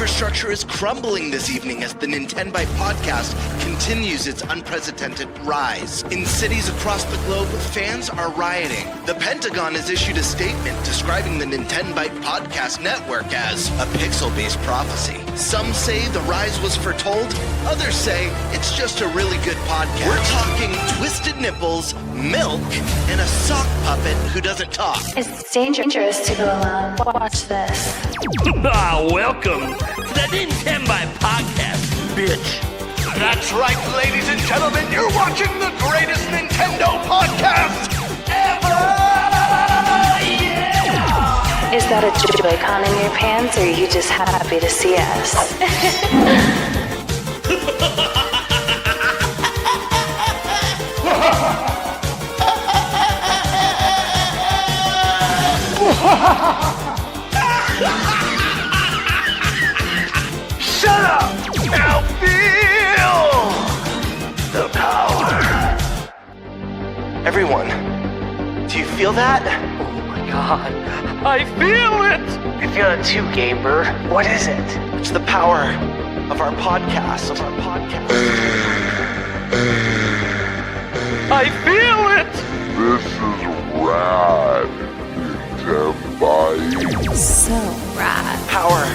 infrastructure is crumbling this evening as the NintenByte Podcast continues its unprecedented rise. In cities across the globe, fans are rioting. The Pentagon has issued a statement describing the NintenByte Podcast network as a pixel-based prophecy. Some say the rise was foretold, others say it's just a really good podcast. We're talking twisted nipples, milk, and a sock puppet who doesn't talk. It's dangerous to go alone. Watch this. Welcome to the NintenByte Podcast, bitch. That's right, ladies and gentlemen, you're watching the greatest Nintendo podcast ever! Yeah! Is that a Joy-Con in your pants, or are you just happy to see us? Shut up! Now feel the power. Everyone, do you feel that? Oh my god, I feel it! I feel it too, Gamer. What is it? It's the power of our podcast. I feel it! This is rad, NintenByte. So rad. Power.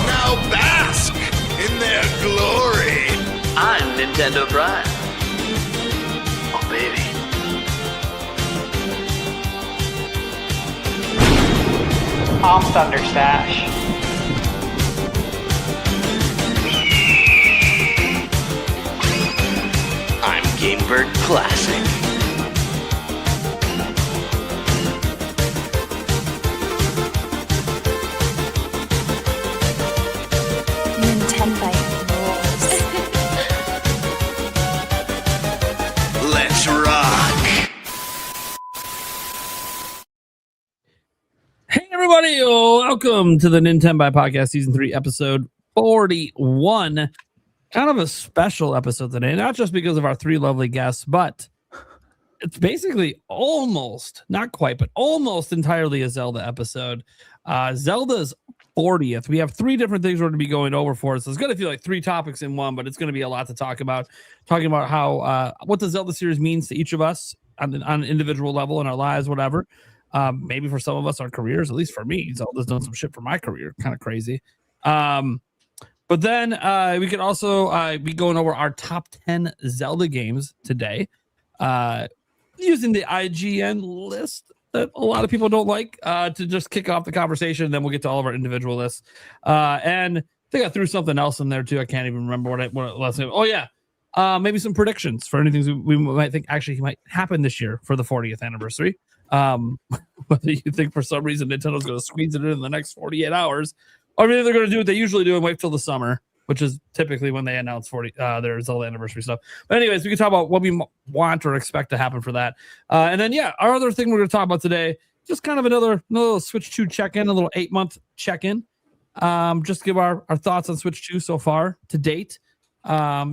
Now bask in their glory. I'm Nintendo Brian. Oh baby. I'm Thunderstash. I'm Gamebird Classic. NintenByte rules. Let's rock. Hey everybody, welcome to the NintenByte Podcast Season 3, Episode 41. Kind of a special episode today, not just because of our three lovely guests, but it's basically almost, not quite, but almost entirely a Zelda episode. Zelda's 40th. We have three different things we're going to be going over for us. So it's going to feel like three topics in one, but it's going to be a lot to talk about. Talking about how what the Zelda series means to each of us on an individual level in our lives, whatever. Maybe for some of us, our careers, at least for me, Zelda's done some shit for my career. Kind of crazy. But then we could also be going over our top 10 Zelda games today using the IGN list that a lot of people don't like to just kick off the conversation. And then we'll get to all of our individual lists. And I think I threw something else in there too. I can't even remember what it was. Oh, yeah. Maybe some predictions for anything we might think actually might happen this year for the 40th anniversary. Whether you think for some reason Nintendo's going to squeeze it in the next 48 hours, or maybe they're going to do what they usually do and wait till the summer, which is typically when they announce their Zelda anniversary stuff. But anyways, we can talk about what we want or expect to happen for that. And then, yeah, our other thing we're going to talk about today, just kind of another Switch 2 check-in, a little 8-month check-in. Just give our thoughts on Switch 2 so far to date. How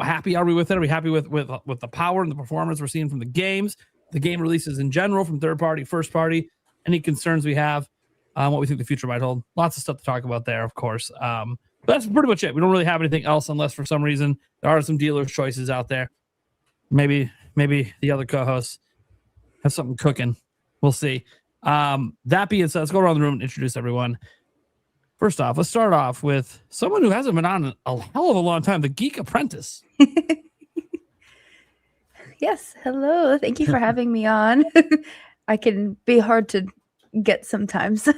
happy are we with it? Are we happy with the power and the performance we're seeing from the games, the game releases in general, from third party, first party, any concerns we have, what we think the future might hold? Lots of stuff to talk about there, of course. But that's pretty much it. We don't really have anything else unless for some reason there are some dealer's choices out there. Maybe the other co-hosts have something cooking. We'll see. That being said, let's go around the room and introduce everyone. First off, let's start off with someone who hasn't been on a hell of a long time, the Geek Apprentice. Yes, hello. Thank you for having me on. I can be hard to get sometimes.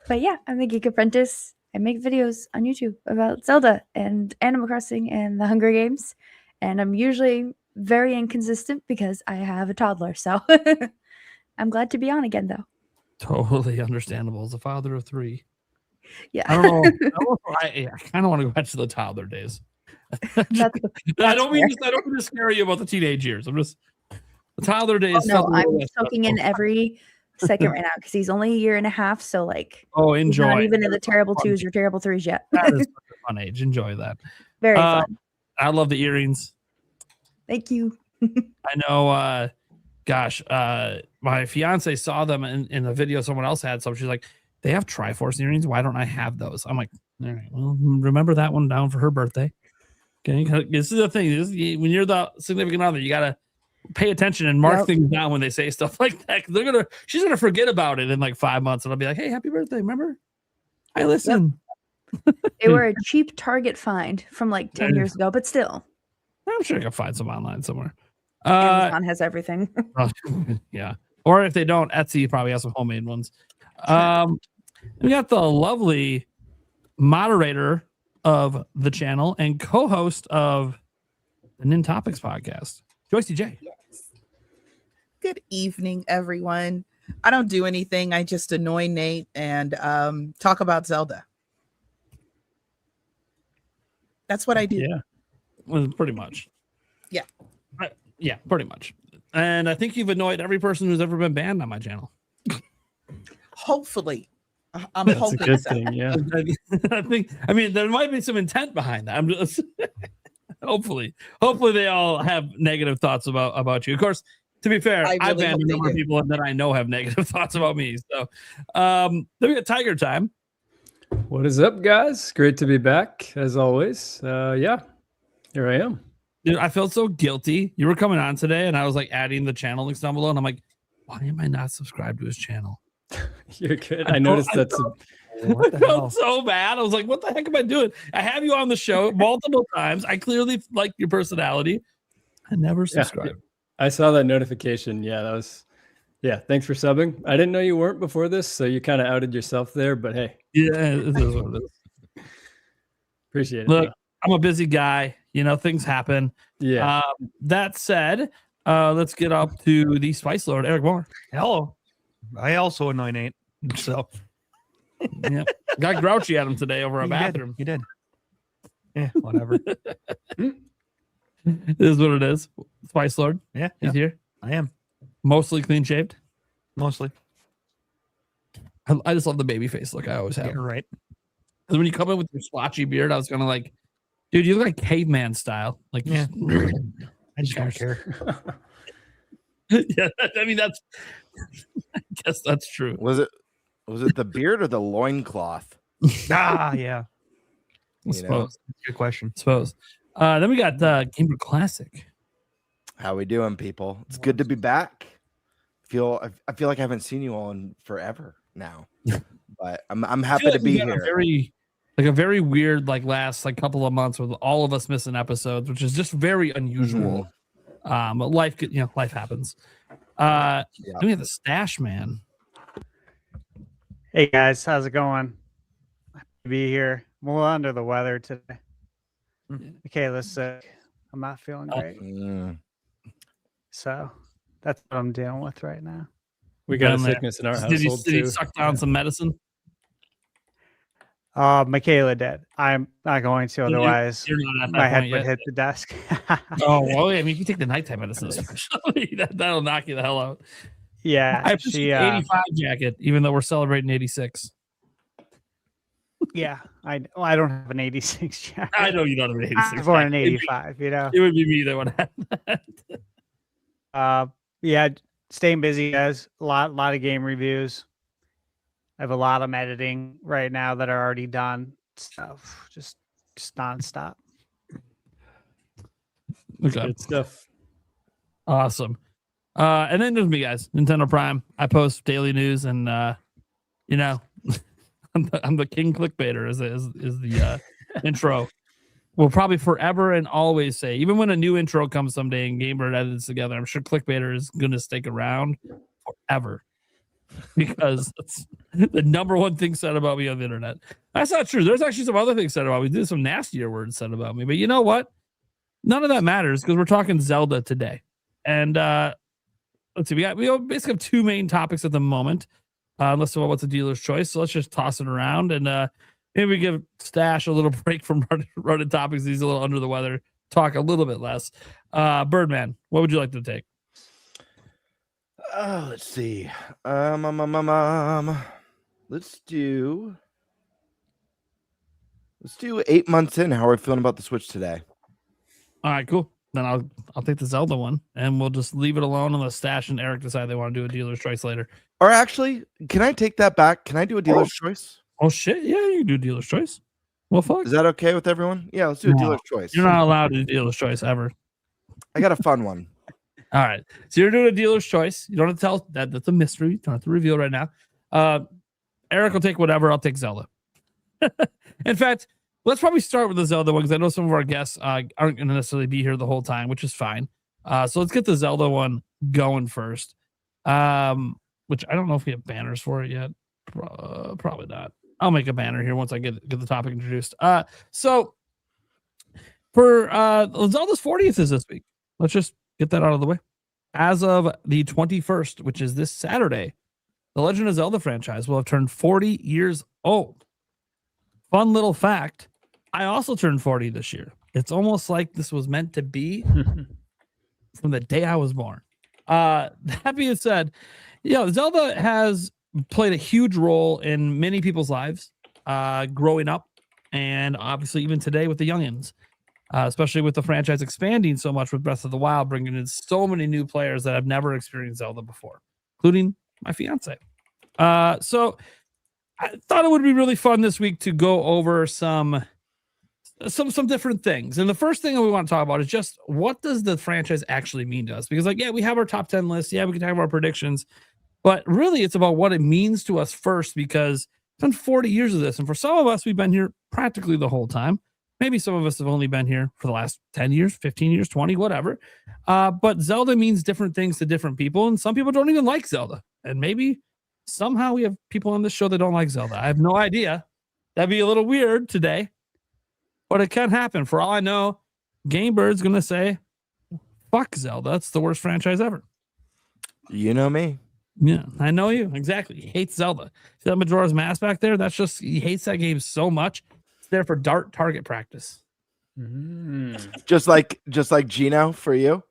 But yeah, I'm the Geek Apprentice. I make videos on YouTube about Zelda and Animal Crossing and the Hunger Games. And I'm usually very inconsistent because I have a toddler. So I'm glad to be on again, though. Totally understandable. As a father of three. Yeah. I don't know. I kind of want to go back to the toddler days. I don't mean to scare you about the teenage years. I'm just the toddler days. Oh, no, I'm soaking in every second right now because he's only a year and a half. So enjoy. He's not even in the terrible twos or terrible threes yet. That is such a fun age. Enjoy that. Very fun. I love the earrings. Thank you. I know. My fiance saw them in the video someone else had. So she's like, they have Triforce earrings. Why don't I have those? I'm like, all right, well, remember that one down for her birthday. Okay, this is the thing. When you're the significant other, you gotta pay attention and mark things down when they say stuff like that. She's gonna forget about it in like 5 months, and I'll be like, hey, happy birthday! Remember? I listen. They were a cheap Target find from like 10 years ago, but still. I'm sure I can find some online somewhere. Amazon has everything. Yeah. Or if they don't, Etsy probably has some homemade ones. We got the lovely moderator of the channel and co-host of the NinTopics podcast, Joyce J. Yes. Good evening, everyone. I don't do anything. I just annoy Nate and talk about Zelda. That's what I do. Yeah. Well, pretty much. Yeah. Yeah, pretty much. And I think you've annoyed every person who's ever been banned on my channel. Hopefully. I'm That's hoping a good so. thing, yeah. I mean, there might be some intent behind that. I'm just hopefully they all have negative thoughts about you. Of course, to be fair, I've banned a number of people that I know have negative thoughts about me. So then we got Tiger Time. What is up, guys? Great to be back, as always. Yeah, here I am. Dude, I felt so guilty. You were coming on today, and I was like adding the channel links down below, and I'm like, why am I not subscribed to his channel? You're good. I noticed that. I felt so bad. I was like, what the heck am I doing? I have you on the show multiple times. I clearly like your personality. I never subscribed. Yeah, I saw that notification. Yeah, that was. Yeah, thanks for subbing. I didn't know you weren't before this, so you kind of outed yourself there. But hey, yeah, it is what it is. Appreciate it. Look, I'm a busy guy. You know, things happen. Yeah. That said, let's get up to the Spice Lord, Eric Moore. Hello. I also annoy Nate. So, yeah, got grouchy at him today over a bathroom. You did. Yeah, whatever. This is what it is. Spice Lord. Yeah, he's here. I am mostly clean shaved. Mostly. I just love the baby face look I always have. Yeah, right. Because when you come in with your splotchy beard, I was kind of like, dude, you look like caveman style. Like, yeah, I just don't care. Yeah, I mean that's. I guess that's true. Was it the beard or the loincloth? Yeah. I suppose. Good question. Suppose. Then we got Gamer Classic. How we doing, people? It's good to be back. I feel like I haven't seen you all in forever now, but I'm happy to be here. A very weird last couple of months with all of us missing episodes, which is just very unusual. But life happens. Then we have the Stash Man. Hey guys, how's it going? Happy to be here. I'm a little under the weather today. Michaela's sick. I'm not feeling great. So that's what I'm dealing with right now. We got a sickness in our household. Did you suck down some medicine? Michaela did. I'm not going to, otherwise my head would hit the desk. Oh, well, I mean, if you take the nighttime medicine, especially, that'll knock you the hell out. Yeah. I appreciate the 85 jacket, even though we're celebrating 86. Yeah. I don't have an 86 jacket. I know you don't have an 86 I'm born in 85, you know? It would be me that would have that. Yeah, staying busy, guys. A lot of game reviews. I have a lot of editing right now that are already done. Stuff just nonstop. Okay. Good stuff. Awesome. And then there's me, guys. Nintendo Prime. I post daily news, and you know, I'm the king clickbaiter. Is the intro. We'll probably forever and always say, even when a new intro comes someday and Gamer edits together, I'm sure clickbaiter is going to stick around forever. Because it's the number one thing said about me on the internet. That's not true. There's actually some other things said about me. There's some nastier words said about me. But you know what? None of that matters because we're talking Zelda today. And let's see, we basically have two main topics at the moment. Let's talk about what's a dealer's choice. So let's just toss it around and maybe we give Stash a little break from running topics. He's a little under the weather. Talk a little bit less. Birdman, what would you like to take? Let's see. Let's do 8 months in. How are we feeling about the Switch today? All right, cool. then I'll take the Zelda one, and we'll just leave it alone unless Stash and Eric decide they want to do a dealer's choice later. Or actually, can I take that back? Can I do a dealer's choice? Oh shit! Yeah, you can do dealer's choice. Well, fuck. Is that okay with everyone? Yeah, let's do a dealer's choice. You're not allowed to do dealer's choice ever. I got a fun one. All right. So you're doing a dealer's choice. You don't have to tell that. That's a mystery. You don't have to reveal right now. Eric will take whatever. I'll take Zelda. In fact, let's probably start with the Zelda one because I know some of our guests aren't going to necessarily be here the whole time, which is fine. So let's get the Zelda one going first. Which I don't know if we have banners for it yet. Probably not. I'll make a banner here once I get the topic introduced. So for Zelda's 40th is this week. Let's just get that out of the way. As of the 21st, which is this Saturday, the Legend of Zelda franchise will have turned 40 years old. Fun little fact, I also turned 40 this year. It's almost like this was meant to be from the day I was born. That being said, Zelda has played a huge role in many people's lives growing up, and obviously even today with the youngins, especially with the franchise expanding so much with Breath of the Wild, bringing in so many new players that have never experienced Zelda before, including my fiance. So I thought it would be really fun this week to go over some different things. And the first thing that we want to talk about is just what does the franchise actually mean to us? Because we have our top 10 list. Yeah, we can talk about our predictions, but really it's about what it means to us first, because it's been 40 years of this. And for some of us, we've been here practically the whole time. Maybe some of us have only been here for the last 10 years, 15 years, 20, whatever. But Zelda means different things to different people. And some people don't even like Zelda. And maybe somehow we have people on this show that don't like Zelda. I have no idea. That'd be a little weird today, but it can happen. For all I know, Game Bird's going to say, fuck Zelda. It's the worst franchise ever. You know me. Yeah, I know you. Exactly. He hates Zelda. See that Majora's Mask back there? That's just, he hates that game so much. It's there for dart target practice. Just like Gino for you.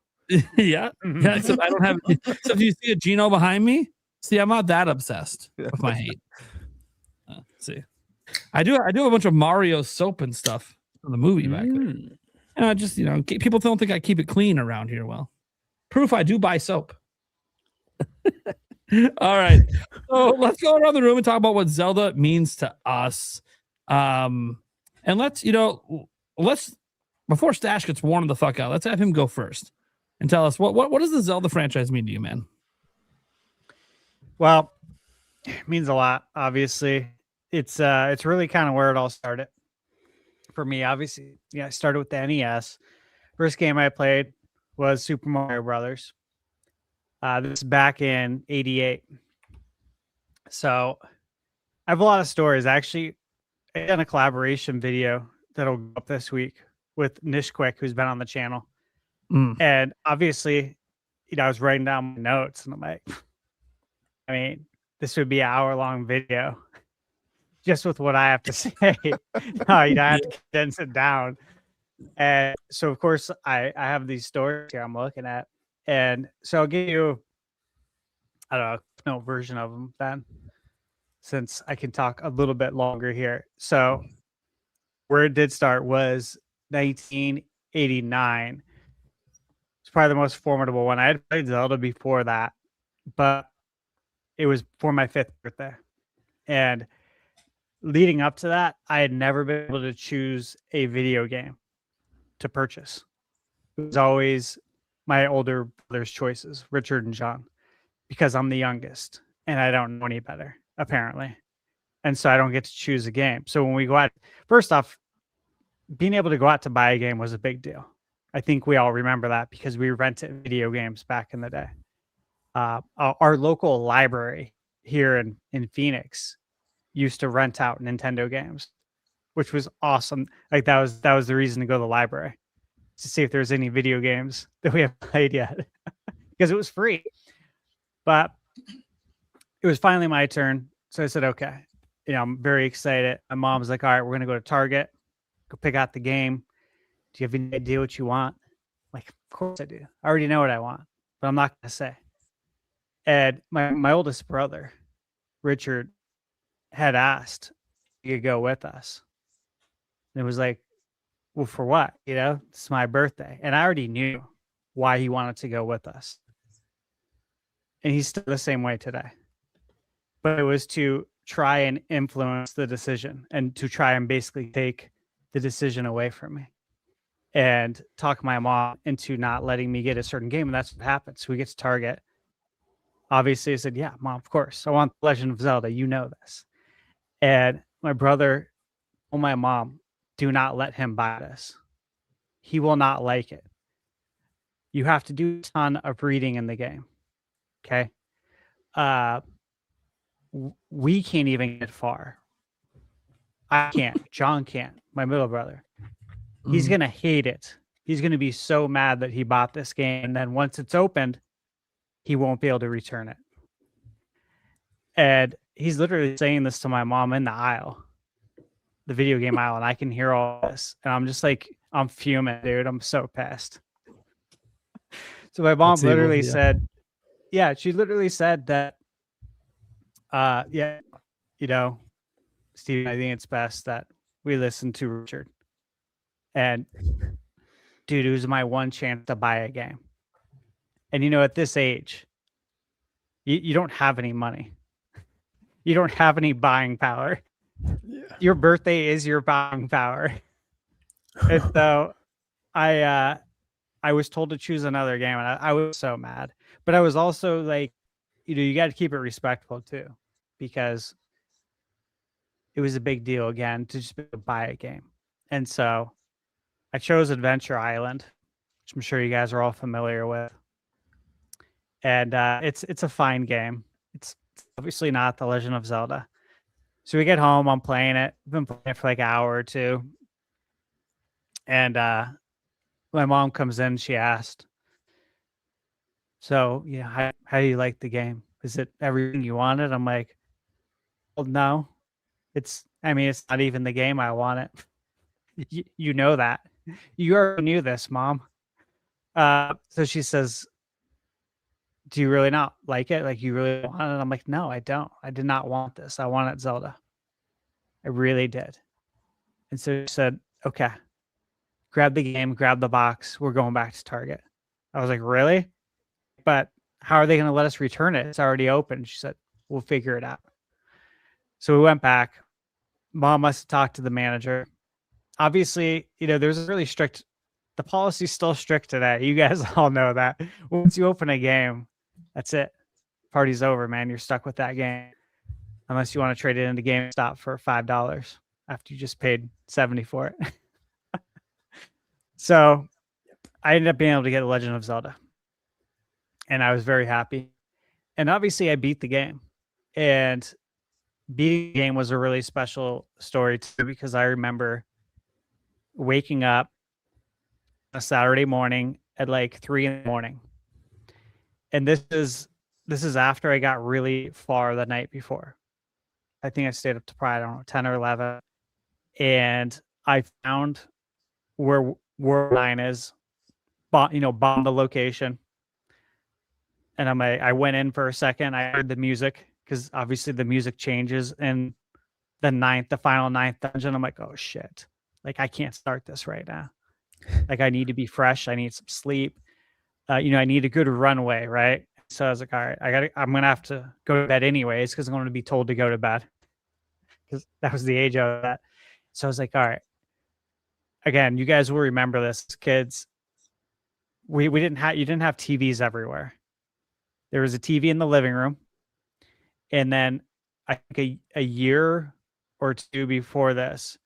Yeah. So I don't have, so do you see a Gino behind me? See, I'm not that obsessed with my hate. See, I do a bunch of Mario soap and stuff from the movie back there. Just, people don't think I keep it clean around here. Well, proof I do buy soap. All right. So let's go around the room and talk about what Zelda means to us. And let's before Stash gets worn the fuck out, let's have him go first and tell us what does the Zelda franchise mean to you, man? Well, it means a lot, obviously. It's really kind of where it all started for me. Obviously, I started with the NES. First game I played was Super Mario Brothers. This is back in '88. So I have a lot of stories. Actually, I done a collaboration video that'll go up this week with Nishquick, who's been on the channel. And obviously, I was writing down my notes, and I'm like, I mean, this would be an hour-long video just with what I have to say. I have to condense it down. And so, of course, I have these stories here I'm looking at. And so I'll give you, I don't know, version of them then, since I can talk a little bit longer here. So where it did start was 1989. It's probably the most formidable one. I had played Zelda before that, but it was for my 5th birthday. And leading up to that, I had never been able to choose a video game to purchase. It was always my older brother's choices, Richard and John, because I'm the youngest and I don't know any better, apparently. And so I don't get to choose a game. So when we go out, first off, being able to go out to buy a game was a big deal. I think we all remember that because we rented video games back in the day. Our local library here in Phoenix used to rent out Nintendo games, which was awesome. Like that was the reason to go to the library, to see if there's any video games that we haven't played yet, because it was free. But it was finally my turn. So I said, okay, I'm very excited. My mom's like, all right, we're going to go to Target, go pick out the game. Do you have any idea what you want? I'm like, of course I do. I already know what I want, but I'm not going to say. And my oldest brother, Richard, had asked if he could go with us. And it was like, well, for what? It's my birthday. And I already knew why he wanted to go with us. And he's still the same way today. But it was to try and influence the decision and to try and basically take the decision away from me and talk my mom into not letting me get a certain game. And that's what happened. So we get to Target. Obviously, I said, yeah, Mom, of course. I want The Legend of Zelda. You know this. And my brother told my mom, do not let him buy this. He will not like it. You have to do a ton of reading in the game. Okay. We can't even get far. I can't. John can't. My middle brother. He's going to hate it. He's going to be so mad that he bought this game. And then once it's opened, he won't be able to return it. And he's literally saying this to my mom in the aisle, the video game aisle. And I can hear all this. And I'm just like, I'm fuming, dude. I'm so pissed. So my mom literally said, yeah, she literally said that, yeah, Steve, I think it's best that we listen to Richard. And dude, it was my one chance to buy a game. And at this age, you don't have any money. You don't have any buying power. Yeah. Your birthday is your buying power. And so I was told to choose another game, and I was so mad. But I was also like, you got to keep it respectful too, because it was a big deal again to just buy a game. And so I chose Adventure Island, which I'm sure you guys are all familiar with. And it's a fine game. It's obviously not The Legend of Zelda. So we get home, I'm playing it. I've been playing it for like an hour or two. And my mom comes in, she asked, so, how do you like the game? Is it everything you wanted? I'm like, well, no. It's not even the game I wanted. You know that. You already knew this, Mom. So she says, do you really not like it? Like, you really want it? I'm like, no, I don't. I did not want this. I wanted Zelda. I really did. And so she said, okay, grab the game, grab the box. We're going back to Target. I was like, really? But how are they going to let us return it? It's already open. She said, we'll figure it out. So we went back. Mom must have talked to the manager. Obviously, there's a really strict, the policy's still strict today. You guys all know that. Once you open a game, that's it. Party's over, man. You're stuck with that game. Unless you want to trade it into GameStop for $5 after you just paid $70 for it. So I ended up being able to get The Legend of Zelda. And I was very happy. And obviously I beat the game. And beating the game was a really special story too, because I remember waking up a Saturday morning at like 3 a.m. And this is after I got really far the night before. I think I stayed up to probably, I don't know, 10 or 11. And I found where World 9 is, bombed the location. And I went in for a second. I heard the music, because obviously the music changes in the final ninth dungeon. I'm like, oh shit. Like, I can't start this right now. Like, I need to be fresh. I need some sleep. I need a good runway, right? So I was like, all right, I'm going to have to go to bed anyways, because I'm going to be told to go to bed, because that was the age of that. So I was like, all right. Again, you guys will remember this, kids. You didn't have TVs everywhere. There was a TV in the living room. And then I think a year or two before this,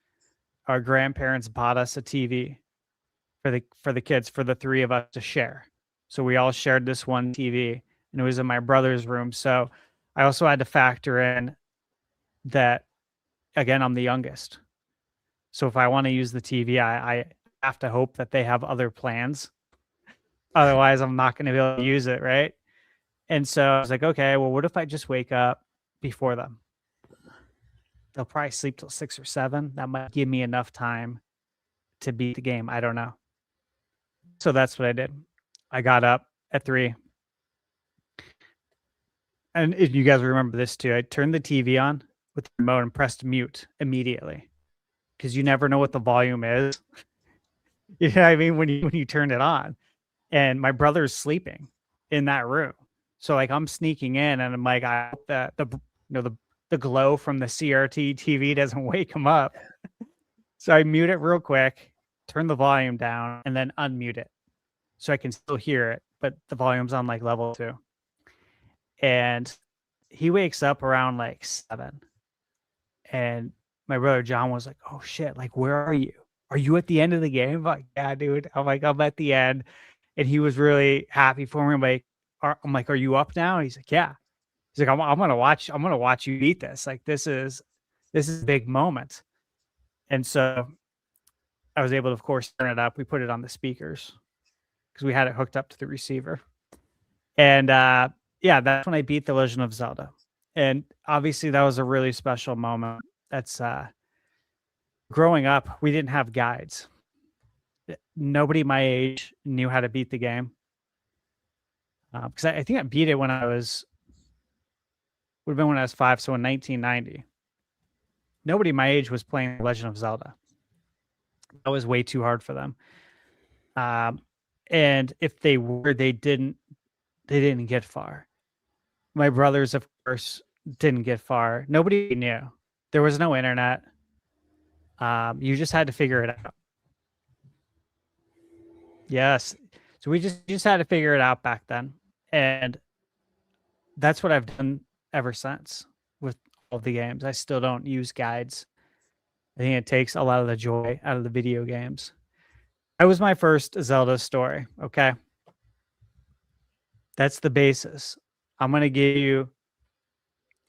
our grandparents bought us a TV for the kids, for the three of us to share. So we all shared this one TV, and it was in my brother's room. So I also had to factor in that, again, I'm the youngest. So if I want to use the TV, I have to hope that they have other plans. Otherwise, I'm not going to be able to use it, right? And so I was like, okay, well, what if I just wake up before them? They'll probably sleep till 6 or 7. That might give me enough time to beat the game. I don't know. So that's what I did. I got up at 3. And if you guys remember this too, I turned the TV on with the remote and pressed mute immediately, because you never know what the volume is. You know what I mean? When you turn it on, and my brother's sleeping in that room. So like I'm sneaking in, and I'm like, I hope that the glow from the CRT TV doesn't wake him up. So I mute it real quick, turn the volume down, and then unmute it so I can still hear it, but the volume's on like level 2. And he wakes up around like 7. And my brother John was like, "Oh shit, like where are you? Are you at the end of the game?" I'm like, "Yeah, dude." I'm like, "I'm at the end." And he was really happy for me. I'm like, "Are you up now?" And he's like, "Yeah." He's like, I'm gonna watch you beat this. Like this is a big moment." And so I was able to, of course, turn it up. We put it on the speakers because we had it hooked up to the receiver. And yeah, that's when I beat The Legend of Zelda. And obviously that was a really special moment. That's growing up, we didn't have guides. Nobody my age knew how to beat the game. Because I think I beat it when I was 5, so in 1990. Nobody my age was playing The Legend of Zelda. That was way too hard for them. And if they were, they didn't get far. My brothers, of course, didn't get far. Nobody knew. There was no internet. You just had to figure it out. Yes. So we just had to figure it out back then. And that's what I've done ever since with all the games. I still don't use guides. I think it takes a lot of the joy out of the video games. That was my first Zelda story, okay? That's the basis. I'm going to give you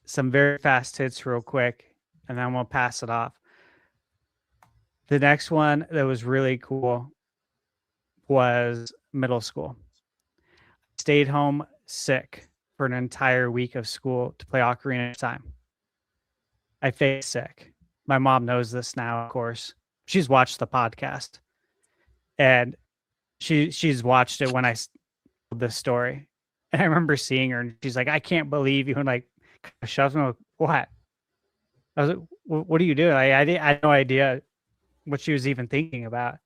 some very fast hits real quick, and then I'm going to pass it off. The next one that was really cool was middle school. Stayed home sick for an entire week of school to play Ocarina of Time. I faked sick. My mom knows this now, of course. She's watched the podcast. And she's watched it when I told this story. And I remember seeing her, and she's like, "I can't believe you." And like, shoves me, like, "What?" I was like, "What are you doing?" I had no idea what she was even thinking about.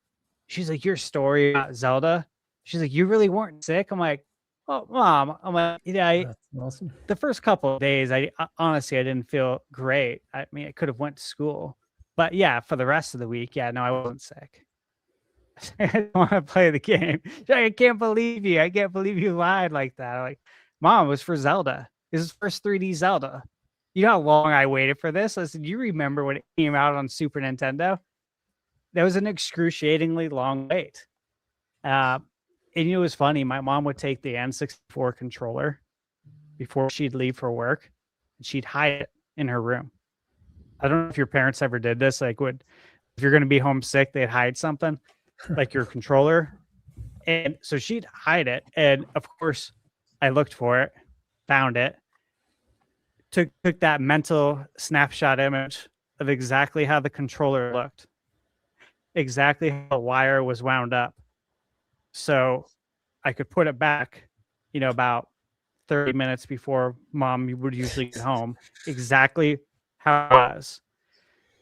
She's like, "Your story about Zelda?" She's like, "You really weren't sick?" I'm like, "Oh, Mom." I'm like, "Yeah." That's awesome. The first couple of days, I honestly, I didn't feel great. I mean, I could have went to school. But yeah, for the rest of the week, yeah, no, I wasn't sick. I don't want to play the game. I can't believe you. I can't believe you lied like that. I'm like, "Mom, it was for Zelda. This is first 3D Zelda. You know how long I waited for this?" I said, "You remember when it came out on Super Nintendo? That was an excruciatingly long wait." And it was funny. My mom would take the N64 controller before she'd leave for work, and she'd hide it in her room. I don't know if your parents ever did this. Like, if you're going to be homesick, they'd hide something like your controller. And so she'd hide it. And of course, I looked for it, found it, took that mental snapshot image of exactly how the controller looked, exactly how the wire was wound up. So I could put it back, about 30 minutes before Mom would usually get home, exactly how it was.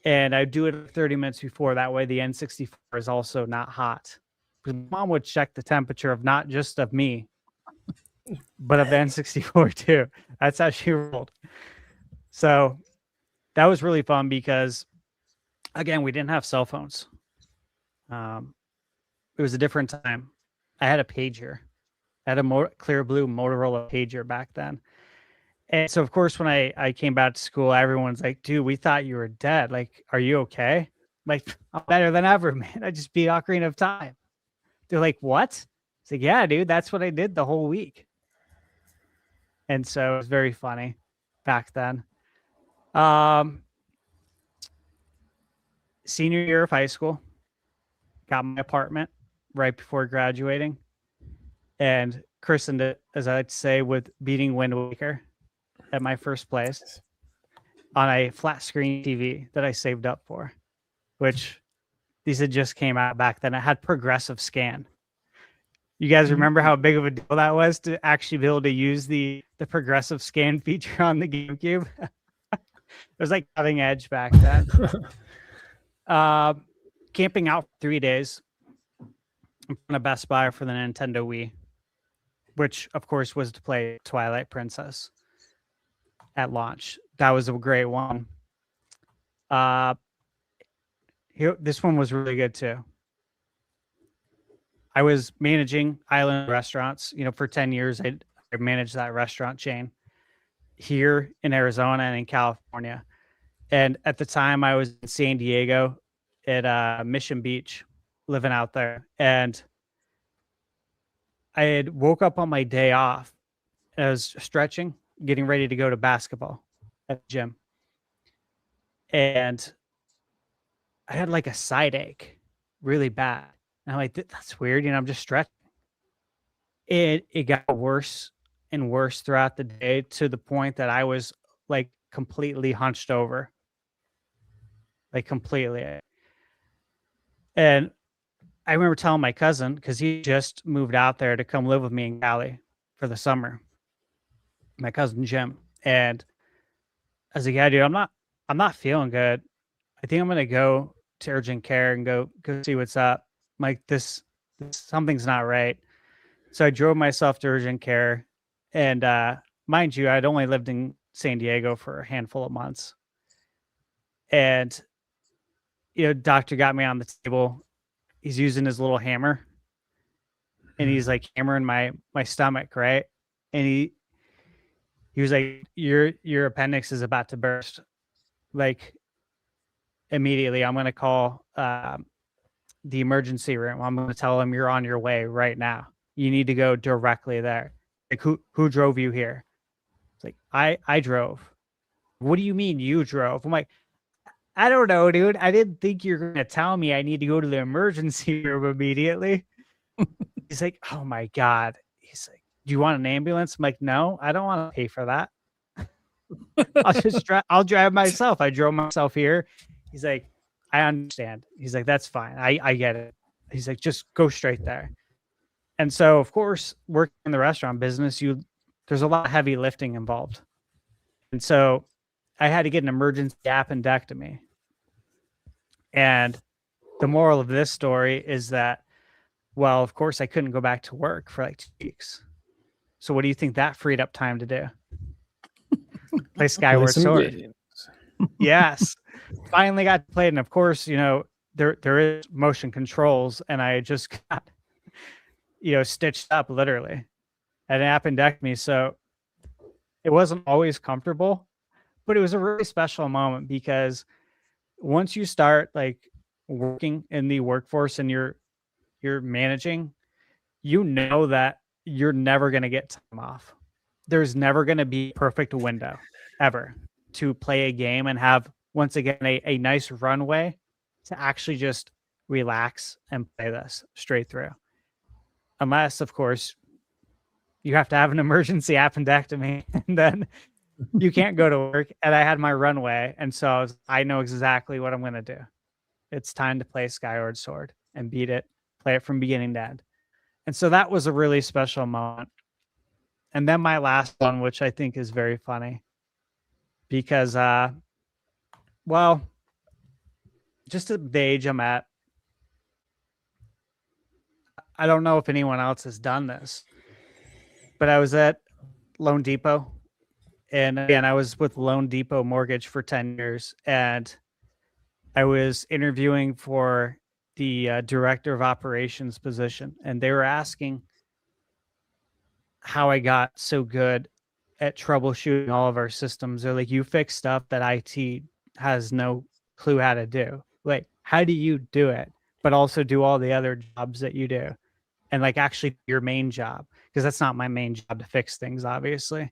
And I do it 30 minutes before. That way the N64 is also not hot. Because Mom would check the temperature of not just of me, but of the N64 too. That's how she rolled. So that was really fun because, again, we didn't have cell phones. It was a different time. I had a pager. I had a clear blue Motorola pager back then. And so, of course, when I came back to school, everyone's like, "Dude, we thought you were dead. Like, are you okay?" Like, "I'm better than ever, man. I just beat Ocarina of Time." They're like, "What?" It's like, "Yeah, dude, that's what I did the whole week." And so it was very funny back then. Senior year of high school, got my apartment right before graduating, and christened it, as I like to say, with beating Wind Waker at my first place on a flat screen TV that I saved up for, which these had just came out back then. It had progressive scan. You guys remember how big of a deal that was to actually be able to use the progressive scan feature on the GameCube? It was like cutting edge back then. Camping out for 3 days. in front of Best Buy for the Nintendo Wii, which of course was to play Twilight Princess at launch. That was a great one. This one was really good too. I was managing Island restaurants. For 10 years, I managed that restaurant chain here in Arizona and in California. And at the time, I was in San Diego at Mission Beach, living out there. And I had woke up on my day off. I was stretching, getting ready to go to basketball at the gym. And I had like a side ache really bad. And I'm like, that's weird. I'm just stretching. It got worse and worse throughout the day to the point that I was like completely hunched over. Like completely. And I remember telling my cousin, because he just moved out there to come live with me in Cali for the summer. My cousin Jim. And I was like, yeah, dude, I'm not feeling good. I think I'm gonna go to urgent care and go see what's up. I'm like, this something's not right. So I drove myself to urgent care. And mind you, I'd only lived in San Diego for a handful of months. And doctor got me on the table. He's using his little hammer. And he's like hammering my stomach, right? And he was like, your appendix is about to burst. Like immediately, I'm going to call the emergency room. I'm going to tell him you're on your way right now. You need to go directly there. Like, who drove you here? It's like, I drove. What do you mean you drove? I'm like, I don't know, dude. I didn't think you were going to tell me I need to go to the emergency room immediately. He's like, oh my God. He's like, do you want an ambulance? I'm like, no, I don't want to pay for that. I'll drive myself. I drove myself here. He's like, I understand. He's like, that's fine. I get it. He's like, just go straight there. And so, of course, working in the restaurant business, there's a lot of heavy lifting involved. And so I had to get an emergency appendectomy. And the moral of this story is that, well, of course, I couldn't go back to work for like 2 weeks. So what do you think that freed up time to do? Play Skyward Sword. Yes. Finally got to play it. And of course, there is motion controls, and I just got, stitched up literally at an appendectomy. So it wasn't always comfortable, but it was a really special moment because once you start like working in the workforce and you're managing, that you're never going to get time off. There's never going to be a perfect window ever to play a game and have, once again, a nice runway to actually just relax and play this straight through. Unless, of course, you have to have an emergency appendectomy and then you can't go to work. And I had my runway. And so I know exactly what I'm going to do. It's time to play Skyward Sword and beat it, play it from beginning to end. And so that was a really special moment. And then my last one, which I think is very funny because, just at the age I'm at, I don't know if anyone else has done this, but I was at Loan Depot. And again, I was with Loan Depot Mortgage for 10 years. And I was interviewing for the director of operations position. And they were asking how I got so good at troubleshooting all of our systems. They're like, you fix stuff that IT has no clue how to do. Like, how do you do it, but also do all the other jobs that you do? And like actually your main job, because that's not my main job to fix things, obviously.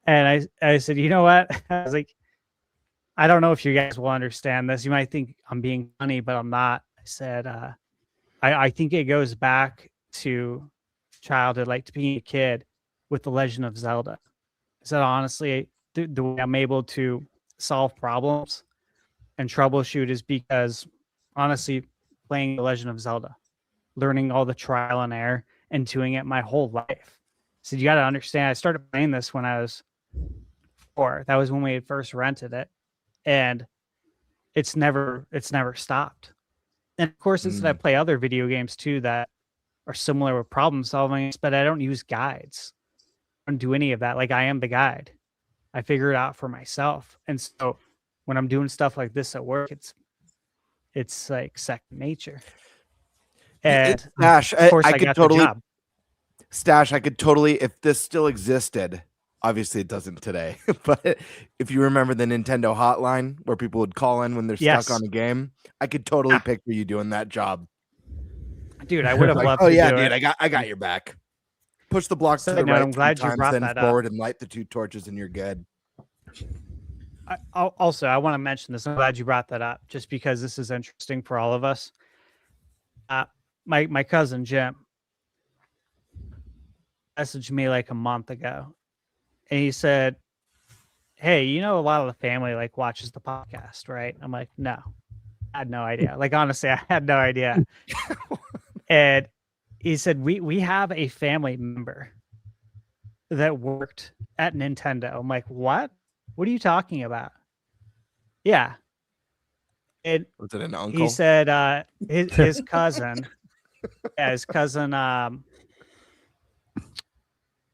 And I said, you know what? I was like, I don't know if you guys will understand this. You might think I'm being funny, but I'm not. I said, I think it goes back to childhood, like to being a kid with The Legend of Zelda. I said, honestly, the way I'm able to solve problems and troubleshoot is because, honestly, playing The Legend of Zelda, learning all the trial and error and doing it my whole life. So you got to understand, I started playing this when I was 4. That was when we had first rented it. And it's never stopped. And of course, it's that I play other video games too that are similar with problem solving, but I don't use guides. I don't do any of that. Like, I am the guide. I figure it out for myself. And so when I'm doing stuff like this at work, it's like second nature. And Stash, of course, I I could got totally the job. Stash. I could totally, if this still existed. Obviously, it doesn't today. But if you remember the Nintendo hotline where people would call in when they're stuck on a game, I could totally picture you doing that job. Dude, I would have Like, loved oh to yeah, do dude, it. I got your back. Push the blocks to So, the no, right. I'm glad you brought then that forward up. and light the 2 torches, and you're good. I want to mention this. I'm glad you brought that up, just because this is interesting for all of us. My cousin Jim messaged me like a month ago, and he said, "Hey, you know, a lot of the family like watches the podcast, right?" I'm like, "No, I had no idea." Like, honestly, I had no idea. And he said, "We have a family member that worked at Nintendo." I'm like, "What? What are you talking about?" Yeah. And Was it an uncle? he said his cousin, his cousin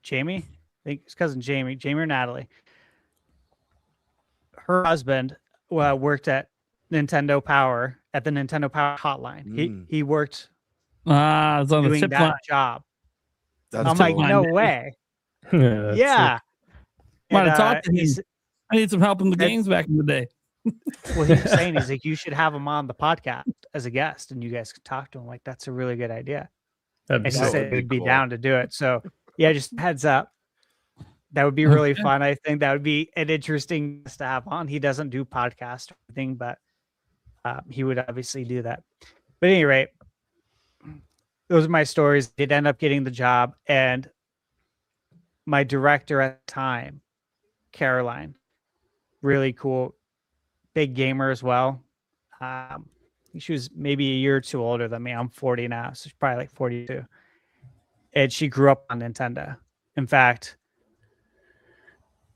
Jamie, I think his cousin Jamie or Natalie, her husband worked at Nintendo Power, at the Nintendo Power hotline. He worked it's on the doing tip that line. job. That's I'm like, cool. no way. That's Yeah. Might And, have talked to him. he's- I need some help in the games back in the day. Well, he was saying, he's like, you should have him on the podcast as a guest, and you guys could talk to him. Like, that's a really good idea. That'd be And he so said he'd be cool. down to do it. So yeah, just heads up. That would be really fun. I think that would be an interesting guest to have on. He doesn't do podcast or anything, but he would obviously do that. But at any rate, those are my stories. Did end up getting the job, and my director at the time, Caroline, really cool, big gamer as well. She was maybe a year or two older than me. I'm 40 now, so she's probably like 42. And she grew up on Nintendo. In fact,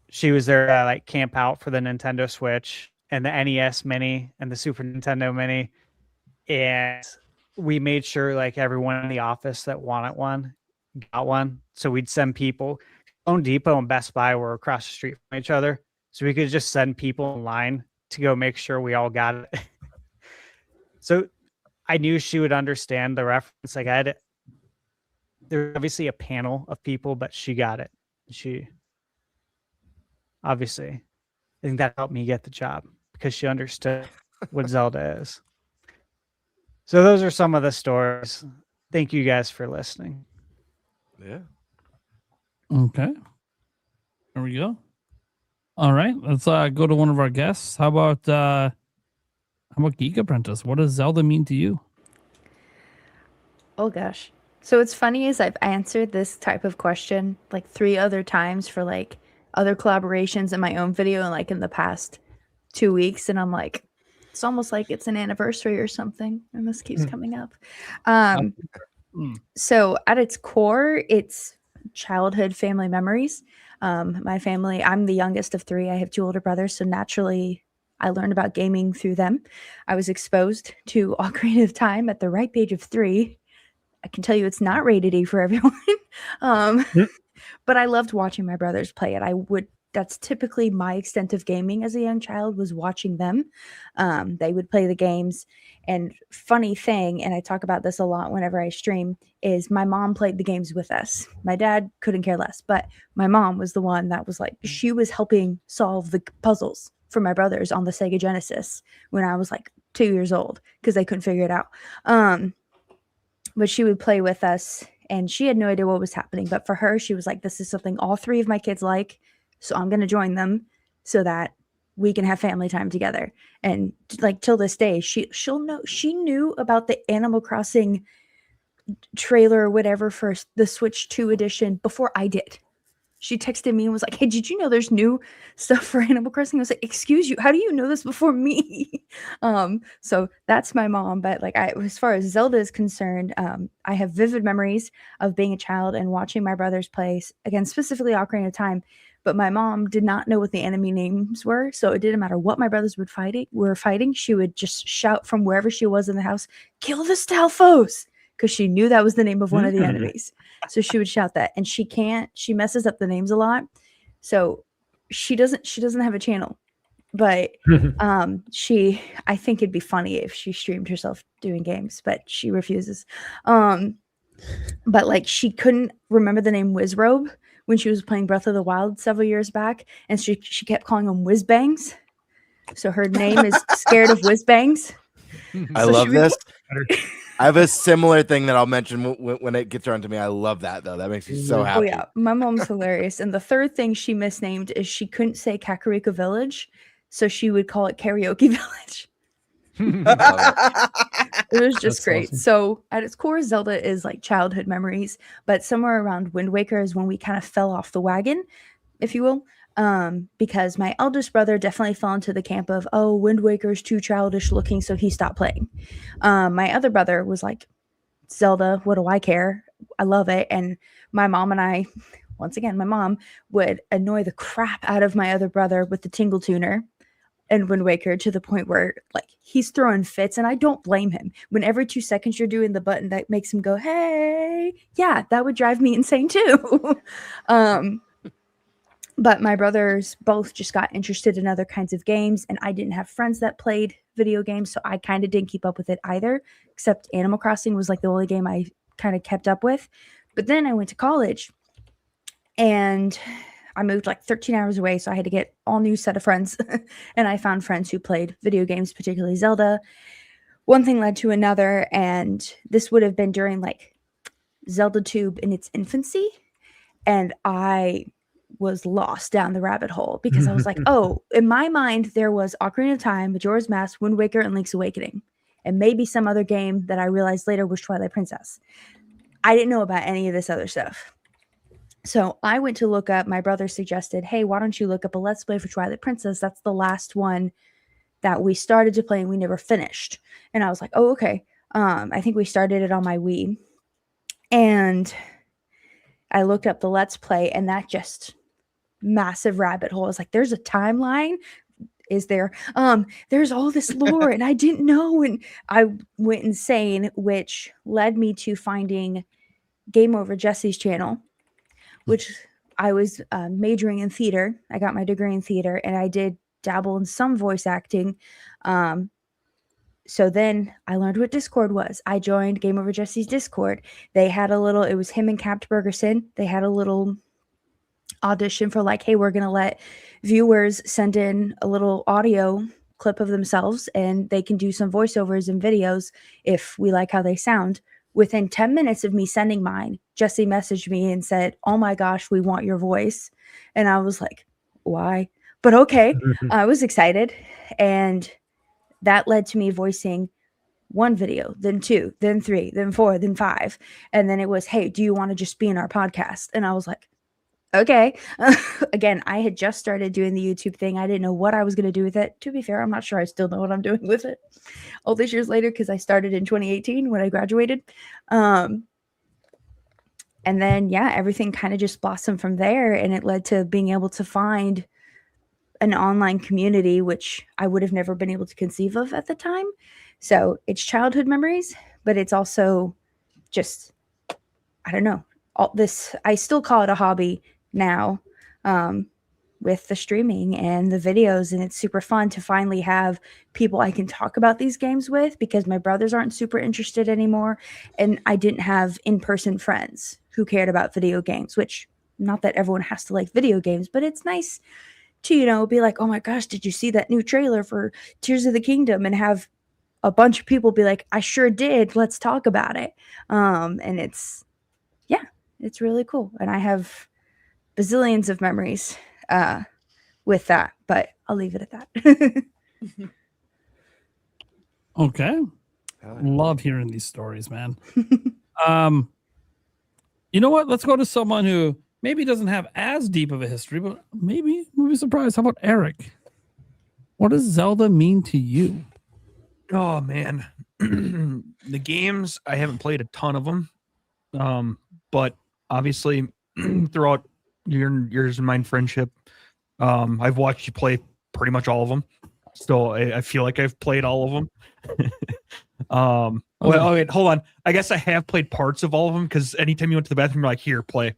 she was there to like camp out for the Nintendo Switch and the NES Mini and the Super Nintendo Mini. And we made sure like everyone in the office that wanted one got one. So we'd send people. Home Depot and Best Buy were across the street from each other. So we could just send people in line to go make sure we all got it. So I knew she would understand the reference. Like, there was obviously a panel of people, but she got it. She obviously, I think that helped me get the job because she understood what Zelda is. So those are some of the stories. Thank you guys for listening. Yeah. Okay. There we go. All right. Let's go to one of our guests. How about Geek Apprentice? What does Zelda mean to you? Oh gosh. So what's funny is I've answered this type of question like 3 other times for like other collaborations in my own video and like in the past 2 weeks, and I'm like, it's almost like it's an anniversary or something, and this keeps coming up. So at its core, it's childhood family memories. My family, I'm the youngest of 3. I have 2 older brothers, so naturally I learned about gaming through them. I was exposed to Ocarina of Time at the ripe age of 3. I can tell you it's not rated E for everyone. But I loved watching my brothers play it. That's typically my extent of gaming as a young child, was watching them. They would play the games. And funny thing, and I talk about this a lot whenever I stream, is my mom played the games with us. My dad couldn't care less, but my mom was the one that was like, she was helping solve the puzzles for my brothers on the Sega Genesis when I was like 2 years old because they couldn't figure it out. But she would play with us, and she had no idea what was happening. But for her, she was like, this is something all 3 of my kids like, so I'm going to join them so that we can have family time together. And like till this day, she'll know. She knew about the Animal Crossing trailer or whatever for the Switch 2 edition before I did. She texted me and was like, hey, did you know there's new stuff for Animal Crossing? I was like, excuse you, how do you know this before me? So that's my mom. But like, as far as Zelda is concerned, I have vivid memories of being a child and watching my brothers play, again, specifically Ocarina of Time. but my mom did not know what the enemy names were. So it didn't matter what my brothers were fighting. She would just shout from wherever she was in the house, "Kill the Stalfos," because she knew that was the name of one of the enemies. So she would shout that, and she messes up the names a lot. So she doesn't have a channel, but I think it'd be funny if she streamed herself doing games, but she refuses. But like she couldn't remember the name Wizrobe when she was playing Breath of the Wild several years back, and she kept calling them Whizbangs. So her name is Scared of Whizbangs. I love this. I have a similar thing that I'll mention when it gets around to me. I love that though. That makes me so happy. Oh yeah, my mom's hilarious. And the third thing she misnamed is she couldn't say Kakariko Village, so she would call it Karaoke Village. It was just great. Awesome. So at its core, Zelda is like childhood memories, but somewhere around Wind Waker is when we kind of fell off the wagon, if you will. Because my eldest brother definitely fell into the camp of, oh, Wind Waker's too childish looking, so he stopped playing. My other brother was like, Zelda, what do I care? I love it. And my mom and I, once again, my mom would annoy the crap out of my other brother with the Tingle Tuner and Wind Waker to the point where like he's throwing fits, and I don't blame him. When every 2 seconds you're doing the button that makes him go, hey, yeah, that would drive me insane too. But my brothers both just got interested in other kinds of games, and I didn't have friends that played video games, so I kind of didn't keep up with it either, except Animal Crossing was like the only game I kind of kept up with. But then I went to college, and I moved like 13 hours away, so I had to get all new set of friends. And I found friends who played video games, particularly Zelda. One thing led to another, and this would have been during like Zelda Tube in its infancy. And I was lost down the rabbit hole because I was like, oh, in my mind, there was Ocarina of Time, Majora's Mask, Wind Waker, and Link's Awakening. And maybe some other game that I realized later was Twilight Princess. I didn't know about any of this other stuff. So I went to look up, my brother suggested, hey, why don't you look up a Let's Play for Twilight Princess? That's the last one that we started to play and we never finished. And I was like, oh, okay. I think we started it on my Wii. And I looked up the Let's Play, and that just massive rabbit hole. I was like, there's a timeline. Is there? There's all this lore, and I didn't know. And I went insane, which led me to finding Game Over Jesse's channel, which I was majoring in theater. I got my degree in theater, and I did dabble in some voice acting. So then I learned what Discord was. I joined Game Over Jesse's Discord. They had a little, it was him and Capt Bergerson. They had a little audition for like, hey, we're going to let viewers send in a little audio clip of themselves, and they can do some voiceovers and videos if we like how they sound. Within 10 minutes of me sending mine, Jesse messaged me and said, oh my gosh, we want your voice. And I was like, why? But okay. I was excited. And that led to me voicing one video, then 2, then 3, then 4, then 5. And then it was, hey, do you want to just be in our podcast? And I was like, okay. Again, I had just started doing the YouTube thing. I didn't know what I was going to do with it. To be fair, I'm not sure I still know what I'm doing with it all these years later, because I started in 2018 when I graduated. And then, yeah, everything kind of just blossomed from there. And it led to being able to find an online community, which I would have never been able to conceive of at the time. So it's childhood memories, but it's also just, I don't know, all this, I still call it a hobby now, with the streaming and the videos. And it's super fun to finally have people I can talk about these games with, because my brothers aren't super interested anymore. And I didn't have in-person friends who cared about video games, which, not that everyone has to like video games, but it's nice to, you know, be like, oh my gosh, did you see that new trailer for Tears of the Kingdom? And have a bunch of people be like, I sure did. Let's talk about it. And it's, yeah, it's really cool. And I have bazillions of memories with that, but I'll leave it at that. Okay. Love hearing these stories, man. You know what? Let's go to someone who maybe doesn't have as deep of a history, but maybe we'll be surprised. How about Eric? What does Zelda mean to you? Oh, man. The games, I haven't played a ton of them. But obviously, throughout yours and mine friendship. I've watched you play pretty much all of them. So I feel like I've played all of them. Well, wait, hold on. I guess I have played parts of all of them because anytime you went to the bathroom, you're like, here, play.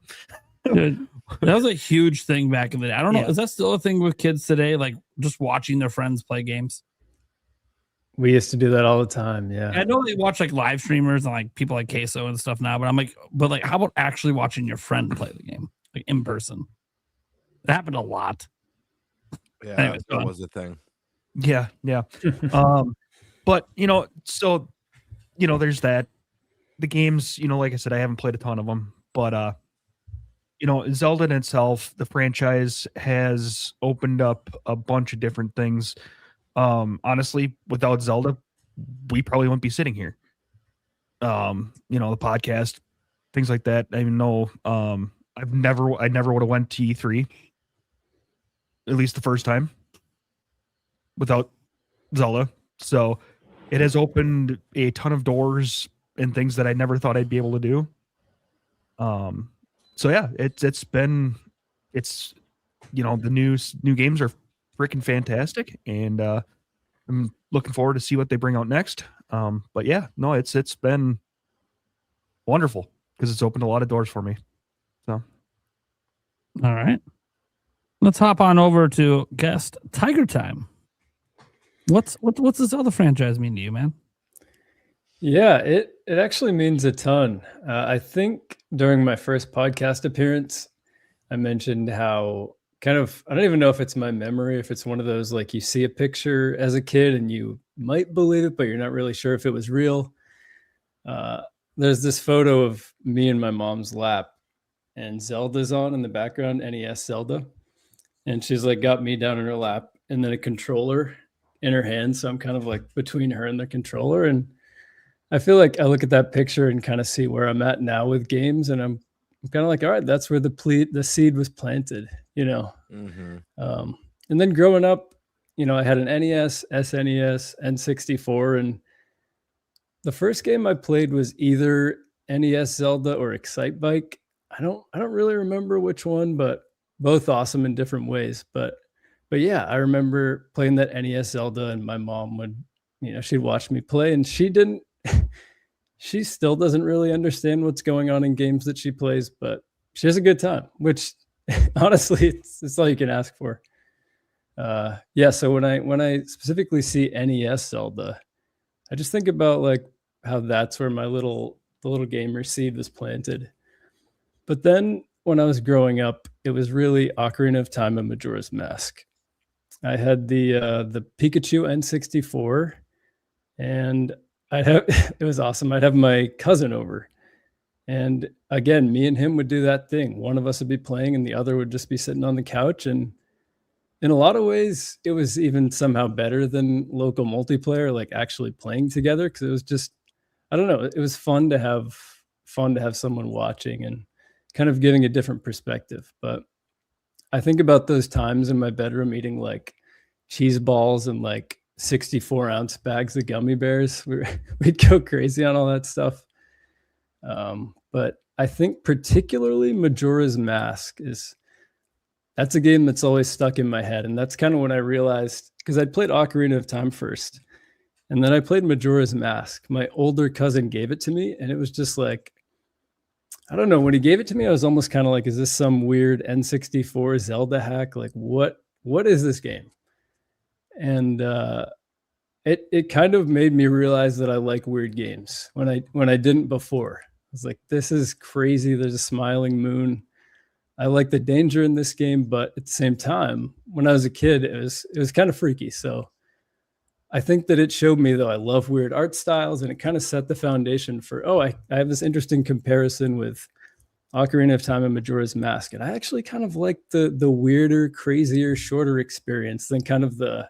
Dude, that was a huge thing back in the day. I don't know. Yeah. Is that still a thing with kids today? Like just watching their friends play games? We used to do that all the time. Yeah. I know they watch like live streamers and like people like Queso and stuff now, but I'm like, how about actually watching your friend play the game like in person? It happened a lot. Yeah, Anyways, go that on. was the thing. Yeah. But so there's that. The games, like I said, I haven't played a ton of them, but Zelda in itself, the franchise has opened up a bunch of different things. Honestly, without Zelda, we probably wouldn't be sitting here. The podcast, things like that. I know I never would have went to E3, at least the first time, without Zelda. So it has opened a ton of doors and things that I never thought I'd be able to do. So yeah, the new games are freaking fantastic, and I'm looking forward to see what they bring out next. But yeah, no, it's been wonderful because it's opened a lot of doors for me. So, all right, let's hop on over to guest Tiger Time. What's this other franchise mean to you, man? Yeah, it actually means a ton. I think during my first podcast appearance, I mentioned how I don't even know if it's my memory, if it's one of those like you see a picture as a kid and you might believe it, but you're not really sure if it was real. There's this photo of me in my mom's lap and Zelda's on in the background, NES Zelda. And she's like got me down in her lap and then a controller in her hand. So I'm kind of like between her and the controller. And I feel like I look at that picture and kind of see where I'm at now with games. And I'm kind of like, all right, that's where the seed was planted, Mm-hmm. And then growing up, I had an NES, SNES, N64, and the first game I played was either NES Zelda or Excite Bike. I don't really remember which one, but both awesome in different ways. But yeah, I remember playing that NES Zelda, and my mom would, she'd watch me play, and she still doesn't really understand what's going on in games that she plays, but she has a good time, which honestly, it's all you can ask for. Yeah. So when I specifically see NES Zelda, I just think about like how that's where the little gamer seed was planted. But then when I was growing up, it was really Ocarina of Time and Majora's Mask. I had the Pikachu N64, and it was awesome. I'd have my cousin over, and again, me and him would do that thing. One of us would be playing and the other would just be sitting on the couch. And in a lot of ways, it was even somehow better than local multiplayer, like actually playing together. Cause it was just, I don't know. It was fun to have someone watching and kind of giving a different perspective. But I think about those times in my bedroom eating like cheese balls and like 64-ounce bags of gummy bears. We'd go crazy on all that stuff. But I think particularly Majora's Mask that's a game that's always stuck in my head. And that's kind of when I realized, because I'd played Ocarina of Time first, and then I played Majora's Mask. My older cousin gave it to me, and it was just like, I don't know. When he gave it to me, I was almost kind of like, is this some weird N64 Zelda hack? Like, what is this game? And it kind of made me realize that I like weird games when I didn't before. I was like, this is crazy. There's a smiling moon. I like the danger in this game, but at the same time, when I was a kid, it was kind of freaky. So I think that it showed me, though, I love weird art styles, and it kind of set the foundation for, I have this interesting comparison with Ocarina of Time and Majora's Mask. And I actually kind of like the weirder, crazier, shorter experience than kind of the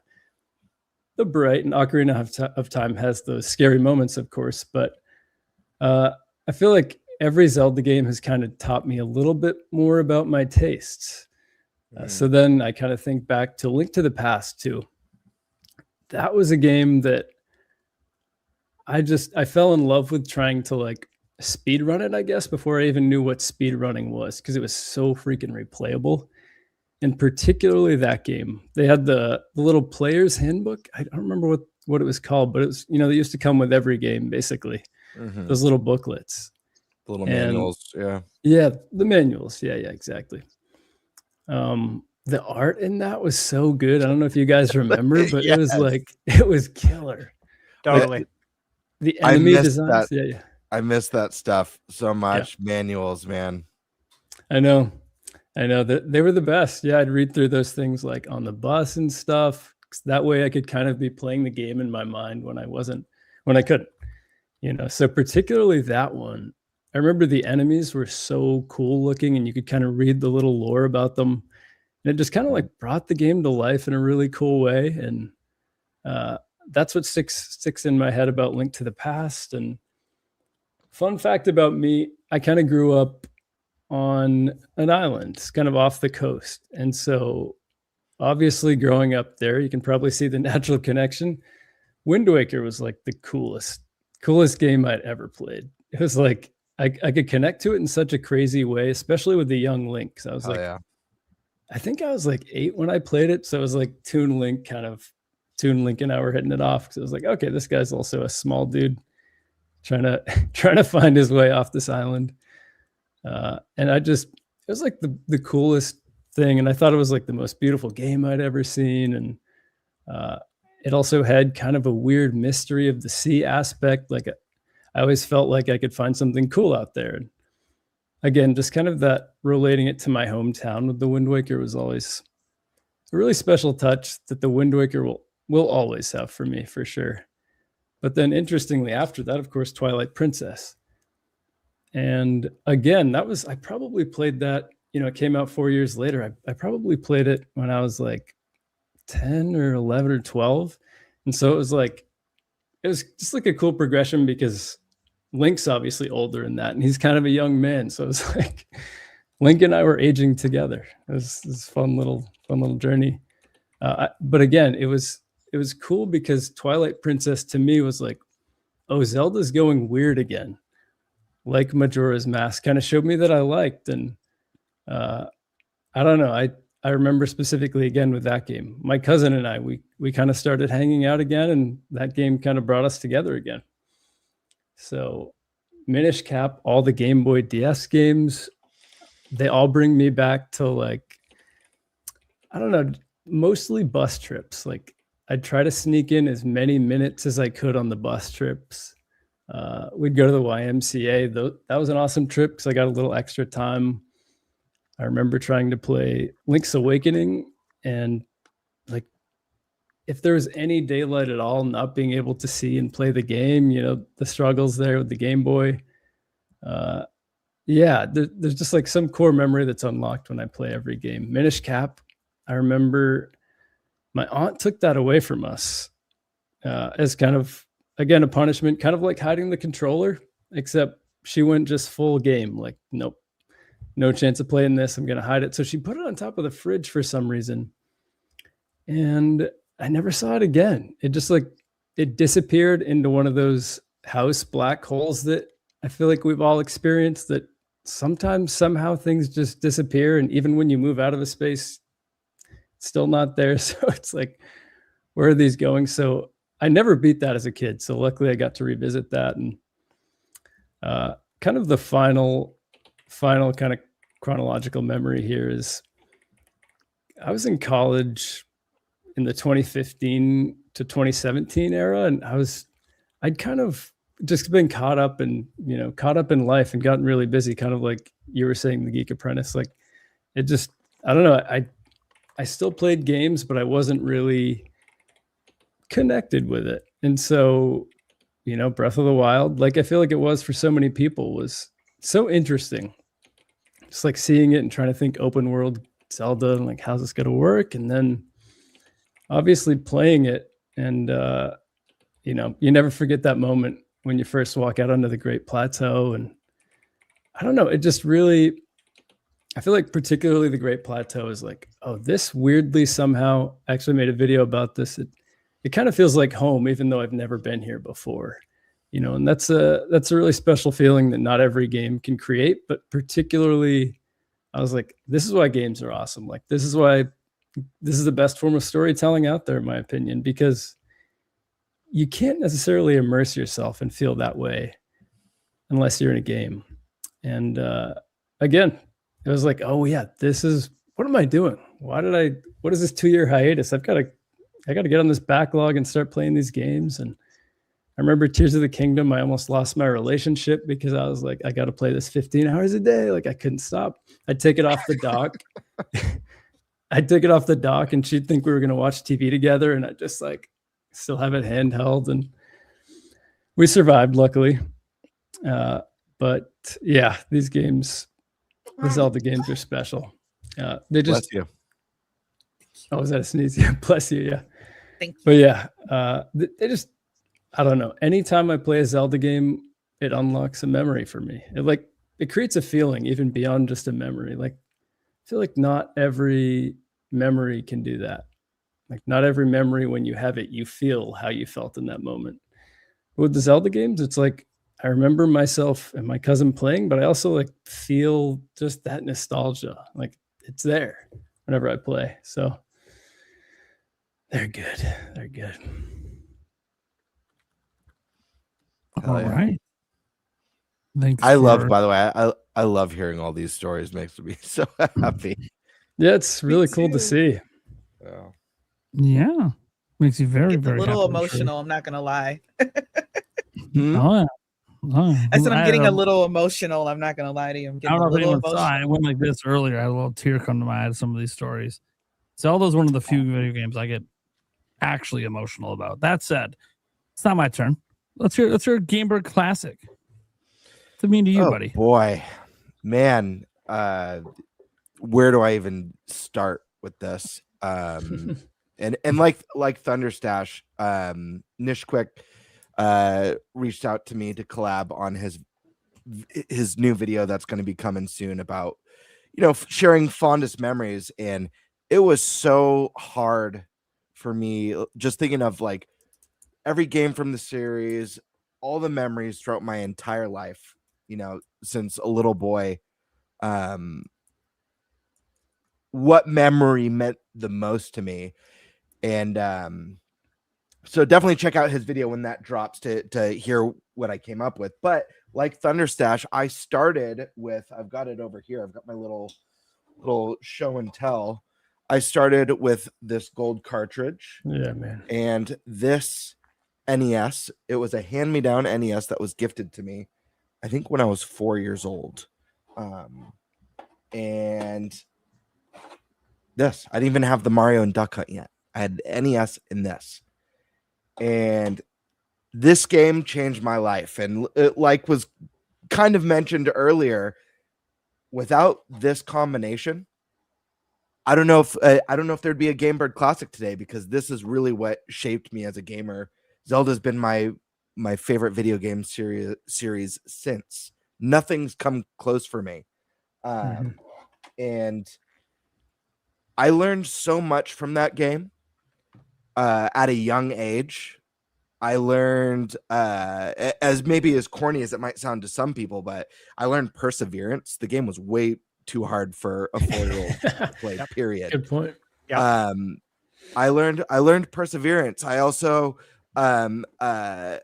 bright. And Ocarina of Time has those scary moments, of course, but I feel like every Zelda game has kind of taught me a little bit more about my tastes. So then I kind of think back to Link to the Past too. That was a game that I fell in love with, trying to like speed run it, I guess, before I even knew what speed running was, because it was so freaking replayable. And particularly that game, they had the little player's handbook. I don't remember what it was called, but it was, they used to come with every game, basically. Those little booklets. The little manuals, yeah. Yeah, the manuals. Yeah, exactly. The art in that was so good. I don't know if you guys remember, but Yes. it was killer. Totally. The enemy designs. That. I miss that stuff so much. Yeah. Manuals, man. I know that they were the best. Yeah, I'd read through those things like on the bus and stuff. That way I could kind of be playing the game in my mind when I couldn't, so particularly that one. I remember the enemies were so cool looking, and you could kind of read the little lore about them. And it just kind of like brought the game to life in a really cool way. And that's what sticks in my head about Link to the Past. And fun fact about me, I kind of grew up on an island, kind of off the coast. And so obviously growing up there, you can probably see the natural connection. Wind Waker was like the coolest game I'd ever played. It was like, I could connect to it in such a crazy way, especially with the young Link. Because I was I think I was like 8 when I played it. So it was like Toon Link and I were hitting it off. Because I was like, okay, this guy's also a small dude trying to find his way off this island. And it was like the coolest thing. And I thought it was like the most beautiful game I'd ever seen. And it also had kind of a weird mystery of the sea aspect. Like I always felt like I could find something cool out there. And again, just kind of that relating it to my hometown with the Wind Waker was always a really special touch that the Wind Waker will always have for me, for sure. But then interestingly, after that, of course, Twilight Princess. And again, I probably played that, it came out 4 years later. I probably played it when I was like 10 or 11 or 12. And so it was just like a cool progression, because Link's obviously older in that, and he's kind of a young man. So it was like Link and I were aging together. It was this fun little journey. But again, it was cool because Twilight Princess to me was like, oh, Zelda's going weird again. Like Majora's Mask kind of showed me that I liked. And I don't know. I remember specifically again with that game, my cousin and I, we kind of started hanging out again, and that game kind of brought us together again. So Minish Cap, all the Game Boy DS games, they all bring me back to like, I don't know, mostly bus trips. Like I'd try to sneak in as many minutes as I could on the bus trips. We'd go to the YMCA. That was an awesome trip because I got a little extra time. I remember trying to play Link's Awakening, and like if there was any daylight at all, not being able to see and play the game, the struggles there with the Game Boy. There's just like some core memory that's unlocked when I play every game. Minish Cap, I remember my aunt took that away from us as kind of, again, a punishment, kind of like hiding the controller, except she went just full game. Like, nope, no chance of playing this. I'm going to hide it. So she put it on top of the fridge for some reason. And I never saw it again. It just it disappeared into one of those house black holes that I feel like we've all experienced, that sometimes somehow things just disappear. And even when you move out of a space, it's still not there. So it's like, where are these going? So I never beat that as a kid. So luckily I got to revisit that. And kind of the final kind of chronological memory here is I was in college in the 2015 to 2017 era. And I'd kind of just been caught up in life and gotten really busy, kind of like you were saying, the Geek Apprentice. Like it just, I don't know. I still played games, but I wasn't really connected with it. And so, Breath of the Wild, like I feel like it was for so many people, was so interesting. Just like seeing it and trying to think open world Zelda and like, how's this going to work? And then obviously playing it. And, you never forget that moment when you first walk out onto the Great Plateau. And I don't know, it just really, I feel like particularly the Great Plateau is like, oh, this weirdly somehow, actually made a video about this. It kind of feels like home, even though I've never been here before. And that's a really special feeling that not every game can create, but particularly I was like, this is why games are awesome. Like, this is the best form of storytelling out there, in my opinion, because you can't necessarily immerse yourself and feel that way unless you're in a game. And again, it was like, oh yeah, what am I doing? What is this 2-year hiatus? I got to get on this backlog and start playing these games. And I remember Tears of the Kingdom. I almost lost my relationship because I was like, I got to play this 15 hours a day. Like, I couldn't stop. I'd take it off the dock. And she'd think we were going to watch TV together. And I just like still have it handheld, and we survived, luckily. But yeah, these games, the Zelda games are special. They just, Bless you. Oh, was that a sneeze? Yeah, bless you. Yeah. Thank you. But yeah, they just, I don't know. Anytime I play a Zelda game, it unlocks a memory for me. It creates a feeling even beyond just a memory. Like, I feel like not every memory can do that. Like, not every memory, when you have it, you feel how you felt in that moment. With the Zelda games, it's like, I remember myself and my cousin playing, but I also like feel just that nostalgia. Like, it's there whenever I play. So they're good. They're good. All right. Thanks. I love, by the way, I love hearing all these stories. Makes me so happy. Yeah, it's really cool to see. Yeah. Makes you very, It's a very little happy, emotional. I'm not gonna lie. Oh, yeah. I said I'm getting a a little emotional. I'm not gonna lie to you. I'm I getting don't a know if little anyone saw. I emotional. went like this earlier. I had a little tear come to my eye at some of these stories. Zelda's one of the few video games I get actually emotional about. That said, it's not my turn. Let's hear Game Bird Classic. What's it mean to you, buddy? Boy, man, where do I even start with this? And like Thunderstash, Nishquick reached out to me to collab on his new video that's going to be coming soon about, sharing fondest memories. And it was so hard for me just thinking of like every game from the series, all the memories throughout my entire life, since a little boy. What memory meant the most to me. And so definitely check out his video when that drops to hear what I came up with. But like Thunderstash, I started with, I've got it over here. I've got my little show and tell. I started with this gold cartridge. Yeah, man. And this NES, it was a hand-me-down NES that was gifted to me, I think when I was 4 years old. And this, I didn't even have the Mario and Duck Hunt yet. I had NES in this. And this game changed my life. And it, like was kind of mentioned earlier, without this combination, I don't know if there'd be a Game Bird Classic today, because this is really what shaped me as a gamer. Zelda's been my favorite video game series since. Nothing's come close for me. And I learned so much from that game at a young age. I learned, as corny as it might sound to some people, but I learned perseverance. The game was way too hard for a 4-year-old to play, period. Good point. Yeah. I learned perseverance. I also I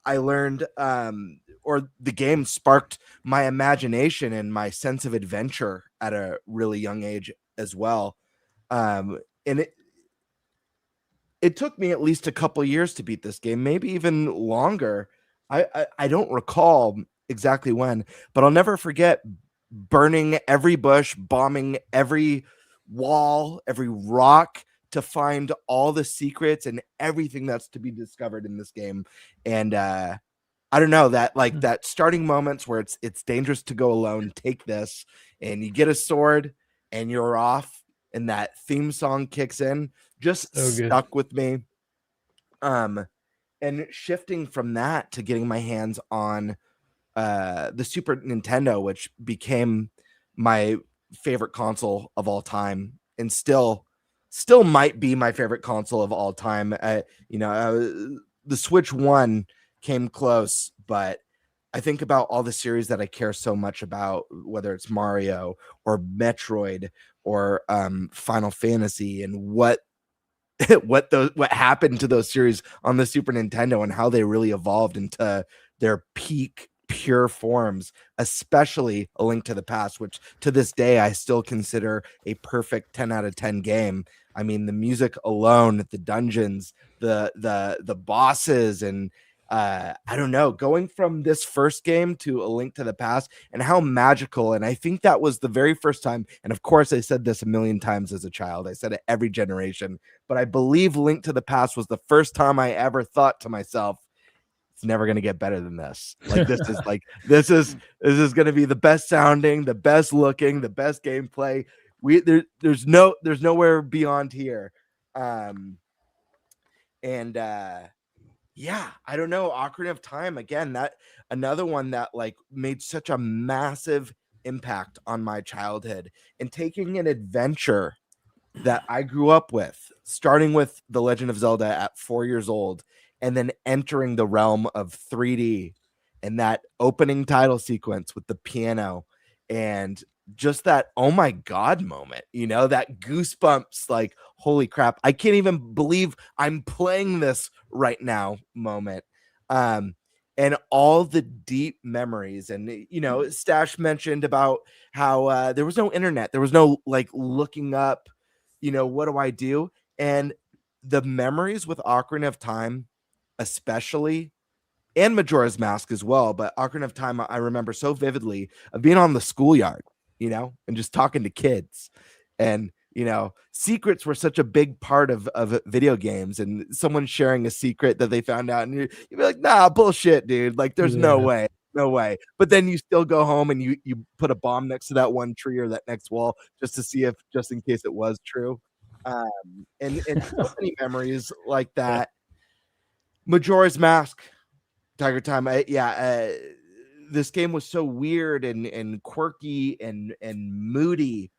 learned or the game sparked my imagination and my sense of adventure at a really young age as well. And it took me at least a couple years to beat this game, maybe even longer. I don't recall exactly when, but I'll never forget burning every bush, bombing every wall, every rock to find all the secrets and everything that's to be discovered in this game. And I don't know, that like that starting moments where it's dangerous to go alone, take this, and you get a sword and you're off, and that theme song kicks in, just stuck with me. And shifting from that to getting my hands on the Super Nintendo, which became my favorite console of all time, and still might be my favorite console of all time. The Switch 1 came close, but I think about all the series that I care so much about, whether it's Mario or Metroid or Final Fantasy, and what happened to those series on the Super Nintendo and how they really evolved into their peak pure forms, especially A Link to the Past, which to this day I still consider a perfect 10 out of 10 game. I mean, the music alone, the dungeons, the bosses, and I don't know, going from this first game to A Link to the Past and how magical. And I think that was the very first time. And of course, I said this a million times as a child. I said it every generation, but I believe Link to the Past was the first time I ever thought to myself, it's never going to get better than this. Like, this is like, this is going to be the best sounding, the best looking, the best gameplay. There's nowhere beyond here. Yeah, I don't know. Ocarina of Time, again, that another one that like made such a massive impact on my childhood, and taking an adventure that I grew up with, starting with The Legend of Zelda at 4 years old, and then entering the realm of 3D and that opening title sequence with the piano and just that, oh my God moment, that goosebumps, like, holy crap, I can't even believe I'm playing this right now moment. And all the deep memories. And, Stash mentioned about how there was no internet. There was no like looking up, what do I do? And the memories with Ocarina of Time, especially, and Majora's Mask as well, but Ocarina of Time, I remember so vividly of being on the schoolyard, and just talking to kids. And, secrets were such a big part of video games, and someone sharing a secret that they found out, and you'd be like, nah, bullshit, dude. Like, there's no way. But then you still go home and you put a bomb next to that one tree or that next wall just in case it was true. And so many memories like that. Majora's Mask, Tiger Time. This game was so weird and quirky and moody,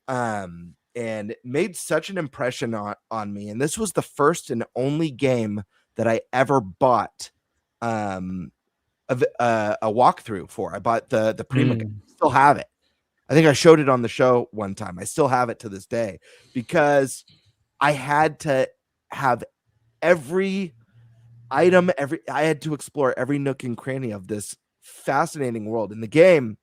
and made such an impression on me. And this was the first and only game that I ever bought a walkthrough for. I bought the Prima game. Still have it. I think I showed it on the show one time. I still have it to this day because I had to have every item, I had to explore every nook and cranny of this fascinating world. In the game,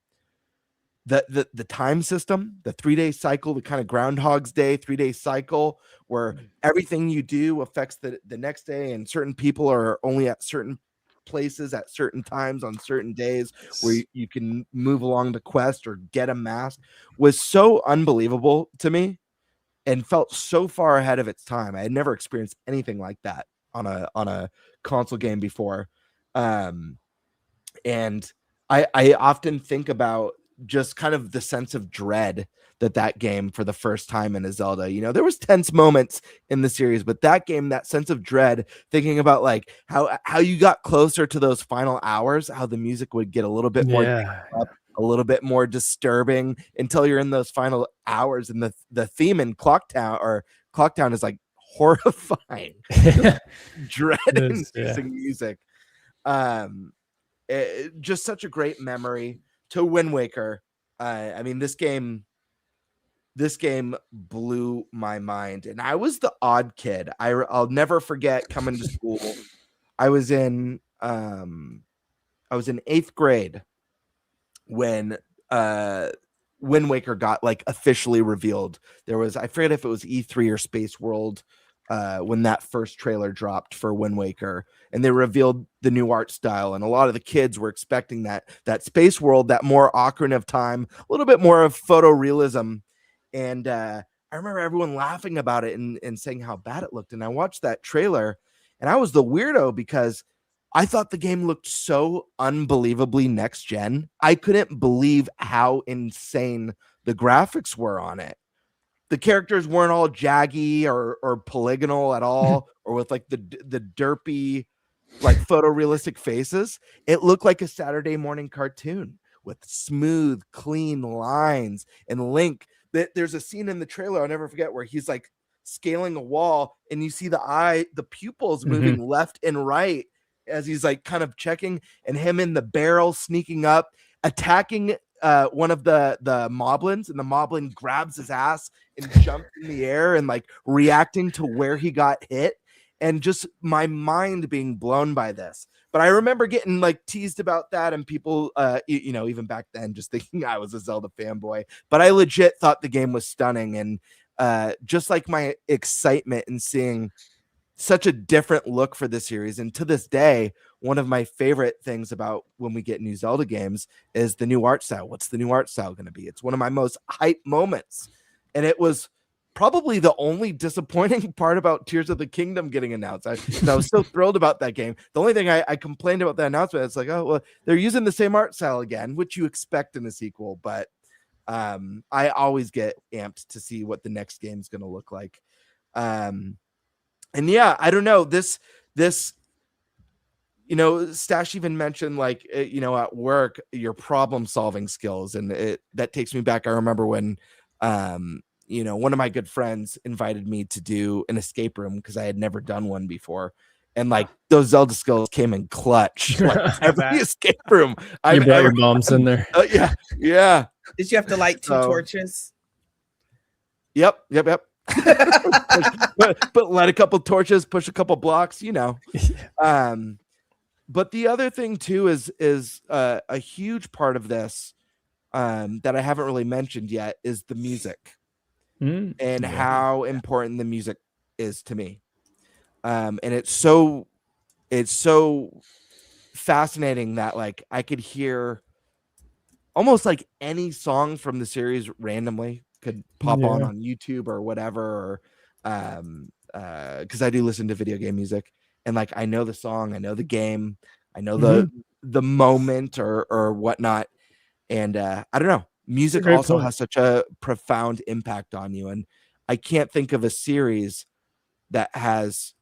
the time system, the 3-day cycle, the kind of Groundhog's Day 3-day cycle where everything you do affects the next day, and certain people are only at certain places at certain times on certain days where you can move along the quest or get a mask, was so unbelievable to me and felt so far ahead of its time. I had never experienced anything like that on a console game before. And I often think about just kind of the sense of dread that game for the first time in a Zelda, there was tense moments in the series, but that game, that sense of dread, thinking about like how you got closer to those final hours, how the music would get a little bit more up, a little bit more disturbing until you're in those final hours. And the theme in Clock Town is like horrifying. Dread-inducing music. Just such a great memory. To Wind Waker, I mean, this game blew my mind, and I was the odd kid. I'll never forget coming to school. I was in 8th grade when Wind Waker got like officially revealed. There was, I forget if it was E3 or Space World, when that first trailer dropped for Wind Waker, and they revealed the new art style, and a lot of the kids were expecting that Space World, that more Ocarina of Time, a little bit more of photorealism. And I remember everyone laughing about it and saying how bad it looked. And I watched that trailer, and I was the weirdo because I thought the game looked so unbelievably next gen. I couldn't believe how insane the graphics were on it. The characters weren't all jaggy or polygonal at all, or with like the derpy, like photorealistic faces. It looked like a Saturday morning cartoon with smooth, clean lines. And Link, there's a scene in the trailer I'll never forget where he's like scaling a wall, and you see the pupils moving left and right. as he's like kind of checking, and him in the barrel sneaking up, attacking one of the moblins, and the moblin grabs his ass and jumps in the air and like reacting to where he got hit, and just my mind being blown by this. But I remember getting like teased about that, and people, even back then, just thinking I was a Zelda fanboy. But I legit thought the game was stunning, and just like my excitement in seeing such a different look for the series. And to this day, one of my favorite things about when we get new Zelda games is the new art style. What's the new art style going to be? It's one of my most hype moments. And it was probably the only disappointing part about Tears of the Kingdom getting announced. I was so thrilled about that game. The only thing I complained about the announcement, it's like, oh, well, they're using the same art style again, which you expect in a sequel. But I always get amped to see what the next game is going to look like. And yeah, I don't know, this, Stash even mentioned like, at work, your problem solving skills. And that takes me back. I remember when, one of my good friends invited me to do an escape room because I had never done one before. And like those Zelda skills came in clutch. Like every escape room. You brought your bombs in there. Yeah. Did you have to light two torches? Yep. but light a couple torches, push a couple blocks, But the other thing too is a huge part of this that I haven't really mentioned yet is the music and how important the music is to me. And it's so fascinating that like I could hear almost like any song from the series randomly could pop on YouTube or whatever, or because I do listen to video game music, and like I know the song, I know the game, I know the moment or whatnot, and I don't know, music also has such a profound impact on you. And I can't think of a series that has,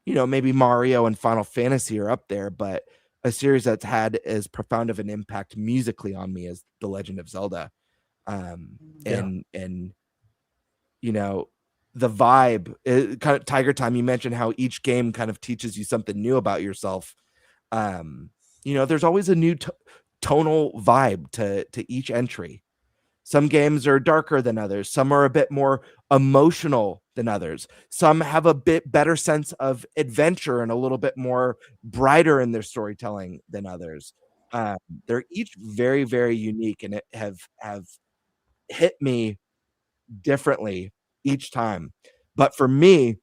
maybe Mario and Final Fantasy are up there, but a series that's had as profound of an impact musically on me as The Legend of Zelda. And the vibe, kind of Tiger Time, you mentioned how each game kind of teaches you something new about yourself. There's always a new tonal vibe to each entry. Some games are darker than others. Some are a bit more emotional than others. Some have a bit better sense of adventure and a little bit more brighter in their storytelling than others. They're each very, very unique, and it have hit me differently each time. But for me,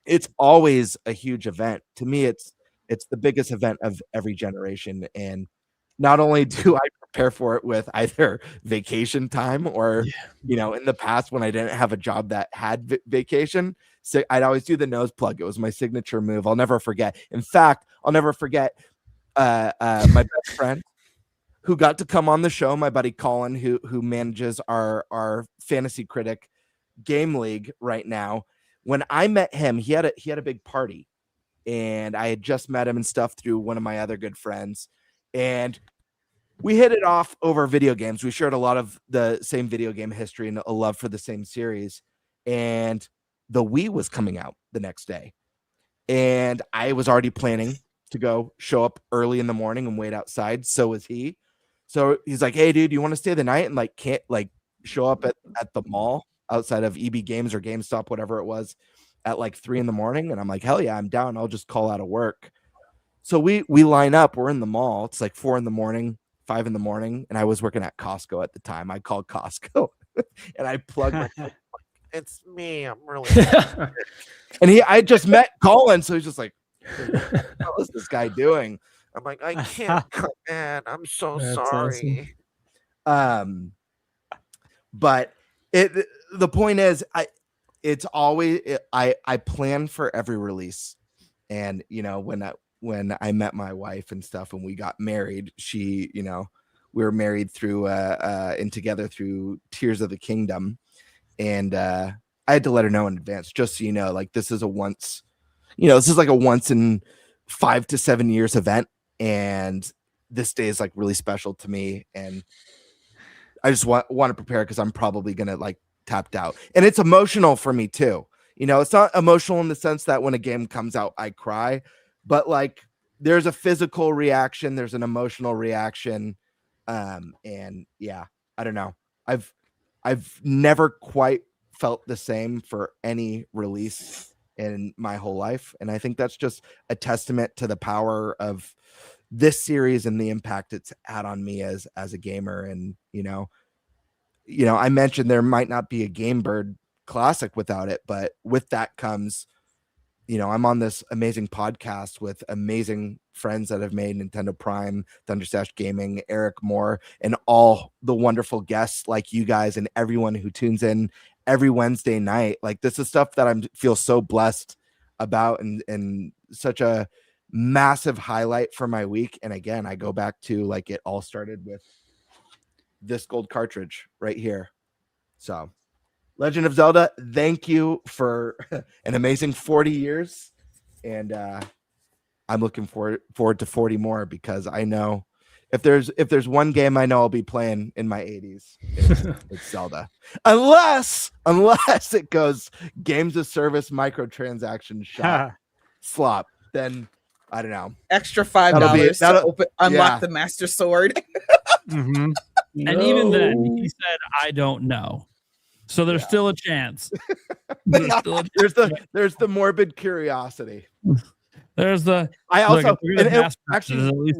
it's always a huge event. To me, it's the biggest event of every generation. And not only do I prepare for it with either vacation time or, in the past when I didn't have a job that had vacation, so I'd always do the nose plug. It was my signature move. I'll never forget. In fact, I'll never forget my best friend who got to come on the show, my buddy Colin, who manages our fantasy critic game league right now. When I met him, he had a big party, and I had just met him and stuff through one of my other good friends, and we hit it off over video games. We shared a lot of the same video game history and a love for the same series. And the Wii was coming out the next day, and I was already planning to go show up early in the morning and wait outside. So was he. So he's like, "Hey, dude, you want to stay the night and like can't like show up at the mall outside of EB Games or GameStop, whatever it was, at like 3 a.m?" And I'm like, "Hell yeah, I'm down. I'll just call out of work." So we line up. We're in the mall. It's like 4 a.m, 5 a.m, and I was working at Costco at the time. I called Costco and I plugged my phone. It's me. I'm really and I just met Colin, so he's just like, "What is this guy doing?" I'm like, "I can't come in. I'm so sorry." Awesome. But the point is, it's always I plan for every release, and when I met my wife and stuff, and we got married, she, we were married through and together through Tears of the Kingdom, and I had to let her know in advance, just so you know, like this is like a once in 5 to 7 years event, and this day is like really special to me, and I just want to prepare because I'm probably gonna like tapped out, and it's emotional for me too. It's not emotional in the sense that when a game comes out I cry, but like there's a physical reaction, there's an emotional reaction, and yeah, I don't know. I've never quite felt the same for any release in my whole life, and I think that's just a testament to the power of this series and the impact it's had on me as a gamer. And you know, I mentioned there might not be a Game Bird Classic without it, but with that comes, you know, I'm on this amazing podcast with amazing friends that have made Nintendo Prime, Thunderstash Gaming, Eric Moore, and all the wonderful guests like you guys and everyone who tunes in every Wednesday night. Like, this is stuff that I feel so blessed about, and such a massive highlight for my week. And again, I go back to, like, it all started with this gold cartridge right here. So Legend of Zelda, thank you for an amazing 40 years. And I'm looking forward to 40 more, because I know if there's one game I know I'll be playing in my 80s, it's Zelda. Unless it goes games of service microtransaction slop, then I don't know. Extra $5 to unlock the Master Sword. Mm-hmm. And even then, he said, "I don't know." So there's still a chance. There's the morbid curiosity. There's the. I also actually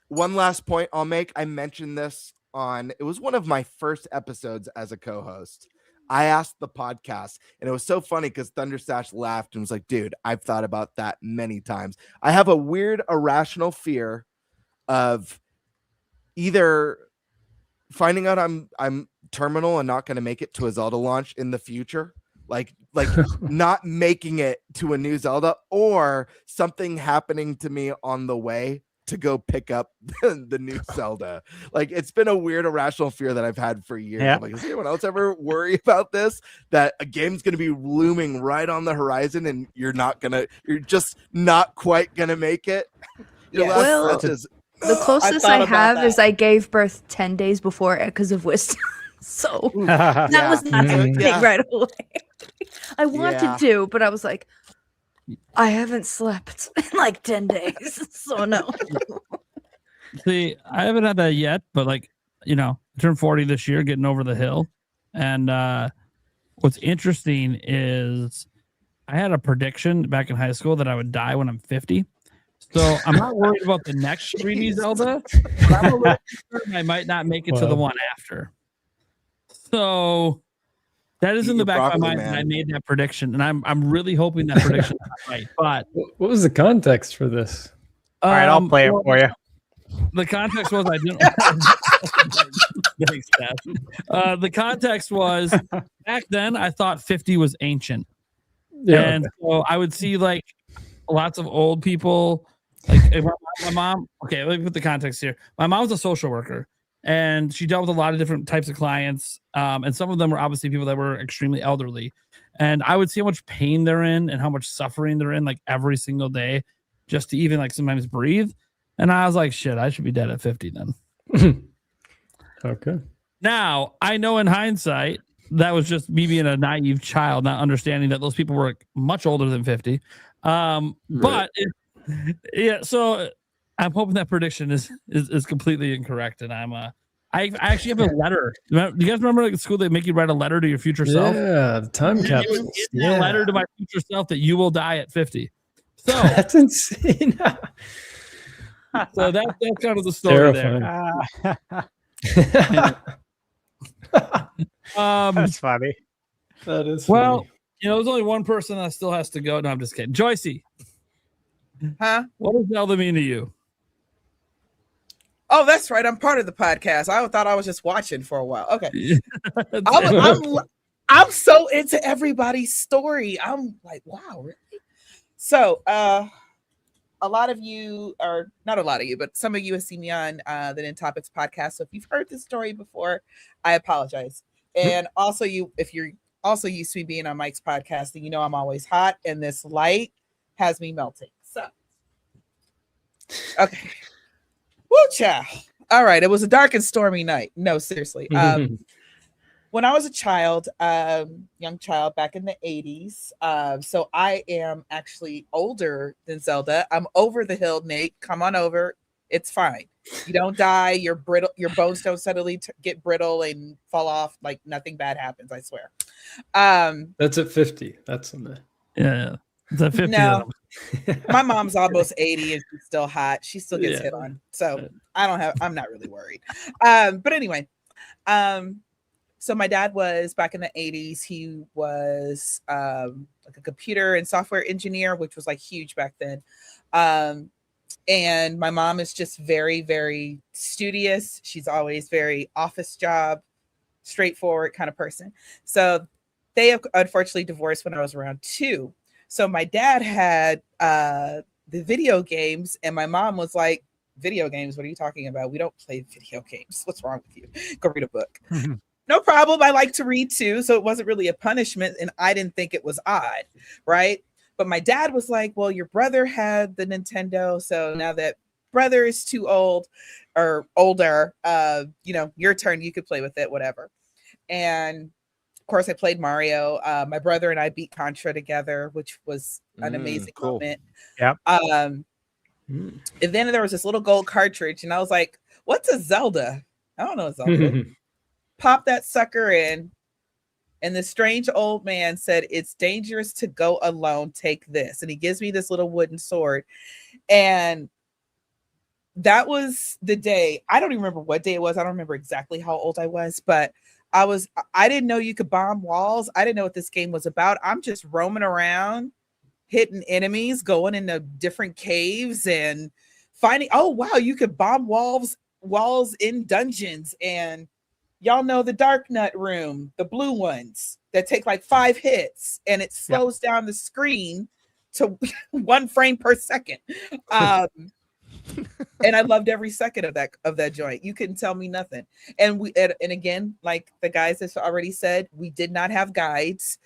one last point I'll make. I mentioned this it was one of my first episodes as a co-host. I asked the podcast, and it was so funny because Thunderstash laughed and was like, "Dude, I've thought about that many times. I have a weird irrational fear of either finding out I'm terminal and not going to make it to a Zelda launch in the future, like not making it to a new Zelda, or something happening to me on the way to go pick up the new Zelda." Like, it's been a weird irrational fear that I've had for years. Yeah. I'm like, does anyone else ever worry about this, that a game's going to be looming right on the horizon and you're just not quite going to make it? The closest I have is I gave birth 10 days before because of wisdom. So that was not something right away. I wanted to, but I was like, I haven't slept in like 10 days. So no. See, I haven't had that yet, but I turned 40 this year, getting over the hill. And what's interesting is I had a prediction back in high school that I would die when I'm 50. So I'm not worried about the next 3D Zelda, but I'm a little concerned I might not make it to the one after. So that is in the back of my mind. I made that prediction, and I'm really hoping that prediction is right. But what was the context for this? All right, I'll play it for you. The context was I didn't. Thanks, Dad. The context was back then I thought 50 was ancient, and so I would see like lots of old people. Like my mom. Okay, let me put the context here. My mom was a social worker, and she dealt with a lot of different types of clients. And some of them were obviously people that were extremely elderly. And I would see how much pain they're in and how much suffering they're in, like every single day, just to even like sometimes breathe. And I was like, shit, I should be dead at 50 then. Okay. Now I know in hindsight that was just me being a naive child, not understanding that those people were much older than 50. But so I'm hoping that prediction is completely incorrect, and I actually have a letter. Do you guys remember at school they make you write a letter to your future self? Yeah, the time capsule. A letter to my future self that you will die at 50. So that's insane. So that's kind of the story there. That's funny. That is well. There's only one person that still has to go. No, I'm just kidding. Joycey. Huh? What does Zelda mean to you? Oh, that's right. I'm part of the podcast. I thought I was just watching for a while. Okay. I'm so into everybody's story. I'm like, wow, really? So a lot of you, or not a lot of you, but some of you have seen me on the NintenByte Podcast. So if you've heard this story before, I apologize. And also if you're also used to me being on Mike's podcast, and I'm always hot, and this light has me melting. So, okay. Woo, child. All right. It was a dark and stormy night. No, seriously. when I was a child, young child back in the 80s, so I am actually older than Zelda. I'm over the hill, Nate. Come on over. It's fine. You don't die. Your bones don't suddenly get brittle and fall off. Like nothing bad happens, I swear. That's at 50. That's in the Yeah. It's at 50. No, my mom's almost 80 and she's still hot. She still gets hit on. So I'm not really worried. But anyway, so my dad was back in the 80s. He was like a computer and software engineer, which was like huge back then. And my mom is just very, very studious. She's always very office job, straightforward kind of person. So they unfortunately divorced when I was around 2. So my dad had the video games, and my mom was like, video games? What are you talking about? We don't play video games. What's wrong with you? Go read a book. No problem. I like to read too. So it wasn't really a punishment, and I didn't think it was odd, right? But my dad was like, well, your brother had the Nintendo. So now that brother is too old or older, your turn, you could play with it, whatever. And of course, I played Mario. My brother and I beat Contra together, which was an amazing moment. Yep. And then there was this little gold cartridge, and I was like, what's a Zelda? I don't know a Zelda. Pop that sucker in. And the strange old man said, it's dangerous to go alone. Take this. And he gives me this little wooden sword. And that was the day. I don't even remember what day it was. I don't remember exactly how old I was, but I didn't know you could bomb walls. I didn't know what this game was about. I'm just roaming around, hitting enemies, going into different caves and finding, oh, wow, you could bomb walls in dungeons. And y'all know the Dark Nut room, the blue ones that take like 5 hits, and it slows down the screen to 1 frame per second. And I loved every second of that joint. You couldn't tell me nothing. And again, like the guys have already said, we did not have guides.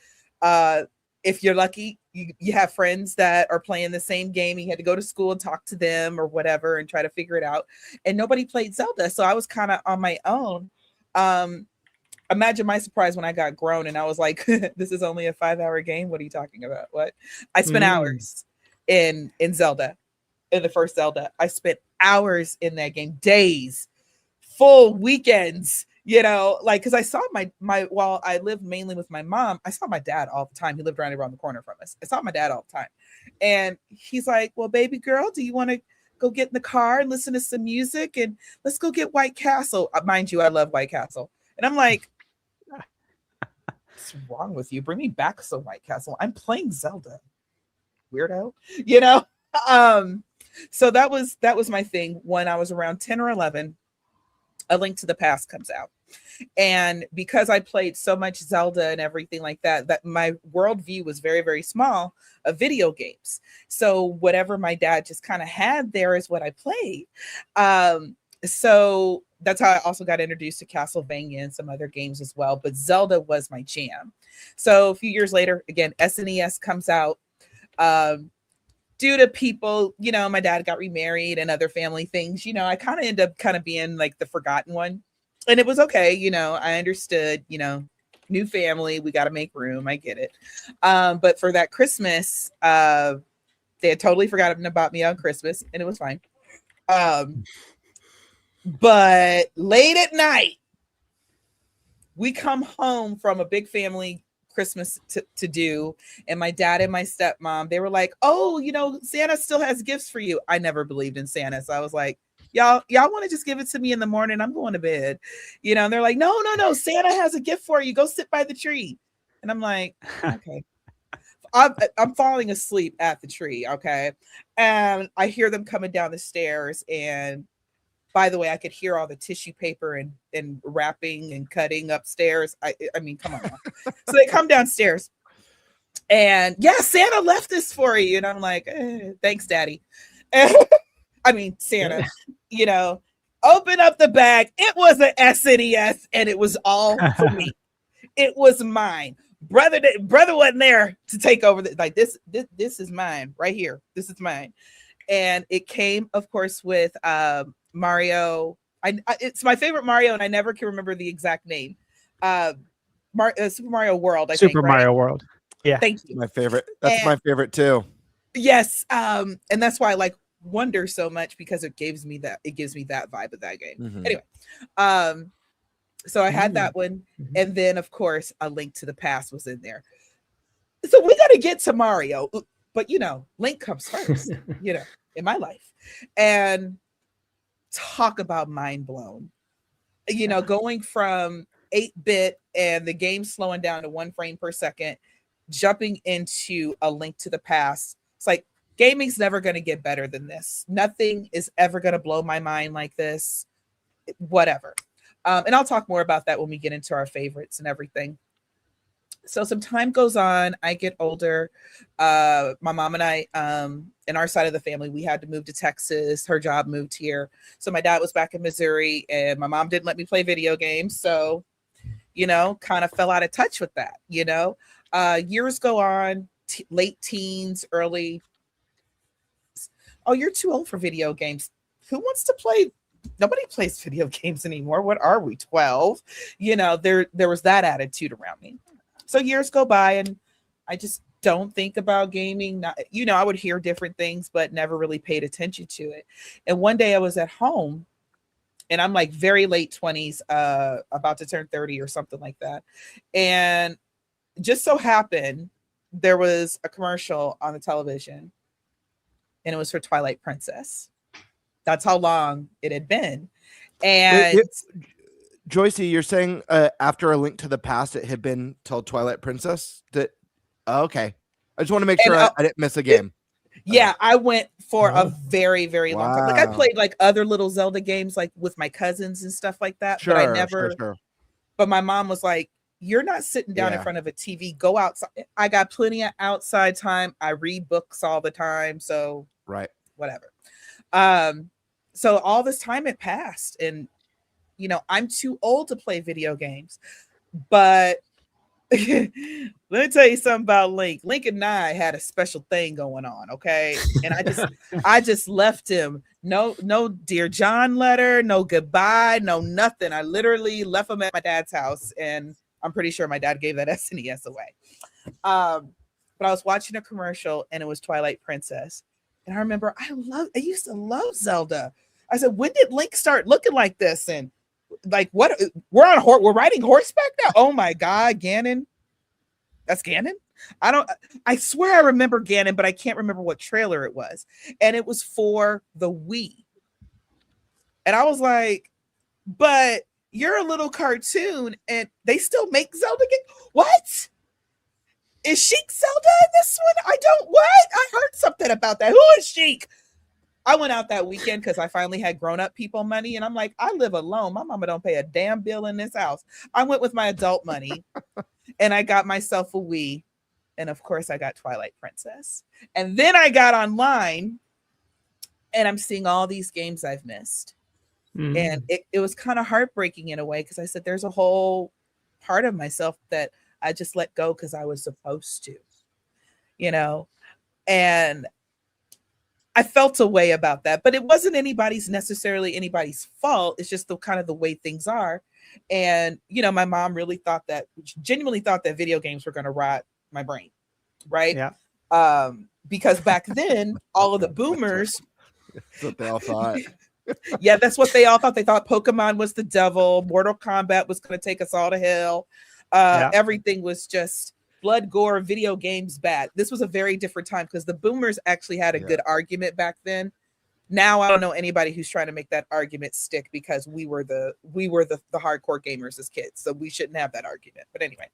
If you're lucky, you have friends that are playing the same game. You had to go to school and talk to them or whatever and try to figure it out. And nobody played Zelda, so I was kind of on my own. Imagine my surprise when I got grown and I was like, this is only a 5-hour game. What are you talking about? What? I spent hours in Zelda, in the first Zelda. I spent hours in that game, days, full weekends, like, cause I saw my while I lived mainly with my mom, I saw my dad all the time. He lived right around the corner from us. I saw my dad all the time. And he's like, well, baby girl, do you want to go get in the car and listen to some music and let's go get White Castle? Mind you, I love White Castle. And I'm like, what's wrong with you? Bring me back some White Castle. I'm playing Zelda. Weirdo, So that was my thing. When I was around 10 or 11, A Link to the Past comes out. And because I played so much Zelda and everything like that my worldview was very, very small of video games. So whatever my dad just kind of had there is what I played. So that's how I also got introduced to Castlevania and some other games as well. But Zelda was my jam. So a few years later, again, SNES comes out. Due to people, my dad got remarried and other family things, I kind of end up being like the forgotten one. And it was okay. I understood, new family, we got to make room. I get it. But for that Christmas, they had totally forgotten about me on Christmas, and it was fine. But late at night, we come home from a big family Christmas to do, and my dad and my stepmom, they were like, oh, Santa still has gifts for you. I never believed in Santa, so I was like, y'all want to just give it to me in the morning? I'm going to bed, and they're like, no, Santa has a gift for you. Go sit by the tree. And I'm like, okay. I'm falling asleep at the tree, okay? And I hear them coming down the stairs, and by the way, I could hear all the tissue paper and wrapping and cutting upstairs. I mean, come on. So they come downstairs, and Santa left this for you. And I'm like, thanks, Daddy. I mean, Santa, open up the bag. It was an SNES, and it was all for me. It was mine. Brother wasn't there to take over. This is mine right here. This is mine. And it came, of course, with Mario. It's my favorite Mario, and I never can remember the exact name. Super Mario World. I Super think, right? Mario World. Yeah. Thank you. My favorite. That's And- my favorite too. Yes, and that's why I like Wonder so much, because it gives me that vibe of that game. Mhm. Anyway, so I had that one, and then of course A Link to the Past was in there. So we got to get to Mario, but Link comes first, in my life. And talk about mind blown. Going from 8-bit and the game slowing down to 1 frame per second, jumping into A Link to the Past. It's like, gaming's never going to get better than this. Nothing is ever going to blow my mind like this. Whatever. And I'll talk more about that when we get into our favorites and everything. So some time goes on. I get older. My mom and I, in our side of the family, we had to move to Texas. Her job moved here. So my dad was back in Missouri, and my mom didn't let me play video games. So, kind of fell out of touch with that, years go on, late teens, early. Oh, you're too old for video games. Who wants to play? Nobody plays video games anymore. What are we, 12? There was that attitude around me. So years go by, and I just don't think about gaming. I would hear different things, but never really paid attention to it. And one day I was at home, and I'm like very late 20s, about to turn 30 or something like that. And just so happened, there was a commercial on the television, and it was for Twilight Princess. That's how long it had been. And Joycey, you're saying after A Link to the Past, it had been till Twilight Princess? Okay. I just want to make sure I didn't miss a game. Yeah, I went for a very, very long time. Like, I Wow. played like other little Zelda games, like with my cousins and stuff like that. But I never. Sure. But my mom was like, "You're not sitting down in front of a TV. Go outside." I got plenty of outside time. I read books all the time, so Right. whatever. So all this time had passed, and I'm too old to play video games. But let me tell you something about Link. Link and I had a special thing going on, okay? And I just left him. No Dear John letter, no goodbye, no nothing. I literally left him at my dad's house, and I'm pretty sure my dad gave that SNES away. But I was watching a commercial, and it was Twilight Princess. And I remember I used to love Zelda. I said, when did Link start looking like this? And like, what? We're riding horseback now. Oh my God, Ganon. That's Ganon. I swear I remember Ganon, but I can't remember what trailer it was. And it was for the Wii. And I was like, but you're a little cartoon, and they still make Zelda games. What? Is Sheik Zelda in this one? What? I heard something about that. Who is Sheik? I went out that weekend because I finally had grown-up people money, and I'm like, I live alone. My mama don't pay a damn bill in this house. I went with my adult money, and I got myself a Wii, and of course I got Twilight Princess. And then I got online, and I'm seeing all these games I've missed. And it was kind of heartbreaking in a way, because I said there's a whole part of myself that I just let go because I was supposed to, and I felt a way about that, but it wasn't necessarily anybody's fault. It's just the kind of the way things are. And, my mom genuinely thought that video games were going to rot my brain. Right. Yeah. Because back then, all of the boomers. That's what they all thought. Yeah, that's what they all thought. They thought Pokemon was the devil. Mortal Kombat was going to take us all to hell. Everything was just blood, gore, video games bad. This was a very different time, because the boomers actually had a good argument back then. Now I don't know anybody who's trying to make that argument stick, because we were the hardcore gamers as kids, so we shouldn't have that argument. But anyway,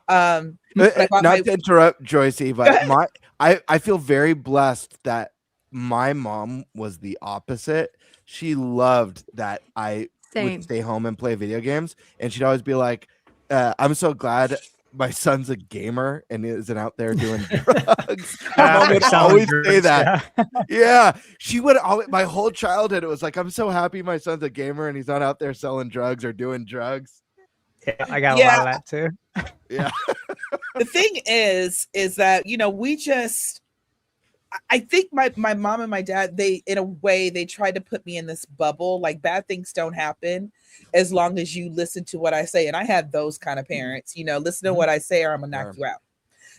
not to interrupt, Joycey, but I feel very blessed that my mom was the opposite. She loved that I would stay home and play video games, and she'd always be like, I'm so glad my son's a gamer and isn't out there doing drugs. My mom would always say that. Yeah. She would always, my whole childhood, it was like, I'm so happy my son's a gamer and he's not out there selling drugs or doing drugs. Yeah, I got a lot of that too. Yeah. The thing is that, I think my mom and my dad, they, in a way, they tried to put me in this bubble. Like, bad things don't happen as long as you listen to what I say. And I had those kind of parents, you know, listen to what I say or I'm gonna knock you out.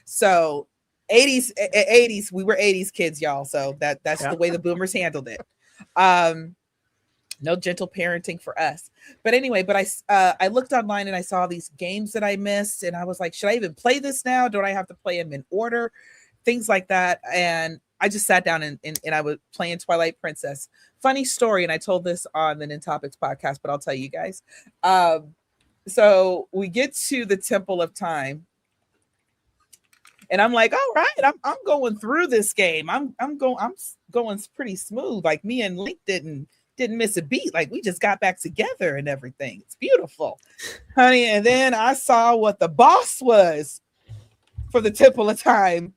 So 80s, we were 80s kids, y'all. So that's the way the boomers handled it. No gentle parenting for us. But anyway, but I looked online and I saw these games that I missed, and I was like, should I even play this now? Don't I have to play them in order? Things like that. And I just sat down and I was playing Twilight Princess. Funny story, and I told this on the NintenByte podcast, but I'll tell you guys. So we get to the Temple of Time, and I'm like, all right, I'm going through this game. I'm going pretty smooth. Like, me and Link didn't miss a beat. Like, we just got back together and everything. It's beautiful, honey. And then I saw what the boss was for the Temple of Time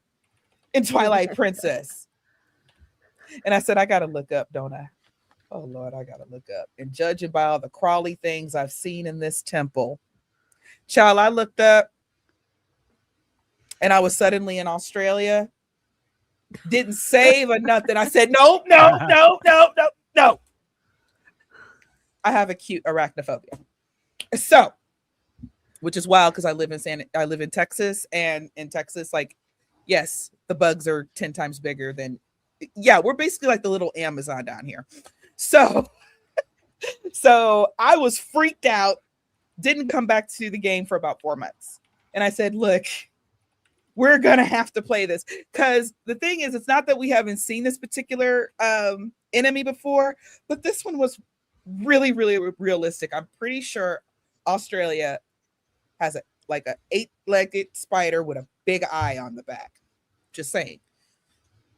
in Twilight Princess. And I said, I gotta look up, don't I? Oh Lord, I gotta look up. And judging by all the crawly things I've seen in this temple, child, I looked up and I was suddenly in Australia. Didn't save or nothing. I said, no. I have acute arachnophobia. So, which is wild because I live in Texas, and in Texas, like, yes, the bugs are 10 times bigger than, we're basically like the little Amazon down here. So I was freaked out, didn't come back to the game for about 4 months. And I said, look, we're going to have to play this. Because the thing is, it's not that we haven't seen this particular enemy before, but this one was really, really realistic. I'm pretty sure Australia has a 8-legged spider with a big eye on the back. Just saying.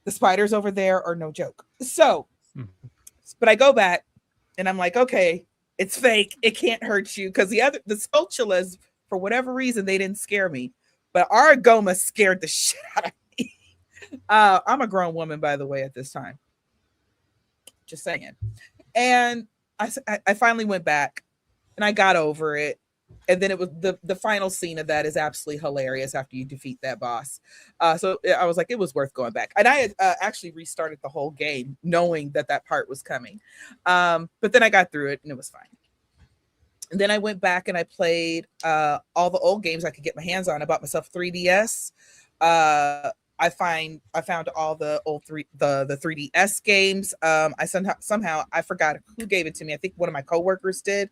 The spiders over there are no joke. So, but I go back and I'm like, okay, it's fake. It can't hurt you. Because the Skulltulas, for whatever reason, they didn't scare me. But Argoma scared the shit out of me. I'm a grown woman, by the way, at this time. Just saying. And I finally went back and I got over it. And then it was the final scene of that is absolutely hilarious after you defeat that boss. So I was like, it was worth going back. And I had actually restarted the whole game knowing that part was coming. But then I got through it and it was fine. And then I went back and I played all the old games I could get my hands on. I bought myself 3DS. I found all the old the 3DS games. I somehow I forgot who gave it to me. I think one of my coworkers did.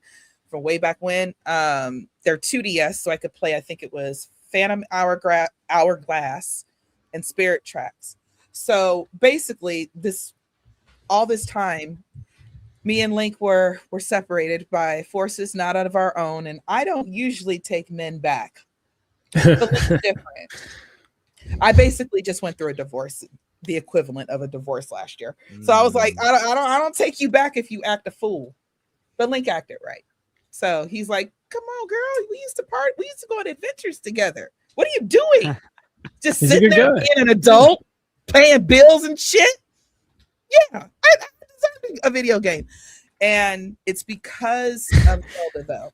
From way back when. They're 2DS, so I could play, I think it was Phantom Hourglass and Spirit Tracks. So basically, all this time, me and Link were separated by forces not out of our own, and I don't usually take men back. But Link's different. I basically just went through a divorce, the equivalent of a divorce last year. So I was like, I don't take you back if you act a fool. But Link acted right. So he's like, come on, girl. We used to go on adventures together. What are you doing? Just sitting there being an adult, paying bills and shit? Yeah, I deserve a video game. And it's because of Zelda, though.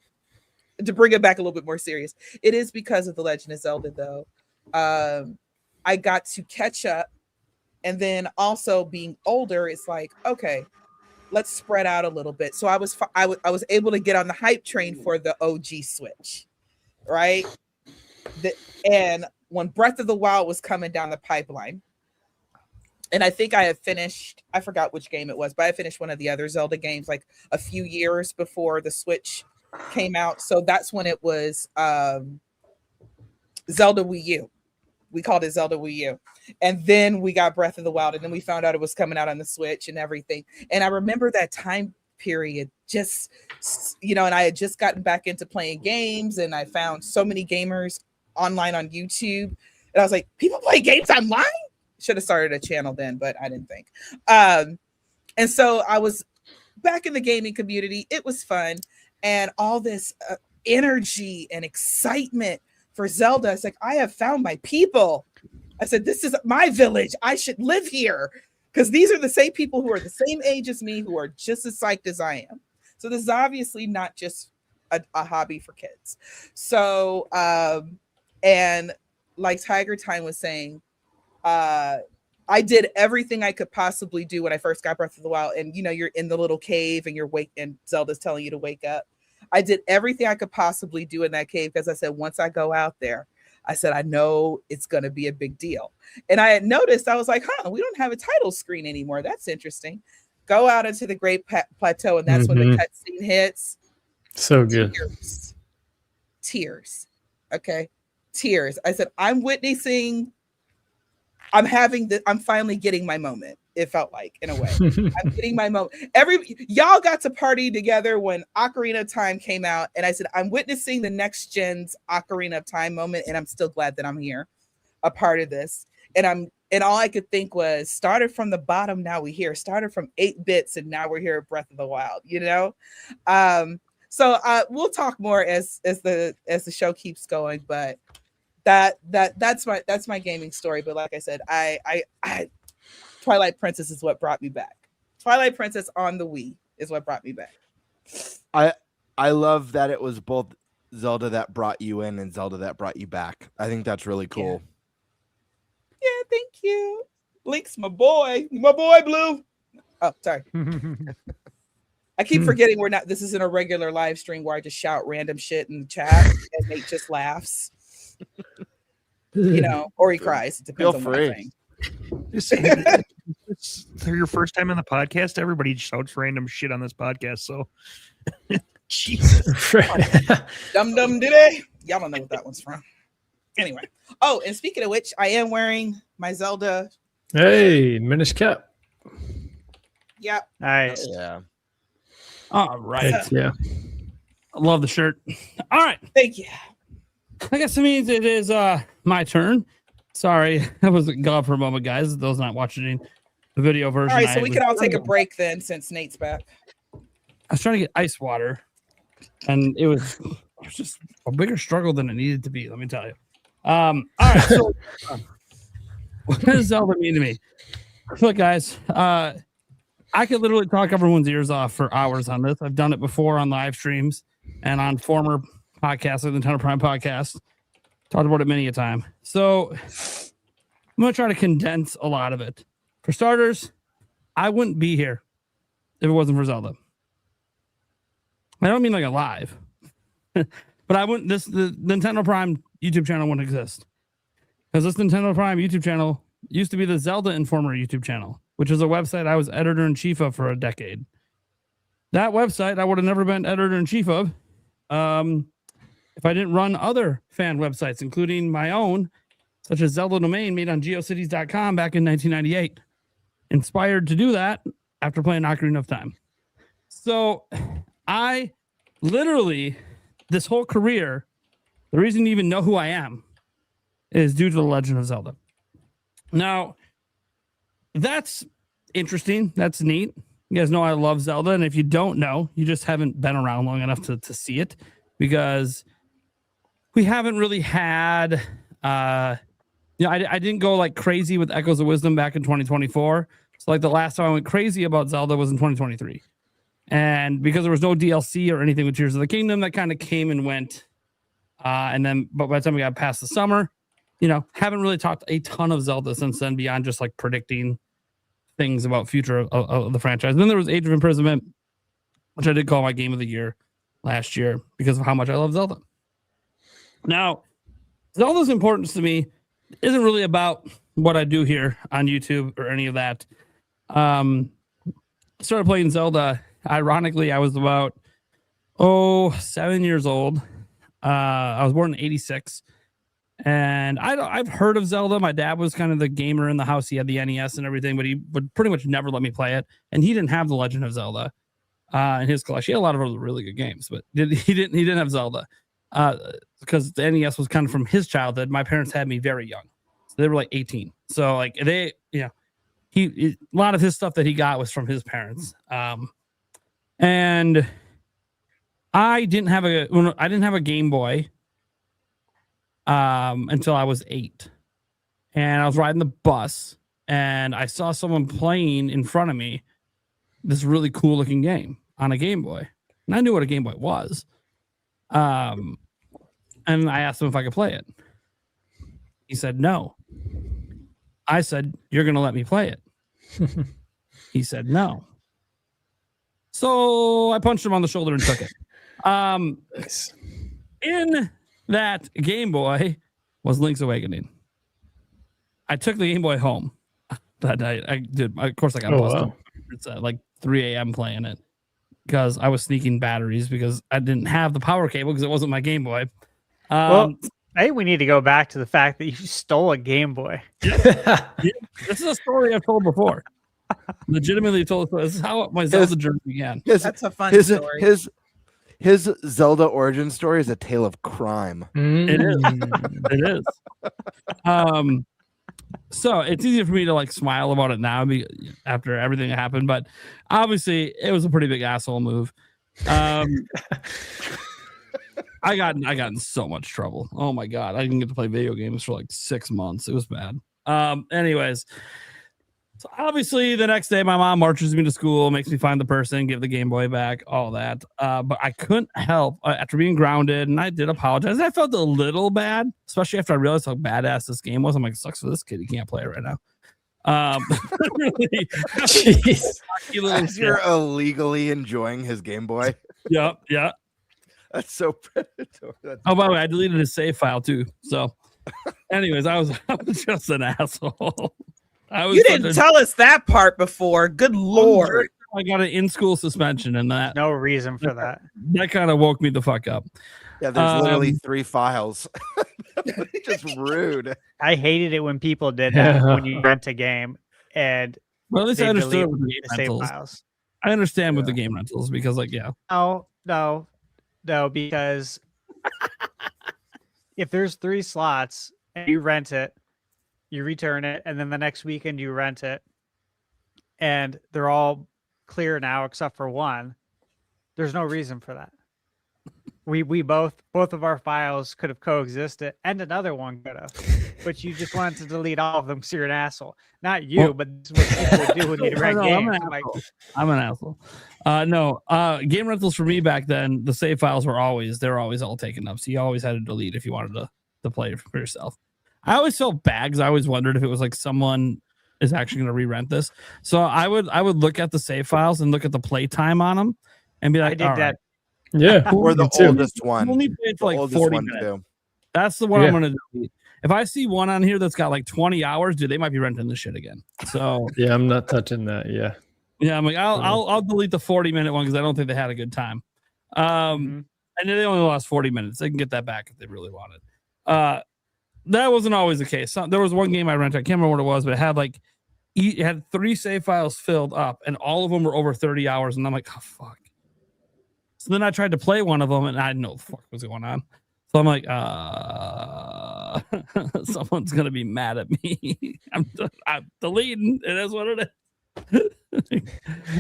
To bring it back a little bit more serious, it is because of The Legend of Zelda, though. I got to catch up. And then also being older, it's like, okay, let's spread out a little bit. So I was able to get on the hype train for the OG Switch, right? And when Breath of the Wild was coming down the pipeline, and I think I had finished, I forgot which game it was, but I finished one of the other Zelda games like a few years before the Switch came out. So that's when it was Zelda Wii U. We called it Zelda Wii U. And then we got Breath of the Wild, and then we found out it was coming out on the Switch and everything. And I remember that time period, just, and I had just gotten back into playing games, and I found so many gamers online on YouTube. And I was like, people play games online? Should have started a channel then, but I didn't think. And so I was back in the gaming community. It was fun. And all this energy and excitement for Zelda. It's like, I have found my people. I said, this is my village. I should live here because these are the same people who are the same age as me, who are just as psyched as I am. So this is obviously not just a hobby for kids. So, and like Tiger Time was saying, I I did everything I could possibly do when I first got Breath of the Wild. And, you know, you're in the little cave and and Zelda's telling you to wake up. I did everything I could possibly do in that cave because I said, once I go out there, I said, I know it's going to be a big deal. And I had noticed, I was like, we don't have a title screen anymore. That's interesting. Go out into the Great Plateau, and that's when the cutscene hits. So good. Tears. Okay. Tears. I said, I'm finally getting my moment. It felt like, in a way, I'm getting my moment. Y'all got to party together when Ocarina of Time came out. And I said, I'm witnessing the next gen's Ocarina of Time moment. And I'm still glad that I'm here, a part of this. And all I could think was, started from the bottom. Now we here, started from 8 bits. And now we're here at Breath of the Wild, you know? So we'll talk more as the show keeps going, but that's my gaming story. But like I said, I Twilight Princess is what brought me back. Twilight Princess on the Wii is what brought me back. I love that it was both Zelda that brought you in and Zelda that brought you back. I think that's really cool. Yeah, thank you. Link's my boy Blue. Oh, sorry. I keep forgetting this isn't a regular live stream where I just shout random shit in the chat and Nate just laughs. You know, or he cries. It depends on what I'm saying. It's your first time on the podcast. Everybody shouts random shit on this podcast. So, Jesus, dum diddy. Y'all don't know what that one's from. Anyway. Oh, and speaking of which, I am wearing my Zelda. Hey, Minish Cap. Yep. Nice. Yeah. All right. Yeah. I love the shirt. All right. Thank you. I guess it means it is my turn. Sorry, I was gone for a moment, guys. Those not watching the video version. All right, so we can all take a break then, since Nate's back. I was trying to get ice water, and it was just a bigger struggle than it needed to be. Let me tell you. All right, so what does Zelda mean to me? Look, guys, I could literally talk everyone's ears off for hours on this. I've done it before on live streams and on former podcasts, like the Nintendo Prime podcast. Talked about it many a time. So I'm going to try to condense a lot of it. For starters, I wouldn't be here if it wasn't for Zelda. I don't mean like alive, but I wouldn't. The Nintendo Prime YouTube channel wouldn't exist, because this Nintendo Prime YouTube channel used to be the Zelda Informer YouTube channel, which is a website I was editor-in-chief of for a decade. That website I would have never been editor-in-chief of if I didn't run other fan websites, including my own, such as Zelda Domain, made on geocities.com back in 1998. Inspired to do that after playing Ocarina of Time. So I literally, this whole career, the reason you even know who I am is due to The Legend of Zelda. Now, that's interesting. That's neat. You guys know I love Zelda, and if you don't know, you just haven't been around long enough to see it, because we haven't really had, I didn't go like crazy with Echoes of Wisdom back in 2024. So like the last time I went crazy about Zelda was in 2023. And because there was no DLC or anything with Tears of the Kingdom, that kind of came and went. But by the time we got past the summer, haven't really talked a ton of Zelda since then, beyond just like predicting things about future of the franchise. And then there was Age of Imprisonment, which I did call my game of the year last year because of how much I love Zelda. Now, Zelda's importance to me isn't really about what I do here on YouTube or any of that. I started playing Zelda. Ironically, I was about 7 years old. I was born in 86. And I've heard of Zelda. My dad was kind of the gamer in the house. He had the NES and everything, but he would pretty much never let me play it. And he didn't have The Legend of Zelda in his collection. He had a lot of other really good games, but he didn't have Zelda because the NES was kind of from his childhood. My parents had me very young, so they were like 18. So like a lot of his stuff that he got was from his parents. And I didn't have a Game Boy until I was 8, and I was riding the bus and I saw someone playing in front of me this really cool looking game on a Game Boy, and I knew what a Game Boy was. And I asked him if I could play it. He said no. I said, "You're going to let me play it." He said, "No." So I punched him on the shoulder and took it. Nice. In that Game Boy was Link's Awakening. I took the Game Boy home that night. I did. Of course, I got busted. Wow. It's at like 3 a.m. playing it because I was sneaking batteries because I didn't have the power cable because it wasn't my Game Boy. Well, I think we need to go back to the fact that you stole a Game Boy. Yeah, this is a story I've told before. Legitimately told. This is how my Zelda journey began. That's a fun story. His Zelda origin story is a tale of crime. It is. It is. So it's easier for me to like smile about it now after everything that happened, but obviously it was a pretty big asshole move. I got in so much trouble. Oh my god, I didn't get to play video games for like 6 months. It was bad. Anyways, so obviously the next day my mom marches me to school, makes me find the person, give the Game Boy back, all that. But I couldn't help after being grounded, and I did apologize. I felt a little bad, especially after I realized how badass this game was. I'm like, sucks for this kid. He can't play it right now. Really, jeez. You're illegally enjoying his Game Boy. Yep. That's so predatory. Oh, by the way, I deleted his save file too. So, anyways, I was just an asshole. You didn't tell us that part before. Good Lord. I got an in-school suspension, and that no reason for that. That kind of woke me the fuck up. Yeah, there's literally 3 files. Just rude. I hated it when people did that when you rent a game and well, at least I understood with the the save rentals. files. I understand with the game rentals because, like, yeah. No, because if there's 3 slots and you rent it, you return it, and then the next weekend you rent it, and they're all clear now except for one, there's no reason for that. We both of our files could have coexisted, and another one could have, but you just wanted to delete all of them because you're an asshole. Not you, but this is what people would do when you rent games. I'm an asshole. No, game rentals for me back then, the save files were always all taken up, so you always had to delete if you wanted to play it for yourself. I always felt bad because I always wondered if it was like someone is actually going to re-rent this. So I would look at the save files and look at the play time on them and be like, I did that. Yeah, or the oldest one. Only played for like 40 minutes. Too. That's the one I'm going to delete. If I see one on here that's got like 20 hours, dude, they might be renting this shit again. So yeah, I'm not touching that. Yeah, I'm like, I'll delete the 40-minute one because I don't think they had a good time. And they only lost 40 minutes. They can get that back if they really want it. That wasn't always the case. There was one game I rented. I can't remember what it was, but it had 3 save files filled up, and all of them were over 30 hours. And I'm like, oh fuck. So then I tried to play one of them, and I didn't know what the fuck was going on. So I'm like, someone's gonna be mad at me. I'm deleting. It is what it is.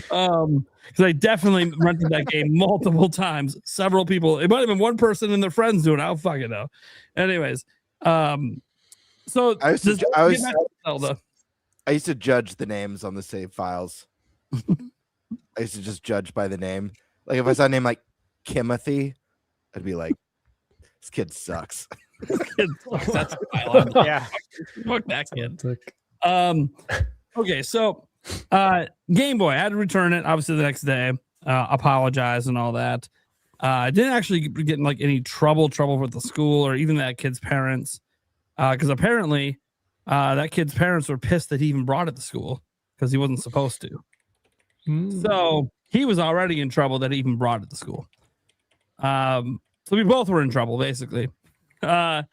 Because I definitely rented that game multiple times. Several people. It might have been one person and their friends doing it. I don't fucking know. Anyways. So I used to judge the names on the save files. I used to just judge by the name. Like if I saw a name like Kimothy, I'd be like, this kid sucks. That's yeah. Fuck that kid. Okay, so Game Boy, I had to return it obviously the next day, apologize and all that. I didn't actually get in like any trouble with the school or even that kid's parents, because apparently that kid's parents were pissed that he even brought it to school because he wasn't supposed to. So he was already in trouble that he even brought it to school. So we both were in trouble basically. We kind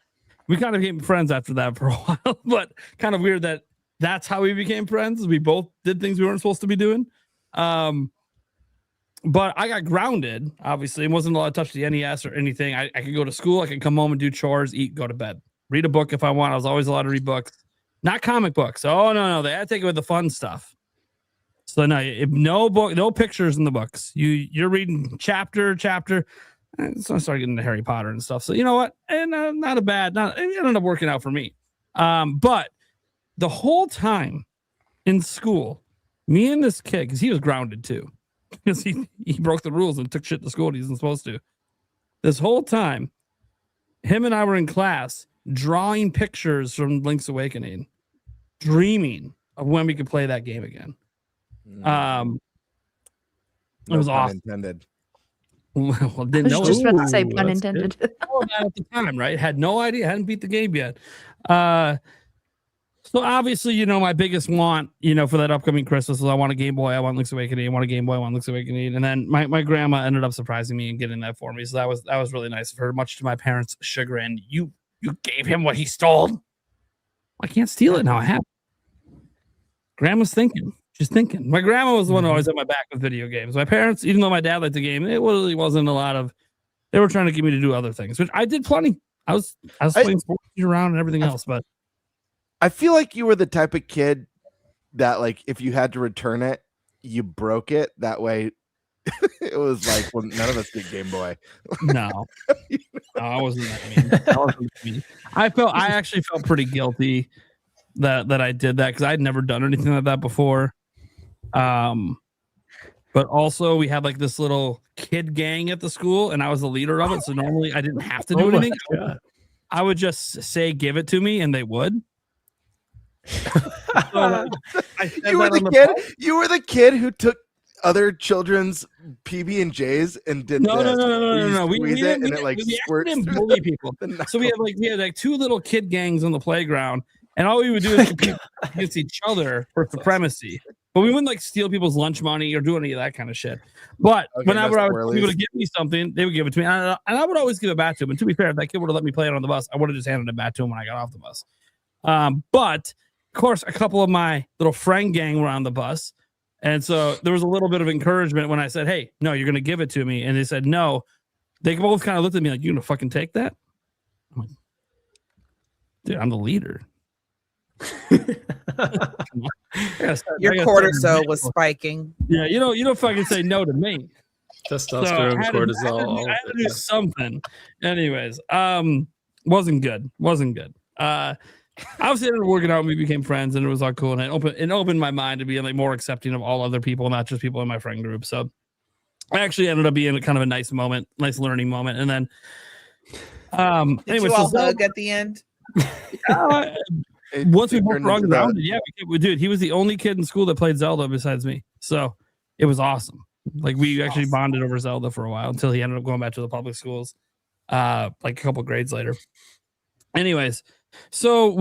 of became friends after that for a while, but kind of weird that that's how we became friends. We both did things we weren't supposed to be doing. But I got grounded, obviously, and wasn't allowed to touch the NES or anything. I could go to school. I could come home and do chores, eat, go to bed, read a book if I want. I was always allowed to read books, not comic books. Oh, no. They had to take it with the fun stuff. So no book, no pictures in the books. You're reading chapter. So I started getting into Harry Potter and stuff. So you know what? And it ended up working out for me. But the whole time in school, me and this kid, because he was grounded too, because he broke the rules and took shit to school he wasn't supposed to. This whole time, him and I were in class drawing pictures from Link's Awakening dreaming of when we could play that game again. It was awesome. Intended. Well, I didn't was know just it. about to say Ooh, pun that's intended. All that at the time, right? Had no idea, hadn't beat the game yet. So obviously, you know, my biggest want, you know, for that upcoming Christmas was I want a Game Boy, I want Link's Awakening, I want a Game Boy, I want Link's Awakening. And then my grandma ended up surprising me and getting that for me. So that was really nice of her, much to my parents' chagrin. You gave him what he stole. I can't steal it now. I have. Grandma's thinking. She's thinking. My grandma was the one who always had my back with video games. My parents, even though my dad liked the game, it really wasn't a lot of. They were trying to get me to do other things, which I did plenty. I was playing sports around and everything else, but I feel like you were the type of kid that, like, if you had to return it, you broke it. That way, it was like, well, none of us did Game Boy. No, I wasn't that mean. I actually felt pretty guilty that I did that because I'd never done anything like that before. But also we had like this little kid gang at the school, and I was the leader of it. So normally I didn't have to do anything. I would just say, "Give it to me," and they would. You were the kid who took other children's PB&Js and did no. We didn't bully people. So we had like two little kid gangs on the playground, and all we would do is compete against each other for supremacy. But we wouldn't like steal people's lunch money or do any of that kind of shit. But whenever I was people to give me something, they would give it to me, and I would always give it back to him. And to be fair, if that kid would have let me play it on the bus, I would have just handed it back to him when I got off the bus. But of course, a couple of my little friend gang were on the bus. And so there was a little bit of encouragement when I said, "Hey, no, you're going to give it to me." And they said, "No." They both kind of looked at me like, "You going to fucking take that?" I'm like, "Dude, I'm the leader." Your cortisol was spiking. Yeah, you don't fucking say no to me. Testosterone, cortisol. I had to do something. Anyways, wasn't good. Obviously, I ended up working out and we became friends, and it was all cool. And it opened my mind to be like more accepting of all other people, not just people in my friend group. So I actually ended up being kind of a nice moment, nice learning moment. And then, did you all hug at the end? Once we both wrong around, dude, he was the only kid in school that played Zelda besides me. So it was awesome. Like we actually bonded over Zelda for a while until he ended up going back to the public schools, like a couple grades later. Anyways. So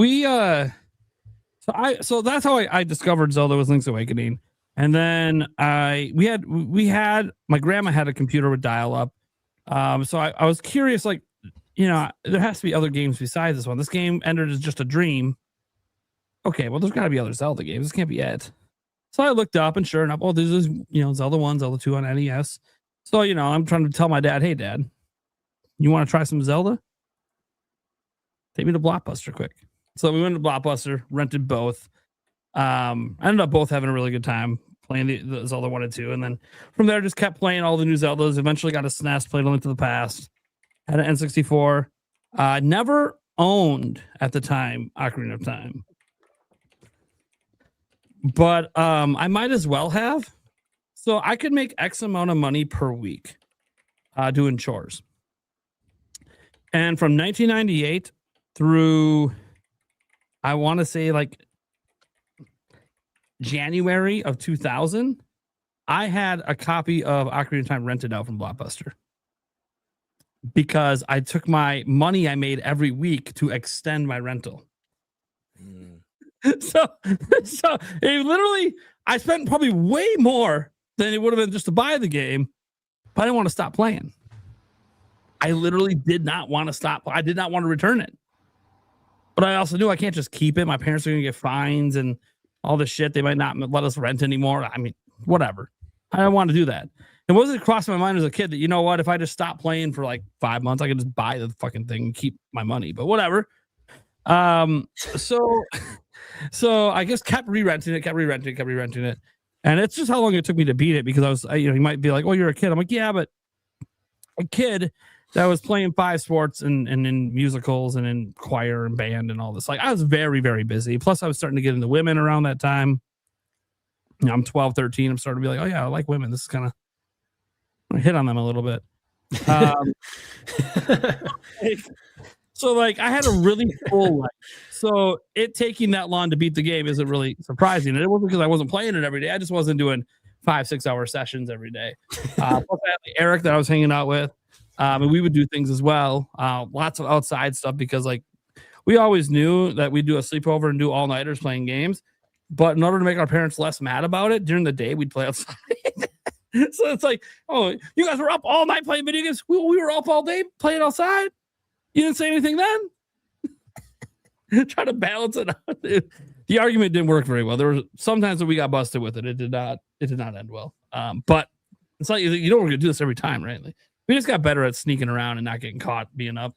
so that's how I discovered Zelda was Link's Awakening. And then we had my grandma had a computer with dial-up. So I was curious, like, you know, there has to be other games besides this one. This game ended as just a dream. Okay, well, there's got to be other Zelda games. This can't be it. So I looked up, and sure enough, there's Zelda 1, Zelda 2 on NES. So, you know, I'm trying to tell my dad, "Hey, Dad, you want to try some Zelda? Take me to Blockbuster quick." So we went to Blockbuster, rented both. I ended up both having a really good time playing the Zelda 1 and 2. And then from there, just kept playing all the new Zeldas. Eventually got a SNES, played A Link to the Past. Had an N64. Never owned at the time Ocarina of Time. But I might as well have. So I could make X amount of money per week doing chores. And from 1998 through, I want to say, like January of 2000, I had a copy of Ocarina of Time rented out from Blockbuster because I took my money I made every week to extend my rental. So it literally, I spent probably way more than it would have been just to buy the game, but I didn't want to stop playing. I literally did not want to stop. I did not want to return it. But I also knew I can't just keep it. My parents are going to get fines and all this shit. They might not let us rent anymore. I mean, whatever. I don't want to do that. It wasn't crossing my mind as a kid that, you know what, if I just stopped playing for like 5 months, I could just buy the fucking thing and keep my money. But whatever. So I just kept re-renting it. And it's just how long it took me to beat it, because I was, you might be like, "Oh, you're a kid." I'm like, yeah, but a kid that was playing 5 sports and in musicals and in choir and band and all this. Like, I was very, very busy. Plus, I was starting to get into women around that time. You know, I'm 12, 13. I'm starting to be like, "Oh, yeah, I like women. This is kind of, I hit on them a little bit." So like I had a really full life. So it taking that long to beat the game isn't really surprising. And it wasn't because I wasn't playing it every day. I just wasn't doing 5-6 hour sessions every day. Plus I had Eric that I was hanging out with. And we would do things as well. Lots of outside stuff because like we always knew that we'd do a sleepover and do all-nighters playing games. But in order to make our parents less mad about it, during the day we'd play outside. So it's like, oh, you guys were up all night playing video games. We were up all day playing outside. You didn't say anything then? Try to balance it out. The argument didn't work very well. There were sometimes that we got busted with it. It did not end well. But it's like you know we're gonna do this every time, right? Like, we just got better at sneaking around and not getting caught being up.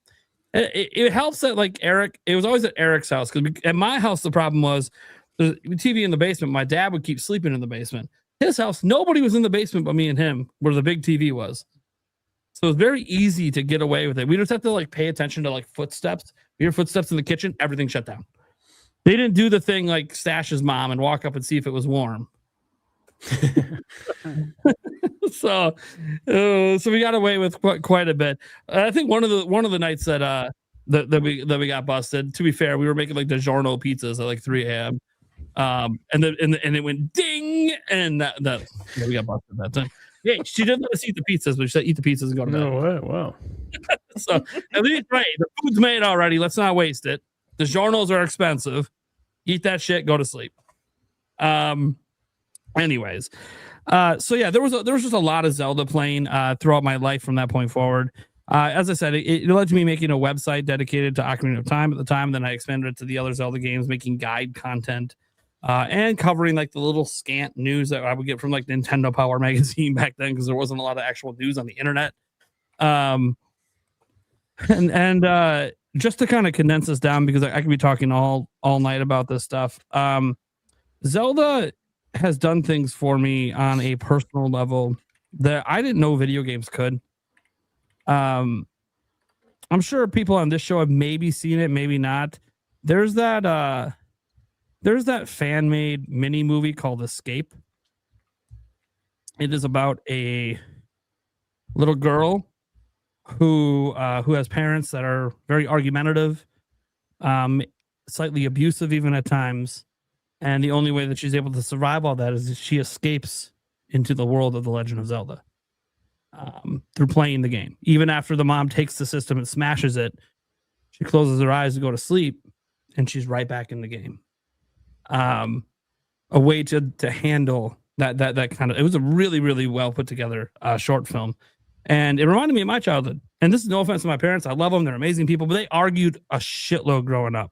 It helps that like Eric. It was always at Eric's house because at my house the problem was there's TV in the basement. My dad would keep sleeping in the basement. His house, nobody was in the basement but me and him, where the big TV was. So it's very easy to get away with it. We just have to like pay attention to like footsteps. We hear footsteps in the kitchen, everything shut down. They didn't do the thing like Stash's mom and walk up and see if it was warm. So we got away with quite a bit. I think one of the nights that we got busted. To be fair, we were making like DiGiorno pizzas at like 3 a.m. And it went ding, and that we got busted that time. Yeah, she didn't let us eat the pizzas, but she said eat the pizzas and go to bed. No way! Wow. So at least right, the food's made already. Let's not waste it. The DiGiornos are expensive. Eat that shit. Go to sleep. Anyways, so yeah, there was just a lot of Zelda playing throughout my life from that point forward. As I said, it led to me making a website dedicated to Ocarina of Time at the time. Then I expanded it to the other Zelda games, making guide content and covering like the little scant news that I would get from like Nintendo Power magazine back then because there wasn't a lot of actual news on the internet. And just to kind of condense this down because I could be talking all night about this stuff. Zelda has done things for me on a personal level that I didn't know video games could. I'm sure people on this show have maybe seen it, maybe not. There's that fan-made mini movie called Escape. It is about a little girl who has parents that are very argumentative, slightly abusive even at times. And the only way that she's able to survive all that is she escapes into the world of The Legend of Zelda through playing the game. Even after the mom takes the system and smashes it, she closes her eyes to go to sleep, and she's right back in the game. A way to handle that kind of... It was a really, really well put together short film. And it reminded me of my childhood. And this is no offense to my parents. I love them. They're amazing people. But they argued a shitload growing up.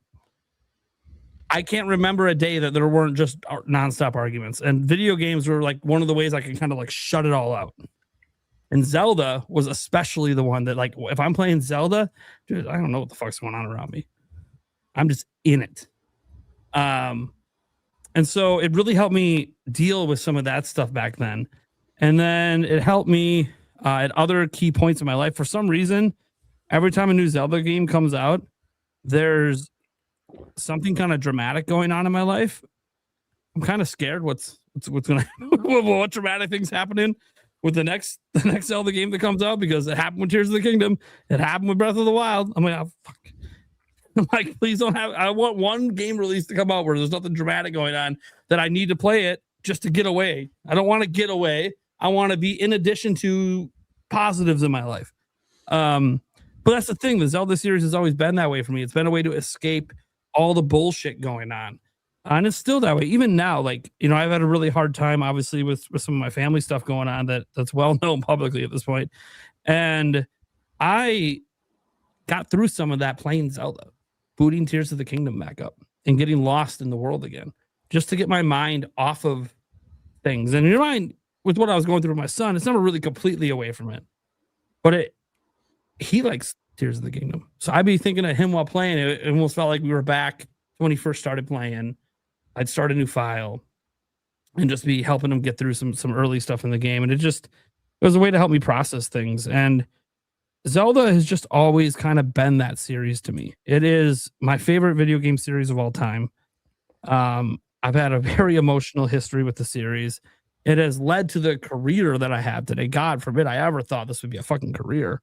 I can't remember a day that there weren't just nonstop arguments. And video games were like one of the ways I can kind of like shut it all out. And Zelda was especially the one that like, if I'm playing Zelda, dude, I don't know what the fuck's going on around me. I'm just in it. And so it really helped me deal with some of that stuff back then. And then it helped me at other key points in my life. For some reason, every time a new Zelda game comes out, there's something kind of dramatic going on in my life. I'm kind of scared what's going to what dramatic things happening with the next Zelda game that comes out, because it happened with Tears of the Kingdom. It happened with Breath of the Wild. I'm like, oh, fuck. I'm like, please don't have... I want one game release to come out where there's nothing dramatic going on that I need to play it just to get away. I don't want to get away. I want to be in addition to positives in my life. But that's the thing. The Zelda series has always been that way for me. It's been a way to escape all the bullshit going on. And it's still that way. Even now, like, you know, I've had a really hard time, obviously, with some of my family stuff going on that's well known publicly at this point. And I got through some of that playing Zelda, booting Tears of the Kingdom back up and getting lost in the world again, just to get my mind off of things. And your mind, with what I was going through with my son, it's never really completely away from it. But he likes Tears of the Kingdom. So I'd be thinking of him while playing it. It almost felt like we were back when he first started playing. I'd start a new file and just be helping him get through some early stuff in the game. And it was a way to help me process things. And Zelda has just always kind of been that series to me. It is my favorite video game series of all time. I've had a very emotional history with the series. It has led to the career that I have today. God forbid I ever thought this would be a fucking career.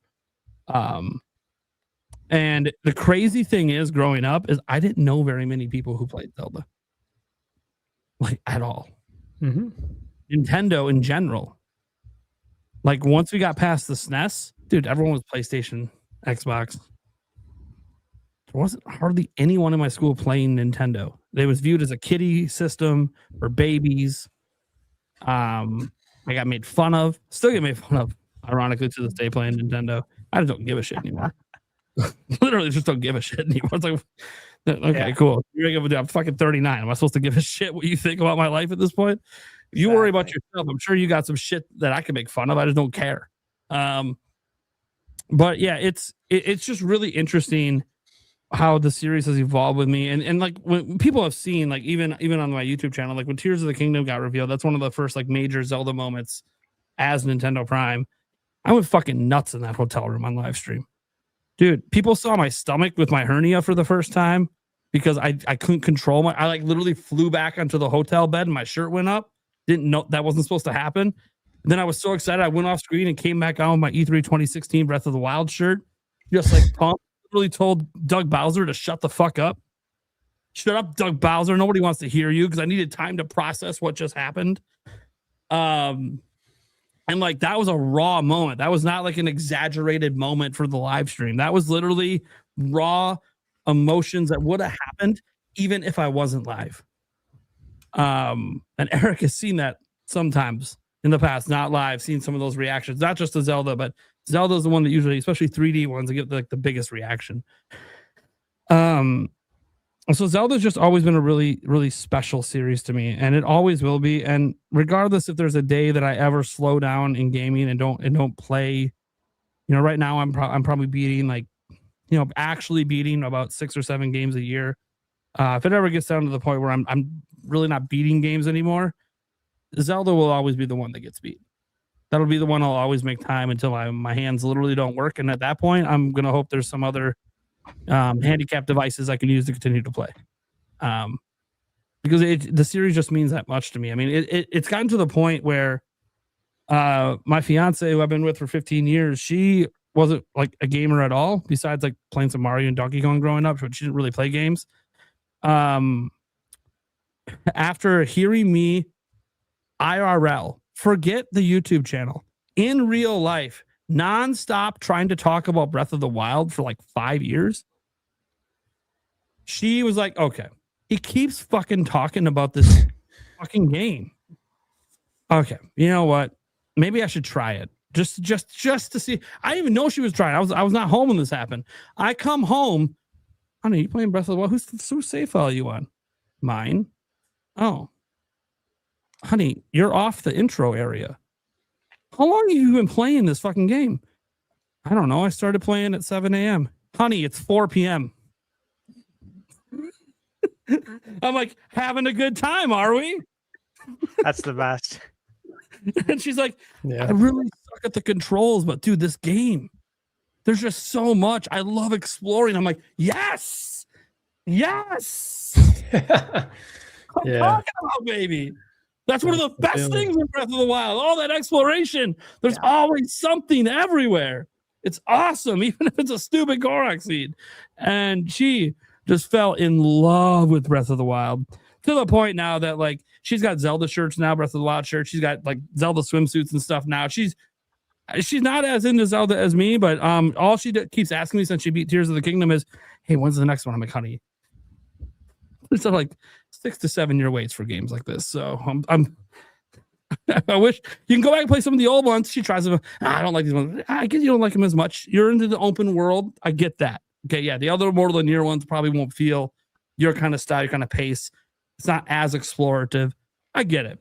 And the crazy thing is, growing up, is I didn't know very many people who played Zelda, like at all. Nintendo in general. Like once we got past the SNES, dude, everyone was PlayStation, Xbox. There wasn't hardly anyone in my school playing Nintendo. They was viewed as a kiddie system for babies. I got made fun of. Still get made fun of, ironically, to this day playing Nintendo. I just don't give a shit anymore. Literally just don't give a shit anymore. It's like, okay, cool. I'm fucking 39. Am I supposed to give a shit what you think about my life at this point? You worry about yourself. I'm sure you got some shit that I can make fun of. I just don't care. But yeah, it's just really interesting how the series has evolved with me. And like when people have seen, like even on my YouTube channel, like when Tears of the Kingdom got revealed, that's one of the first like major Zelda moments as Nintendo Prime. I went fucking nuts in that hotel room on live stream. Dude, people saw my stomach with my hernia for the first time because I couldn't control I like literally flew back onto the hotel bed and my shirt went up. Didn't know that wasn't supposed to happen. And then I was so excited. I went off screen and came back on with my E3 2016 Breath of the Wild shirt. Just like pumped. Literally told Doug Bowser to shut the fuck up. Shut up, Doug Bowser. Nobody wants to hear you because I needed time to process what just happened. And like that was a raw moment. That was not like an exaggerated moment for the live stream. That was literally raw emotions that would have happened even if I wasn't live. And Eric has seen that sometimes in the past, not live, seen some of those reactions, not just to Zelda, but Zelda's the one that usually, especially 3D ones, that get like the biggest reaction. So Zelda's just always been a really, really special series to me, and it always will be. And regardless if there's a day that I ever slow down in gaming and don't play, right now I'm probably beating actually beating about 6 or 7 games a year. If it ever gets down to the point where I'm really not beating games anymore, Zelda will always be the one that gets beat. That'll be the one I'll always make time until my hands literally don't work. And at that point, I'm gonna hope there's some other handicap devices I can use to continue to play, because the series just means that much to me. I mean, it's gotten to the point where my fiance, who I've been with for 15 years, she wasn't like a gamer at all, besides like playing some Mario and Donkey Kong growing up, but she didn't really play games. After hearing me IRL, forget the YouTube channel, in real life, nonstop trying to talk about Breath of the Wild for like 5 years, she was like, okay, he keeps fucking talking about this fucking game. Okay, you know what? Maybe I should try it. Just to see. I didn't even know she was trying. I was not home when this happened. I come home. Honey, you playing Breath of the Wild? Whose save file are you on? Mine. Oh. Honey, you're off the intro area. How long have you been playing this fucking game? I don't know. I started playing at 7 a.m. Honey, it's 4 p.m. I'm like, having a good time, are we? That's the best. And she's like, I really suck at the controls, but dude, this game, there's just so much. I love exploring. I'm like, yes. Yeah. Talking about, baby. That's one of the best things in Breath of the Wild. All that exploration. There's always something everywhere. It's awesome, even if it's a stupid Korok seed. And she just fell in love with Breath of the Wild, to the point now that like she's got Zelda shirts now, Breath of the Wild shirts. She's got like Zelda swimsuits and stuff now. She's not as into Zelda as me, but all she keeps asking me since she beat Tears of the Kingdom is, hey, when's the next one? I'm like, honey, it's like 6 to 7 year waits for games like this. So I wish you can go back and play some of the old ones. She tries them. I don't like these ones. I guess you don't like them as much. You're into the open world. I get that. Okay, yeah, the other more linear ones probably won't feel your kind of style, your kind of pace. It's not as explorative. I get it.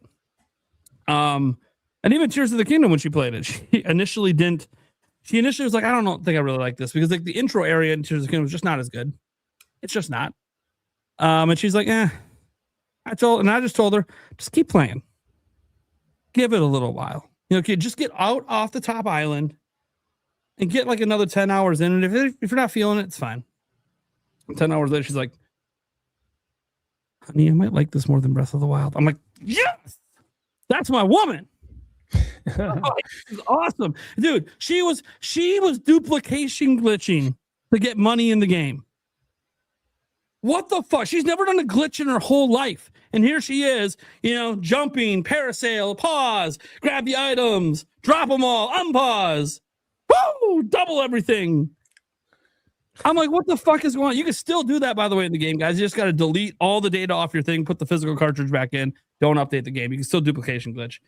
And even Tears of the Kingdom, when she played it, she initially was like, I don't think I really like this, because like the intro area in Tears of the Kingdom was just not as good. It's just not. And she's like, I just told her, just keep playing. Give it a little while. Okay, just get out off the top island and get like another 10 hours in. And if you're not feeling it, it's fine. 10 hours later, she's like, honey, I might like this more than Breath of the Wild. I'm like, yes, that's my woman. Oh, this is awesome, dude. She was duplication glitching to get money in the game. What the fuck? She's never done a glitch in her whole life. And here she is, jumping, parasail, pause, grab the items, drop them all, unpause. Woo! Double everything. I'm like, what the fuck is going on? You can still do that, by the way, in the game, guys. You just got to delete all the data off your thing, put the physical cartridge back in, don't update the game. You can still duplication glitch.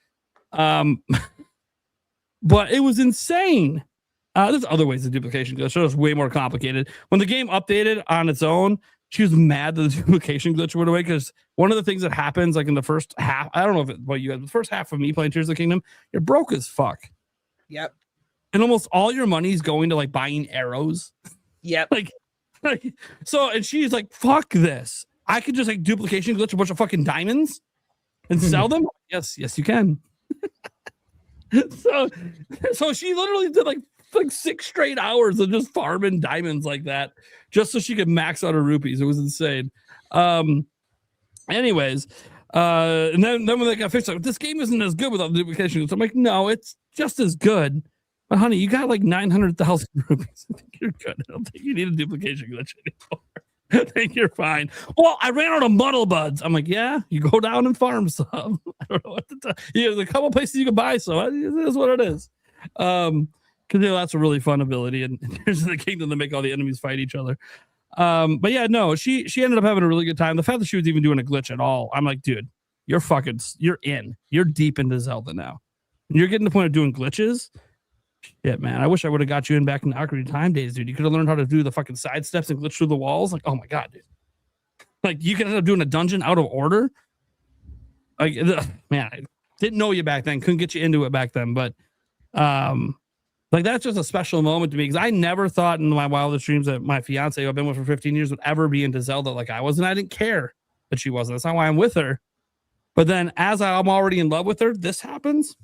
But it was insane. There's other ways to duplication glitch. It was way more complicated. When the game updated on its own, she was mad that the duplication glitch went away because one of the things that happens, like in the first half, I don't know what you had, the first half of me playing Tears of the Kingdom, you're broke as fuck. Yep. And almost all your money is going to like buying arrows. Yep. And she's like, fuck this. I could just like duplication glitch a bunch of fucking diamonds and sell them. Yes, you can. So she literally did like 6 straight hours of just farming diamonds like that just so she could max out her rupees. It was insane. Anyways, and then when they got fixed, like, this game isn't as good without the duplication glitch. I'm like, no, it's just as good. But honey, you got like 900,000 rupees. I think you're good. I don't think you need a duplication glitch anymore. I think you're fine. Well, I ran out of muddle buds. I'm like, yeah, you go down and farm some. I don't know what to tell you. There's a couple places you can buy some. It is what it is. Because that's a really fun ability. And Tears of the Kingdom to make all the enemies fight each other. But yeah, no, she ended up having a really good time. The fact that she was even doing a glitch at all, I'm like, dude, you're deep into Zelda now. And you're getting to the point of doing glitches. Shit, man. I wish I would have got you in back in the Ocarina of Time days, dude. You could have learned how to do the fucking side steps and glitch through the walls. Like, oh my God, dude. Like, you could end up doing a dungeon out of order. Like, man, I didn't know you back then. Couldn't get you into it back then. But, like, that's just a special moment to me because I never thought in my wildest dreams that my fiance, who I've been with for 15 years, would ever be into Zelda like I was. And I didn't care that she wasn't. That's not why I'm with her. But then as I'm already in love with her, this happens.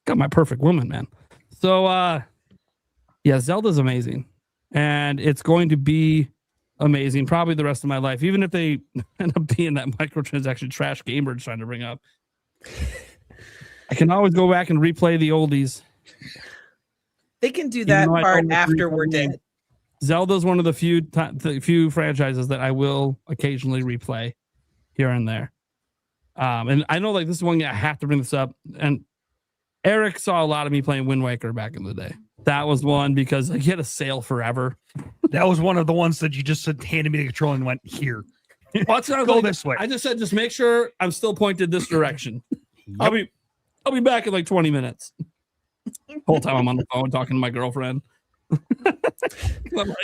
Got my perfect woman, man. So, yeah, Zelda's amazing. And it's going to be amazing probably the rest of my life, even if they end up being that microtransaction trash Gamebird's trying to bring up. I can always go back and replay the oldies. They can do that part after we're dead. Zelda's one of the few franchises that I will occasionally replay here and there. And I know like this is one I have to bring this up. And Eric saw a lot of me playing Wind Waker back in the day. That was one because like, he had a sale forever. That was one of the ones that you just handed me the controller and went, here. Go this way. I just said, just make sure I'm still pointed this direction. Yep. I'll be back in like 20 minutes. Whole time I'm on the phone talking to my girlfriend. I'm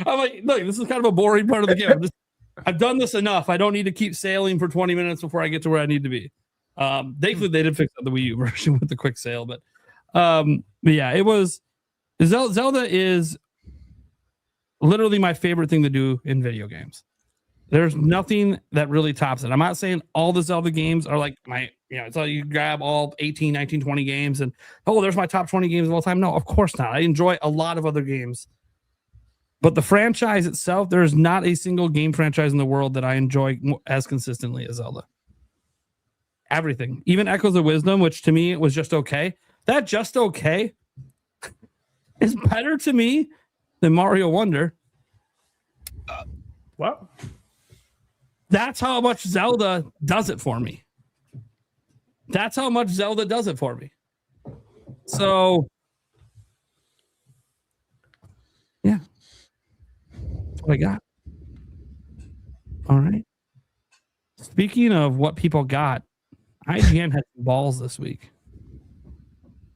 like, look, this is kind of a boring part of the game. I've done this enough. I don't need to keep sailing for 20 minutes before I get to where I need to be. Thankfully they did fix the Wii U version with the quick sale, but yeah, it was Zelda is literally my favorite thing to do in video games. There's nothing that really tops it. I'm not saying all the Zelda games are like it's all you grab all 18, 19, 20 games and there's my top 20 games of all time. No, of course not. I enjoy a lot of other games. But the franchise itself, there's not a single game franchise in the world that I enjoy as consistently as Zelda. Everything, even Echoes of Wisdom, which to me was just okay. That just okay is better to me than Mario Wonder. Well, that's how much Zelda does it for me. That's how much Zelda does it for me. So, yeah, that's what I got. All right. Speaking of what people got, IGN had some balls this week.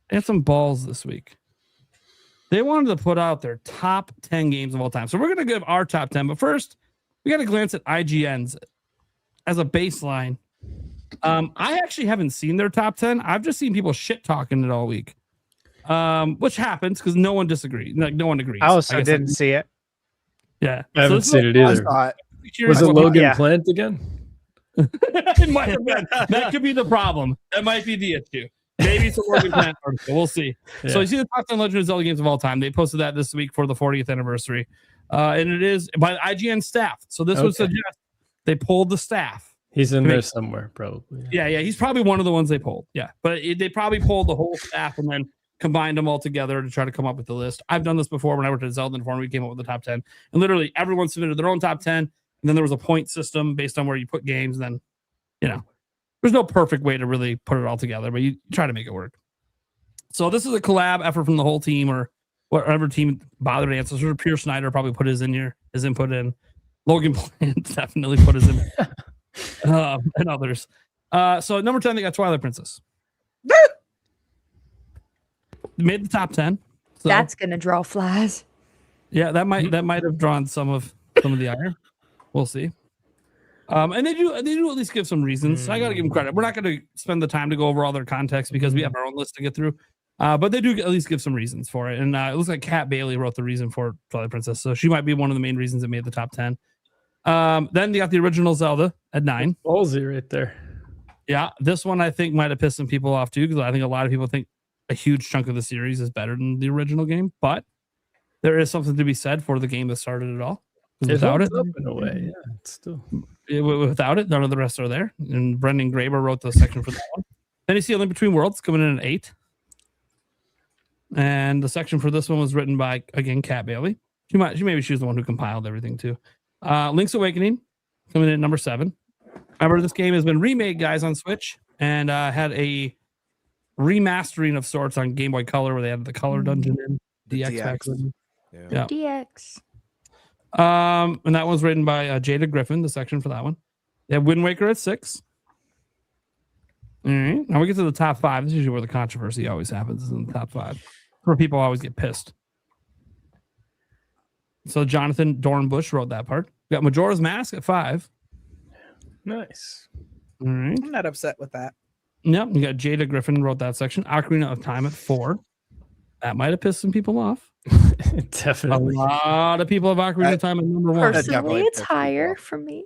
They had some balls this week. They wanted to put out their top 10 games of all time. So we're going to give our top 10. But first, we got to glance at IGN's as a baseline. I actually haven't seen their top 10. I've just seen people shit talking it all week, which happens because no one disagrees. Like, no one agrees. I also didn't see it. Yeah. I haven't seen it either. Was it Logan Plant again? It might have been. That could be the problem. That might be the issue. Maybe it's a Logan Plant article. We'll see. Yeah. So you see the top 10 Legend of Zelda games of all time. They posted that this week for the 40th anniversary. And it is by the IGN staff. So this would suggest they pulled the staff. He's in there somewhere, probably. Yeah. He's probably one of the ones they pulled. Yeah. But they probably pulled the whole staff and then combined them all together to try to come up with the list. I've done this before when I worked at Zelda Inform. We came up with the top 10, and literally everyone submitted their own top 10. And then there was a point system based on where you put games. And then, there's no perfect way to really put it all together, but you try to make it work. So this is a collab effort from the whole team, or whatever team bothered to answer. So Pierre Snyder probably put his input in. Logan Plant definitely put his in, and others. So number 10, they got Twilight Princess. Made the top 10. So, That's gonna draw flies. Yeah, that might have drawn some of the ire. We'll see. And they do at least give some reasons. So I got to give them credit. We're not going to spend the time to go over all their context because we have our own list to get through. But they do at least give some reasons for it. And it looks like Kat Bailey wrote the reason for Twilight Princess, so she might be one of the main reasons it made the top 10. Then you got the original Zelda at 9. Ballsy right there. Yeah, this one I think might have pissed some people off too, because I think a lot of people think a huge chunk of the series is better than the original game. But there is something to be said for the game that started it all. Without it, up in a way, yeah, it's still without it, none of the rest are there. And Brendan Graber wrote the section for that one. Then you see A Link Between Worlds coming in at 8. And the section for this one was written by, again, Kat Bailey. She was the one who compiled everything too. Link's Awakening coming in at number 7. Remember, this game has been remade, guys, on Switch, and had a remastering of sorts on Game Boy Color, where they had the color dungeon in DX back then. Yeah. DX. And that one's written by Jada Griffin, the section for that one. They have Wind Waker at 6. All right. Now we get to the top 5. This is usually where the controversy always happens, is in the top 5. Where people always get pissed. So Jonathan Dornbush wrote that part. We got Majora's Mask at 5. Nice. All right. I'm not upset with that. Yep. You got Jada Griffin wrote that section. Ocarina of Time at 4. That might have pissed some people off. Definitely. A lot of people have Ocarina of Time at number 1. Personally, it's higher for me.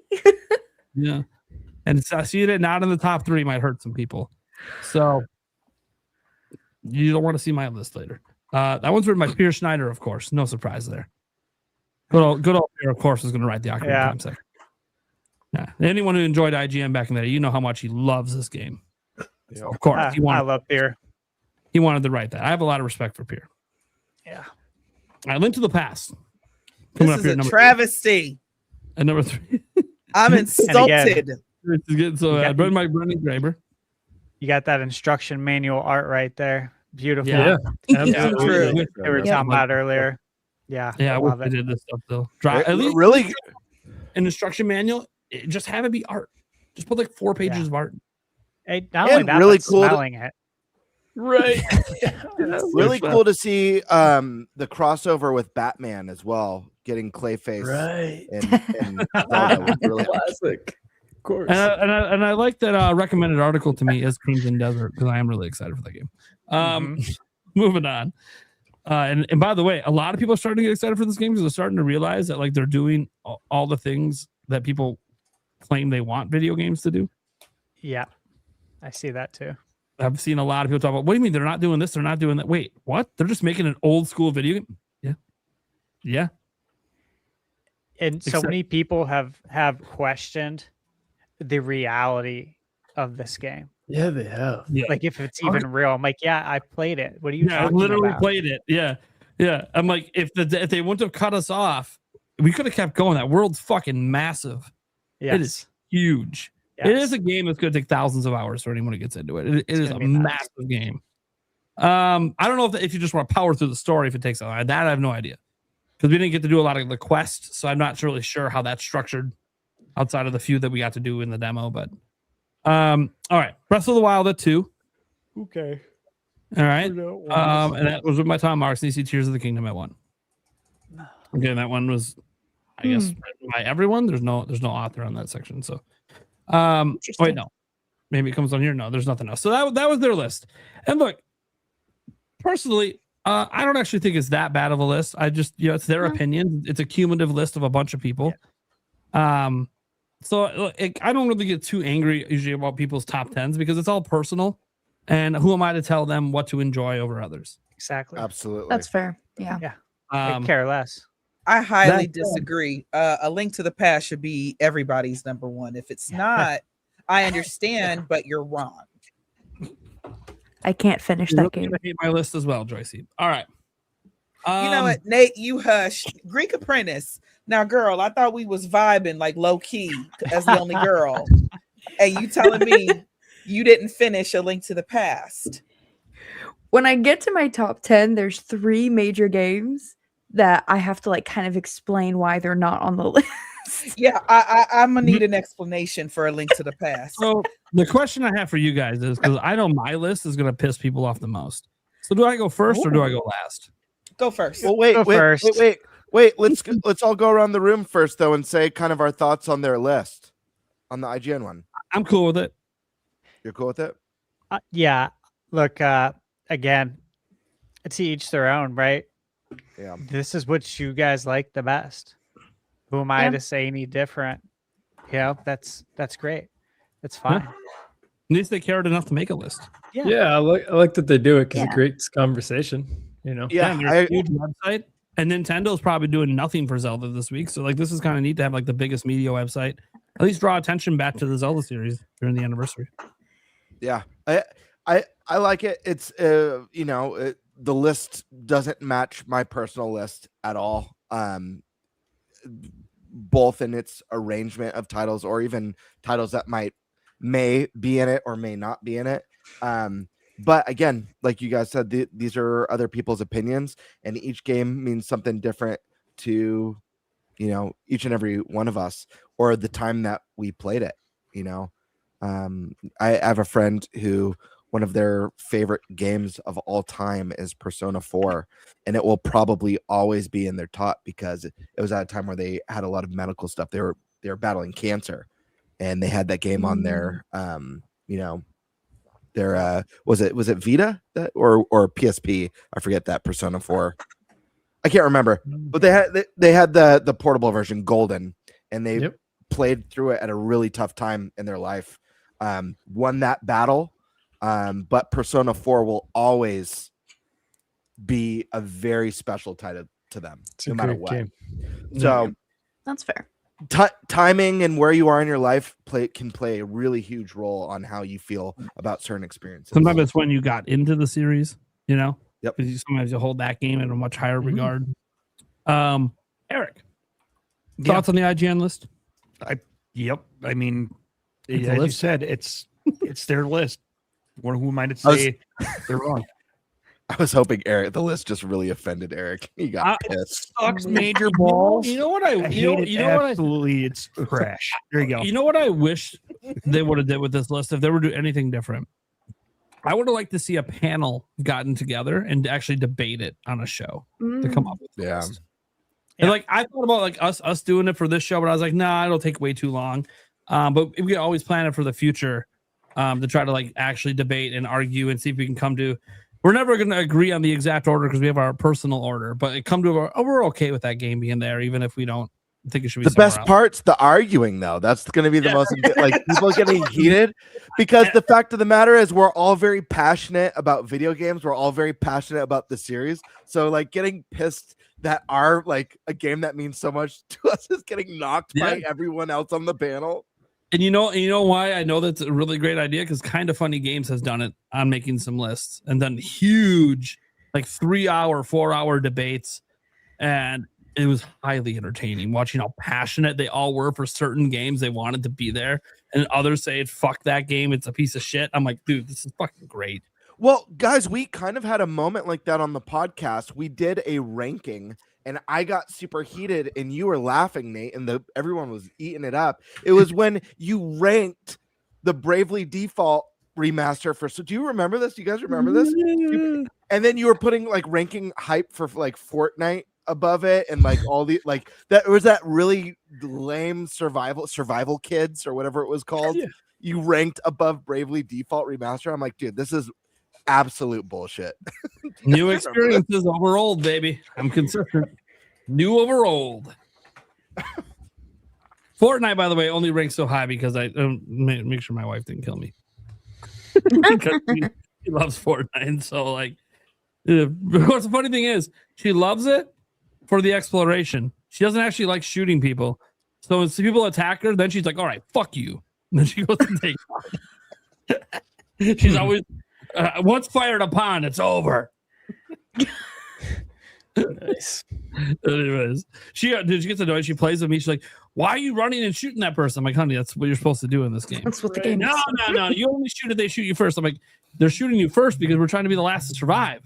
Yeah. And seeing it not in the top 3 might hurt some people. So you don't want to see my list later. That one's written by Pierre Snyder, of course. No surprise there. Good old Pierre, of course, is going to write the Ocarina of Time section. Yeah. Anyone who enjoyed IGN back in the day, you know how much he loves this game. So, of course. I love Pierre. He wanted to write that. I have a lot of respect for Pierre. Yeah. All right, Link to the Past. This is a travesty. At number 3. I'm insulted. It's getting so bad. Written by Brendan Graber. You got that instruction manual art right there. Beautiful. Yeah. True. We were talking about earlier. Yeah. Yeah, I love wish it. they did this stuff though. At least really an instruction manual. Just have it be art. Just put like 4 pages of art. Hey, not only that, really but cool smelling it. Right. Really cool to see the crossover with Batman as well, getting Clayface. Right. And Zelda was really classic. Of course. And I like that recommended article to me is Crimson Desert, because I am really excited for that game. Moving on. And by the way, a lot of people are starting to get excited for this game because they're starting to realize that like they're doing all the things that people claim they want video games to do. Yeah, I see that too. I've seen a lot of people talk about, what do you mean they're not doing this? They're not doing that. Wait, what? They're just making an old school video game? Yeah. Yeah. And so many people have questioned the reality of this game. Yeah, they have. Yeah. Like if it's even real. I'm like, yeah, I played it. What are you talking I literally about? played it. Yeah. Yeah. I'm like, if they wouldn't have cut us off, we could have kept going. That world's fucking massive. Yes. It is huge. Yes. It is a game that's going to take thousands of hours for anyone who gets into it. It is a massive game. I don't know if you just want to power through the story, if it takes a while. That I have no idea, because we didn't get to do a lot of the quests, so I'm not really sure how that's structured outside of the few that we got to do in the demo. But all right, Breath of the Wild at 2. Okay. All right, and that was with my Tom Marks. And you see Tears of the Kingdom at 1. Again, that one was, I guess, written by everyone. There's no author on that section. So, wait, no, maybe it comes on here. No, there's nothing else. So that was their list. And look, personally, I don't actually think it's that bad of a list. I just, it's their opinion. It's a cumulative list of a bunch of people. Yeah. So I don't really get too angry usually about people's top 10s because it's all personal. And who am I to tell them what to enjoy over others? Exactly. Absolutely. That's fair. Yeah. Yeah. I care less. I highly disagree. A Link to the Past should be everybody's number 1. If it's not, I understand, but you're wrong. I can't finish You're that really game. gonna hate my list as well, Joycey. All right. You know what, Nate? You hush. Greek Apprentice. Now, girl, I thought we was vibing like low key as the only girl, and you telling me you didn't finish A Link to the Past. When I get to my top 10, there's 3 major games that I have to like kind of explain why they're not on the list. Yeah, I'm gonna need an explanation for A Link to the Past. So the question I have for you guys is, because I know my list is gonna piss people off the most. So do I go first or do I go last? Go first. Well, wait. Let's all go around the room first, though, and say kind of our thoughts on their list, on the IGN one. I'm cool with it. You're cool with it? Yeah. Look, again, it's each their own, right? Yeah. This is what you guys like the best. Who am I to say any different? That's great. That's fine. At least they cared enough to make a list. Yeah, I like that they do it because it creates conversation. Yeah, there's a huge website, and Nintendo's probably doing nothing for Zelda this week. So like, this is kind of neat to have like the biggest media website. At least draw attention back to the Zelda series during the anniversary. Yeah, I like it. It's the list doesn't match my personal list at all. Both in its arrangement of titles or even titles that may be in it or may not be in it. But again, like you guys said, these are other people's opinions, and each game means something different to, each and every one of us, or the time that we played it. I have a friend who one of their favorite games of all time is Persona 4, and it will probably always be in their top because it was at a time where they had a lot of medical stuff. They were battling cancer, and they had that game on their their was it Vita that or PSP? I forget that Persona 4. I can't remember, but they had the portable version Golden, and they played through it at a really tough time in their life. Won that battle, but Persona 4 will always be a very special title to them, no matter what. Game. So that's fair. Timing and where you are in your life can play a really huge role on how you feel about certain experiences. Sometimes it's when you got into the series, Yep. Because sometimes you hold that game in a much higher regard. Eric, thoughts on the IGN list? Yep. I mean, as you said, it's their list. Who am I to say they're wrong? I was hoping the list just really offended Eric. He got pissed. Sucks major balls. You know what absolutely, it's trash. There you go. You know what I wish they would have did with this list if they were doing anything different? I would have liked to see a panel gotten together and actually debate it on a show to come up with the list. And like, I thought about like us doing it for this show, but I was like, nah, it'll take way too long. But we could always plan it for the future to try to like actually debate and argue and see if we can come to. We're never going to agree on the exact order because we have our personal order, but it come to we're okay with that game being there, even if we don't think it should be. The best part's the arguing, though. That's going to be the most like people getting heated because the fact of the matter is we're all very passionate about video games. We're all very passionate about the series. So like getting pissed that our like a game that means so much to us is getting knocked by everyone else on the panel. And you know why I know that's a really great idea? Because Kind of Funny Games has done it on making some lists and done huge, like 3-hour, 4-hour debates. And it was highly entertaining watching how passionate they all were for certain games they wanted to be there. And others say, fuck that game, it's a piece of shit. I'm like, dude, this is fucking great. Well, guys, we kind of had a moment like that on the podcast. We did a ranking. And I got super heated, and you were laughing, Nate, and everyone was eating it up. It was when you ranked the Bravely Default remaster for. So, do you remember this? Do you guys remember this? And then you were putting like ranking hype for like Fortnite above it, and like all the like that was that really lame survival kids or whatever it was called. Yeah. You ranked above Bravely Default remaster. I'm like, dude, this is absolute bullshit. New experiences over old, baby. I'm consistent. New over old. Fortnite, by the way, only ranks so high because I make sure my wife didn't kill me. Because she loves Fortnite. So, like, of course, the funny thing is, she loves it for the exploration. She doesn't actually like shooting people. So, when people attack her, then she's like, all right, fuck you. And then she goes and takes off. Once fired upon, it's over. Nice. Anyways, did you get the noise? She plays with me. She's like, "Why are you running and shooting that person?" I'm like, "Honey, that's what you're supposed to do in this game." That's what the game No, is. no. You only shoot if they shoot you first. I'm like, they're shooting you first because we're trying to be the last to survive.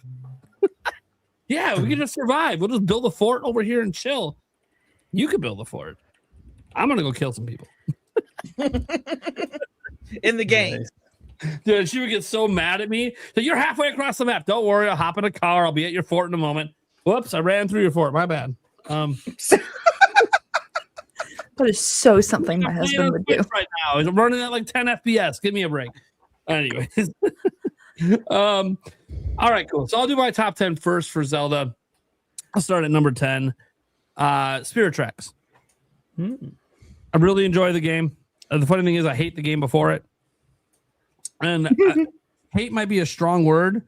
Yeah, we can just survive. We'll just build a fort over here and chill. You can build a fort. I'm gonna go kill some people in the game. Dude, she would get so mad at me. So you're halfway across the map. Don't worry, I'll hop in a car. I'll be at your fort in a moment. Whoops, I ran through your fort. My bad. That is so something my husband would do. Right now, I'm running at like 10 FPS. Give me a break. Anyways, all right, cool. So I'll do my top 10 first for Zelda. I'll start at number 10. Spirit Tracks. I really enjoy the game. The funny thing is, I hate the game before it. And hate might be a strong word,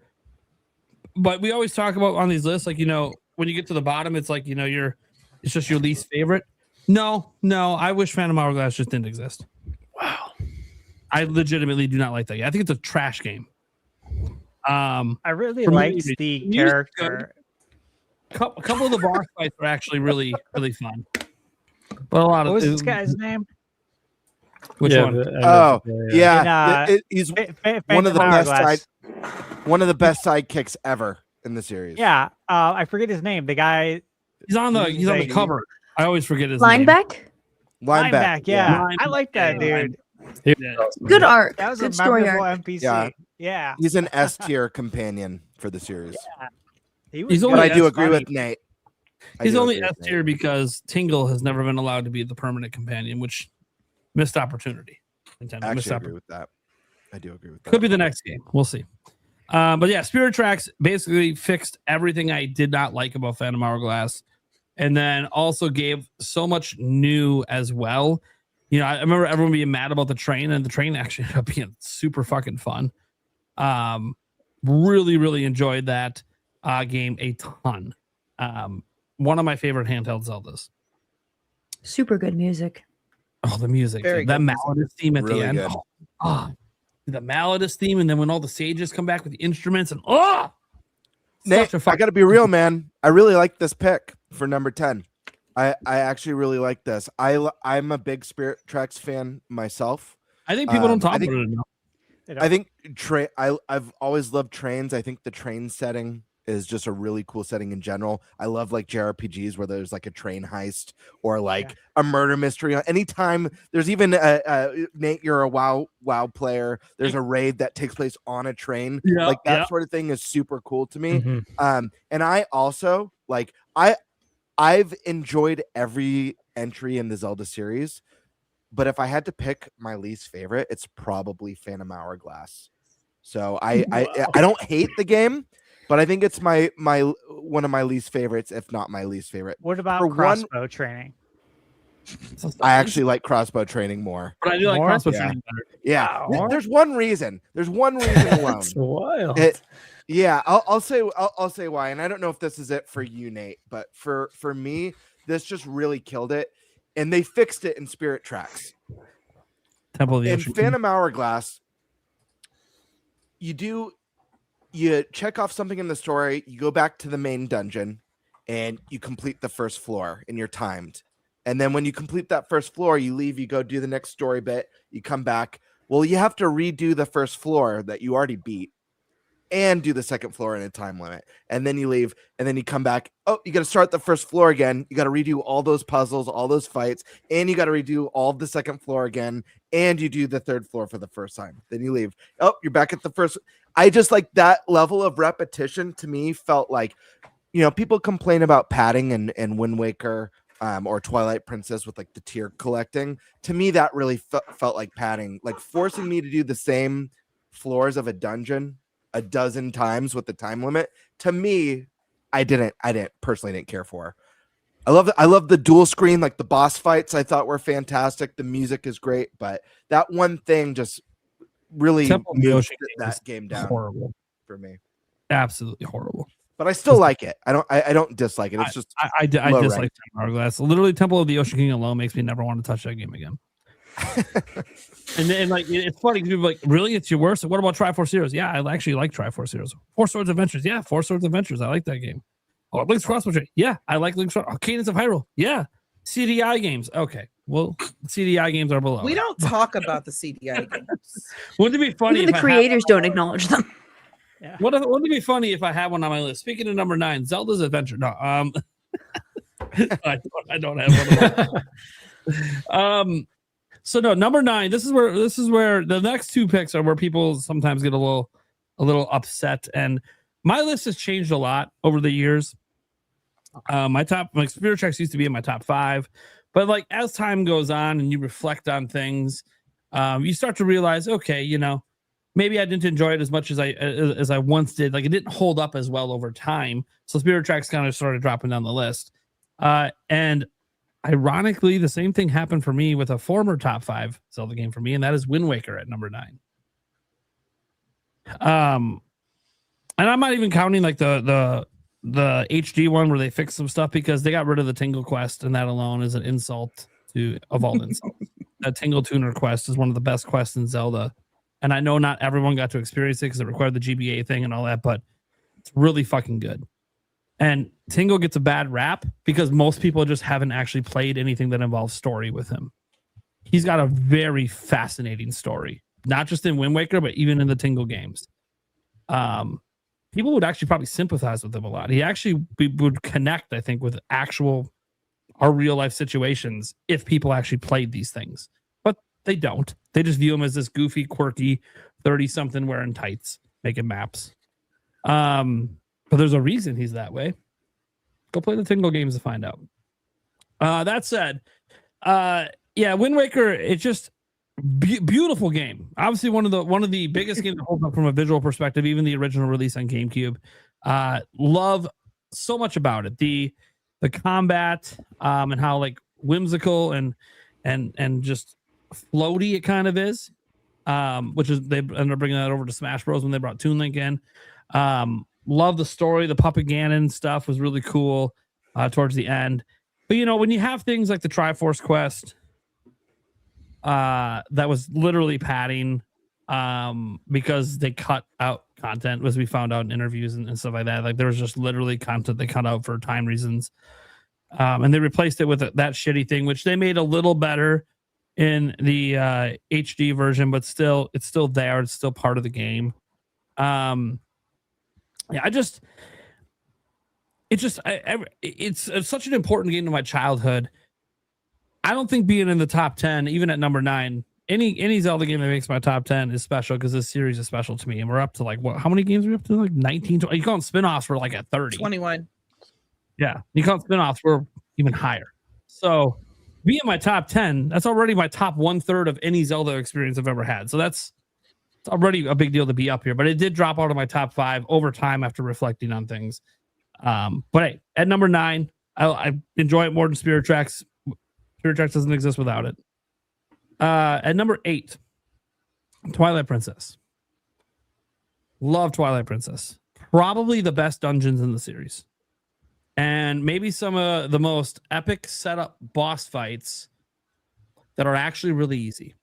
but we always talk about on these lists, like, when you get to the bottom, it's like, it's just your least favorite. No, I wish Phantom Hourglass just didn't exist. Wow. I legitimately do not like that. I think it's a trash game. I really liked the character. A couple of the boss fights are actually really, really fun. But a lot of what was this guy's name? Which one? He's one of the best sidekicks ever in the series. Yeah, I forget his name. The guy. He's on the cover. I always forget his name. Lineback. Yeah, I like that dude. Good art. That was good a story memorable arc. NPC. Yeah. He's an S tier companion for the series. Yeah. But I do agree with Nate. He's only S tier because Tingle has never been allowed to be the permanent companion, which missed opportunity. I agree with that. I do agree with that. Could be the next game. We'll see. But yeah, Spirit Tracks basically fixed everything I did not like about Phantom Hourglass, and then also gave so much new as well. I remember everyone being mad about the train, and the train actually ended up being super fucking fun. Really, really enjoyed that game a ton. One of my favorite handheld Zeldas. Super good music. Oh, the music. That Malodus theme at the end. The Malodus theme, and then when all the sages come back with the instruments, and Nate, I got to be real, man. I really like this pick for number 10. I actually really like this. I'm a big Spirit Tracks fan myself. I think people don't talk about it enough. I think I've always loved trains. I think the train setting is just a really cool setting in general. I love like JRPGs where there's like a train heist or like a murder mystery. Anytime there's even Nate, you're a WoW player. There's a raid that takes place on a train. Like that sort of thing is super cool to me. Mm-hmm. And I also like I've enjoyed every entry in the Zelda series, but if I had to pick my least favorite, it's probably Phantom Hourglass. So I don't hate the game, but I think it's my one of my least favorites, if not my least favorite. What about crossbow training? I actually like crossbow training more. But I do like crossbow training better. Yeah. There's one reason. There's one reason alone. It's wild. I'll say why, and I don't know if this is it for you, Nate, but for me, this just really killed it, and they fixed it in Spirit Tracks. Temple of the in Ocean Phantom Hourglass, you check off something in the story, you go back to the main dungeon, and you complete the first floor, and you're timed. And then when you complete that first floor, you leave, you go do the next story bit, you come back. Well, you have to redo the first floor that you already beat and do the second floor in a time limit. And then you leave, and then you come back. Oh, you got to start the first floor again. You got to redo all those puzzles, all those fights, and you got to redo all the second floor again. And you do the third floor for the first time. Then you leave. Oh, you're back at the first. I just like that level of repetition to me felt like, people complain about padding and Wind Waker or Twilight Princess with like the tier collecting. To me, that really felt like padding, like forcing me to do the same floors of a dungeon a dozen times with the time limit. To me, I personally didn't care for. I love the dual screen, like the boss fights I thought were fantastic. The music is great, but that one thing just really moved that game down horrible for me. Absolutely horrible. But I still like it. I don't dislike it. It's just I dislike Temple Hourglass. Literally, Temple of the Ocean King alone makes me never want to touch that game again. And then like it's funny, people are like, really, it's your worst? What about Triforce Heroes? Yeah, I actually like Triforce Heroes. Four Swords Adventures. Yeah, Four Swords Adventures. I like that game. Oh, Link's Cross Country. Yeah, I like Link's Cross. Oh, Cadence of Hyrule. Yeah. CDI games. Okay. Well, CDI games are below. We don't talk about the CDI games. Wouldn't it be funny Even if the I creators don't acknowledge them. Yeah. Wouldn't it be funny if I had one on my list? Speaking of number 9, Zelda's Adventure. No, I don't have one. So no, number 9. This is where the next two picks are where people sometimes get a little upset, and my list has changed a lot over the years. My Spirit Tracks used to be in my top 5, but like as time goes on and you reflect on things, you start to realize, okay, you know, maybe I didn't enjoy it as much as I once did. Like it didn't hold up as well over time. So Spirit Tracks kind of started dropping down the list. And ironically, the same thing happened for me with a former top 5 Zelda game for me, and that is Wind Waker at number 9. And I'm not even counting like the HD one where they fixed some stuff, because they got rid of the Tingle Quest, and that alone is an insult of all insults. That Tingle Tuner quest is one of the best quests in Zelda. And I know not everyone got to experience it because it required the GBA thing and all that, but it's really fucking good. And Tingle gets a bad rap because most people just haven't actually played anything that involves story with him. He's got a very fascinating story, not just in Wind Waker, but even in the Tingle games. People would actually probably sympathize with him a lot. He actually would connect, I think, with our real life situations if people actually played these things. But they don't. They just view him as this goofy, quirky 30-something wearing tights, making maps. But there's a reason he's that way. Go play the Tingle games to find out. That said, Wind Waker, it's just beautiful game. Obviously, one of the biggest games to hold up from a visual perspective, even the original release on GameCube. Love so much about it. The combat, and how like whimsical and just floaty it kind of is. Which is, they ended up bringing that over to Smash Bros. When they brought Toon Link in. Love the story. The Puppet Ganon stuff was really cool towards the end. But, you know, when you have things like the Triforce Quest, that was literally padding because they cut out content, as we found out in interviews and stuff like that. Like there was just literally content they cut out for time reasons. And they replaced it with that shitty thing, which they made a little better in the HD version, but still, it's still there. It's still part of the game. It's such an important game to my childhood. I don't think being in the top 10, even at number 9, any Zelda game that makes my top 10 is special, because this series is special to me. And we're up to like, what? How many games are we up to? Like 19, 20? You call them spinoffs, we're like at 30. 21. Yeah. You call them spinoffs, we're even higher. So being in my top 10, that's already my top 1/3 of any Zelda experience I've ever had. So it's already a big deal to be up here, but it did drop out of my top 5 over time after reflecting on things. But hey, at number 9, I enjoy it more than Spirit Tracks. Spirit Tracks doesn't exist without it. At number 8, Twilight Princess. Love Twilight Princess. Probably the best dungeons in the series. And maybe some of the most epic setup boss fights that are actually really easy.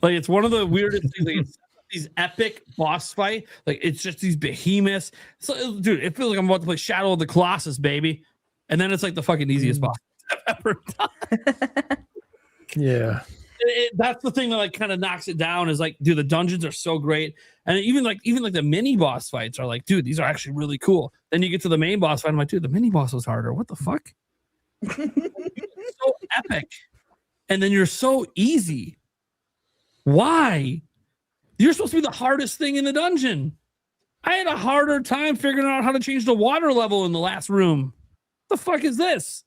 Like, it's one of the weirdest things. Like, these epic boss fight, like it's just these behemoths. So, dude, it feels like I'm about to play Shadow of the Colossus, baby. And then it's like the fucking easiest boss I've ever done. Yeah. That's the thing that like kind of knocks it down, is like, dude, the dungeons are so great. And even like the mini boss fights are like, dude, these are actually really cool. Then you get to the main boss fight, I'm like, dude, the mini boss was harder. What the fuck? So epic. And then you're so easy. Why? You're supposed to be the hardest thing in the dungeon. I had a harder time figuring out how to change the water level in the last room. What the fuck is this?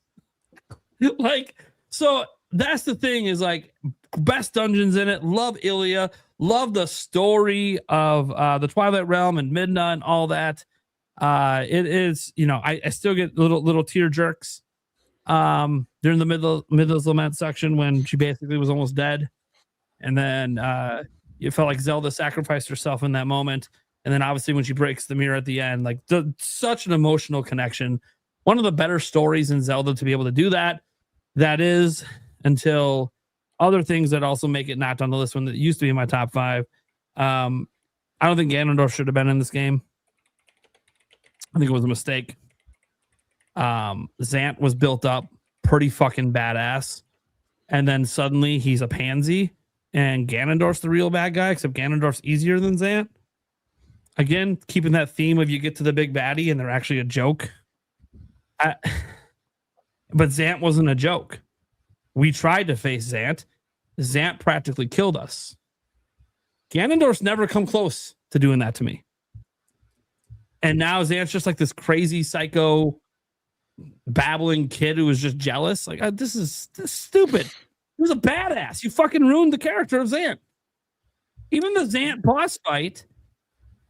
Like, so that's the thing, is like, best dungeons in it. Love Ilia. Love the story of the Twilight Realm and Midna and all that. It is, you know, I still get little tear jerks during the Midna's Lament section when she basically was almost dead. And then it felt like Zelda sacrificed herself in that moment. And then obviously when she breaks the mirror at the end, like such an emotional connection. One of the better stories in Zelda to be able to do that. That is until other things that also make it not on the list when it used to be in my top 5. I don't think Ganondorf should have been in this game. I think it was a mistake. Zant was built up pretty fucking badass, and then suddenly he's a pansy, and Ganondorf's the real bad guy, except Ganondorf's easier than Zant. Again, keeping that theme of you get to the big baddie and they're actually a joke. But Zant wasn't a joke. We tried to face Zant. Zant practically killed us. Ganondorf's never come close to doing that to me. And now Zant's just like this crazy psycho babbling kid who was just jealous. Like, this is stupid. He was a badass. You fucking ruined the character of Zant. Even the Zant boss fight.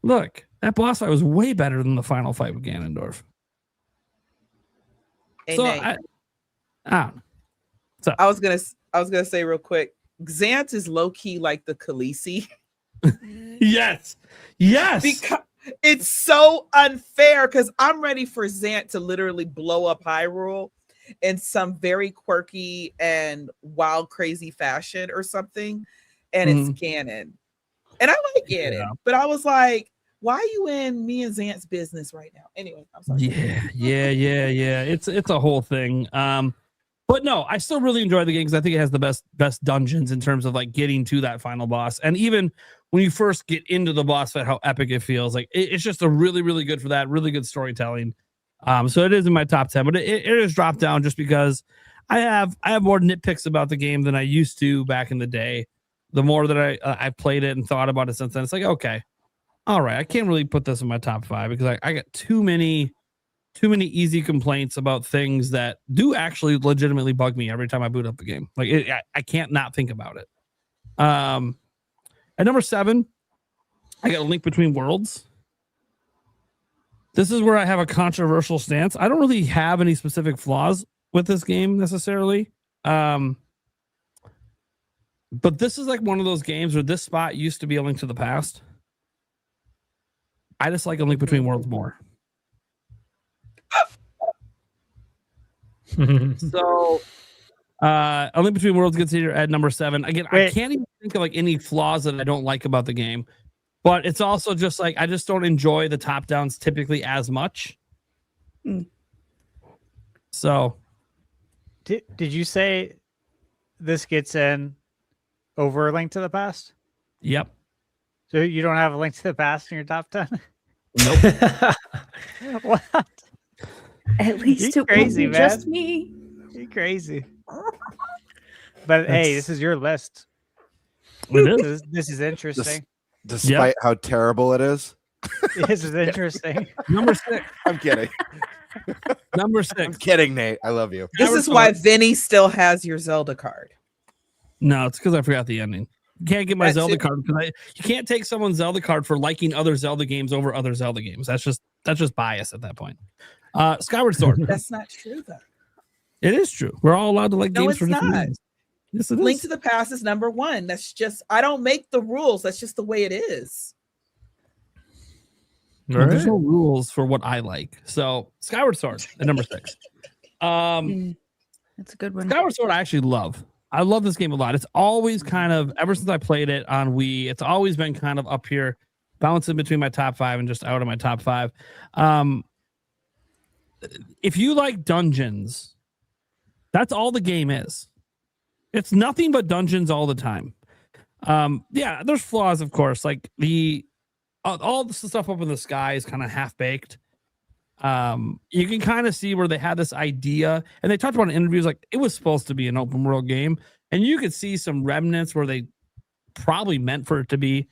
Look, that boss fight was way better than the final fight with Ganondorf. Hey, So Nate, I was gonna say real quick, Zant is low key like the Khaleesi. Yes. Because it's so unfair, because I'm ready for Zant to literally blow up Hyrule in some very quirky and wild, crazy fashion or something, and it's Ganon. And I like Ganon, but I was like, why are you in me and Zant's business right now? Anyway, I'm sorry. Yeah. It's a whole thing. But no, I still really enjoy the game because I think it has the best dungeons in terms of like getting to that final boss. And even when you first get into the boss fight, how epic it feels. Like it's just a really, really good for that. Really good storytelling. So it is in my top 10, but it is dropped down just because I have more nitpicks about the game than I used to back in the day. The more that I played it and thought about it since then, it's like, okay, all right, I can't really put this in my top 5 because I got too many easy complaints about things that do actually legitimately bug me every time I boot up the game. Like I can't not think about it. At number 7, I got A Link Between Worlds. This is where I have a controversial stance. I don't really have any specific flaws with this game necessarily. But this is like one of those games where this spot used to be A Link to the Past. I just like A Link Between Worlds more. So A Link Between Worlds gets here at number 7. Again, I can't even think of like any flaws that I don't like about the game. But it's also just like I just don't enjoy the top downs typically as much. So Did you say this gets in over A Link to the Past? Yep. So you don't have A Link to the Past in your top 10? Nope. What? At least You're it crazy, wasn't man. just me. You're crazy. But hey, this is your list. It is. This is interesting. Despite how terrible it is. This is interesting. Number 6. I'm kidding. Number 6. I'm kidding, Nate. I love you. This is why Vinny still has your Zelda card. No, it's because I forgot the ending. You can't get my That's Zelda it. card because you can't take someone's Zelda card for liking other Zelda games over other Zelda games. That's just bias at that point. Skyward Sword. That's not true, though. It is true. We're all allowed to like No, games it's for different not. reasons. Yes, it is. Link to the Past is number 1. That's just, I don't make the rules. That's just the way it is. Well, there's no rules for what I like. So Skyward Sword at number 6. That's a good one. Skyward Sword I actually love. I love this game a lot. It's always kind of, ever since I played it on Wii, it's always been kind of up here, bouncing between my top 5 and just out of my top 5. If you like dungeons, that's all the game is. It's nothing but dungeons all the time. Yeah, there's flaws, of course. Like all the stuff up in the sky is kind of half-baked. You can kind of see where they had this idea, and they talked about in interviews like it was supposed to be an open world game, and you could see some remnants where they probably meant for it to be,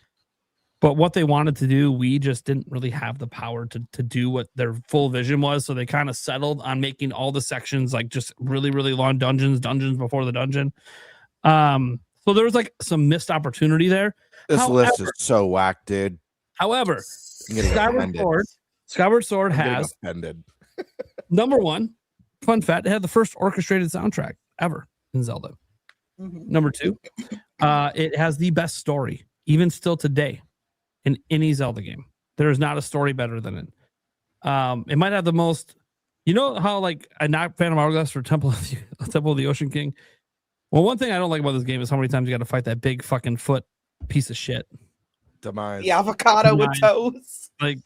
but what they wanted to do, we just didn't really have the power to do what their full vision was. So they kind of settled on making all the sections like just really, really long dungeons before the dungeon. So there was like some missed opportunity there. This list is so whack, dude. However, I'm getting offended. Skyward Sword I'm getting has offended. number 1, fun fact, it had the first orchestrated soundtrack ever in Zelda. Number 2, it has the best story, even still today, in any Zelda game. There is not a story better than it. It might have the most, you know how like a not Phantom Hourglass for Temple of the Ocean King, Well, one thing I don't like about this game is how many times you got to fight that big fucking foot piece of shit. Demise. The avocado with Demise. toes. Like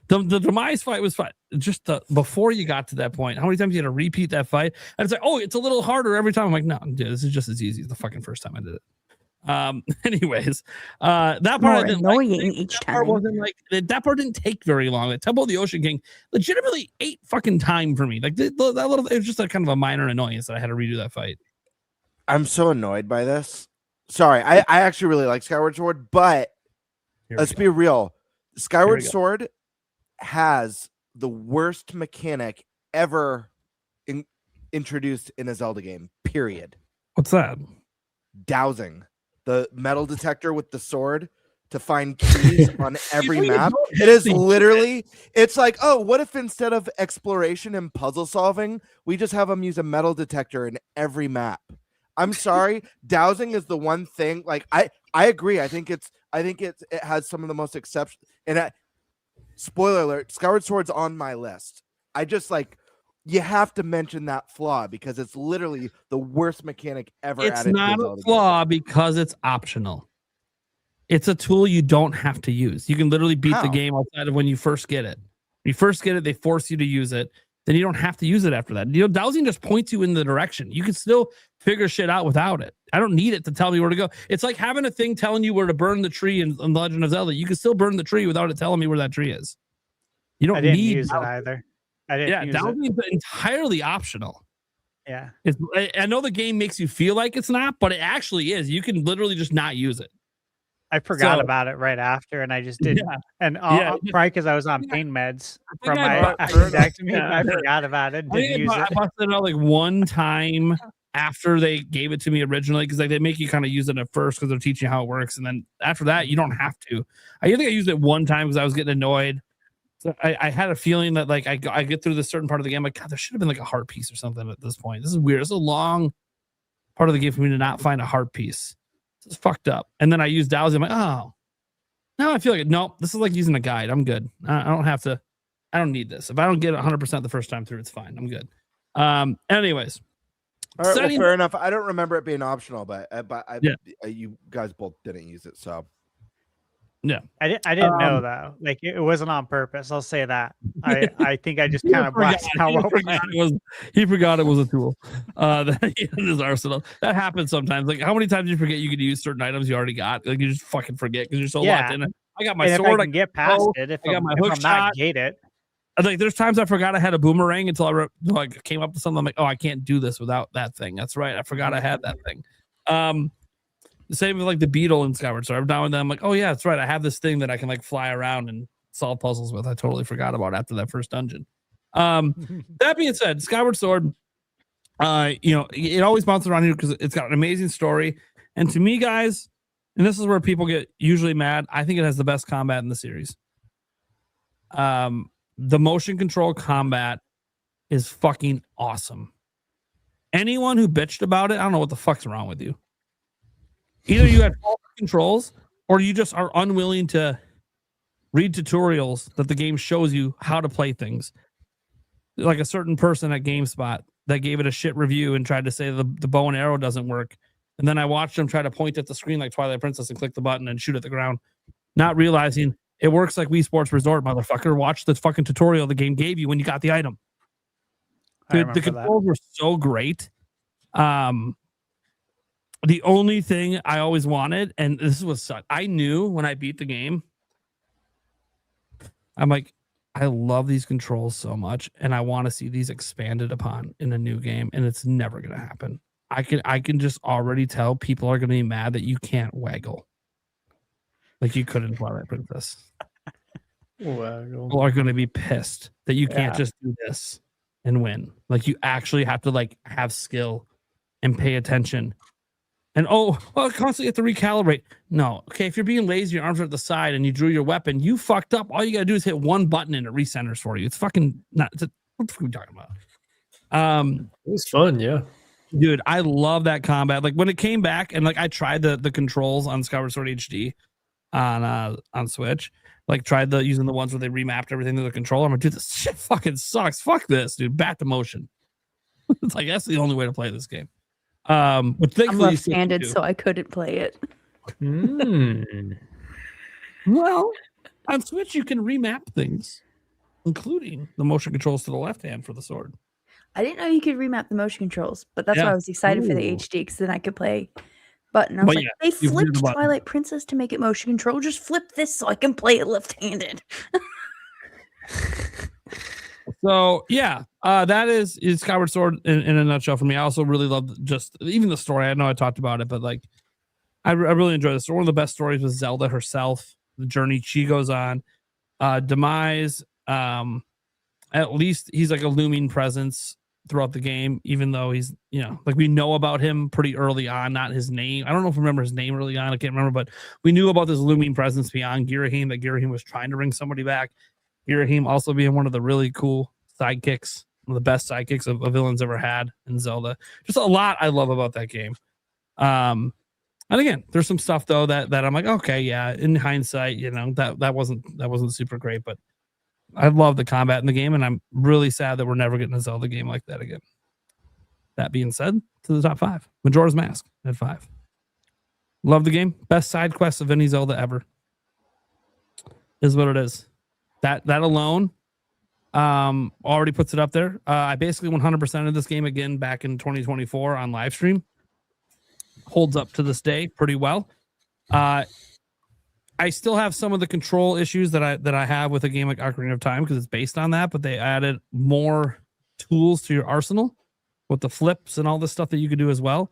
the Demise fight was fun. Just before you got to that point, how many times you had to repeat that fight? And it's like, oh, it's a little harder every time. I'm like, no, dude, this is just as easy as the fucking first time I did it. Anyways, that part More I didn't annoying like. each That part time. wasn't like that part didn't take very long. The Temple of the Ocean King legitimately ate fucking time for me. Like that little, it was just a kind of a minor annoyance that I had to redo that fight. I'm so annoyed by this. Sorry, I actually really like Skyward Sword, but let's be real. Skyward Sword has the worst mechanic ever introduced in a Zelda game, period. What's that? Dowsing. The metal detector with the sword to find keys on every map. It is literally, it's like, oh, what if instead of exploration and puzzle solving, we just have them use a metal detector in every map? I'm sorry, dowsing is the one thing. Like I agree. I think it has some of the most exceptional. And spoiler alert, Skyward Sword's on my list. I just like, you have to mention that flaw because it's literally the worst mechanic ever. It's not a flaw because it's optional. It's a tool you don't have to use. You can literally beat the game outside of when you first get it. When you first get it, they force you to use it. Then you don't have to use it after that. You know, dowsing just points you in the direction. You can still figure shit out without it. I don't need it to tell me where to go. It's like having a thing telling you where to burn the tree in The Legend of Zelda. You can still burn the tree without it telling me where that tree is. You don't I didn't need use it either. I didn't use dowsing is entirely optional. Yeah. I know the game makes you feel like it's not, but it actually is. You can literally just not use it. I forgot about it right after, and I just didn't. Yeah. And probably because I was on pain meds from I my appendectomy, I forgot about it. Didn't use I it. busted it out like one time after they gave it to me originally because like they make you kind of use it at first because they're teaching you how it works, and then after that you don't have to. I think I used it one time because I was getting annoyed. So I had a feeling that like I get through this certain part of the game, like God, there should have been like a heart piece or something at this point. This is weird. It's a long part of the game for me to not find a heart piece. It's fucked up. And then I used dowsing. I'm like, oh, now I feel like nope. This is like using a guide. I'm good. I don't have to. I don't need this. If I don't get 100% the first time through, it's fine. I'm good. Anyways, all right, well, fair enough. I don't remember it being optional, but you guys both didn't use it, so. Yeah, I didn't know though. Like it wasn't on purpose. I'll say that. I think I just kind of blasted how well he forgot it was a tool that he had in his arsenal. That happens sometimes. Like how many times do you forget you could use certain items you already got? Like you just fucking forget because you're so locked in it. I got my sword. I can get past it. If I got my hook shot. Not gated. Like there's times I forgot I had a boomerang until I came up to something. I'm like, oh, I can't do this without that thing. That's right. I forgot I had that thing. The same with like the beetle in Skyward Sword. Now and then I'm like, oh yeah, that's right. I have this thing that I can like fly around and solve puzzles with. I totally forgot about after that first dungeon. That being said, Skyward Sword, it always bounces around here because it's got an amazing story. And to me, guys, and this is where people get usually mad, I think it has the best combat in the series. The motion control combat is fucking awesome. Anyone who bitched about it, I don't know what the fuck's wrong with you. Either you had faulty controls or you just are unwilling to read tutorials that the game shows you how to play things. Like a certain person at GameSpot that gave it a shit review and tried to say the bow and arrow doesn't work. And then I watched him try to point at the screen like Twilight Princess and click the button and shoot at the ground, not realizing it works like Wii Sports Resort, motherfucker. Watch the fucking tutorial the game gave you when you got the item. Dude, the controls were so great. The only thing I always wanted, and this was such, I knew when I beat the game, I'm like, I love these controls so much, and I want to see these expanded upon in a new game, and it's never going to happen. I can just already tell people are going to be mad that you can't waggle like you could in Twilight Princess. Waggle. People are going to be pissed that you can't just do this and win. Like you actually have to like have skill and pay attention. And constantly have to recalibrate. No, okay. If you're being lazy, your arms are at the side, and you drew your weapon, you fucked up. All you gotta do is hit one button, and it recenters for you. It's fucking not. What are we talking about? It was fun, yeah, dude. I love that combat. Like when it came back, and like I tried the controls on Skyward Sword HD on Switch. Like tried using the ones where they remapped everything to the controller. I'm like, dude, this shit fucking sucks. Fuck this, dude. Back to motion. It's like that's the only way to play this game. Which I'm thankfully left-handed, so I couldn't play it. Well, on Switch you can remap things, including the motion controls to the left hand for the sword. I didn't know you could remap the motion controls, but that's why Yeah. I was excited for the Ooh. HD, because then I could play button. I was But like, yeah, they you can do flipped the button. Twilight Princess to make it motion control. Just flip this so I can play it left-handed. So yeah, that is Skyward Sword in a nutshell for me. I also really love just even the story. I know I talked about it, but like I really enjoy this. One of the best stories was Zelda herself, the journey she goes on. Demise, at least he's like a looming presence throughout the game, even though he's, like we know about him pretty early on, not his name. I don't know if I remember his name early on. I can't remember, but we knew about this looming presence beyond Girahim, that Girahim was trying to bring somebody back. Girahim also being one of the really cool sidekicks, one of the best sidekicks a villain's ever had in Zelda. Just a lot I love about that game. And again, there's some stuff though that I'm like, okay, yeah, in hindsight, that wasn't super great, but I love the combat in the game, and I'm really sad that we're never getting a Zelda game like that again. That being said, to the top 5. Majora's Mask at 5. Love the game. Best side quest of any Zelda ever. Is what it is. That alone already puts it up there. I basically 100% of this game again back in 2024 on live stream. Holds up to this day pretty well. I still have some of the control issues that I have with a game like Ocarina of Time because it's based on that, but they added more tools to your arsenal with the flips and all this stuff that you could do as well.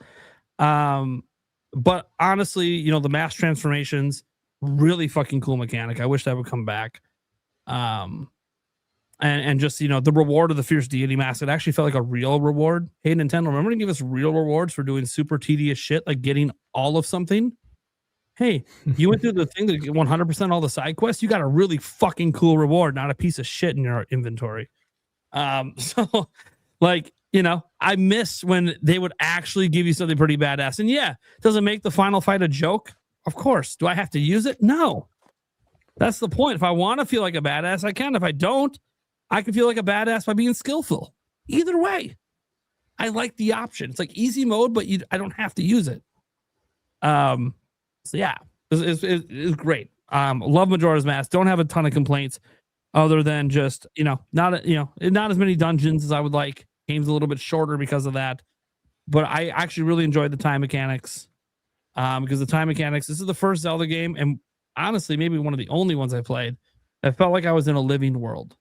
But honestly, the mass transformations, really fucking cool mechanic. I wish that would come back. And just, the reward of the Fierce Deity Mask, it actually felt like a real reward. Hey, Nintendo, remember to give us real rewards for doing super tedious shit, like getting all of something? Hey, you went through the thing to get 100% all the side quests. You got a really fucking cool reward, not a piece of shit in your inventory. So like, I miss when they would actually give you something pretty badass. And yeah, does it make the final fight a joke? Of course. Do I have to use it? No. That's the point. If I want to feel like a badass, I can. If I don't, I can feel like a badass by being skillful. Either way, I like the option. It's like easy mode, but I don't have to use it. So yeah, it's great. Love Majora's Mask. Don't have a ton of complaints other than just, not as many dungeons as I would like. Game's a little bit shorter because of that. But I actually really enjoyed the time mechanics. Because the time mechanics, this is the first Zelda game, and honestly, maybe one of the only ones I played. I felt like I was in a living world.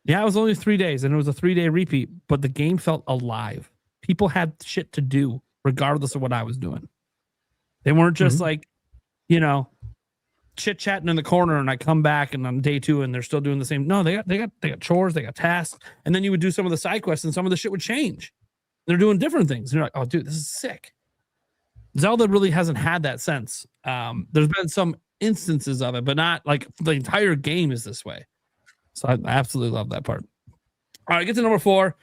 Yeah, it was only 3 days, and it was a 3-day repeat, but the game felt alive. People had shit to do, regardless of what I was doing. They weren't just like, chit-chatting in the corner, and I come back and on day 2 and they're still doing the same. No, they got chores, they got tasks, and then you would do some of the side quests and some of the shit would change. They're doing different things. And you're like, oh, dude, this is sick. Zelda really hasn't had that sense. There's been some instances of it, but not like the entire game is this way. So I absolutely love that part. All right, get to number 4.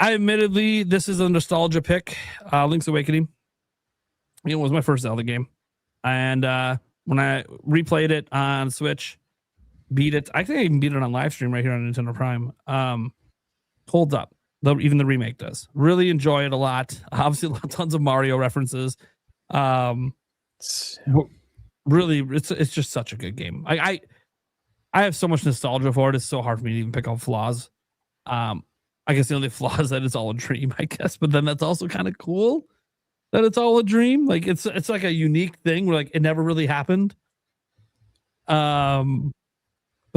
Admittedly, this is a nostalgia pick. Link's Awakening. It was my first Zelda game. And when I replayed it on Switch, beat it. I think I even beat it on live stream right here on Nintendo Prime. Holds up. Even the remake does. Really enjoy it a lot. Obviously, tons of Mario references. Really, it's just such a good game. I have so much nostalgia for it. It's so hard for me to even pick out flaws. I guess the only flaw is that it's all a dream, I guess. But then that's also kind of cool that it's all a dream. Like it's like a unique thing where like it never really happened. But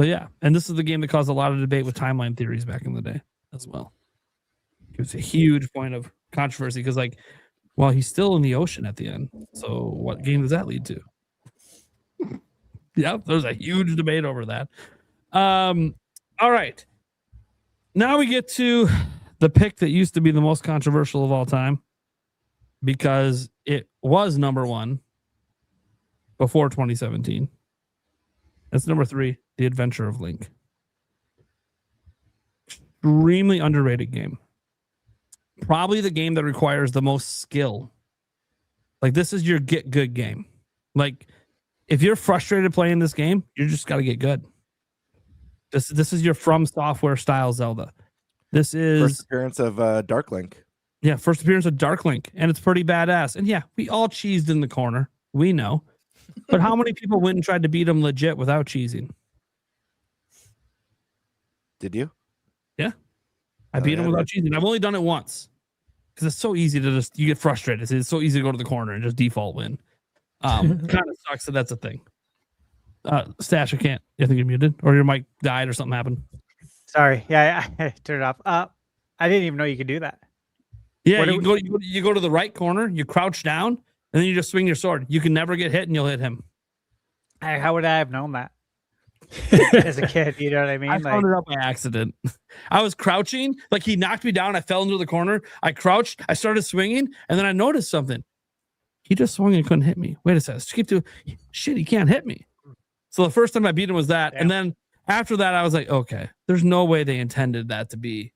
yeah, and this is the game that caused a lot of debate with timeline theories back in the day as well. It was a huge point of controversy because like, well, he's still in the ocean at the end. So what game does that lead to? Yeah, there's a huge debate over that. All right. Now we get to the pick that used to be the most controversial of all time because it was number 1 before 2017. That's number 3, The Adventure of Link. Extremely underrated game. Probably the game that requires the most skill. Like this is your get good game. Like if you're frustrated playing this game, you just got to get good. This is your From Software style Zelda. This is first appearance of Dark Link. Yeah, first appearance of Dark Link, and it's pretty badass. And yeah, we all cheesed in the corner. We know. But how many people went and tried to beat him legit without cheesing? Did you? Yeah. I beat him without cheesing. I've only done it once. Because it's so easy to just, you get frustrated. It's so easy to go to the corner and just default win. Kind of sucks that that's a thing. Stash, I think you're muted, or your mic died or something happened. Sorry. Yeah, I turned it off. I didn't even know you could do that. Yeah, you go to the right corner, you crouch down, and then you just swing your sword. You can never get hit, and you'll hit him. How would I have known that as a kid? You know what I mean? I found it out by accident. I was crouching, like he knocked me down. I fell into the corner. I crouched. I started swinging, and then I noticed something. He just swung and couldn't hit me. Wait a second. Skip to shit. He can't hit me. So the first time I beat him was that, and then after that, I was like, okay, there's no way they intended that to be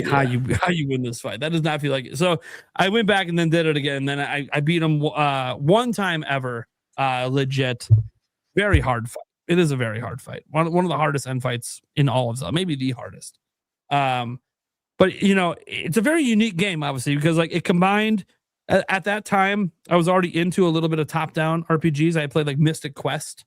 how you win this fight. That does not feel like it. So I went back and then did it again. And then I beat him one time ever, legit. Very hard fight. It is a very hard fight. One of the hardest end fights in all of Zelda, maybe the hardest. But you know, it's a very unique game, obviously, because like it combined. At that time, I was already into a little bit of top-down RPGs. I played like Mystic Quest.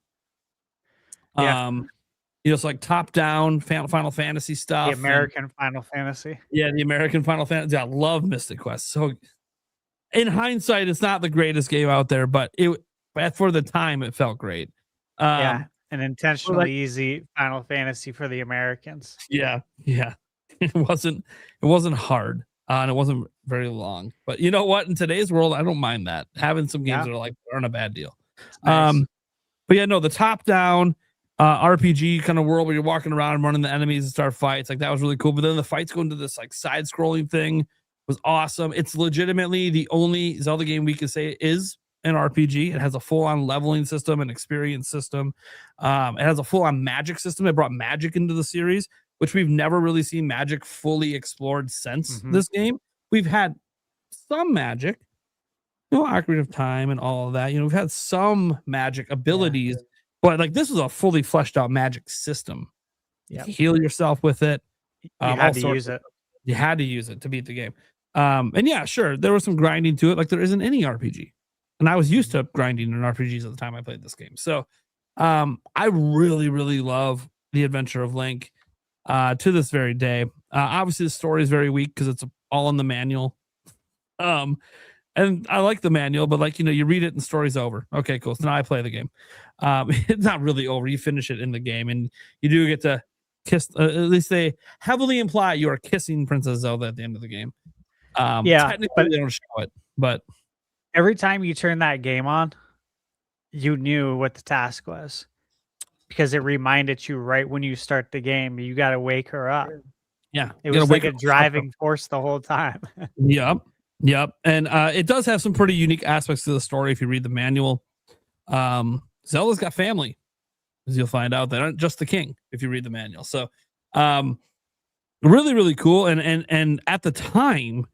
Yeah. You know, it's like top-down Final Fantasy stuff. The American Final Fantasy. Yeah, the American Final Fantasy. I love Mystic Quest. So, in hindsight, it's not the greatest game out there, but for the time, it felt great. An intentionally easy Final Fantasy for the Americans. Yeah. It wasn't hard. And it wasn't very long. But you know what? In today's world, I don't mind that. Having some games that aren't a bad deal. Nice. But yeah, no, the top-down RPG kind of world where you're walking around and running the enemies and start fights, like that was really cool. But then the fights go into this like side-scrolling thing was awesome. It's legitimately the only Zelda game we could say is an RPG. It has a full-on leveling system and experience system. It has a full-on magic system. It brought magic into the series, which we've never really seen magic fully explored since this game. We've had some magic, Ocarina of Time and all of that. We've had some magic abilities, but like this was a fully fleshed out magic system. You heal yourself with it. You had to use it. You had to use it to beat the game. And yeah, sure, there was some grinding to it, like there isn't any RPG. And I was used to grinding in RPGs at the time I played this game. So I really, really love The Adventure of Link. To this very day. Obviously the story is very weak because it's all in the manual. And I like the manual, but like, you read it and the story's over. Okay, cool. So now I play the game. It's not really over. You finish it in the game and you do get to kiss, at least they heavily imply you are kissing Princess Zelda at the end of the game. Technically but they don't show it, but every time you turn that game on, you knew what the task was. Because it reminded you right when you start the game, you got to wake her up. Yeah. It was like a driving force the whole time. Yep. And it does have some pretty unique aspects to the story if you read the manual. Zelda's got family, as you'll find out. They aren't just the king if you read the manual. So really, really cool. And at the time,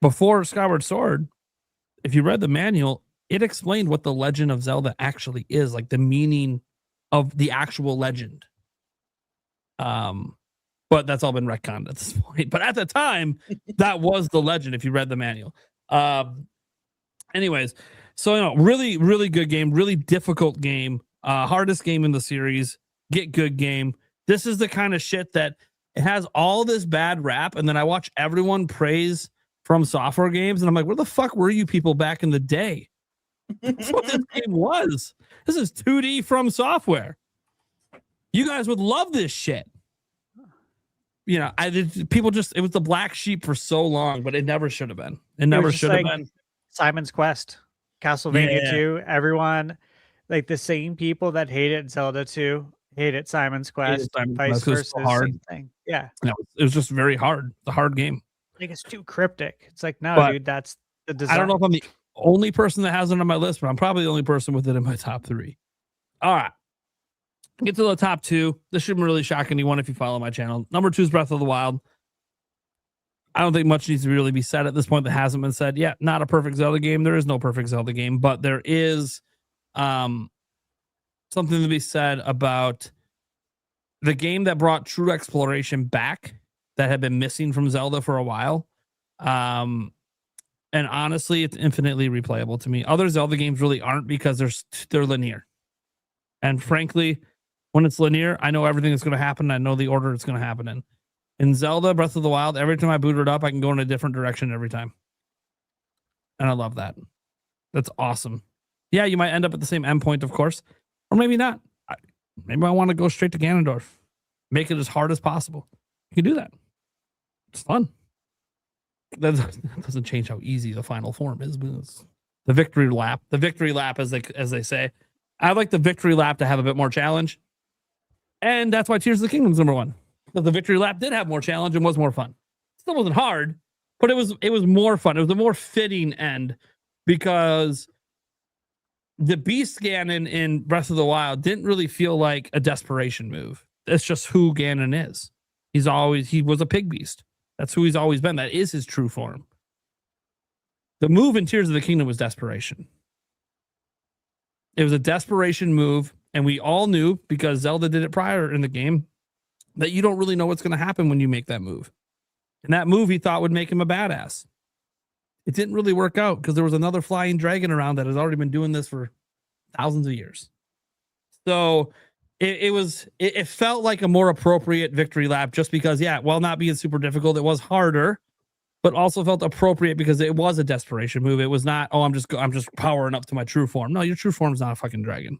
before Skyward Sword, if you read the manual, it explained what the Legend of Zelda actually is, like the meaning of the actual legend. But that's all been retconned at this point. But at the time, that was the legend if you read the manual. Anyways, so really, really good game, really difficult game, hardest game in the series. Get good game. This is the kind of shit that it has all this bad rap, and then I watch everyone praise From Software games, and I'm like, where the fuck were you people back in the day? That's what this game was. This is 2D From Software. You guys would love this shit. People it was the black sheep for so long, but it never should have been. It never should have been. Simon's Quest, Castlevania 2, everyone, like the same people that hated Zelda 2, hated Simon's Quest, vice versa. Hard. Thing. Yeah. It was just very hard. It's a hard game. Like it's too cryptic. It's like, no, dude, that's the design. I don't know if I'm the only person that has it on my list, but I'm probably the only person with it in my top 3. All right. Get to the top 2. This shouldn't really shock anyone if you follow my channel. Number 2 is Breath of the Wild. I don't think much needs to really be said at this point that hasn't been said. Yeah, not a perfect Zelda game. There is no perfect Zelda game, but there is something to be said about the game that brought true exploration back that had been missing from Zelda for a while. And honestly, it's infinitely replayable to me. Other Zelda games really aren't because they're linear. And frankly, when it's linear, I know everything that's going to happen. I know the order it's going to happen in. In Zelda Breath of the Wild, every time I boot it up, I can go in a different direction every time. And I love that. That's awesome. Yeah, you might end up at the same endpoint, of course. Or maybe not. Maybe I want to go straight to Ganondorf. Make it as hard as possible. You can do that. It's fun. That doesn't change how easy the final form is. But it's the victory lap. The victory lap, as they say. I like the victory lap to have a bit more challenge. And that's why Tears of the Kingdom is number one. Because the victory lap did have more challenge and was more fun. Still wasn't hard, but it was more fun. It was a more fitting end because the beast scan in Breath of the Wild didn't really feel like a desperation move. That's just who Ganon is. He was a pig beast. That's who he's always been. That is his true form. The move in Tears of the Kingdom was desperation. It was a desperation move, and we all knew, because Zelda did it prior in the game, that you don't really know what's going to happen when you make that move. And that move he thought would make him a badass. It didn't really work out because there was another flying dragon around that has already been doing this for thousands of years. So it felt like a more appropriate victory lap just because, while not being super difficult, it was harder, but also felt appropriate because it was a desperation move. It was not, I'm just powering up to my true form. No, your true form is not a fucking dragon.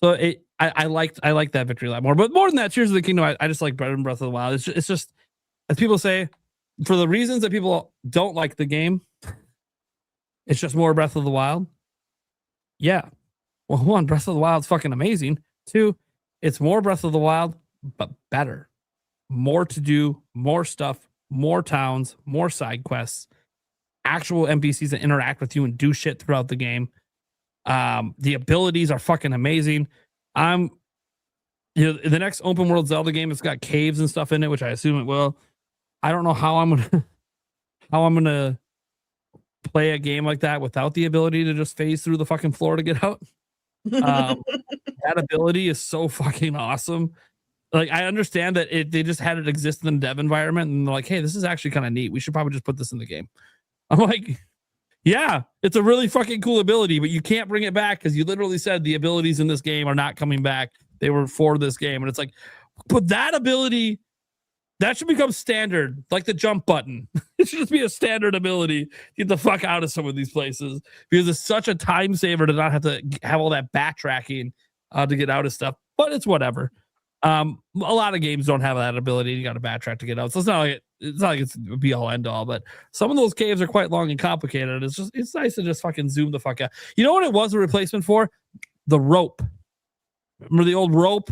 So I like that victory lap more. But more than that, Tears of the Kingdom, I just like better than Breath of the Wild. It's just, as people say, for the reasons that people don't like the game, it's just more Breath of the Wild. Yeah. Well, one, Breath of the Wild is fucking amazing. Two, it's more Breath of the Wild, but better. More to do, more stuff, more towns, more side quests, actual NPCs that interact with you and do shit throughout the game. The abilities are fucking amazing. The next open world Zelda game, it's got caves and stuff in it, which I assume it will. I don't know how I'm gonna play a game like that without the ability to just phase through the fucking floor to get out. That ability is so fucking awesome. Like, I understand that they just had it exist in the dev environment, and they're like, hey, this is actually kind of neat. We should probably just put this in the game. I'm like, yeah, it's a really fucking cool ability, but you can't bring it back because you literally said the abilities in this game are not coming back. They were for this game. And it's like, but that ability, that should become standard, like the jump button. It should just be a standard ability. Get the fuck out of some of these places because it's such a time saver to not have to have all that backtracking to get out of stuff. But it's whatever. A lot of games don't have that ability. You got to backtrack to get out. So it's not like it's be all end all. But some of those caves are quite long and complicated. It's nice to just fucking zoom the fuck out. You know what it was a replacement for? The rope. Remember the old rope?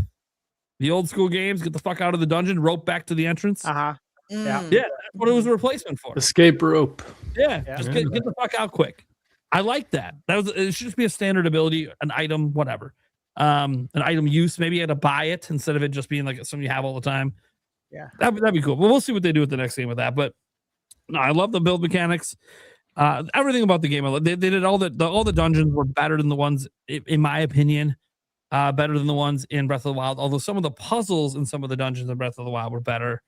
The old school games, get the fuck out of the dungeon, rope back to the entrance. Yeah. Yeah, that's what it was a replacement for. Escape rope. Yeah. Just get the fuck out quick. I like that. It should just be a standard ability, an item, whatever. An item use. Maybe you had to buy it instead of it just being like something you have all the time. Yeah. That'd be cool. But we'll see what they do with the next game with that. But no, I love the build mechanics. Everything about the game. They did all the dungeons were better than the ones, in my opinion. Better than the ones in Breath of the Wild, although some of the puzzles in some of the dungeons in Breath of the Wild were better.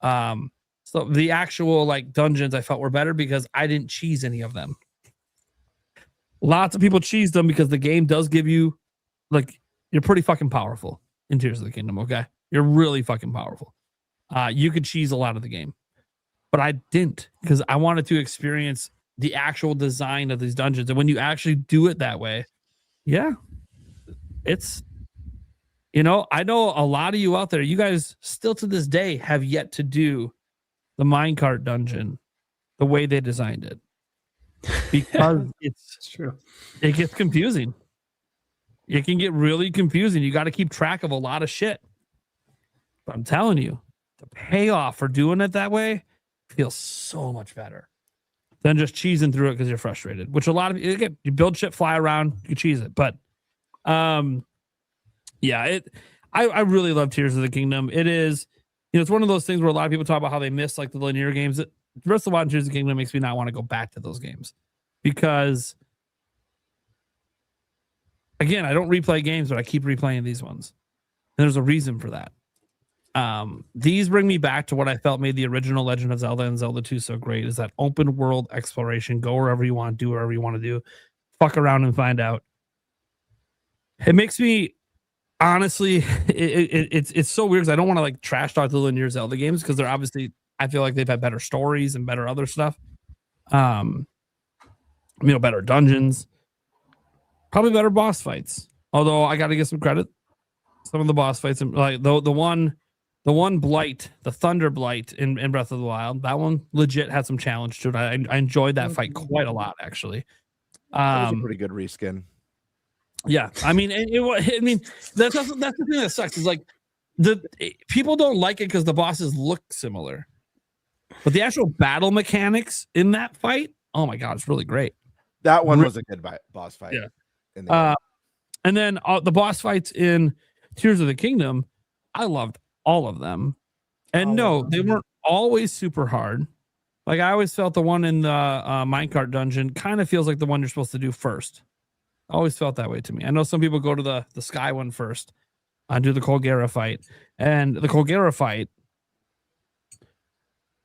So the actual like dungeons I felt were better because I didn't cheese any of them. Lots of people cheesed them because the game does give you, like, you're pretty fucking powerful in Tears of the Kingdom, okay? You're really fucking powerful. You could cheese a lot of the game. But I didn't because I wanted to experience the actual design of these dungeons. And when you actually do it that way, yeah. It's, I know a lot of you out there, you guys still to this day have yet to do the minecart dungeon the way they designed it. Because it's true. It gets confusing. It can get really confusing. You got to keep track of a lot of shit. But I'm telling you, the payoff for doing it that way feels so much better than just cheesing through it because you're frustrated, which a lot of you build shit, fly around, you cheese it. But yeah, I really love Tears of the Kingdom. It is, it's one of those things where a lot of people talk about how they miss like the linear games. The rest of the Wild and Tears of the Kingdom makes me not want to go back to those games because, again, I don't replay games, but I keep replaying these ones. And there's a reason for that. These bring me back to what I felt made the original Legend of Zelda and Zelda 2 so great, is that open world exploration. Go wherever you want, do whatever you want to do, fuck around and find out. It makes me, honestly, it's so weird because I don't want to like trash talk the linear Zelda games because they're obviously, I feel like they've had better stories and better other stuff. Better dungeons, probably better boss fights. Although I got to give some credit, some of the boss fights, like the one blight, the Thunder Blight in Breath of the Wild, that one legit had some challenge to it. I enjoyed that fight quite a lot, actually. That was a pretty good reskin. Yeah, I mean, that's the thing that sucks is like people don't like it because the bosses look similar, but the actual battle mechanics in that fight, oh my god, it's really great. That one was a good boss fight. Yeah. And then the boss fights in Tears of the Kingdom, I loved all of them. And they weren't always super hard. Like I always felt the one in the minecart dungeon kind of feels like the one you're supposed to do first. Always felt that way to me. I know some people go to the sky one first and do the Colgera fight. And the Colgera fight,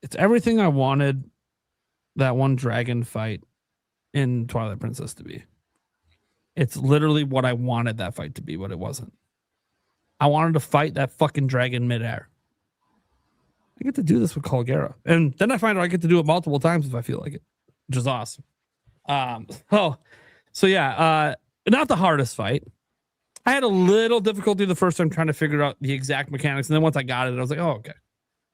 it's everything I wanted that one dragon fight in Twilight Princess to be. It's literally what I wanted that fight to be, but it wasn't. I wanted to fight that fucking dragon midair. I get to do this with Colgera. And then I find out I get to do it multiple times if I feel like it, which is awesome. So yeah, not the hardest fight. I had a little difficulty the first time trying to figure out the exact mechanics. And then once I got it, I was like, oh, okay.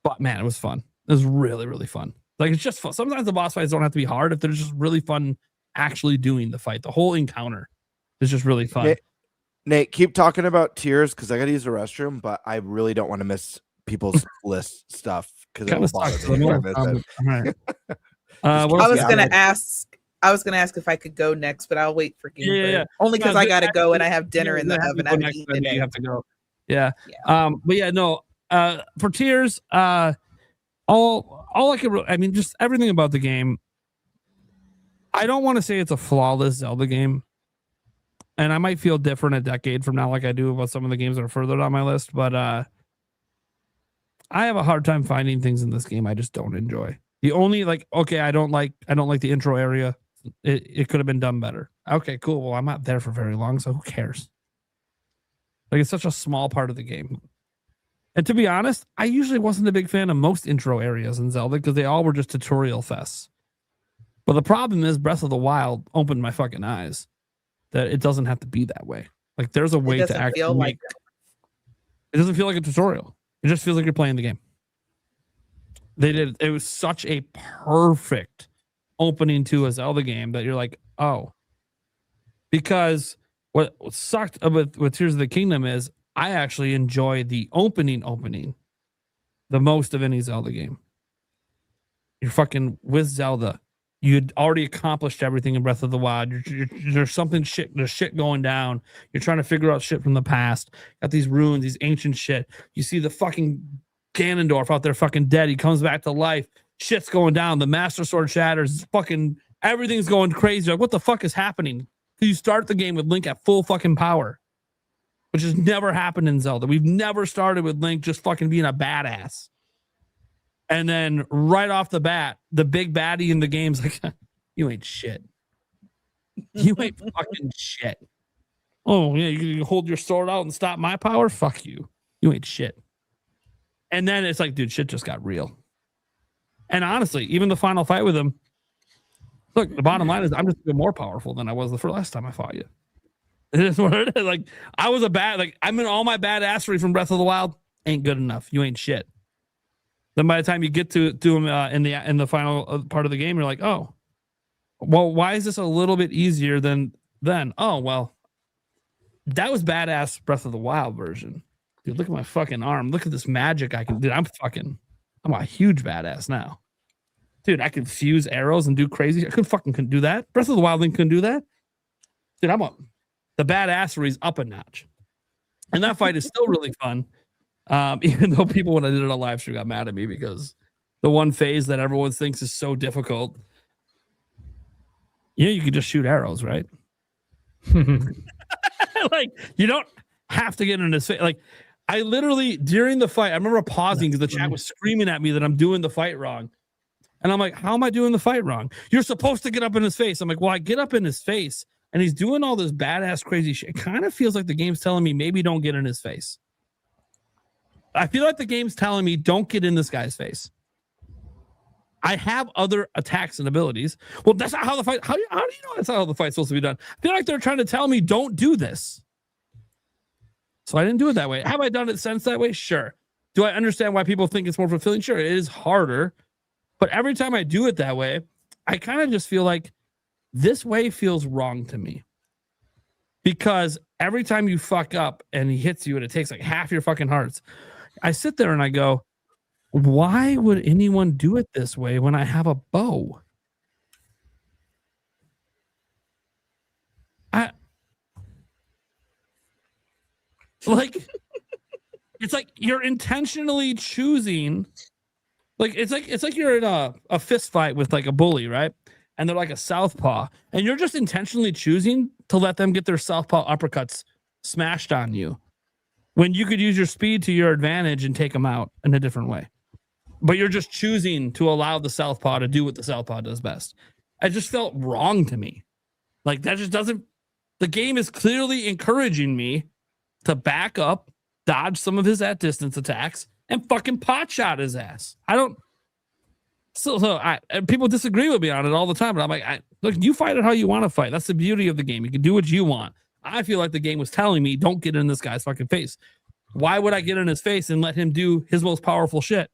But man, it was fun. It was really, really fun. Like it's just fun. Sometimes the boss fights don't have to be hard if they're just really fun actually doing the fight. The whole encounter is just really fun. Nate, keep talking about Tears because I got to use the restroom, but I really don't want to miss people's list stuff because it will bother me if I miss it. I was gonna ask if I could go next, but I'll wait for Game Bird. Only because I gotta go and I have dinner in the oven. I haven't eaten today. You have to go. Yeah. But yeah, no. For Tears, all I could, I mean, just everything about the game. I don't want to say it's a flawless Zelda game, and I might feel different a decade from now, like I do about some of the games that are further down my list. But I have a hard time finding things in this game I just don't enjoy. The only I don't like the intro area. It could have been done better. Okay, cool. Well, I'm not there for very long, so who cares? Like it's such a small part of the game. And to be honest, I usually wasn't a big fan of most intro areas in Zelda because they all were just tutorial fests. But the problem is Breath of the Wild opened my fucking eyes that it doesn't have to be that way. Like there's a way to actually make it doesn't feel like a tutorial. It just feels like you're playing the game. It was such a perfect opening to a Zelda game that you're like, oh. Because what sucked with Tears of the Kingdom is I actually enjoy the opening the most of any Zelda game. You're fucking with Zelda. You'd already accomplished everything in Breath of the Wild. There's shit going down. You're trying to figure out shit from the past. Got these ruins, these ancient shit. You see the fucking Ganondorf out there fucking dead. He comes back to life. Shit's going down. The Master Sword shatters. Fucking everything's going crazy. Like, what the fuck is happening? You start the game with Link at full fucking power, which has never happened in Zelda. We've never started with Link just fucking being a badass. And then right off the bat, the big baddie in the game's like, you ain't shit. You ain't fucking shit. Oh, yeah, you hold your sword out and stop my power? Fuck you. You ain't shit. And then it's like, dude, shit just got real. And honestly, even the final fight with him, look, the bottom line is I'm just more powerful than I was the last time I fought you. It is what it is. Like, I'm in all my badassery from Breath of the Wild. Ain't good enough. You ain't shit. Then by the time you get to him in the final part of the game, you're like, oh, well, why is this a little bit easier than then? Oh, well, that was badass Breath of the Wild version. Dude, look at my fucking arm. Look at this magic I can do. I'm a huge badass now. Dude, I can fuse arrows and do crazy. I couldn't do that. Breath of the Wild Link couldn't do that. Dude, the badassery's up a notch. And that fight is still really fun. Even though people, when I did it on live stream, got mad at me because the one phase that everyone thinks is so difficult. Yeah, you can just shoot arrows, right? Like, you don't have to get into this phase. Like, I literally, during the fight, I remember pausing because the chat was screaming at me that I'm doing the fight wrong. And I'm like, how am I doing the fight wrong? You're supposed to get up in his face. I'm like, well, I get up in his face and he's doing all this badass crazy shit. It kind of feels like the game's telling me maybe don't get in his face. I feel like the game's telling me don't get in this guy's face. I have other attacks and abilities. Well, that's not how the fight. How do you know that's not how the fight's supposed to be done? I feel like they're trying to tell me don't do this. So I didn't do it that way. Have I done it since that way? Sure. Do I understand why people think it's more fulfilling? Sure. It is harder. But every time I do it that way, I kind of just feel like this way feels wrong to me. Because every time you fuck up and he hits you and it takes like half your fucking hearts, I sit there and I go, why would anyone do it this way when I have a bow? It's like you're intentionally choosing. Like it's like you're in a fist fight with like a bully, right? And they're like a southpaw, and you're just intentionally choosing to let them get their southpaw uppercuts smashed on you, when you could use your speed to your advantage and take them out in a different way. But you're just choosing to allow the southpaw to do what the southpaw does best. It just felt wrong to me. Like that just doesn't. The game is clearly encouraging me to back up, dodge some of his at distance attacks, and fucking pot shot his ass. I don't. And people disagree with me on it all the time, but I'm like, look, you fight it how you want to fight. That's the beauty of the game. You can do what you want. I feel like the game was telling me, don't get in this guy's fucking face. Why would I get in his face and let him do his most powerful shit?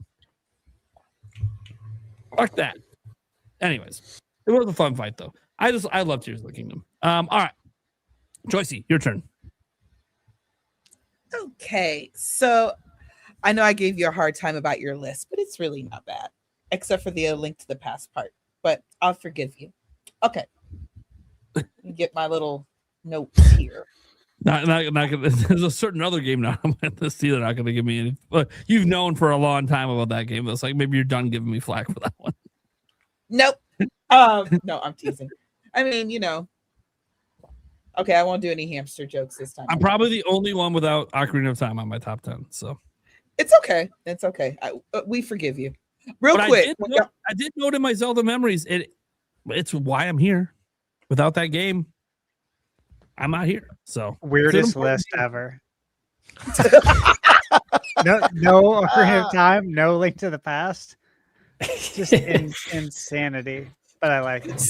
Fuck that. Anyways, it was a fun fight though. I love Tears of the Kingdom. All right, Joycey, your turn. Okay, so I know I gave you a hard time about your list, but it's really not bad, except for the Link to the Past part. But I'll forgive you. Okay, get my little notes here. Not gonna, there's a certain other game now on my list too. They're not going to give me any. But you've known for a long time about that game. It's like maybe you're done giving me flack for that one. Nope. No, I'm teasing. I mean, okay, I won't do any hamster jokes this time. I'm probably the only one without Ocarina of Time on my top 10. So it's okay. It's okay. We forgive you. Real quick. I did note in my Zelda memories. It's why I'm here. Without that game, I'm not here. So weirdest list ever. No Ocarina of Time, no Link to the Past. Just insanity. But I like it.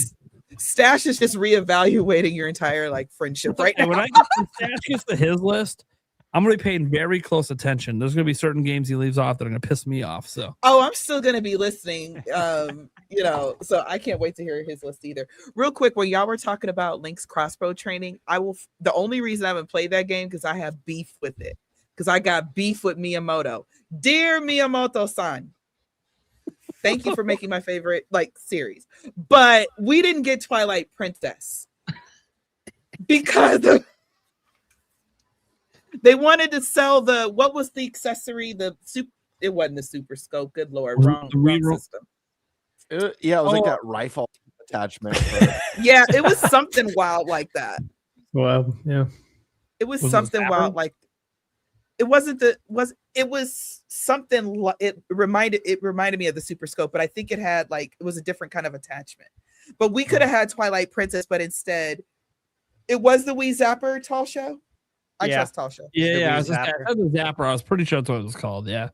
Stash is just reevaluating your entire friendship right now. When Stash gets to his list, I'm gonna be paying very close attention. There's gonna be certain games he leaves off that are gonna piss me off. So I'm still gonna be listening. So I can't wait to hear his list either. Real quick, when y'all were talking about Link's crossbow training, the only reason I haven't played that game because I have beef with it. Because I got beef with Miyamoto. Dear Miyamoto-san. Thank you for making my favorite series. But we didn't get Twilight Princess because they wanted to sell what was the accessory? It wasn't the super scope. Good Lord. Wrong system. It was like that rifle attachment. Yeah, it was something wild like that. Well, yeah. It was something wild like it wasn't it was something it reminded me of the super scope, but I think it had it was a different kind of attachment. But we could have had Twilight Princess, but instead it was the Wii Zapper Tall Show. I trust Tall Show. Yeah, I was the Zapper. I was pretty sure that's what it was called. Yeah.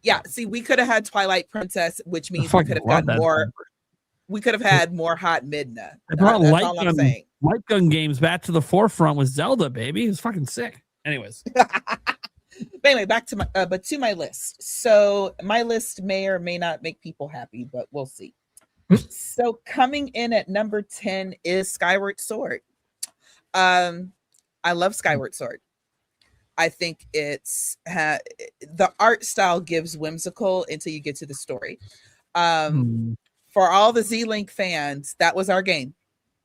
Yeah. See, we could have had Twilight Princess, which means we could have gotten more. We could have had more Hot Midna. That's all I'm saying. Light gun games back to the forefront with Zelda, baby. It was fucking sick. Anyways. But anyway, back to my list. So my list may or may not make people happy, but we'll see. So coming in at number 10 is Skyward Sword. I love Skyward Sword. I think it's the art style gives whimsical until you get to the story. For all the Z-Link fans, that was our game.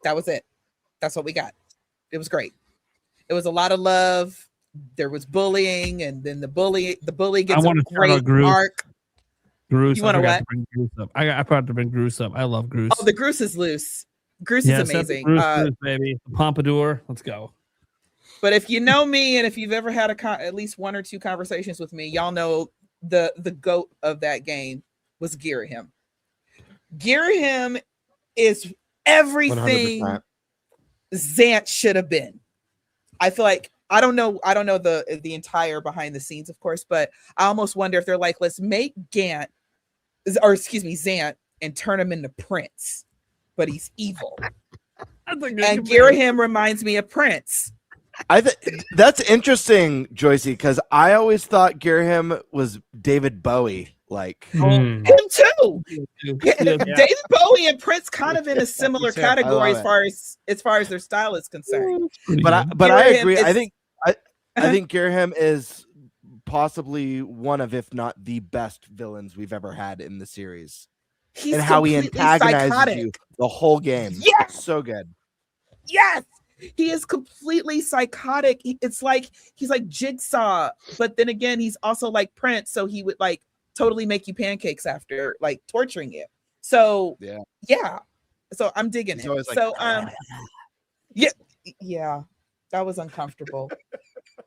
That was it. That's what we got. It was great. It was a lot of love. There was bullying, and then the bully gets a great arc. Groose. You want to what? I forgot to bring Groose up. I love Groose. Oh, the Groose is loose. Groose is amazing. Groose, baby. The Pompadour. Let's go. But if you know me, and if you've ever had at least one or two conversations with me, y'all know the GOAT of that game was Girahim. Girahim is everything 100%. Zant should have been. I feel like I don't know the entire behind the scenes, of course, but I almost wonder if they're like, let's make Zant and turn him into Prince, but he's evil. And Girahim reminds me of Prince. That's interesting, Joycey, because I always thought Girahim was David Bowie. Like him too. David Bowie and Prince kind of in a similar category as far as their style is concerned. But I agree. I think Girahim is possibly one of, if not the best villains we've ever had in the series. And how he antagonizes you the whole game. Yes, so good. Yes. He is completely psychotic. It's like he's like Jigsaw, but then again, he's also like Prince. So he would like totally make you pancakes after like torturing you. So yeah. So I'm digging it. Like, so yeah, that was uncomfortable.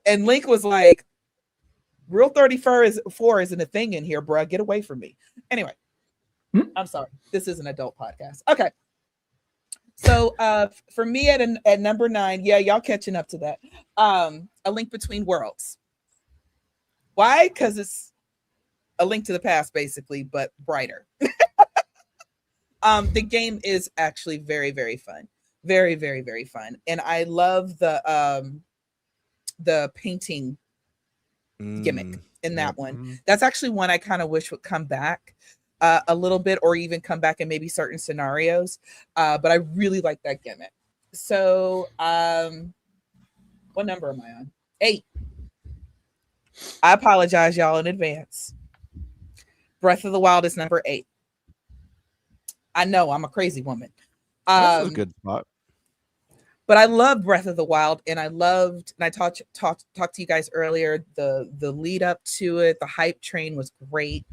And Link was like, "Real 34 isn't a thing in here, bruh. Get away from me." Anyway, I'm sorry. This is an adult podcast. Okay. So for me at number 9, y'all catching up to that. A Link Between Worlds. Why? Because it's a link to the past, basically, but brighter. The game is actually very, very fun. Very, very, very fun. And I love the painting gimmick in that one. That's actually one I kind of wish would come back a little bit, or even come back in maybe certain scenarios. But I really like that gimmick. So what number am I on? 8. I apologize, y'all, in advance. Breath of the Wild is number 8. I know I'm a crazy woman. That's a good spot. But I love Breath of the Wild, and I talked to you guys earlier. The lead up to it, the hype train was great.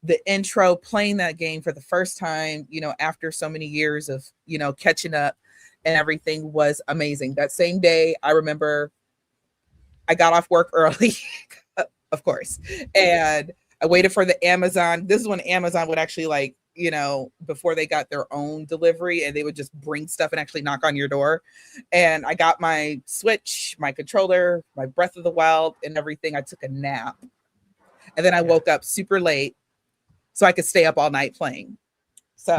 The intro, playing that game for the first time, after so many years of, catching up and everything, was amazing. That same day, I remember I got off work early, of course, and I waited for the Amazon. This is when Amazon would actually before they got their own delivery, and they would just bring stuff and actually knock on your door. And I got my Switch, my controller, my Breath of the Wild, and everything. I took a nap, and then I woke up super late so I could stay up all night playing. So,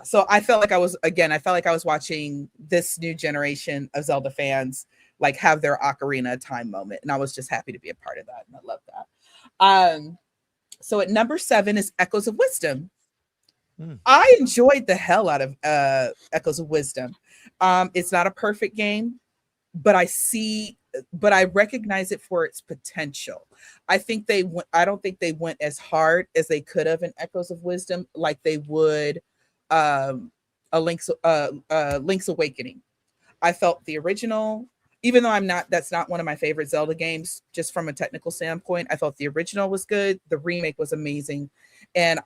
so I felt like I was watching this new generation of Zelda fans like have their Ocarina of Time moment. And I was just happy to be a part of that. And I love that. So at number 7 is Echoes of Wisdom. I enjoyed the hell out of Echoes of Wisdom. It's not a perfect game, but I recognize it for its potential. I don't think they went as hard as they could have in Echoes of Wisdom, like they would a Link's Awakening. I felt the original, even though that's not one of my favorite Zelda games, just from a technical standpoint, I thought the original was good. The remake was amazing. And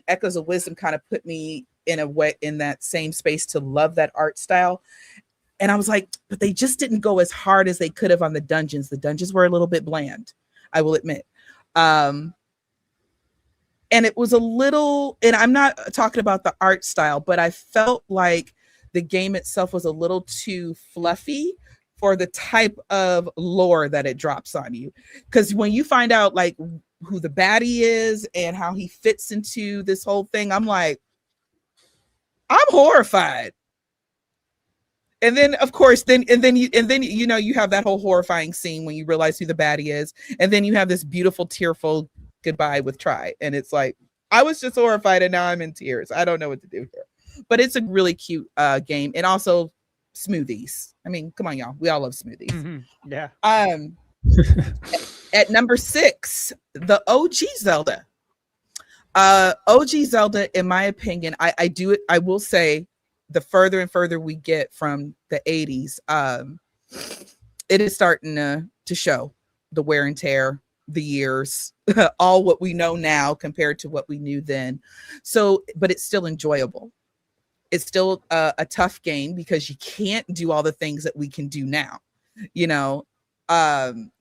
Echoes of Wisdom kind of put me in that same space to love that art style. And I was like, but they just didn't go as hard as they could have on the dungeons. The dungeons were a little bit bland, I will admit. And it was a little, and I'm not talking about the art style, but I felt like the game itself was a little too fluffy for the type of lore that it drops on you. Because when you find out like who the baddie is and how he fits into this whole thing, I'm like, I'm horrified. And then, of course, you have that whole horrifying scene when you realize who the baddie is, and then you have this beautiful, tearful goodbye with Tri, and it's like I was just horrified, and now I'm in tears. I don't know what to do here, but it's a really cute game, and also smoothies. I mean, come on, y'all, we all love smoothies. Yeah. At number 6, the OG Zelda. OG Zelda, in my opinion, I will say, the further and further we get from the 80s, it is starting to show the wear and tear, the years, all what we know now compared to what we knew then. So, but it's still enjoyable. It's still a tough game because you can't do all the things that we can do now. You know,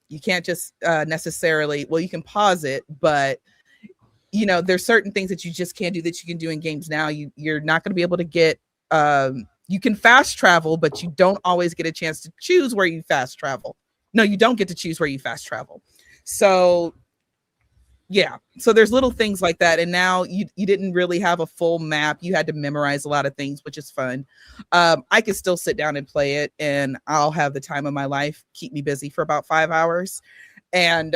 you can't just necessarily, well, you can pause it, but you know, there's certain things that you just can't do that you can do in games now. You're not going to be able to get, you can fast travel, but you don't always get a chance to choose where you fast travel. No, you don't get to choose where you fast travel. So yeah, so there's little things like that. And now you didn't really have a full map. You had to memorize a lot of things, which is fun. I can still sit down and play it, and I'll have the time of my life, keep me busy for about 5 hours. And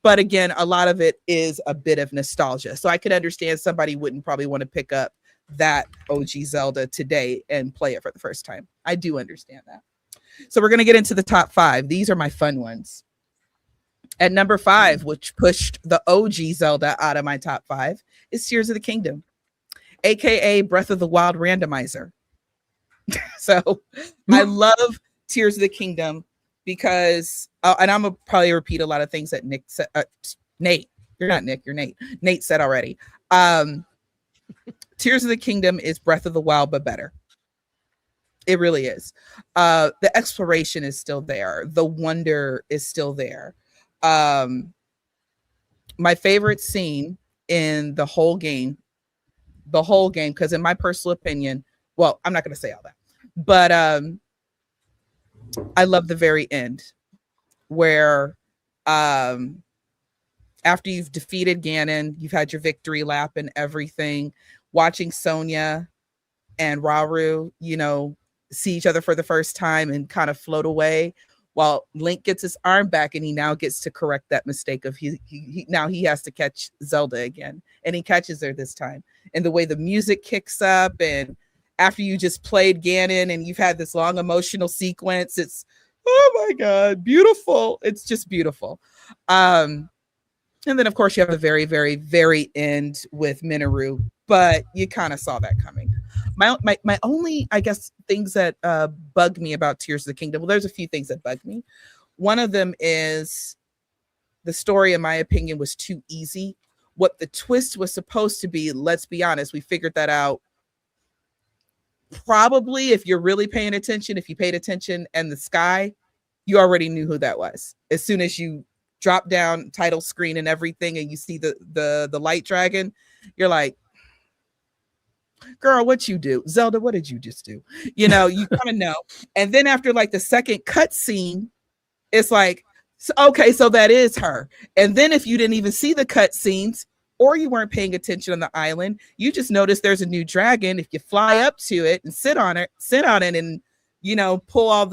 but again, a lot of it is a bit of nostalgia. So I could understand somebody wouldn't probably want to pick up that OG Zelda today and play it for the first time. I do understand that. So we're going to get into the top 5. These are my fun ones. At number 5, which pushed the OG Zelda out of my top 5, is Tears of the Kingdom, aka Breath of the Wild randomizer. So I love Tears of the Kingdom because, and I'm gonna probably repeat a lot of things that Nick said. Nate, you're not Nick, you're Nate. Nate said already. Tears of the Kingdom is Breath of the Wild, but better. It really is. The exploration is still there. The wonder is still there. My favorite scene in the whole game, because in my personal opinion, well, I'm not going to say all that, but I love the very end where after you've defeated Ganon, you've had your victory lap and everything, watching Sonya and Rauru, you know, see each other for the first time and kind of float away while Link gets his arm back, and he now gets to correct that mistake of he now he has to catch Zelda again, and he catches her this time. And the way the music kicks up, and after you just played Ganon and you've had this long emotional sequence, it's, oh my God, beautiful. It's just beautiful. And then of course you have the very, very, very end with Minoru, but you kind of saw that coming. My only, I guess, things that bug me about Tears of the Kingdom, well, there's a few things that bug me. One of them is the story, in my opinion, was too easy. What the twist was supposed to be, let's be honest, we figured that out probably, if you're really paying attention, if you paid attention, and the sky, you already knew who that was. As soon as you drop down title screen and everything and you see the light dragon, you're like, girl, what you do? Zelda, what did you just do? You know, you kind of know. And then after like the second cut scene, it's like, okay, so that is her. And then if you didn't even see the cut scenes, or you weren't paying attention on the island, you just noticed there's a new dragon. If you fly up to it and sit on it and, you know, pull all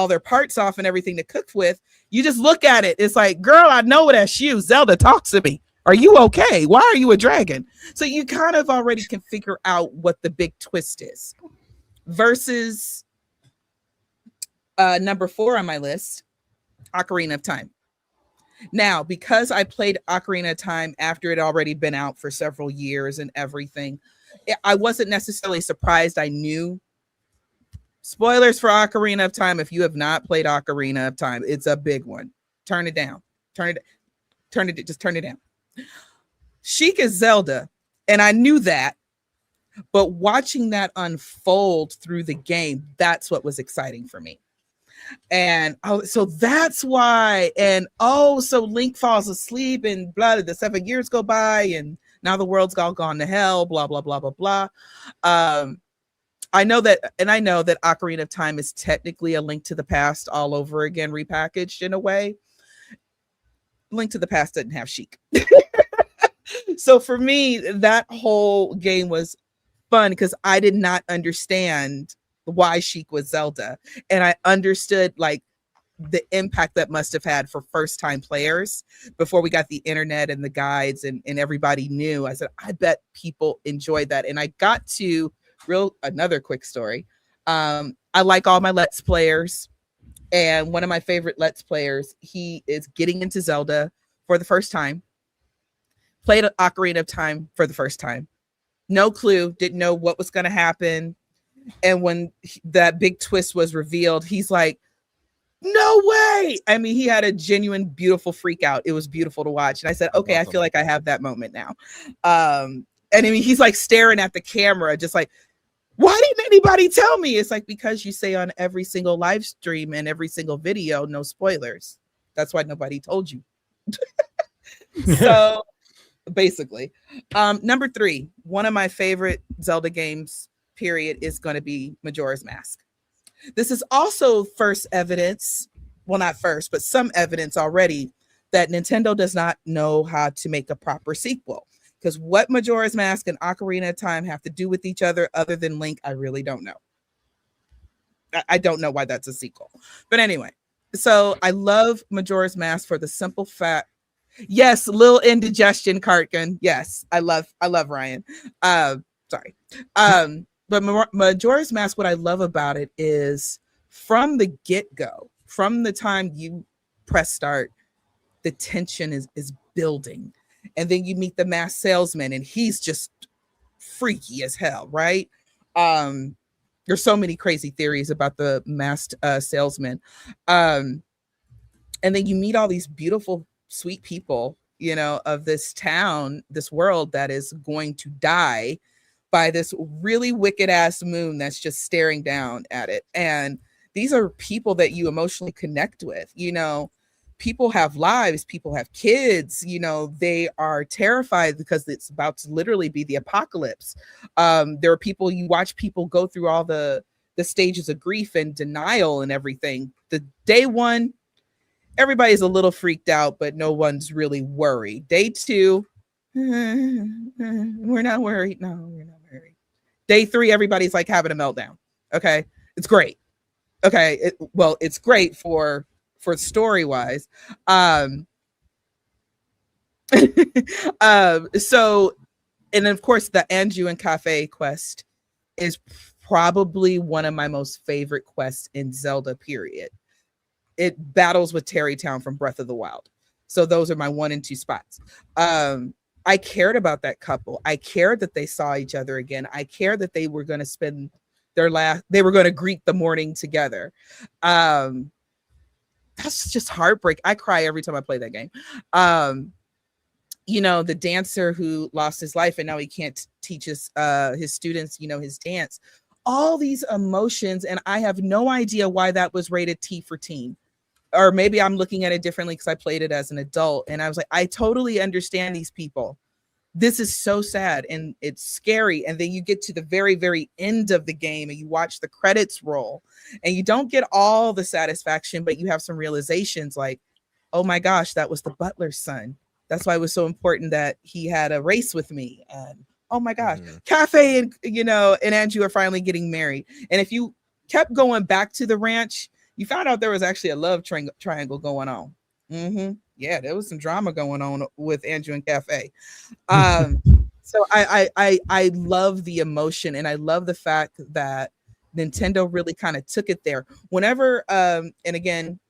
their parts off and everything to cook with, you just look at it. It's like, girl, I know that's you. Zelda, talk to me. Are you okay? Why are you a dragon? So you kind of already can figure out what the big twist is. Versus number 4 on my list, Ocarina of Time. Now, because I played Ocarina of Time after it had already been out for several years and everything, I wasn't necessarily surprised. I knew. Spoilers for Ocarina of Time. If you have not played Ocarina of Time, it's a big one. Turn it down. Just turn it down. Sheik is Zelda, and I knew that, but watching that unfold through the game, that's what was exciting for me. And so that's why. And so Link falls asleep and the 7 years go by, and now the world's all gone to hell, blah, blah, blah, blah, blah. I know that Ocarina of Time is technically a Link to the Past all over again, repackaged in a way. Link to the Past didn't have Sheik. So for me, that whole game was fun because I did not understand why Sheik was Zelda. And I understood like the impact that must have had for first time players before we got the internet and the guides and everybody knew. I said, I bet people enjoyed that. And I got to another quick story. I like all my Let's Players. And one of my favorite Let's Players, he is getting into Zelda for the first time. Played Ocarina of Time for the first time. No clue, didn't know what was going to happen. And when that big twist was revealed, he's like, no way. I mean, he had a genuine, beautiful freak out. It was beautiful to watch. And I said, okay, I feel like I have that moment now. And I mean, he's like staring at the camera, just like, why didn't anybody tell me? It's like, because you say on every single live stream and every single video, no spoilers. That's why nobody told you. So basically, number 3, one of my favorite Zelda games, period, is going to be Majora's Mask. This is also first evidence, well, not first, but some evidence already that Nintendo does not know how to make a proper sequel. Because what Majora's Mask and Ocarina of Time have to do with each other than Link, I really don't know. I don't know why that's a sequel. But anyway, so I love Majora's Mask for the simple fact. Yes, little indigestion, Cartkin. Yes, I love Ryan. Sorry. But Majora's Mask, what I love about it is from the get-go, from the time you press start, the tension is building. And then you meet the masked salesman, and he's just freaky as hell, right? There's so many crazy theories about the masked salesman. And then you meet all these beautiful, sweet people, you know, of this town, this world that is going to die by this really wicked ass moon that's just staring down at it. And these are people that you emotionally connect with, you know. People have lives, people have kids, you know, they are terrified because it's about to literally be the apocalypse. There are people, you watch people go through all the stages of grief and denial and everything. The day 1, everybody's a little freaked out, but no one's really worried. Day 2, we're not worried. No, we're not worried. Day 3, everybody's like having a meltdown. Okay. It's great. Okay. It's great for story wise. So, and of course the Anju and Cafe quest is probably one of my most favorite quests in Zelda, period. It battles with Terrytown from Breath of the Wild. So those are my 1 and 2 spots. I cared about that couple. I cared that they saw each other again. I cared that they were going to spend they were going to greet the morning together. That's just heartbreak. I cry every time I play that game. You know, the dancer who lost his life and now he can't teach his students, you know, his dance. All these emotions, and I have no idea why that was rated T for teen. Or maybe I'm looking at it differently because I played it as an adult. And I was like, I totally understand these people. This is so sad and it's scary. And then you get to the very, very end of the game and you watch the credits roll and you don't get all the satisfaction, but you have some realizations like, oh my gosh, that was the butler's son. That's why it was so important that he had a race with me. And oh my gosh, Cafe and, you know, and Anju are finally getting married. And if you kept going back to the ranch, you found out there was actually a love triangle going on. Yeah, there was some drama going on with Anju and Cafe. So I love the emotion and I love the fact that Nintendo really kind of took it there. Whenever, and again,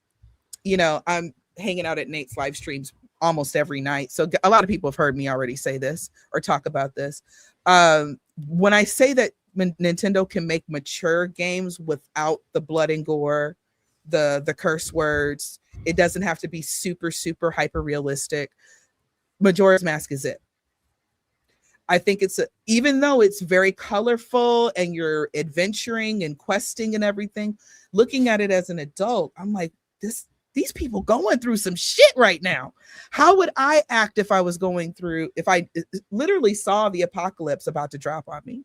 you know, I'm hanging out at Nate's live streams almost every night. So a lot of people have heard me already say this or talk about this. When I say that Nintendo can make mature games without the blood and gore, the curse words, it doesn't have to be super, super hyper realistic. Majora's Mask is it. I think even though it's very colorful and you're adventuring and questing and everything, looking at it as an adult, I'm like, these people going through some shit right now. How would I act if I literally saw the apocalypse about to drop on me?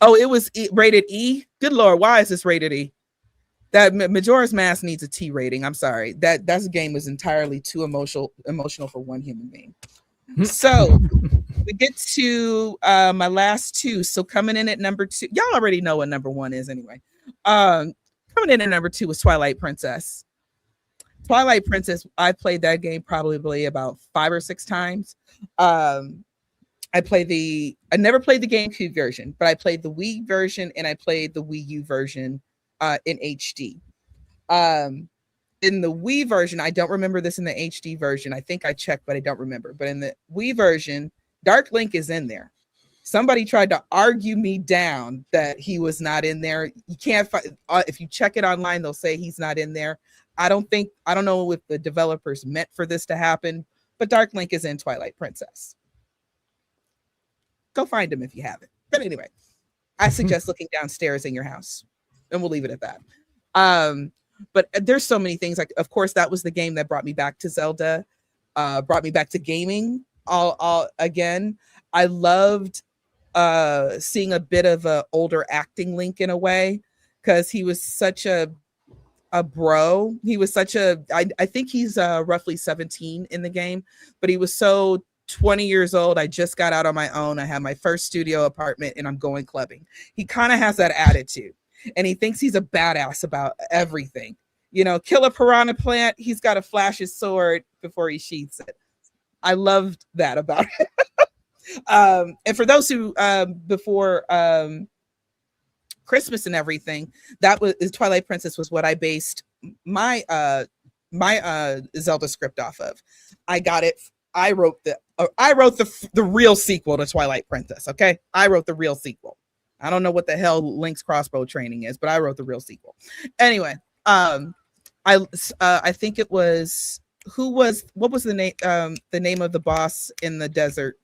It was rated E. Good Lord, why is this rated E? That Majora's Mask needs a T rating. I'm sorry. That game was entirely too emotional for one human being. So we get to my last 2. So coming in at number 2, y'all already know what number 1 is anyway. Coming in at number 2 was Twilight Princess. Twilight Princess, I played that game probably about 5 or 6 times. I never played the GameCube version, but I played the Wii version and I played the Wii U version in HD. In the Wii version, I don't remember this in the HD version. I think I checked, but I don't remember. But in the Wii version, Dark Link is in there. Somebody tried to argue me down that he was not in there. You can't find, if you check it online, they'll say he's not in there. I don't know if the developers meant for this to happen, but Dark Link is in Twilight Princess. Go find them if you haven't. But anyway, I suggest looking downstairs in your house, and we'll leave it at that. But there's so many things. Like, of course, that was the game that brought me back to Zelda, brought me back to gaming. All again, I loved seeing a bit of a older acting Link in a way, because he was such a bro. He was such a, I think he's roughly 17 in the game, but he was so 20 years old. I just got out on my own. I have my first studio apartment and I'm going clubbing. He kind of has that attitude, and he thinks he's a badass about everything. You know, kill a piranha plant, he's got to flash his sword before he sheaths it. I loved that about him. And for those who before Christmas and everything, that was Twilight Princess was what I based my Zelda script off of. I got it. I wrote the real sequel to Twilight Princess. Okay, I wrote the real sequel. I don't know what the hell Link's crossbow training is, but I wrote the real sequel. Anyway, I think it was what was the name of the boss in the desert,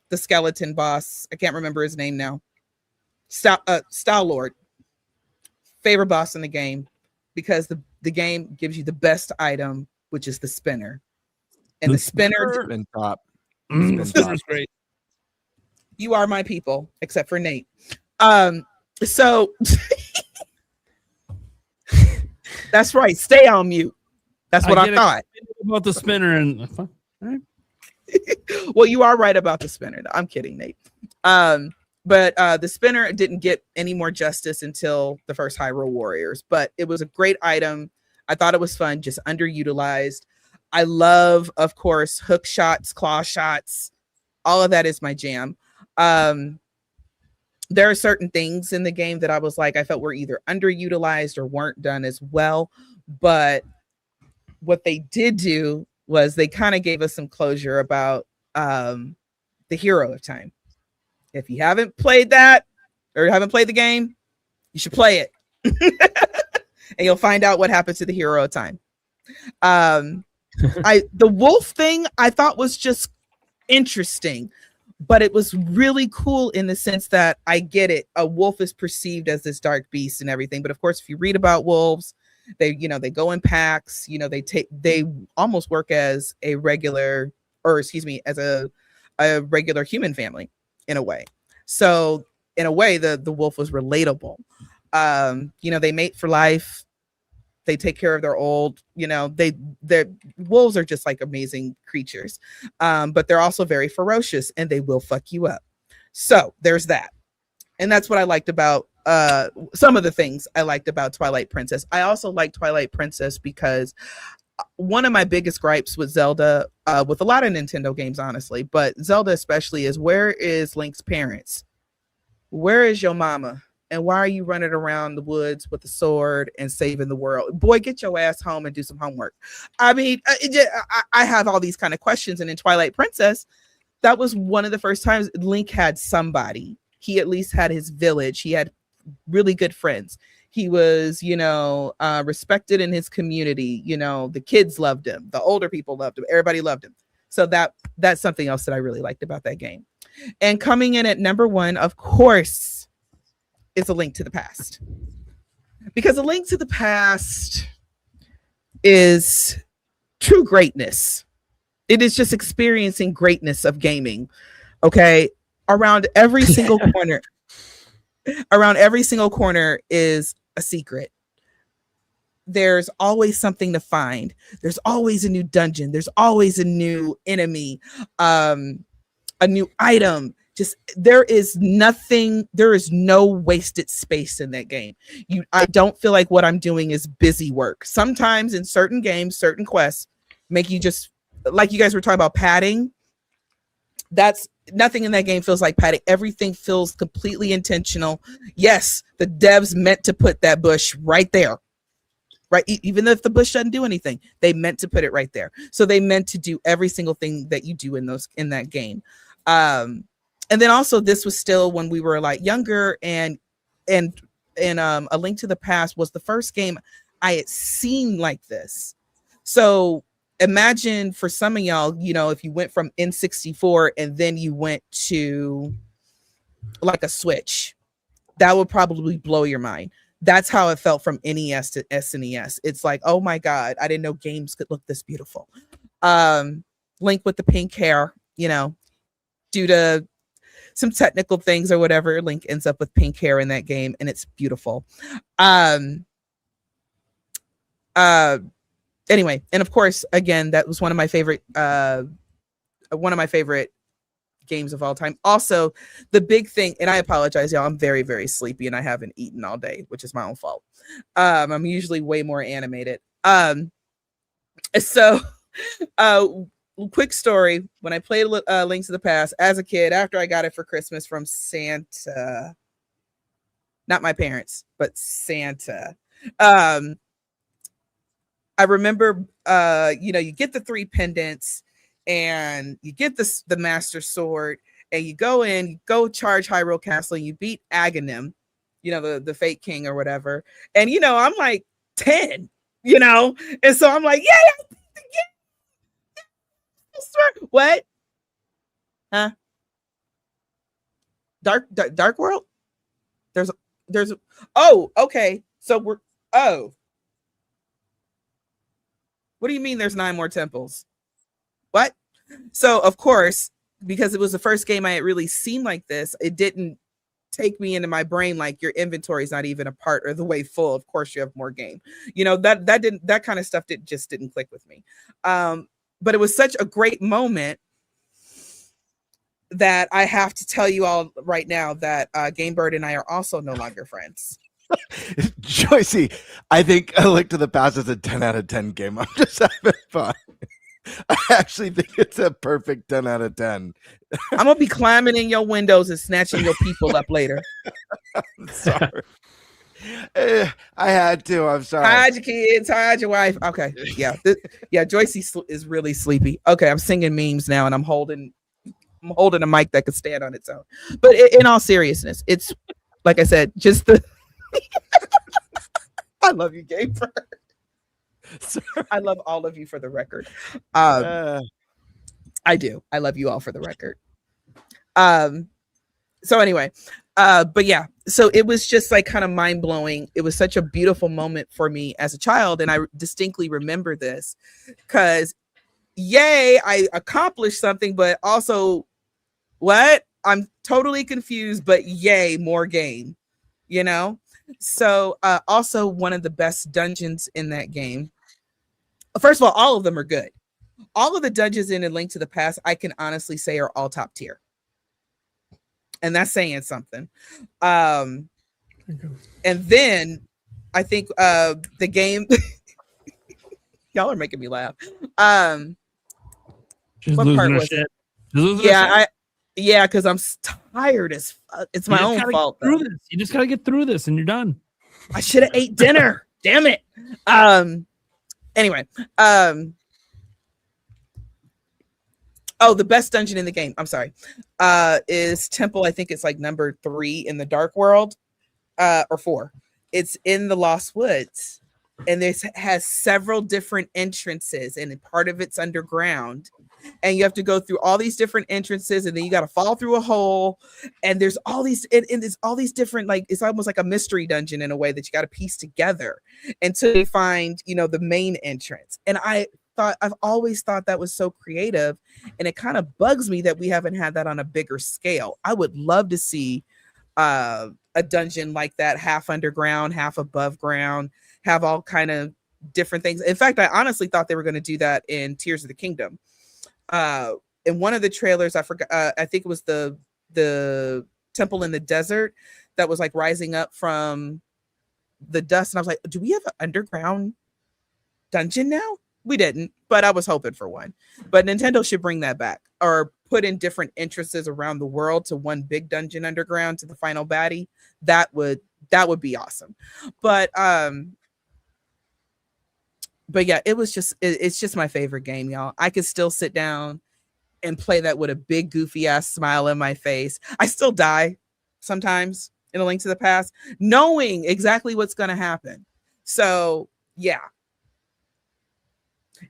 the skeleton boss. I can't remember his name now. Star Lord, favorite boss in the game, because the game gives you the best item, which is the spinner. And the spinner spin top. Spinner's great. You are my people, except for Nate. So that's right. Stay on mute. That's what I thought about the spinner. And well, you are right about the spinner. I'm kidding, Nate. But the spinner didn't get any more justice until the first Hyrule Warriors, but it was a great item. I thought it was fun, just underutilized. I love, of course, hook shots, claw shots. All of that is my jam. There are certain things in the game that I was like, I felt were either underutilized or weren't done as well. But what they did do was they kind of gave us some closure about the Hero of Time. If you haven't played that or haven't played the game, you should play it. And you'll find out what happened to the Hero of Time. The wolf thing I thought was just interesting, but it was really cool in the sense that I get it. A wolf is perceived as this dark beast and everything. But of course, if you read about wolves, they go in packs, they almost work as a regular, as a regular human family in a way. So in a way, the wolf was relatable. They mate for life. They take care of their old, their wolves are just like amazing creatures. But they're also very ferocious and they will fuck you up. So there's that. And that's what I liked about some of the things I liked about Twilight Princess. I also like Twilight Princess because one of my biggest gripes with Zelda, with a lot of Nintendo games, honestly, but Zelda especially, is where is Link's parents? Where is your mama? And why are you running around the woods with a sword and saving the world? Boy, get your ass home and do some homework. I mean, I have all these kind of questions. And in Twilight Princess, that was one of the first times Link had somebody. He at least had his village. He had really good friends. He was, respected in his community. The kids loved him. The older people loved him. Everybody loved him. So that's something else that I really liked about that game. And coming in at number 1, of course, is A Link to the Past. Because A Link to the Past is true greatness. It is just experiencing greatness of gaming. Okay. Around every single corner is a secret. There's always something to find. There's always a new dungeon. There's always a new enemy, a new item. There is no wasted space in that game. I don't feel like what I'm doing is busy work. Sometimes in certain games, certain quests make you just, like you guys were talking about padding. That's nothing in that game feels like padding. Everything feels completely intentional. Yes, the devs meant to put that bush right there. Right. Even if the bush doesn't do anything, they meant to put it right there. So they meant to do every single thing that you do in that game. And then also this was still when we were a lot younger, and A Link to the Past was the first game I had seen like this. So imagine for some of y'all, if you went from N64 and then you went to like a Switch. That would probably blow your mind. That's how it felt from NES to SNES. It's like, oh my God, I didn't know games could look this beautiful. Link with the pink hair, you know, due to some technical things or whatever, Link ends up with pink hair in that game, and it's beautiful. Anyway, and of course, again, that was one of my favorite games of all time. Also, the big thing, and I apologize, y'all, I'm very, very sleepy and I haven't eaten all day, which is my own fault. I'm usually way more animated. So quick story, when I played Link to the Past as a kid, after I got it for Christmas from Santa, not my parents, but Santa, I remember, you know, you get the 3 pendants and you get the Master Sword, and you go charge Hyrule Castle, and you beat Aghanim, you know, the Fate King or whatever. And, you know, I'm like 10, you know, and so I'm like, yeah. What? Huh? Dark World? There's oh, okay. So what do you mean there's 9 more temples? What? So of course, because it was the first game I had really seen like this, it didn't take me into my brain like your inventory is not even a part or the way full. Of course you have more game. You know, that kind of stuff just didn't click with me. But it was such a great moment that I have to tell you all right now that Gamebird and I are also no longer friends. Joycey, I think A Link to the Past is a 10 out of 10 game. I'm just having fun. I actually think it's a perfect 10 out of 10. I'm going to be climbing in your windows and snatching your people up later. I'm sorry. I had to. I'm sorry. Hide your kids, hide your wife. Okay. Yeah. Joycey is really sleepy. Okay. I'm singing memes now, and I'm holding a mic that could stand on its own. But in all seriousness, it's like I said, just the I love you, Gaber. I love all of you for the record. I do. I love you all for the record. So anyway, but yeah, so it was just like kind of mind blowing. It was such a beautiful moment for me as a child. And I distinctly remember this because yay, I accomplished something, but also what? I'm totally confused, but yay, more game, you know? So also one of the best dungeons in that game. First of all of them are good. All of the dungeons in A Link to the Past, I can honestly say are all top tier. And that's saying something. And then I think the game, y'all are making me laugh. She's what losing part her was shit. it? She's losing her shit. Yeah, because I'm tired as fuck. It's my own fault. You just gotta get through this, and you're done. I should have ate dinner. Damn it. Anyway. Oh, the best dungeon in the game, I'm sorry, is Temple. I think it's like number 3 in the Dark World, or 4. It's in the Lost Woods, and this has several different entrances, and part of it's underground, and you have to go through all these different entrances, and then you got to fall through a hole, and there's all these, and there's all these different, like, it's almost like a mystery dungeon in a way that you got to piece together until you find, you know, the main entrance. And I've always thought that was so creative, and it kind of bugs me that we haven't had that on a bigger scale. I would love to see a dungeon like that, half underground, half above ground, have all kind of different things. In fact, I honestly thought they were going to do that in Tears of the Kingdom. In one of the trailers, I forgot, I think it was the temple in the desert that was like rising up from the dust, and I was like, do we have an underground dungeon now? We didn't, but I was hoping for one. But Nintendo should bring that back, or put in different entrances around the world to one big dungeon underground to the final baddie. That would be awesome. But yeah, it's just my favorite game, y'all. I could still sit down and play that with a big goofy ass smile in my face. I still die sometimes in A Link to the Past, knowing exactly what's going to happen. So yeah.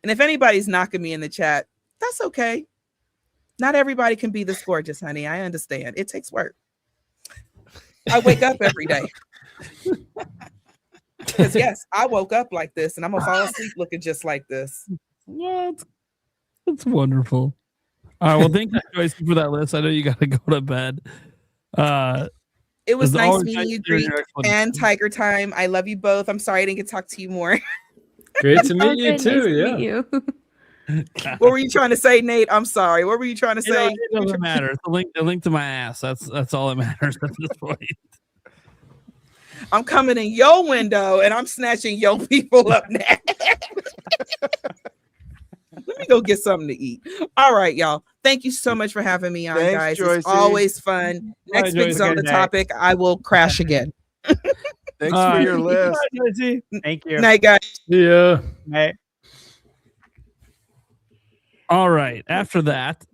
And if anybody's knocking me in the chat, that's okay. Not everybody can be this gorgeous, honey. I understand. It takes work. I wake up every day. Because yes, I woke up like this, and I'm gonna fall asleep looking just like this. Yeah, it's wonderful. All right, well, thank you, Joyce, for that list. I know you got to go to bed. It was It's nice always meeting nice you, to hear Greek your and Tiger Time. I love you both. I'm sorry I didn't get to talk to you more. Great to meet Oh, you good. too. Nice to Yeah. meet you. What were you trying to say, Nate? I'm sorry. What were you trying to You know, say? it doesn't matter. It's a link to my ass. That's all that matters at this point. I'm coming in your window and I'm snatching your people up now. Let me go get something to eat. All right, y'all. Thank you so much for having me on, Thanks, guys. Joycey. It's always fun. Next Bye, week Joyce. on the Good night. topic, I will crash again. Thanks for your list. Thank you. Night, guys. Yeah. Night. All right. After that,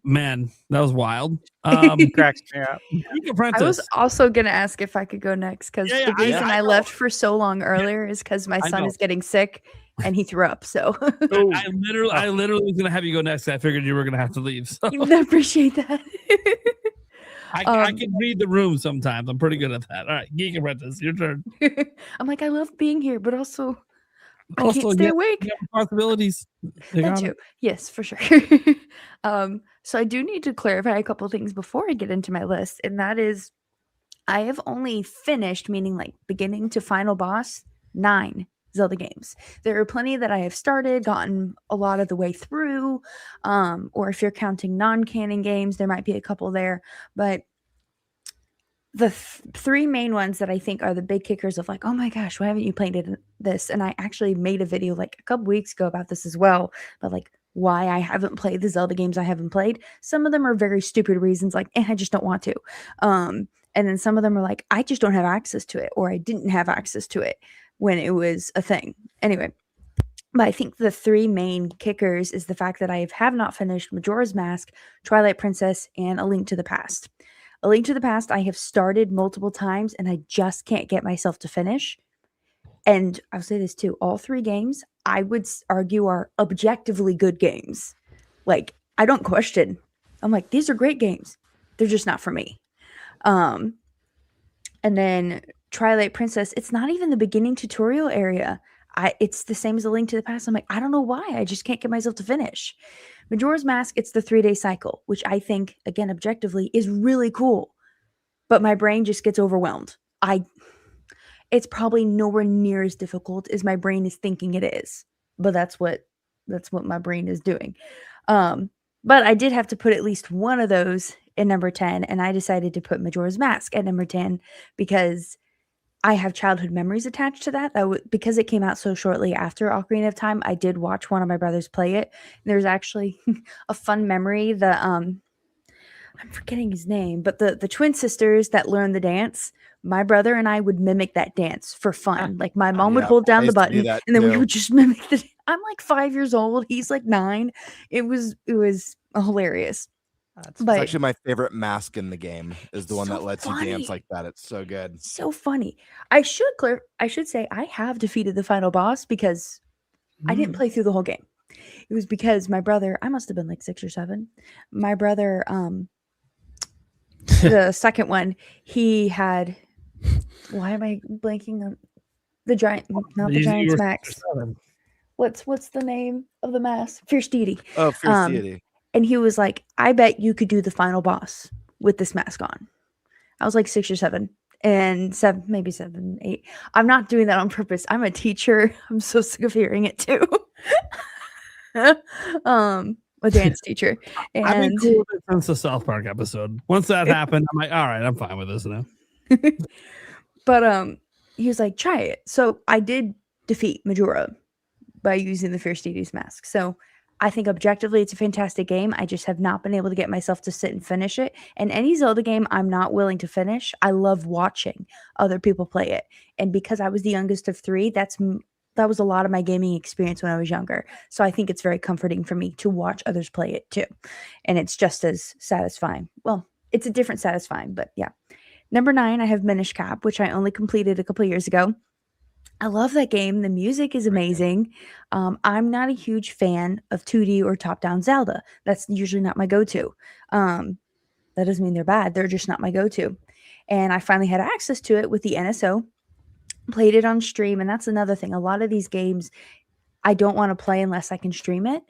man, that was wild. Cracks me up. Geek I Apprentice. was also gonna ask if I could go next because Yeah, the reason I I know. left for so long earlier is because my I son know. is getting sick and he threw up. So I literally was gonna have you go next. I figured you were gonna have to leave. So I appreciate that. I can read the room sometimes. I'm pretty good at that. All right, Geek Apprentice, your turn. I'm like, I love being here, but also I Also, can't stay yeah, awake. you have responsibilities. You That got too. it. Yes, for sure. So I do need to clarify a couple things before I get into my list, and that is I have only finished, meaning like beginning to final boss, 9 Zelda games. There are plenty that I have started, gotten a lot of the way through, or if you're counting non-canon games, there might be a couple there, but the 3 main ones that I think are the big kickers of like, oh my gosh, why haven't you played this? And I actually made a video like a couple weeks ago about this as well, but like why I haven't played the Zelda games I haven't played. Some of them are very stupid reasons, like I just don't want to. And then some of them are like, I just don't have access to it, or I didn't have access to it when it was a thing. Anyway, but I think the 3 main kickers is the fact that I have not finished Majora's Mask, Twilight Princess, and A Link to the Past. A Link to the Past, I have started multiple times and I just can't get myself to finish. And I'll say this too, all 3 games, I would argue are objectively good games. Like, I don't question. I'm like, these are great games. They're just not for me. And then Twilight Princess, it's not even the beginning tutorial area. It's the same as A Link to the Past. I'm like, I don't know why. I just can't get myself to finish. Majora's Mask, it's the 3-day cycle, which I think, again, objectively, is really cool. But my brain just gets overwhelmed. It's probably nowhere near as difficult as my brain is thinking it is. But that's what my brain is doing. But I did have to put at least one of those in number 10, and I decided to put Majora's Mask at number 10 because I have childhood memories attached to that. Because it came out so shortly after Ocarina of Time, I did watch one of my brothers play it. There's actually a fun memory. I'm forgetting his name, but the twin sisters that learned the dance, my brother and I would mimic that dance for fun. Like my mom would hold down the button and then we would just mimic the. I'm like 5 years old. He's like 9. It was hilarious. It's actually my favorite mask in the game is the one so that lets funny. you dance like that. It's so good. So funny. I should say I have defeated the final boss because I didn't play through the whole game. It was because my brother, I must have been like 6 or 7. My brother, the second one, he had. Why am I blanking on the giant? Not the Giant's Max. What's the name of the mask? Fierce Deity. Oh, Fierce Deity. And he was like, I bet you could do the final boss with this mask on. I was like 6 or 7 and 7, maybe 7, 8. I'm not doing that on purpose. I'm a teacher. I'm so sick of hearing it too. A dance teacher. And I've been cool with it since the South Park episode. Once that happened, I'm like, all right, I'm fine with this now. But he was like, try it. So I did defeat Majora by using the Fierce Deity's mask. So I think objectively it's a fantastic game. I just have not been able to get myself to sit and finish it. And any Zelda game I'm not willing to finish, I love watching other people play it. And because I was the youngest of 3, that was a lot of my gaming experience when I was younger. So I think it's very comforting for me to watch others play it too. And it's just as satisfying. Well, it's a different satisfying, but yeah. Number 9, I have Minish Cap, which I only completed a couple years ago. I love that game. The music is amazing. I'm not a huge fan of 2D or top-down Zelda. That's usually not my go-to. That doesn't mean they're bad. They're just not my go-to. and I finally had access to it with the NSO, played it on stream. And that's another thing. A lot of these games I don't want to play unless I can stream it,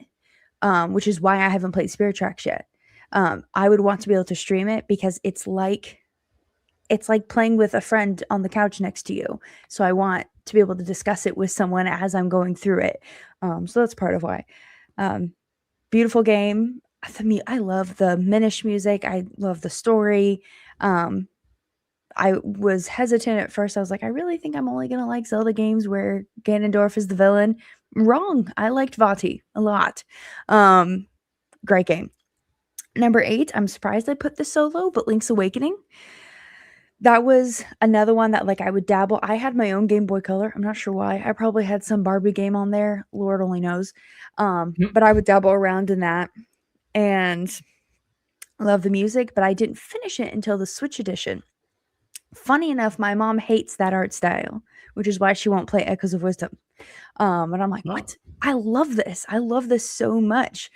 which is why I haven't played Spirit Tracks yet. I would want to be able to stream it because it's like playing with a friend on the couch next to you. So I want to be able to discuss it with someone as I'm going through it. So that's part of why. Beautiful game. I love the Minish music. I love the story. I was hesitant at first. I was like, I really think I'm only going to like Zelda games where Ganondorf is the villain. Wrong. I liked Vati a lot. Great game. Number 8, I'm surprised I put this so low, but Link's Awakening. That was another one that like I would dabble. I had my own Game Boy Color. I'm not sure why. I probably had some Barbie game on there. Lord only knows. But I would dabble around in that and love the music, but I didn't finish it until the Switch edition. Funny enough, my mom hates that art style, which is why she won't play Echoes of Wisdom. And I'm like, what? I love this. I love this so much.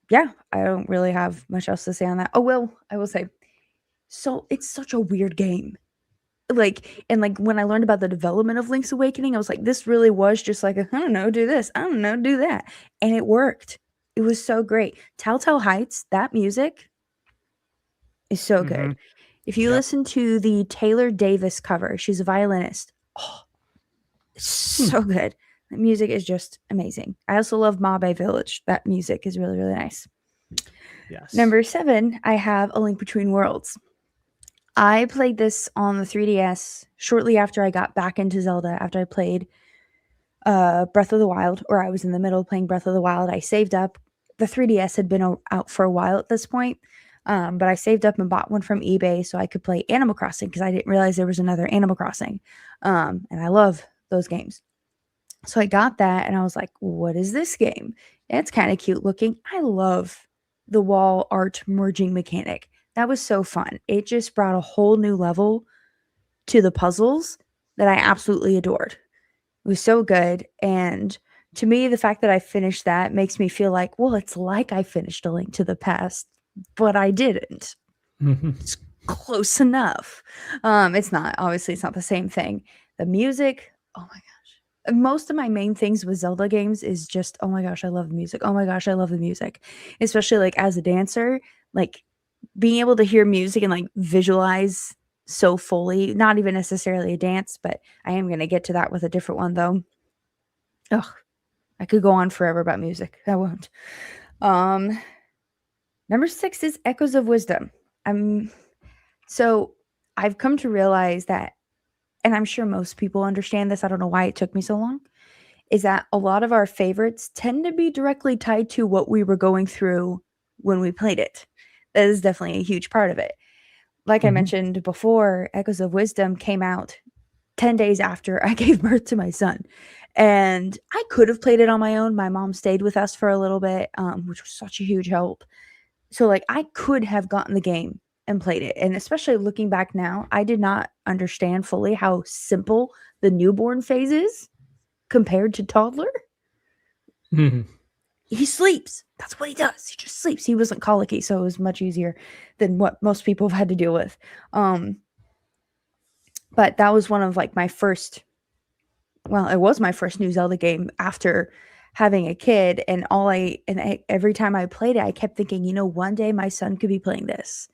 Yeah, I don't really have much else to say on that. Oh, well, I will say, so it's such a weird game. Like when I learned about the development of Link's Awakening, I was like, this really was just like, I don't know, do this. I don't know, do that. And it worked. It was so great. Telltale Heights, that music is so good. If you listen to the Taylor Davis cover, she's a violinist. Oh, it's so good. The music is just amazing. I also love Mabe Village. That music is really, really nice. Yes. Number 7, I have A Link Between Worlds. I played this on the 3DS shortly after I got back into Zelda, after I played Breath of the Wild, or I was in the middle of playing Breath of the Wild. I saved up. The 3DS had been out for a while at this point, but I saved up and bought one from eBay so I could play Animal Crossing because I didn't realize there was another Animal Crossing. And I love those games. So I got that and I was like, what is this game? It's kind of cute looking. I love the wall art merging mechanic. That was so fun. It just brought a whole new level to the puzzles that I absolutely adored. It was so good. And to me, the fact that I finished that makes me feel like, well, it's like I finished A Link to the Past, but I didn't. It's close enough. It's not. Obviously, it's not the same thing. The music, oh my gosh. Most of my main things with Zelda games is just, oh my gosh, I love the music. Oh my gosh, I love the music. Especially like as a dancer, like being able to hear music and like visualize so fully, not even necessarily a dance, but I am going to get to that with a different one though. Ugh, I could go on forever about music. I won't. Number 6 is Echoes of Wisdom. So I've come to realize that, and I'm sure most people understand this, I don't know why it took me so long, is that a lot of our favorites tend to be directly tied to what we were going through when we played it. That is definitely a huge part of it. Like I mentioned before, Echoes of Wisdom came out 10 days after I gave birth to my son. And I could have played it on my own. My mom stayed with us for a little bit, which was such a huge help. So like I could have gotten the game and played it. And especially looking back now, I did not understand fully how simple the newborn phase is compared to toddler. He sleeps. That's what he does. He just sleeps. He wasn't colicky, so it was much easier than what most people have had to deal with. But that was one of like my first, well, it was my first new Zelda game after having a kid. And every time I played it, I kept thinking, you know, one day my son could be playing this.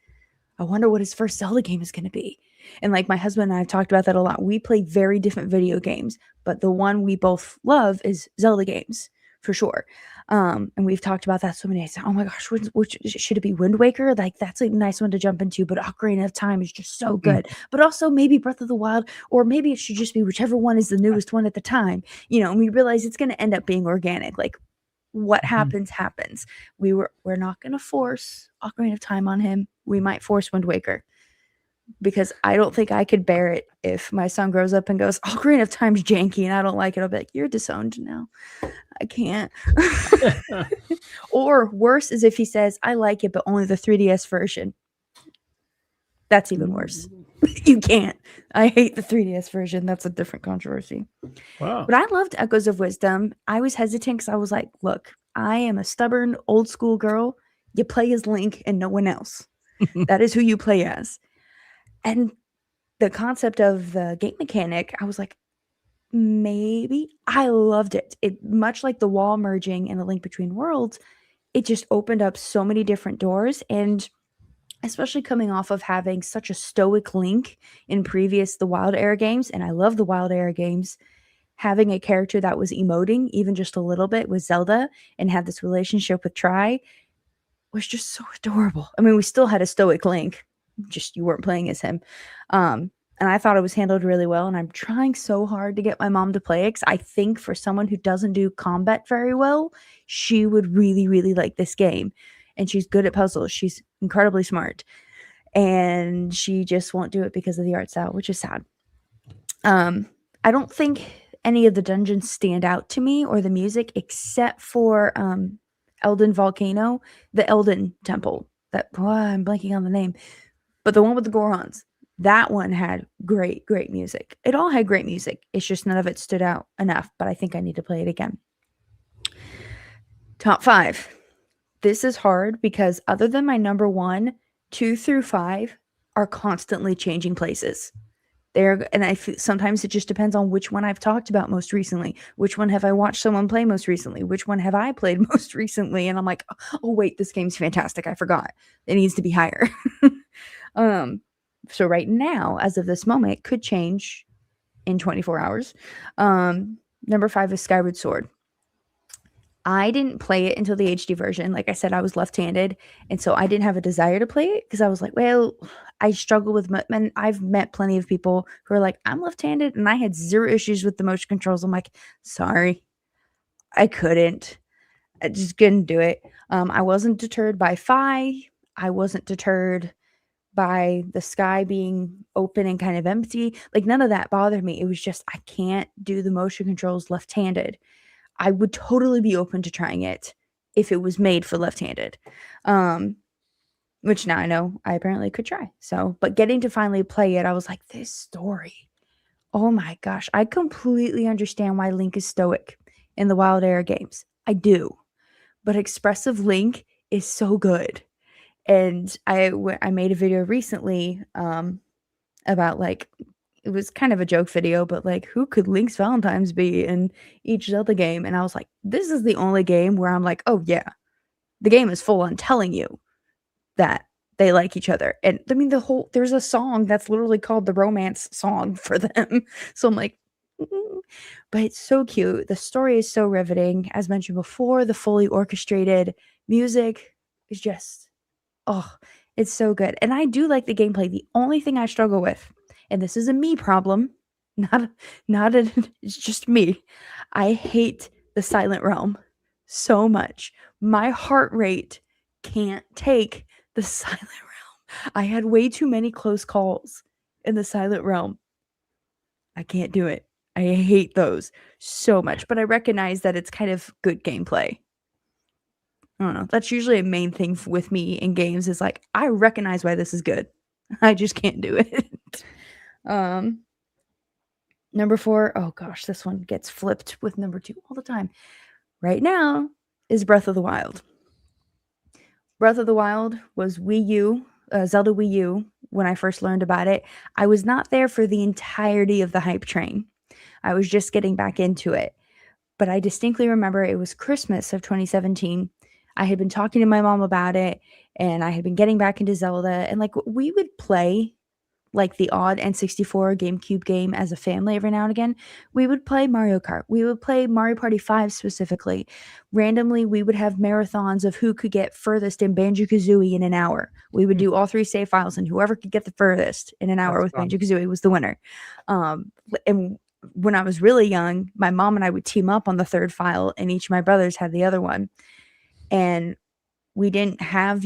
I wonder what his first Zelda game is going to be. And like my husband and I have talked about that a lot. We play very different video games, but the one we both love is Zelda games for sure. And we've talked about that so many days. Oh my gosh, which should it be Wind Waker? Like that's a nice one to jump into, but Ocarina of Time is just so good. But also maybe Breath of the Wild, or maybe it should just be whichever one is the newest one at the time. You know, and we realize it's going to end up being organic. Like what happens. We're not going to force Ocarina of Time on him. We might force Wind Waker. Because I don't think I could bear it if my son grows up and goes, Ocarina of Time's janky and I don't like it. I'll be like, you're disowned now. I can't. Or worse is if he says, I like it, but only the 3DS version. That's even worse. You can't. I hate the 3DS version. That's a different controversy. Wow. But I loved Echoes of Wisdom. I was hesitant because I was like, look, I am a stubborn old school girl. You play as Link and no one else. That is who you play as. And the concept of the game mechanic, I was like, maybe. I loved it. It much like the wall merging and the Link Between Worlds, it just opened up so many different doors. And especially coming off of having such a stoic Link in previous the Wild Era games, and I love the Wild Era games, having a character that was emoting even just a little bit with Zelda and had this relationship with Tri was just so adorable. I mean, we still had a stoic Link, just you weren't playing as him. And I thought it was handled really well, and I'm trying so hard to get my mom to play it, 'cause I think for someone who doesn't do combat very well, she would really, really like this game. And she's good at puzzles. She's incredibly smart. And she just won't do it because of the art style, which is sad. I don't think any of the dungeons stand out to me or the music except for Elden Volcano, the Elden Temple. I'm blanking on the name. But the one with the Gorons, that one had great, great music. It all had great music. It's just none of it stood out enough, but I think I need to play it again. Top 5. This is hard because other than my number 1, 2 through 5 are constantly changing places. Sometimes it just depends on which one I've talked about most recently. Which one have I watched someone play most recently? Which one have I played most recently? And I'm like, oh wait, this game's fantastic. I forgot. It needs to be higher. So right now, as of this moment, it could change in 24 hours. Number 5 is Skyward Sword. I didn't play it until the HD version. Like I said, I was left-handed, and so I didn't have a desire to play it because I was like, well, I struggle with and I've met plenty of people who are like, I'm left-handed, and I had 0 issues with the motion controls. I'm like, sorry, I couldn't. I just couldn't do it. I wasn't deterred by Fi. I wasn't deterred by the sky being open and kind of empty. Like, none of that bothered me. It was just, I can't do the motion controls left-handed. I would totally be open to trying it if it was made for left-handed, which now I know I apparently could try. So, but getting to finally play it, I was like, this story, oh my gosh, I completely understand why Link is stoic in the Wild Era games. I do, but Expressive Link is so good. And I made a video recently about, like, it was kind of a joke video, but like, who could Link's Valentine's be in each Zelda game? And I was like, this is the only game where I'm like, oh yeah, the game is full on telling you that they like each other. And I mean, there's a song that's literally called the romance song for them. So I'm like, but it's so cute. The story is so riveting. As mentioned before, the fully orchestrated music is just, oh, it's so good. And I do like the gameplay. The only thing I struggle with, and this is a me problem, it's just me. I hate the Silent Realm so much. My heart rate can't take the Silent Realm. I had way too many close calls in the Silent Realm. I can't do it. I hate those so much, but I recognize that it's kind of good gameplay. I don't know. That's usually a main thing with me in games is like, I recognize why this is good. I just can't do it. Number 4, oh gosh, this one gets flipped with number 2 all the time. Right now is Breath of the Wild. Breath of the Wild was Wii U, Zelda Wii U, when I first learned about it. I was not there for the entirety of the hype train. I was just getting back into it. But I distinctly remember it was Christmas of 2017. I had been talking to my mom about it, and I had been getting back into Zelda, and like we would play like the odd N64 GameCube game as a family every now and again. We would play Mario Kart. We would play Mario Party 5 specifically. Randomly, we would have marathons of who could get furthest in Banjo-Kazooie in an hour. We would do all 3 save files, and whoever could get the furthest in an hour with Banjo-Kazooie was the winner. And when I was really young, my mom and I would team up on the 3rd file, and each of my brothers had the other one. And we didn't have,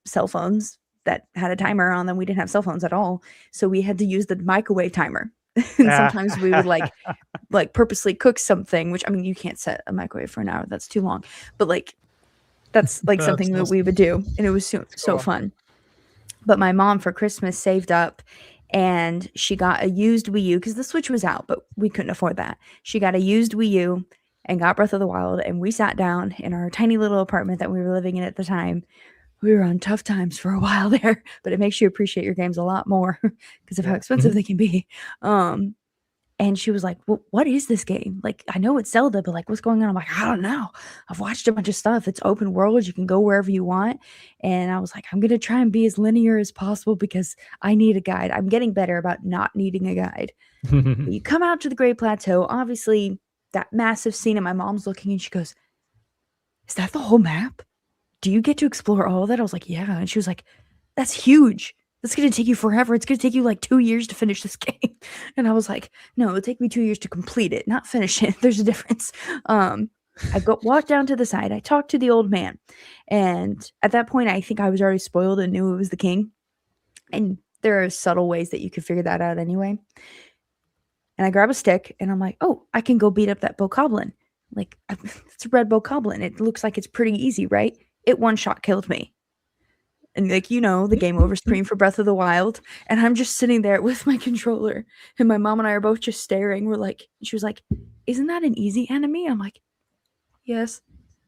cell phones that had a timer on them. We didn't have cell phones at all. So we had to use the microwave timer. And sometimes we would like purposely cook something, which, I mean, you can't set a microwave for an hour. That's too long. But like, that's like something that we would do. And it was so fun. But my mom for Christmas saved up, and she got a used Wii U because the Switch was out, but we couldn't afford that. She got a used Wii U and got Breath of the Wild. And we sat down in our tiny little apartment that we were living in at the time. we were on tough times for a while there, but it makes you appreciate your games a lot more because of how expensive they can be. And she was like, well, what is this game? Like, I know it's Zelda, but like, what's going on? I'm like, I don't know. I've watched a bunch of stuff. It's open world. You can go wherever you want. And I was like, I'm going to try and be as linear as possible because I need a guide. I'm getting better about not needing a guide. But you come out to the Great Plateau, obviously that massive scene, and my mom's looking and she goes, is that the whole map? Do you get to explore all of that? I was like, yeah. And she was like, that's huge. That's going to take you forever. It's going to take you like 2 years to finish this game. And I was like, no, it'll take me 2 years to complete it, not finish it. There's a difference. I walked down to the side. I talked to the old man. And at that point, I think I was already spoiled and knew it was the king. And there are subtle ways that you could figure that out anyway. And I grab a stick and I'm like, oh, I can go beat up that bokoblin. Like, it's a red bokoblin. It looks like it's pretty easy, right? It one-shot killed me. And like, the game over screen for Breath of the Wild. And I'm just sitting there with my controller. And my mom and I are both just staring. She was like, isn't that an easy enemy? I'm like, yes.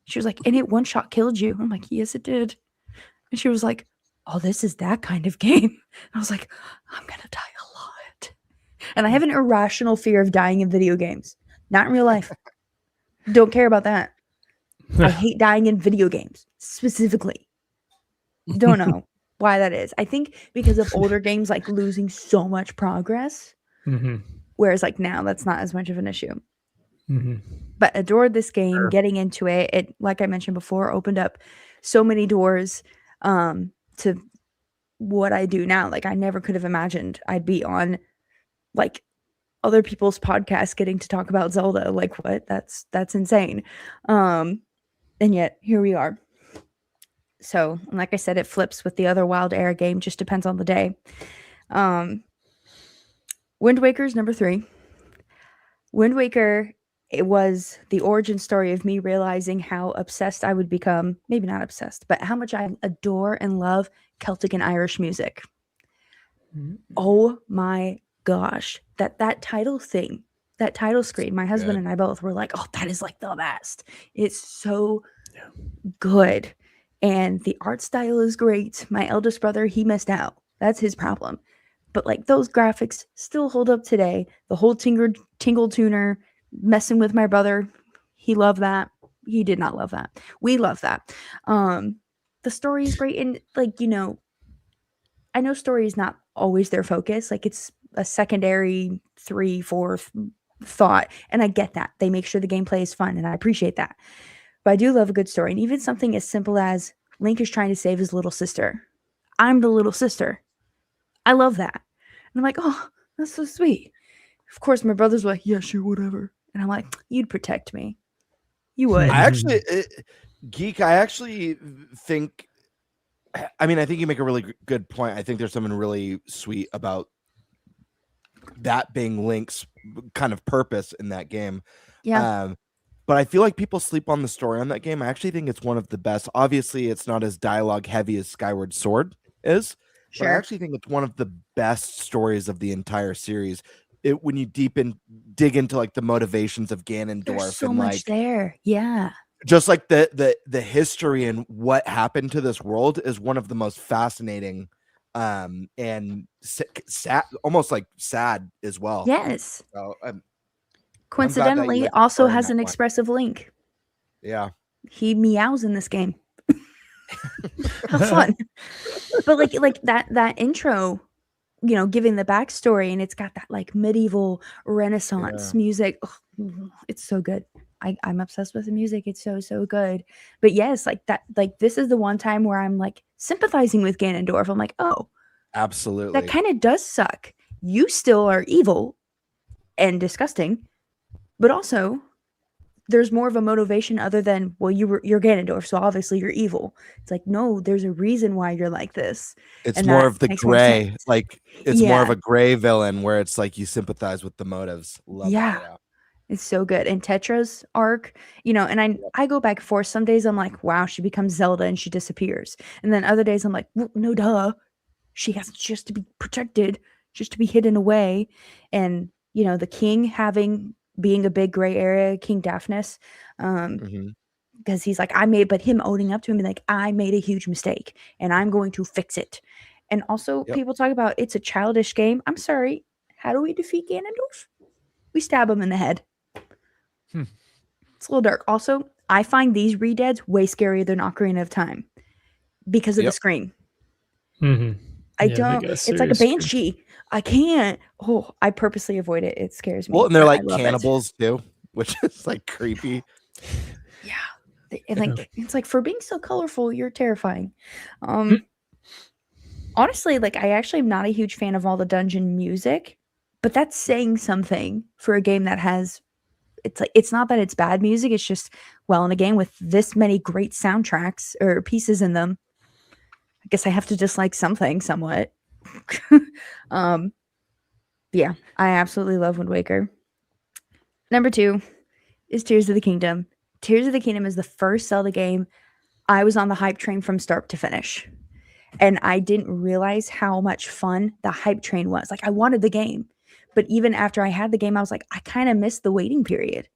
She was like, and it one-shot killed you. I'm like, yes, it did. And she was like, oh, this is that kind of game. And I was like, I'm going to die a lot. And I have an irrational fear of dying in video games. Not in real life. Don't care about that. I hate dying in video games, specifically. Don't know why that is. I think because of older games, like losing so much progress. Whereas like now, that's not as much of an issue. But adored this game, getting into it. It, like I mentioned before, opened up so many doors to what I do now. Like I never could have imagined I'd be on like other people's podcasts getting to talk about Zelda. Like what? That's insane. And yet here we are. So, like I said, it flips with the other Wild Era game. Just depends on the day. Wind Waker's number 3. Wind Waker, it was the origin story of me realizing how obsessed I would become. Maybe not obsessed, but how much I adore and love Celtic and Irish music. Oh my gosh. That title thing, that title screen, my husband and I both were like, oh, that is like the best. It's so good. And the art style is great. My eldest brother, he missed out. That's his problem. But like those graphics still hold up today. The whole tingle tuner, messing with my brother, he loved that. He did not love that. We love that. The story is great. And like, I know story is not always their focus. Like it's a secondary 3, 4th thought. And I get that. They make sure the gameplay is fun. And I appreciate that. But I do love a good story. And even something as simple as Link is trying to save his little sister. I'm the little sister. I love that. And I'm like, oh, that's so sweet. Of course, my brother's like, yeah, sure, whatever. And I'm like, you'd protect me. You would. I actually think, I think you make a really good point. I think there's something really sweet about that being Link's kind of purpose in that game. Yeah. But I feel like people sleep on the story on that game. I actually think it's one of the best. Obviously, it's not as dialogue heavy as Skyward Sword is. Sure. But I actually think it's one of the best stories of the entire series. When you dig into like the motivations of Ganondorf, there's so and much like there. Yeah. Just like the history and what happened to this world is one of the most fascinating and sad, almost like sad as well. Yes. So, coincidentally, also has an expressive Link. Yeah. He meows in this game. How fun. But like that intro, giving the backstory, and it's got that like medieval Renaissance music. Oh, it's so good. I'm obsessed with the music. It's so good. But yes, like that, like this is the one time where I'm like sympathizing with Ganondorf. I'm like, oh, absolutely. That kind of does suck. You still are evil and disgusting, but also there's more of a motivation other than, well, you're Ganondorf, so obviously you're evil. It's like, no, there's a reason why you're like this. It's more of the gray, like it's more of a gray villain where it's like you sympathize with the motives. Love that. It's so good. And Tetra's arc, and I go back and forth. Some days I'm like, wow, she becomes Zelda and she disappears. And then other days I'm like, well, no, duh. She has just to be protected, just to be hidden away. And, the king being a big gray area, King Daphnis, because he's like, but him owning up to him and like, I made a huge mistake and I'm going to fix it. And also people talk about it's a childish game. I'm sorry. How do we defeat Ganondorf? We stab him in the head. It's a little dark. Also, I find these Redeads way scarier than Ocarina of Time because of the scream. I don't. It's like a banshee. I can't. Oh, I purposely avoid it. It scares me. Well, and they're like cannibals too, which is like creepy. Yeah, and like it's like for being so colorful, you're terrifying. Honestly, like I actually am not a huge fan of all the dungeon music, but that's saying something for a game that has. It's like it's not that it's bad music. It's just in a game with this many great soundtracks or pieces in them. I guess I have to dislike something somewhat. Yeah, I absolutely love Wind Waker. Number 2 is Tears of the Kingdom. Tears of the Kingdom is the first Zelda game I was on the hype train from start to finish. And I didn't realize how much fun the hype train was. Like I wanted the game. But even after I had the game, I was like, I kind of missed the waiting period.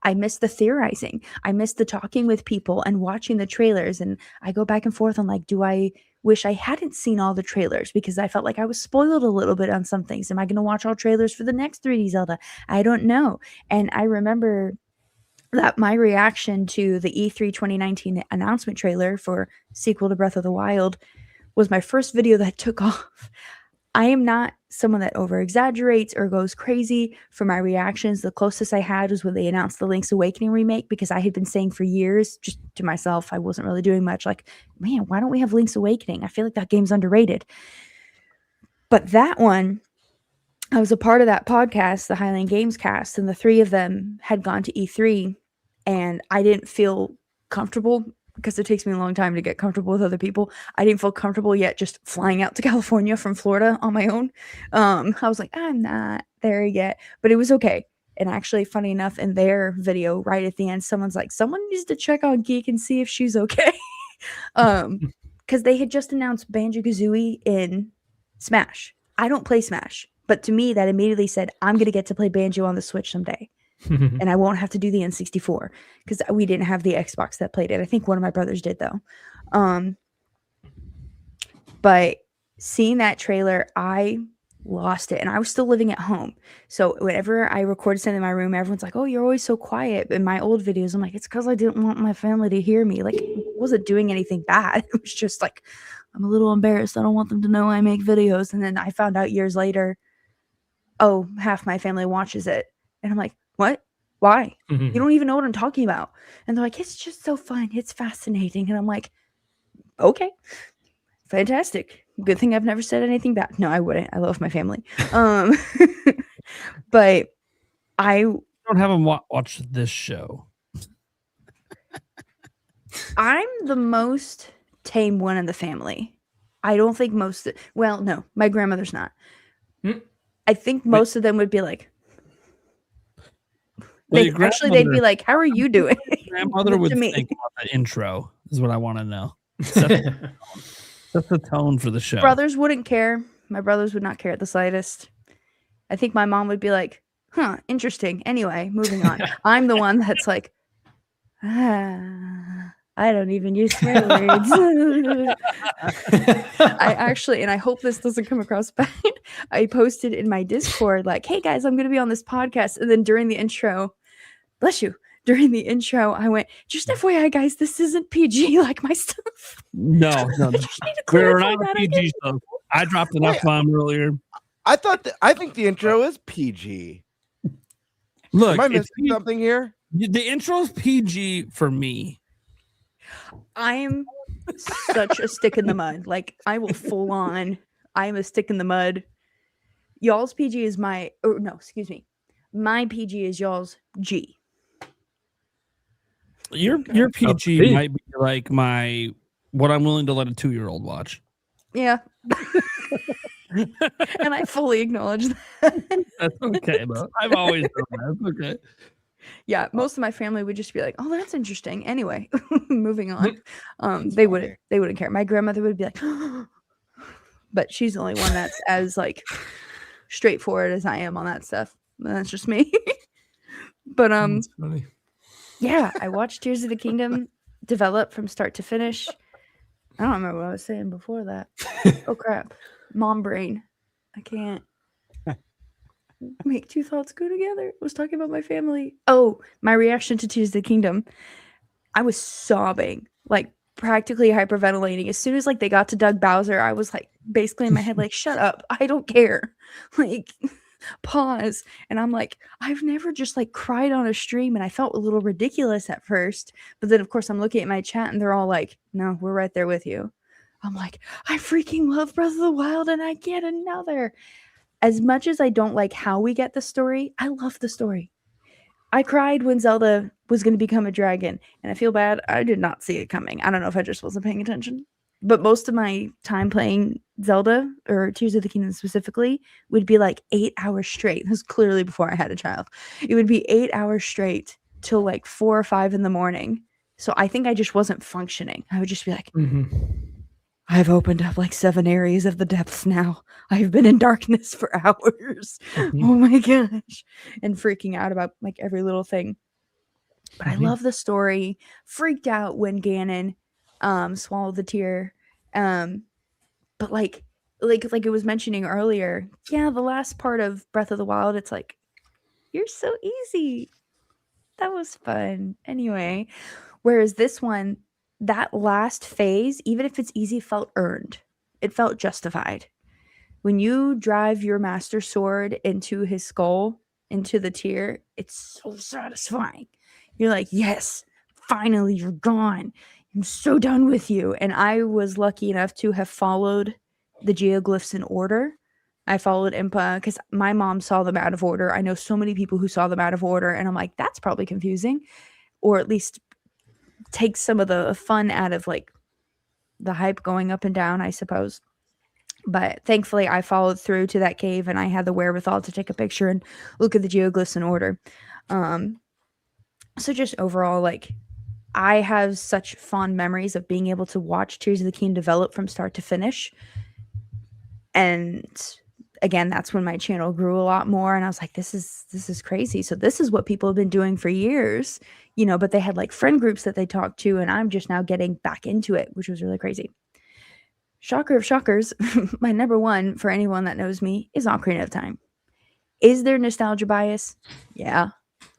I missed the theorizing. I missed the talking with people and watching the trailers. And I go back and forth on like, do I wish I hadn't seen all the trailers because I felt like I was spoiled a little bit on some things. Am I going to watch all trailers for the next 3D Zelda? I don't know. And I remember that my reaction to the E3 2019 announcement trailer for sequel to Breath of the Wild was my first video that took off. I am not someone that over exaggerates or goes crazy for my reactions. The closest I had was when they announced the Link's Awakening remake, because I had been saying for years, just to myself, I wasn't really doing much. Like, man, why don't we have Link's Awakening? I feel like that game's underrated. But that one, I was a part of that podcast, the Highland Games cast, and the 3 of them had gone to E3, and I didn't feel comfortable because it takes me a long time to get comfortable with other people. I didn't feel comfortable yet just flying out to California from Florida on my own. I was like, I'm not there yet, but it was okay. And actually, funny enough, in their video right at the end, someone's like, someone needs to check on Geek and see if she's okay. Because they had just announced Banjo-Kazooie in Smash. I don't play Smash, but to me, that immediately said, I'm going to get to play Banjo on the Switch someday. And I won't have to do the N64 because we didn't have the Xbox that played it. I think one of my brothers did though. But seeing that trailer, I lost it, and I was still living at home. So whenever I recorded something in my room, everyone's like, "Oh, you're always so quiet." In my old videos, I'm like, "It's because I didn't want my family to hear me." Like, I wasn't doing anything bad. It was just like, I'm a little embarrassed. I don't want them to know I make videos. And then I found out years later, oh, half my family watches it, and I'm like, what? Why? You don't even know what I'm talking about. And they're like, it's just so fun. It's fascinating. And I'm like, okay, fantastic. Good thing I've never said anything bad. No, I wouldn't. I love my family. But I don't have them watch this show. I'm the most tame one in the family. I don't think well, no, my grandmother's not. I think most of them would be like, they'd be like, how are you doing? Grandmother would think about the intro is what I want to know. That's the tone for the show. Brothers wouldn't care. My brothers would not care at the slightest. I think my mom would be like, huh, interesting. Anyway, moving on. I'm the one that's like, I don't even use swear words. I actually, and I hope this doesn't come across bad, I posted in my Discord like, hey guys, I'm going to be on this podcast. And then during the intro, bless you, during the intro, I went, just FYI guys, this isn't PG like my stuff. No. We're not a PG stuff. I dropped an F-bomb earlier. I think the intro is PG. Look, am I missing something here? The intro is PG for me. I'm such a stick in the mud. Like, I will full on. I'm a stick in the mud. Y'all's PG is my my PG is y'all's G. Your PG might be like what I'm willing to let a 2-year-old watch. Yeah. And I fully acknowledge that. That's okay, though. I've always done that. That's okay. Yeah, most of my family would just be like, "Oh, that's interesting." Anyway, moving on. They wouldn't care. My grandmother would be like, but she's the only one that's as like straightforward as I am on that stuff. That's just me. But that's funny. Yeah, I watched Tears of the Kingdom develop from start to finish. I don't remember what I was saying before that. Oh crap. Mom brain. I can't make two thoughts go together. I was talking about my family. Oh, my reaction to Tears of the Kingdom. I was sobbing, like practically hyperventilating. As soon as like they got to Doug Bowser, I was like basically in my head, like, shut up. I don't care. Like, pause. And I'm like, I've never just like cried on a stream, and I felt a little ridiculous at first. But then of course I'm looking at my chat and they're all like, no, we're right there with you. I'm like, I freaking love Breath of the Wild and I get another. As much as I don't like how we get the story, I love the story. I cried when Zelda was going to become a dragon, and I feel bad. I did not see it coming. I don't know if I just wasn't paying attention. But most of my time playing Zelda, or Tears of the Kingdom specifically, would be like 8 hours straight. This was clearly before I had a child. It would be 8 hours straight till like 4 or 5 in the morning. So I think I just wasn't functioning. I would just be like, I've opened up like 7 areas of the depths now. I've been in darkness for hours. Oh my gosh. And freaking out about like every little thing. But I love the story. Freaked out when Ganon swallowed the tear. But like it was mentioning earlier, yeah, the last part of Breath of the Wild, it's like, you're so easy. That was fun. Anyway, whereas this one, that last phase, even if it's easy, felt earned. It felt justified. When you drive your master sword into his skull, into the tear, it's so satisfying. You're like, yes, finally, you're gone. I'm so done with you. And I was lucky enough to have followed the geoglyphs in order. I followed Impa because my mom saw them out of order. I know so many people who saw them out of order, and I'm like, that's probably confusing, or at least takes some of the fun out of like the hype going up and down, I suppose. But thankfully I followed through to that cave, and I had the wherewithal to take a picture and look at the geoglyphs in order. So just overall, like, I have such fond memories of being able to watch Tears of the Kingdom develop from start to finish. And again, that's when my channel grew a lot more, and I was like, this is crazy. So this is what people have been doing for years, you know, but they had like friend groups that they talked to, and I'm just now getting back into it, which was really crazy. Shocker of shockers, my number one for anyone that knows me is Ocarina of Time. Is there nostalgia bias? Yeah,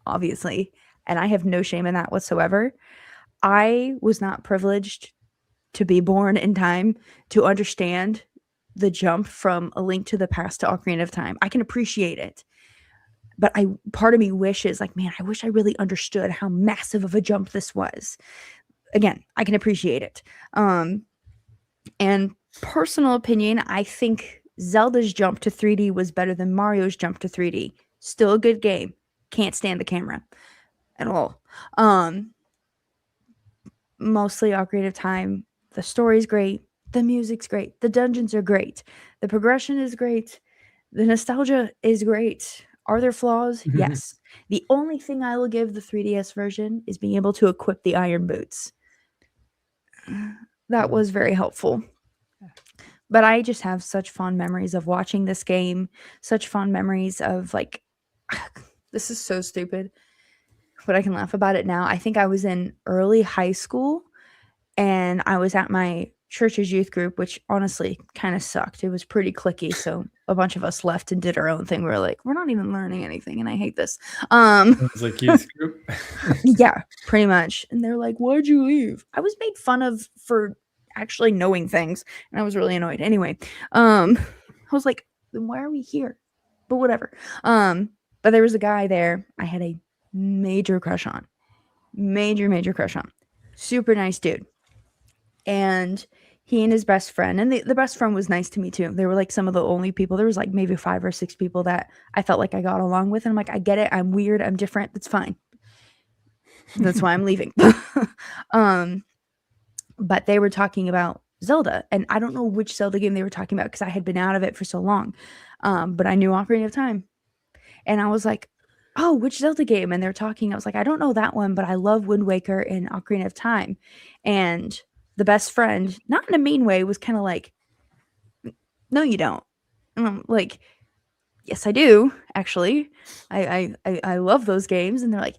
obviously. And I have no shame in that whatsoever. I was not privileged to be born in time to understand the jump from A Link to the Past to Ocarina of Time. I can appreciate it. But part of me wishes, like, man, I wish I really understood how massive of a jump this was. Again, I can appreciate it. And personal opinion, I think Zelda's jump to 3D was better than Mario's jump to 3D. Still a good game. Can't stand the camera at all. Mostly Ocarina of Time. The story's great. The music's great. The dungeons are great. The progression is great. The nostalgia is great. Are there flaws? Yes. The only thing I will give the 3DS version is being able to equip the iron boots. That was very helpful. But I just have such fond memories of watching this game. Such fond memories of, like, this is so stupid, but I can laugh about it now. I think I was in early high school, and I was at my church's youth group, which honestly kind of sucked. It was pretty cliquey, so a bunch of us left and did our own thing. We were like, we're not even learning anything, and I hate this. It was like youth group. Yeah, pretty much. And they're like, why'd you leave? I was made fun of for actually knowing things, and I was really annoyed. Anyway, I was like, then why are we here? But whatever. But there was a guy there I had a major crush on. Major crush on. Super nice dude. And he and his best friend, and the best friend was nice to me too. They were like some of the only people. There was like maybe 5 or 6 people that I felt like I got along with. And I'm like, I get it. I'm weird. I'm different. That's fine. That's why I'm leaving. But they were talking about Zelda, and I don't know which Zelda game they were talking about because I had been out of it for so long. But I knew Ocarina of Time. And I was like, oh, which Zelda game? And they're talking. I was like, I don't know that one, but I love Wind Waker and Ocarina of Time. And the best friend, not in a mean way, was kind of like, no, you don't. And I'm like, yes, I do, actually. I love those games. And they're like,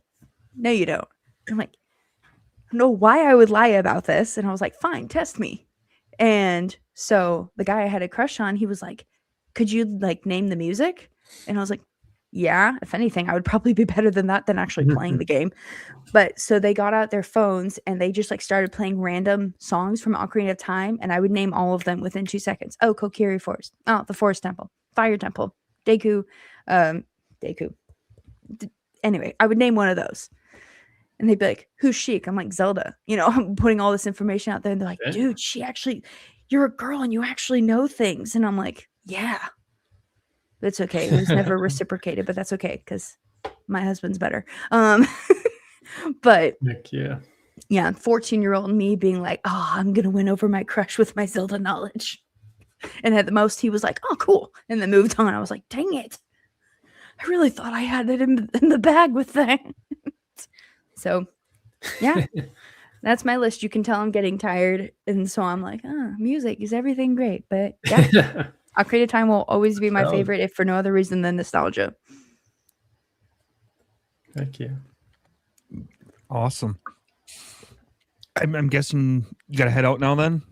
no, you don't. I'm like, I don't know why I would lie about this. And I was like, fine, test me. And so the guy I had a crush on, he was like, could you like name the music? And I was like, yeah, if anything, I would probably be better than that than actually playing the game. But so they got out their phones and they just like started playing random songs from Ocarina of Time. And I would name all of them within 2 seconds. Oh, Kokiri Forest. Oh, the Forest Temple, Fire Temple, Deku. Anyway, I would name one of those. And they'd be like, who's Sheik? I'm like, Zelda. You know, I'm putting all this information out there. And they're like, dude, you're a girl and you actually know things. And I'm like, yeah. That's okay. It was never reciprocated, but that's okay because my husband's better. But Heck yeah. 14-year-old me being like, oh, I'm going to win over my crush with my Zelda knowledge. And at the most, he was like, oh, cool. And then moved on. I was like, dang it. I really thought I had it in the bag with that. So, yeah, that's my list. You can tell I'm getting tired. And so I'm like, music is everything great. But yeah, Ocarina of Time will always be my favorite, if for no other reason than nostalgia. Thank you. Awesome. I'm guessing you got to head out now then?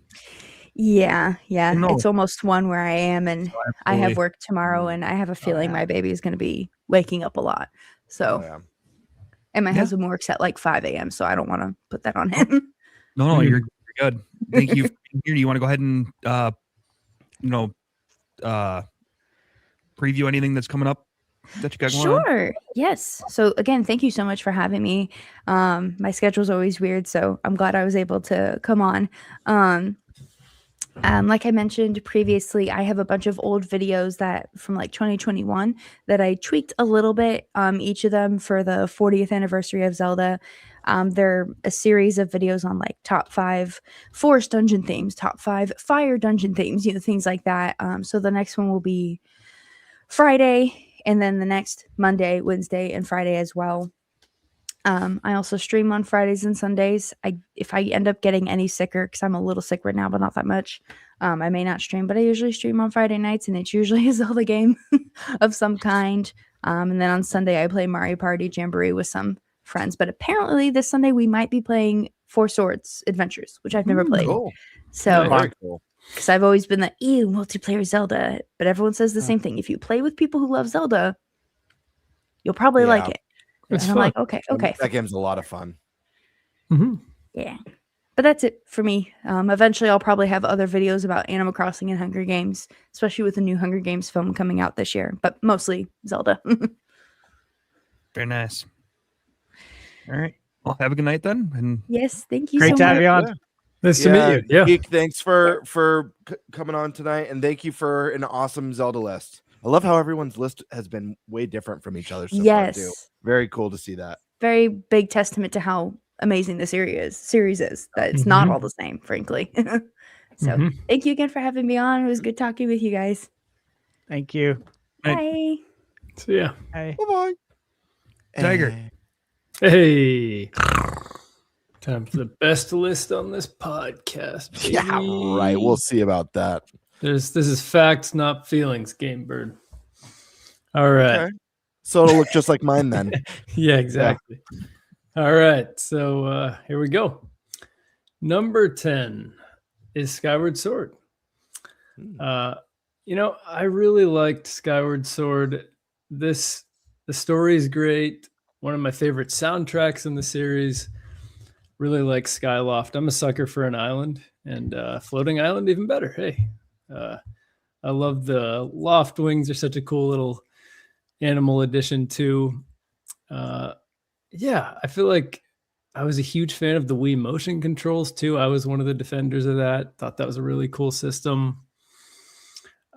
Yeah. No. It's almost 1 where I am, and I have work tomorrow, and I have a feeling my baby is going to be waking up a lot. So, and my husband works at like 5 a.m., so I don't want to put that on him. No, you're good. Thank you for being here. Do you want to go ahead and, preview anything that's coming up that you got going on? Sure. Yes. So again, thank you so much for having me. My schedule's always weird, so I'm glad I was able to come on. Like I mentioned previously, I have a bunch of old videos that from like 2021 that I tweaked a little bit, each of them for the 40th anniversary of Zelda. They're a series of videos on like top 5 forest dungeon themes, top 5 fire dungeon themes, things like that. So the next one will be Friday, and then the next Monday, Wednesday, and Friday as well. I also stream on Fridays and Sundays. If I end up getting any sicker, because I'm a little sick right now, but not that much, I may not stream, but I usually stream on Friday nights, and it's usually a Zelda game of some kind. And then on Sunday, I play Mario Party Jamboree with some friends. But apparently this Sunday, we might be playing Four Swords Adventures, which I've never played. Cool. So, Very cool. Because I've always been like, ew, multiplayer Zelda. But everyone says the same thing. If you play with people who love Zelda, you'll probably like it. It's and I'm fun. like, okay. That game's a lot of fun. Mm-hmm. Yeah. But that's it for me. Eventually, I'll probably have other videos about Animal Crossing and Hunger Games, especially with the new Hunger Games film coming out this year. But mostly Zelda. Very nice. All right. Well, have a good night then. And yes, thank you Great so to have much. you on. Yeah. Nice to meet you. Yeah. Geek, thanks for coming on tonight, and thank you for an awesome Zelda list. I love how everyone's list has been way different from each other so far too. Very cool to see that. Very big testament to how amazing the series is. That it's not all the same, frankly. So thank you again for having me on. It was good talking with you guys. Thank you. Bye. See ya. Hey. Bye-bye. Tiger. Hey. Time for the best list on this podcast. Baby. Yeah, right. We'll see about that. This is facts, not feelings, Game Bird. All right. Okay. So it'll look just like mine then. Yeah, exactly. All right. So here we go. Number 10 is Skyward Sword. I really liked Skyward Sword. The story is great. One of my favorite soundtracks in the series. Really like Skyloft. I'm a sucker for an island, and floating island even better. Hey, I love the loft wings. They're such a cool little animal addition too. I feel like I was a huge fan of the Wii motion controls too. I was one of the defenders of that. Thought that was a really cool system.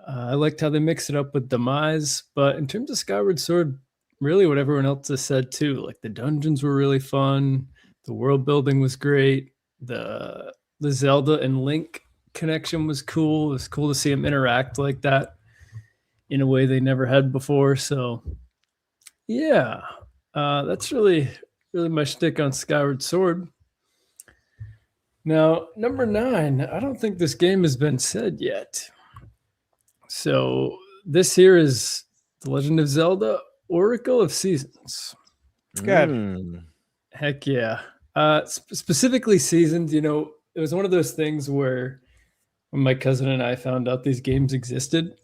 I liked how they mixed it up with Demise, but in terms of Skyward Sword, really what everyone else has said too. Like the dungeons were really fun. The world building was great. The Zelda and Link connection was cool. It was cool to see them interact like that in a way they never had before. So, yeah, that's really my shtick on Skyward Sword. Now, number 9, I don't think this game has been said yet. So this here is The Legend of Zelda: Oracle of Seasons. Good. Heck yeah. Specifically seasons, you know, it was one of those things where when my cousin and I found out these games existed,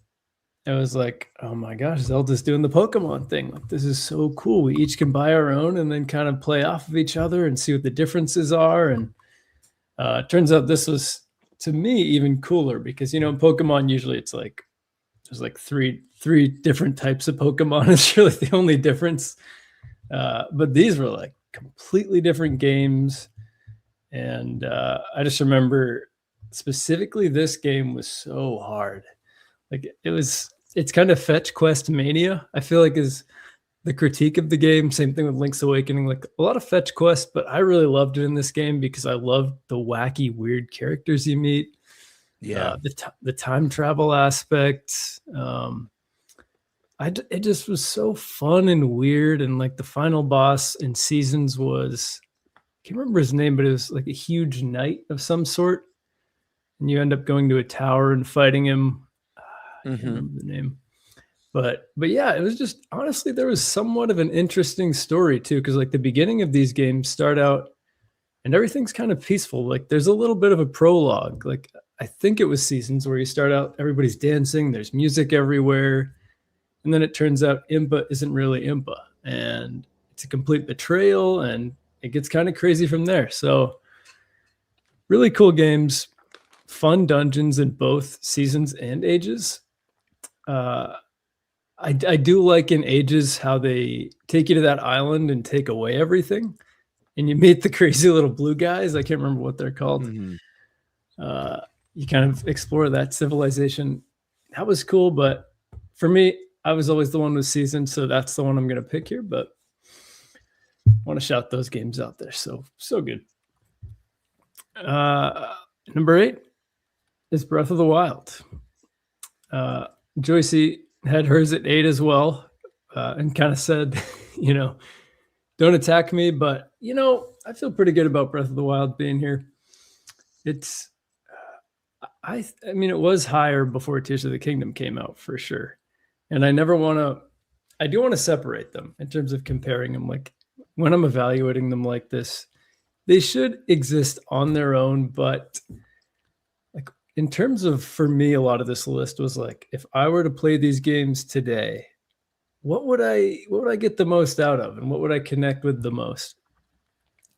I was like, oh my gosh, Zelda's doing the Pokemon thing. Like, this is so cool. We each can buy our own and then kind of play off of each other and see what the differences are. And it turns out this was, to me, even cooler because, you know, in Pokemon, usually it's like, there's like three different types of Pokemon. It's really the only difference. But these were like completely different games. And I just remember specifically this game was so hard. Like it's kind of fetch quest mania, I feel like, is the critique of the game. Same thing with Link's Awakening, like a lot of fetch quest, but I really loved it in this game because I loved the wacky, weird characters you meet. Yeah. The time travel aspect. It just was so fun and weird. And like the final boss in Seasons was, I can't remember his name, but it was like a huge knight of some sort. And you end up going to a tower and fighting him. I can't remember the name. But yeah, it was just, honestly, there was somewhat of an interesting story too. Cause like the beginning of these games start out and everything's kind of peaceful. Like there's a little bit of a prologue. Like I think it was Seasons where you start out, everybody's dancing, there's music everywhere. And then it turns out Impa isn't really Impa. And it's a complete betrayal and it gets kind of crazy from there. So really cool games, fun dungeons in both Seasons and Ages. I do like in Ages how they take you to that island and take away everything. And you meet the crazy little blue guys. I can't remember what they're called. You kind of explore that civilization. That was cool. But for me, I was always the one with Seasons. So that's the one I'm going to pick here. But I want to shout those games out there. So good. Number 8 is Breath of the Wild. Joycey had hers at 8 as well, and kind of said, you know, don't attack me, but you know, I feel pretty good about Breath of the Wild being here. It's, I mean, it was higher before Tears of the Kingdom came out for sure, and I do want to separate them in terms of comparing them. Like when I'm evaluating them like this, they should exist on their own, but in terms of, for me, a lot of this list was like, if I were to play these games today, what would I get the most out of, and what would I connect with the most?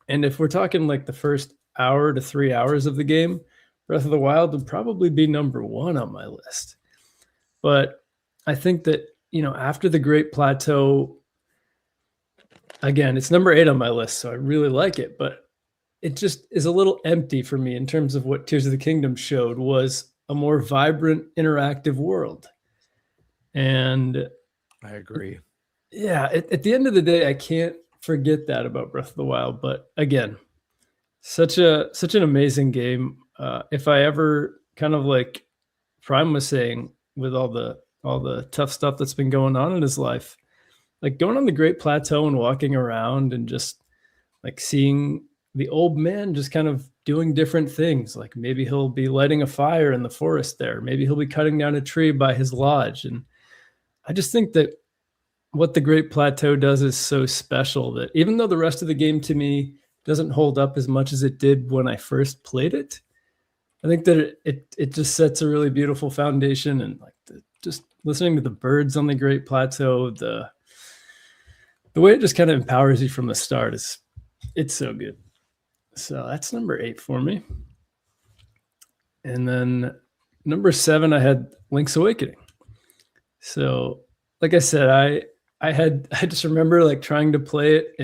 And if we're talking like the first hour to 3 hours of the game, Breath of the Wild would probably be number 1 on my list. But I think that, you know, after the Great Plateau, again, it's number 8 on my list, so I really like it, but it just is a little empty for me in terms of what Tears of the Kingdom showed was a more vibrant, interactive world. And I agree. Yeah, at the end of the day, I can't forget that about Breath of the Wild. But again, such an amazing game. If I ever kind of like Prime was saying, with all the tough stuff that's been going on in his life, like going on the Great Plateau and walking around and just like seeing the old man just kind of doing different things. Like maybe he'll be lighting a fire in the forest there. Maybe he'll be cutting down a tree by his lodge. And I just think that what the Great Plateau does is so special that even though the rest of the game to me doesn't hold up as much as it did when I first played it, I think that it just sets a really beautiful foundation. And like just listening to the birds on the Great Plateau, the way it just kind of empowers you from the start it's so good. So that's number 8 for me. And then number 7, I had Link's Awakening. So like I said, I just remember like trying to play it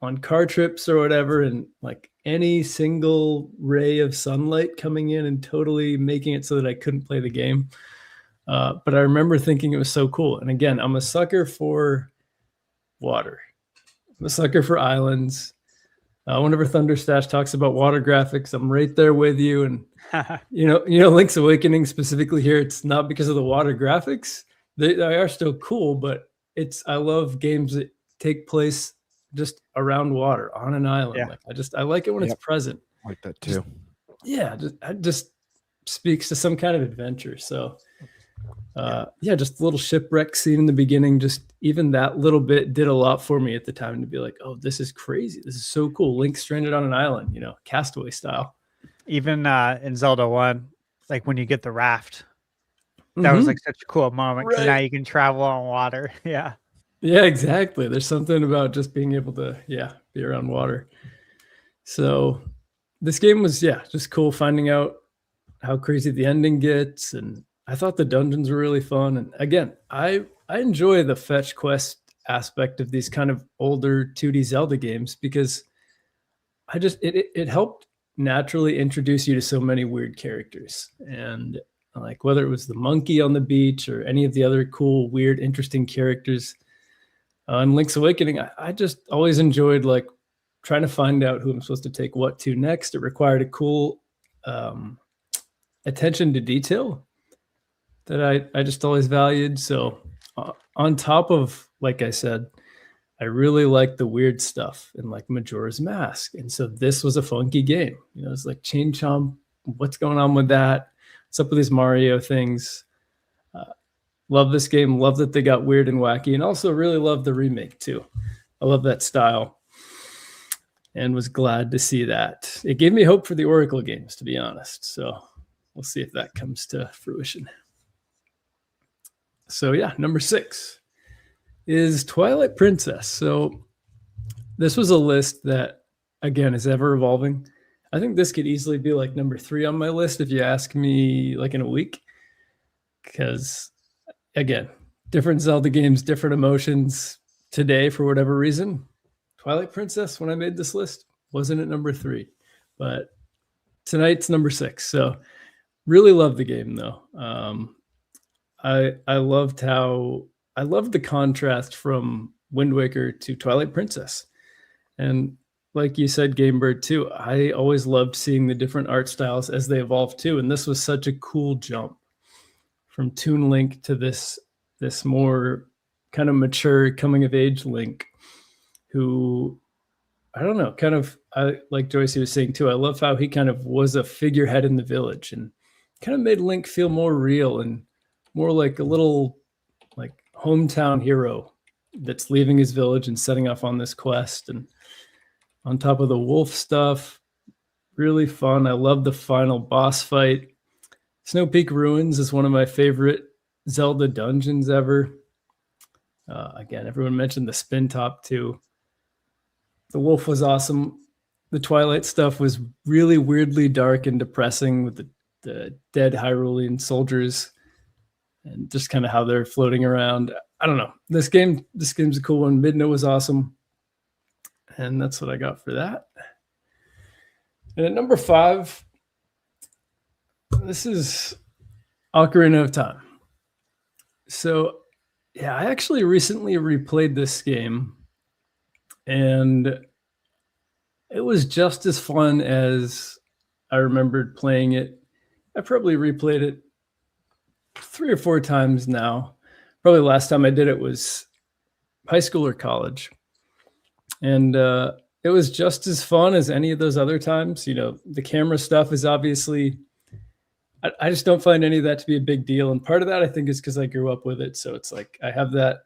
on car trips or whatever, and like any single ray of sunlight coming in and totally making it so that I couldn't play the game. But I remember thinking it was so cool. And again, I'm a sucker for water. I'm a sucker for islands. Whenever Thunderstash talks about water graphics, I'm right there with you. And you know, Link's Awakening specifically here, it's not because of the water graphics. They are still cool, but I love games that take place just around water on an island. Yeah. Like I like it when it's present. I like that too. It just speaks to some kind of adventure. So Just a little shipwreck scene in the beginning. Just even that little bit did a lot for me at the time to be like, oh, this is crazy. This is so cool. Link stranded on an island, Castaway style. Even in Zelda 1, like when you get the raft, that was like such a cool moment. 'Cause now you can travel on water. Yeah. Yeah, exactly. There's something about just being able to, be around water. So this game was, just cool finding out how crazy the ending gets. And I thought the dungeons were really fun. And again, I enjoy the fetch quest aspect of these kind of older 2D Zelda games because it helped naturally introduce you to so many weird characters. And like whether it was the monkey on the beach or any of the other cool, weird, interesting characters in Link's Awakening, I just always enjoyed like trying to find out who I'm supposed to take what to next. It required a cool attention to detail that I just always valued. So on top of, like I said, I really like the weird stuff in like Majora's Mask. And so this was a funky game. It's like Chain Chomp. What's going on with that? What's up with these Mario things? Love this game. Love that they got weird and wacky. And also really love the remake too. I love that style. And was glad to see that. It gave me hope for the Oracle games, to be honest. So we'll see if that comes to fruition. So number 6 is Twilight Princess. So this was a list that, again, is ever evolving. I think this could easily be like number 3 on my list if you ask me like in a week. Because, again, different Zelda games, different emotions. Today, for whatever reason, Twilight Princess, when I made this list, wasn't at number 3. But tonight's number 6. So really love the game, though. I loved the contrast from Wind Waker to Twilight Princess. And like you said, Gamebird, too, I always loved seeing the different art styles as they evolved, too. And this was such a cool jump from Toon Link to this more kind of mature coming-of-age Link who, I don't know, kind of, like Joyce was saying, too, I love how he kind of was a figurehead in the village and kind of made Link feel more real and more like a little like hometown hero that's leaving his village and setting off on this quest. And on top of the wolf stuff, really fun. I love the final boss fight. Snow Peak Ruins is one of my favorite Zelda dungeons ever. Again, everyone mentioned the spin top too. The wolf was awesome. The Twilight stuff was really weirdly dark and depressing with the dead Hyrulean soldiers and just kind of how they're floating around. I don't know. This game's a cool one. Midna was awesome. And that's what I got for that. And at number 5, this is Ocarina of Time. So, I actually recently replayed this game. And it was just as fun as I remembered playing it. I probably replayed it 3 or 4 times now. Probably the last time I did it was high school or college. And it was just as fun as any of those other times. The camera stuff is obviously, I just don't find any of that to be a big deal. And part of that, I think, is because I grew up with it. So it's like, I have that,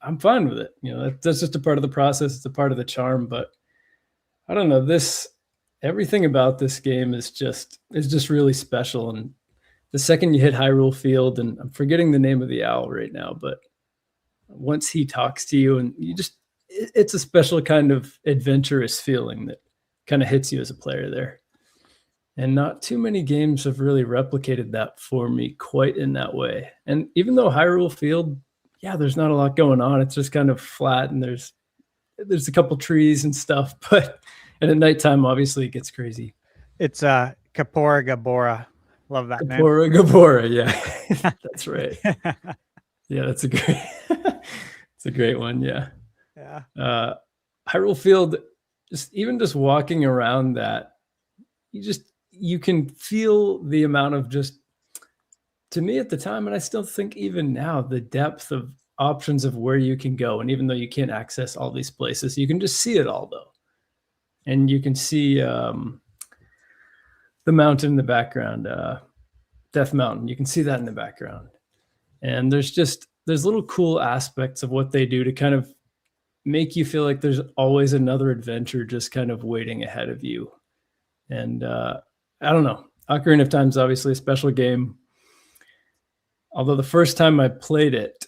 I'm fine with it. That's just a part of the process. It's a part of the charm. But I don't know, everything about this game is just really special. And the second you hit Hyrule Field, and I'm forgetting the name of the owl right now, but once he talks to you and it's a special kind of adventurous feeling that kind of hits you as a player there. And not too many games have really replicated that for me quite in that way. And even though Hyrule Field, there's not a lot going on. It's just kind of flat and there's a couple trees and stuff, and at nighttime, obviously it gets crazy. It's Kapora Gabora. Love that name. Kapora Gabora, yeah. That's right. Yeah, that's a great one, yeah. Yeah. Hyrule Field, just walking around that, you can feel the amount of to me at the time, and I still think even now, the depth of options of where you can go. And even though you can't access all these places, you can just see it all though. And you can see the mountain in the background, Death Mountain. You can see that in the background. And there's little cool aspects of what they do to kind of make you feel like there's always another adventure just kind of waiting ahead of you. And I don't know. Ocarina of Time is obviously a special game. Although the first time I played it,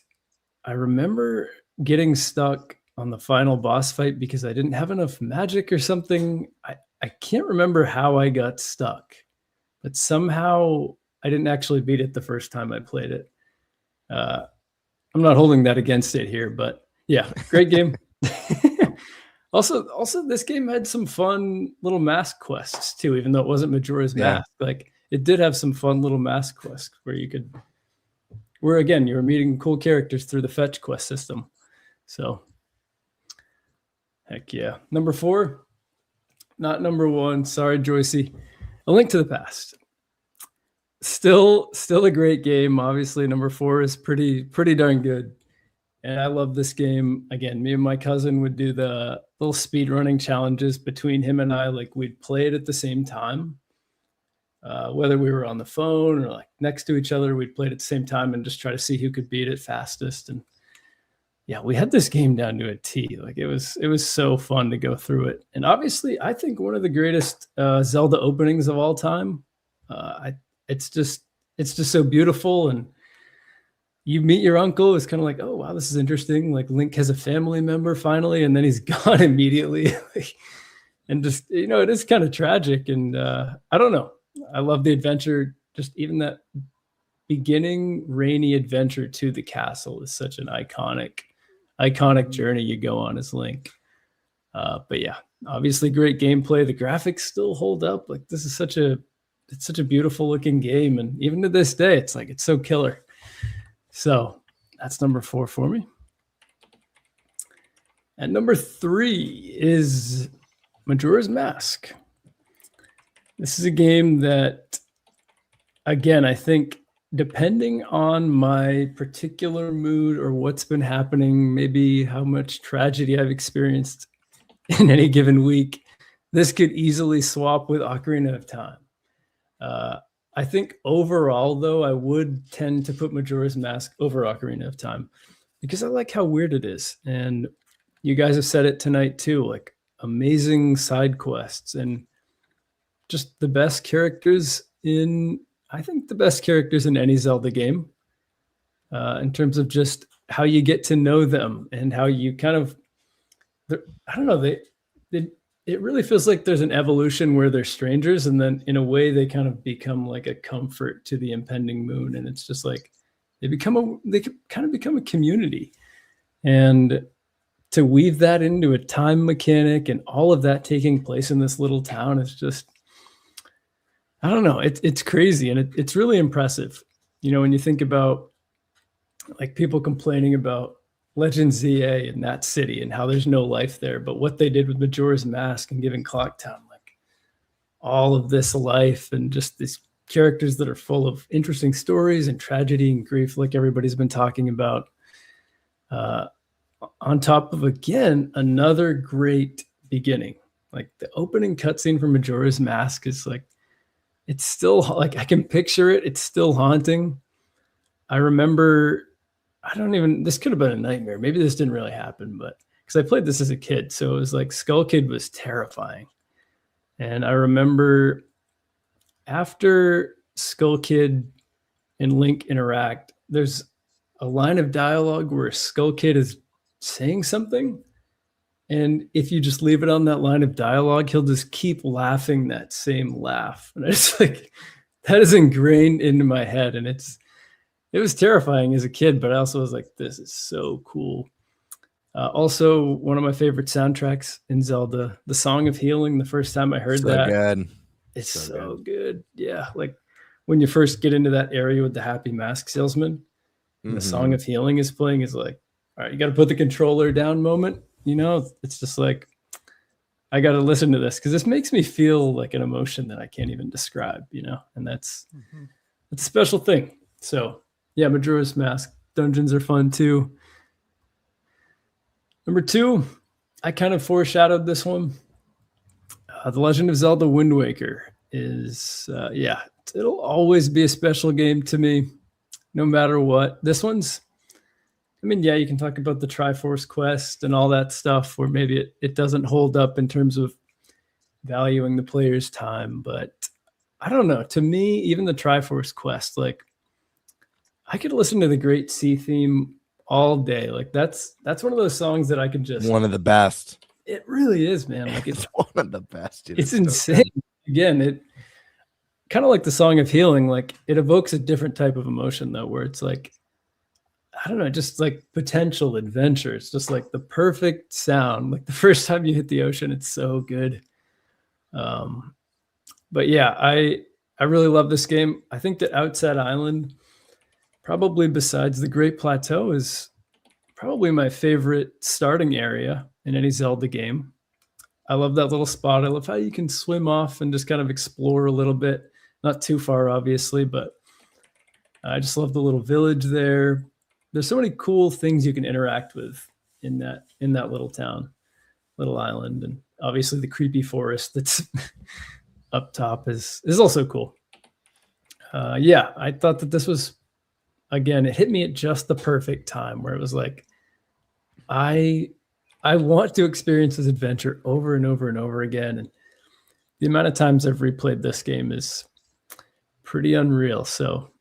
I remember getting stuck on the final boss fight because I didn't have enough magic or something. I can't remember how I got stuck, but somehow I didn't actually beat it the first time I played it. I'm not holding that against it here, but yeah, great game. Also, this game had some fun little mask quests too, even though it wasn't Majora's Mask. Like, it did have some fun little mask quests where again, you were meeting cool characters through the fetch quest system. So, heck yeah. Number 4, not number 1. Sorry, Joycey. A Link to the Past. Still a great game. Obviously, number 4 is pretty darn good. And I love this game. Again, me and my cousin would do the little speed running challenges between him and I. Like, we'd play it at the same time. Whether we were on the phone or like next to each other, we'd play it at the same time and just try to see who could beat it fastest. And yeah, we had this game down to a T. Like, it was so fun to go through it. And obviously, I think one of the greatest Zelda openings of all time. It's just so beautiful. And you meet your uncle. It's kind of like, oh wow, this is interesting. Like, Link has a family member finally, and then he's gone immediately. And just, it is kind of tragic. And I don't know. I love the adventure. Just even that beginning rainy adventure to the castle is such an iconic journey you go on as Link. But yeah, obviously great gameplay. The graphics still hold up. Like, this is such a beautiful looking game. And even to this day, it's so killer. So that's number 4 for me. And number 3 is Majora's Mask. This is a game that, again, I think depending on my particular mood or what's been happening, maybe how much tragedy I've experienced in any given week, this could easily swap with Ocarina of Time. I think overall, though, I would tend to put Majora's Mask over Ocarina of Time because I like how weird it is. And you guys have said it tonight too, like amazing side quests and just the best characters in any Zelda game in terms of just how you get to know them and how you kind of, I don't know, it really feels like there's an evolution where they're strangers and then in a way they kind of become like a comfort to the impending moon. And it's just like, they kind of become a community. And to weave that into a time mechanic and all of that taking place in this little town is just, I don't know. It's crazy. And it's really impressive. When you think about like people complaining about Legend ZA in that city and how there's no life there, but what they did with Majora's Mask and giving Clocktown like all of this life and just these characters that are full of interesting stories and tragedy and grief, like everybody's been talking about, on top of, again, another great beginning. Like the opening cutscene from Majora's Mask is like, it's still like, I can picture it. It's still haunting. I remember, this could have been a nightmare. Maybe this didn't really happen, but because I played this as a kid. So it was like Skull Kid was terrifying. And I remember after Skull Kid and Link interact, there's a line of dialogue where Skull Kid is saying something. And if you just leave it on that line of dialogue, he'll just keep laughing that same laugh. And it's like, that is ingrained into my head. And it was terrifying as a kid, but I also was like, this is so cool. Also, one of my favorite soundtracks in Zelda, the Song of Healing. The first time I heard that, good. It's so good. Yeah, like when you first get into that area with the Happy Mask Salesman, and the Song of Healing is playing, is like, all right, you got to put the controller down moment. It's just like, I got to listen to this because this makes me feel like an emotion that I can't even describe, and that's a special thing. So yeah, Majora's Mask dungeons are fun too. Number 2, I kind of foreshadowed this one. The Legend of Zelda Wind Waker is, it'll always be a special game to me. no matter what. This one's, I mean, yeah, you can talk about the Triforce quest and all that stuff where maybe it doesn't hold up in terms of valuing the player's time, but I don't know. To me, even the Triforce quest, like I could listen to the Great Sea theme all day. Like that's one of those songs that I could just One of the best. It really is, man. Like it's one of the best. Dude. It's insane. Again, it kind of like the Song of Healing, like it evokes a different type of emotion though, where it's like, I don't know, just like potential adventure. It's just like the perfect sound. Like the first time you hit the ocean, it's so good. But yeah, I really love this game. I think that Outside Island, probably besides the Great Plateau, is probably my favorite starting area in any Zelda game. I love that little spot. I love how you can swim off and just kind of explore a little bit. Not too far, obviously, but I just love the little village there. There's so many cool things you can interact with in that little town, little island, and obviously the creepy forest that's up top is also cool. Yeah, I thought that this was, again, it hit me at just the perfect time where it was like, I want to experience this adventure over and over and over again. And the amount of times I've replayed this game is pretty unreal. So,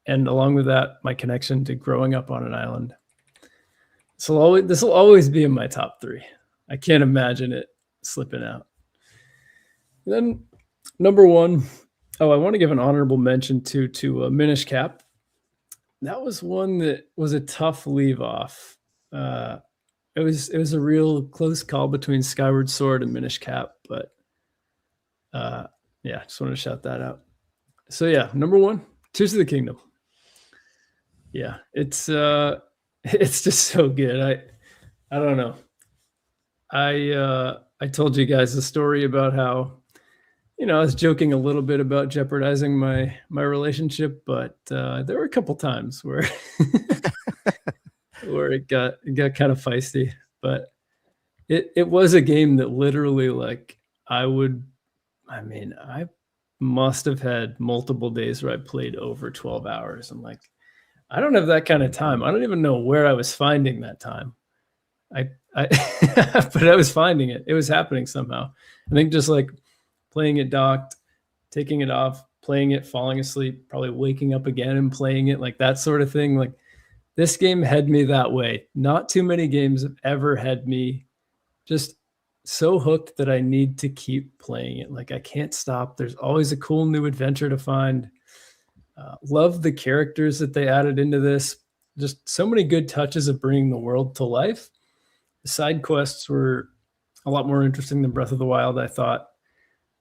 and along with that, my connection to growing up on an island. This will always be in my top 3. I can't imagine it slipping out. And then number 1, I want to give an honorable mention to Minish Cap. That was one that was a tough leave off. It was a real close call between Skyward Sword and Minish Cap, but yeah, just wanted to shout that out. So yeah, number 1, Tears of the Kingdom. Yeah, it's just so good. I don't know. I told you guys the story about how, I was joking a little bit about jeopardizing my relationship, but there were a couple times where where it got kind of feisty. But it was a game that literally, like, I must have had multiple days where I played over 12 hours. I'm like, I don't have that kind of time. I don't even know where I was finding that time. I but I was finding it. It was happening somehow. I think just like playing it docked, taking it off, playing it, falling asleep, probably waking up again and playing it, like that sort of thing. Like this game had me that way. Not too many games have ever had me just so hooked that I need to keep playing it. Like I can't stop. There's always a cool new adventure to find. Love the characters that they added into this. Just so many good touches of bringing the world to life. The side quests were a lot more interesting than Breath of the Wild, I thought.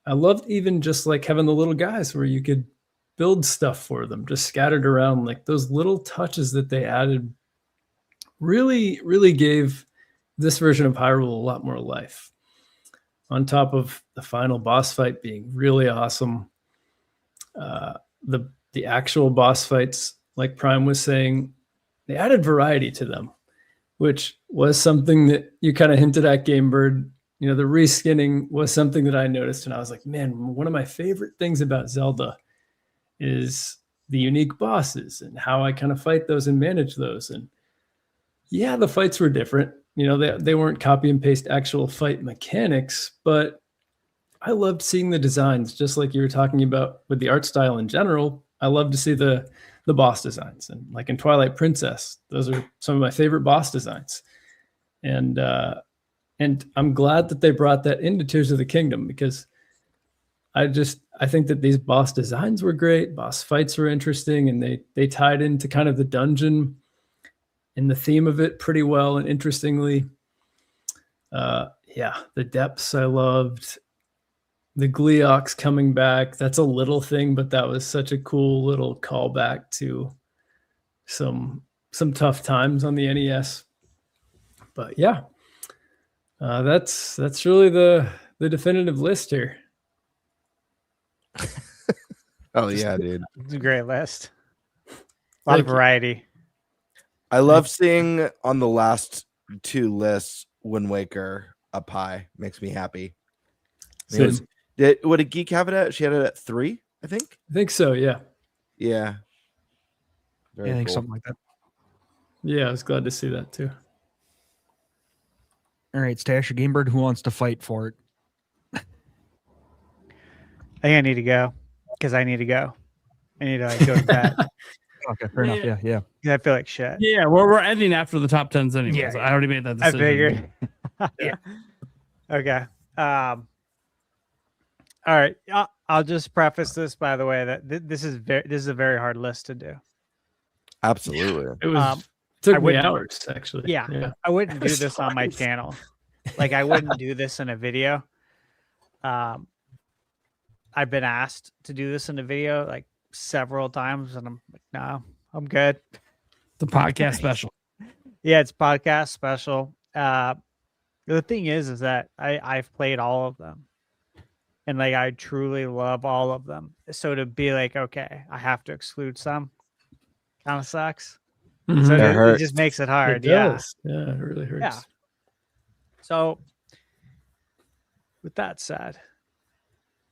I loved even just like having the little guys where you could build stuff for them, just scattered around. Like those little touches that they added really, really gave this version of Hyrule a lot more life. On top of the final boss fight being really awesome. The actual boss fights, like Prime was saying, they added variety to them, which was something that you kind of hinted at, Game Bird. The reskinning was something that I noticed, and I was like, man, one of my favorite things about Zelda is the unique bosses and how I kind of fight those and manage those. And yeah, the fights were different. They weren't copy and paste actual fight mechanics, but I loved seeing the designs, just like you were talking about with the art style in general. I love to see the boss designs, and like in Twilight Princess, those are some of my favorite boss designs. And I'm glad that they brought that into Tears of the Kingdom, because I think that these boss designs were great. Boss fights were interesting, and they tied into kind of the dungeon and the theme of it pretty well and interestingly. Yeah, the depths I loved. The Gleeoks coming back, that's a little thing, but that was such a cool little callback to some tough times on the NES. But yeah, that's really the definitive list here. Oh yeah, dude. It's a great list. A lot of variety. I love seeing on the last 2 lists Wind Waker up high. Makes me happy. What did Geek have it at? She had it at 3, I think. I think so, yeah. Yeah. I think something like that. Yeah, I was glad to see that too. All right, Stash or Gamebird, who wants to fight for it? I think I need to go because I need to go. I need to go to bed. Okay, fair enough. Yeah. I feel like shit. Yeah, we're ending after the top 10s anyways. Yeah, I already made that I decision. figured. Yeah. Okay. All right. I'll just preface this by the way that this is a very hard list to do. Absolutely. It was I took me wouldn't- hours actually. Yeah. I wouldn't do this on my channel. Like I wouldn't do this in a video. I've been asked to do this in a video like several times, and I'm like, no, I'm good. The podcast special. Yeah, it's podcast special. The thing is that I've played all of them, and like I truly love all of them. So to be like, okay, I have to exclude some, kind of sucks. Mhm. So It it hurts. just makes it hard. It Yeah. does. Yeah, it really hurts. Yeah. So with that said,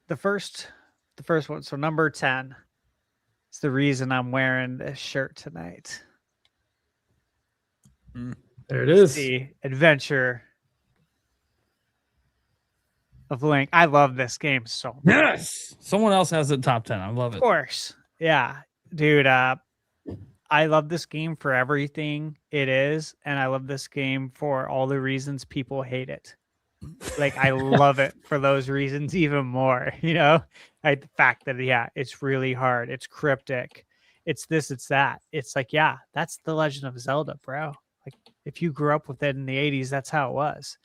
the first one. So number 10 is the reason I'm wearing this shirt tonight. There it is. The Adventure of Link. I love this game so much. Yes. Someone else has it top 10. I love Of it. course. Yeah. Dude, I love this game for everything it is, and I love this game for all the reasons people hate it. Like I love it for those reasons even more, you know? Like the fact that it's really hard, it's cryptic, it's this, it's that. It's like, yeah, that's the Legend of Zelda, bro. Like if you grew up with it in the 80s, that's how it was.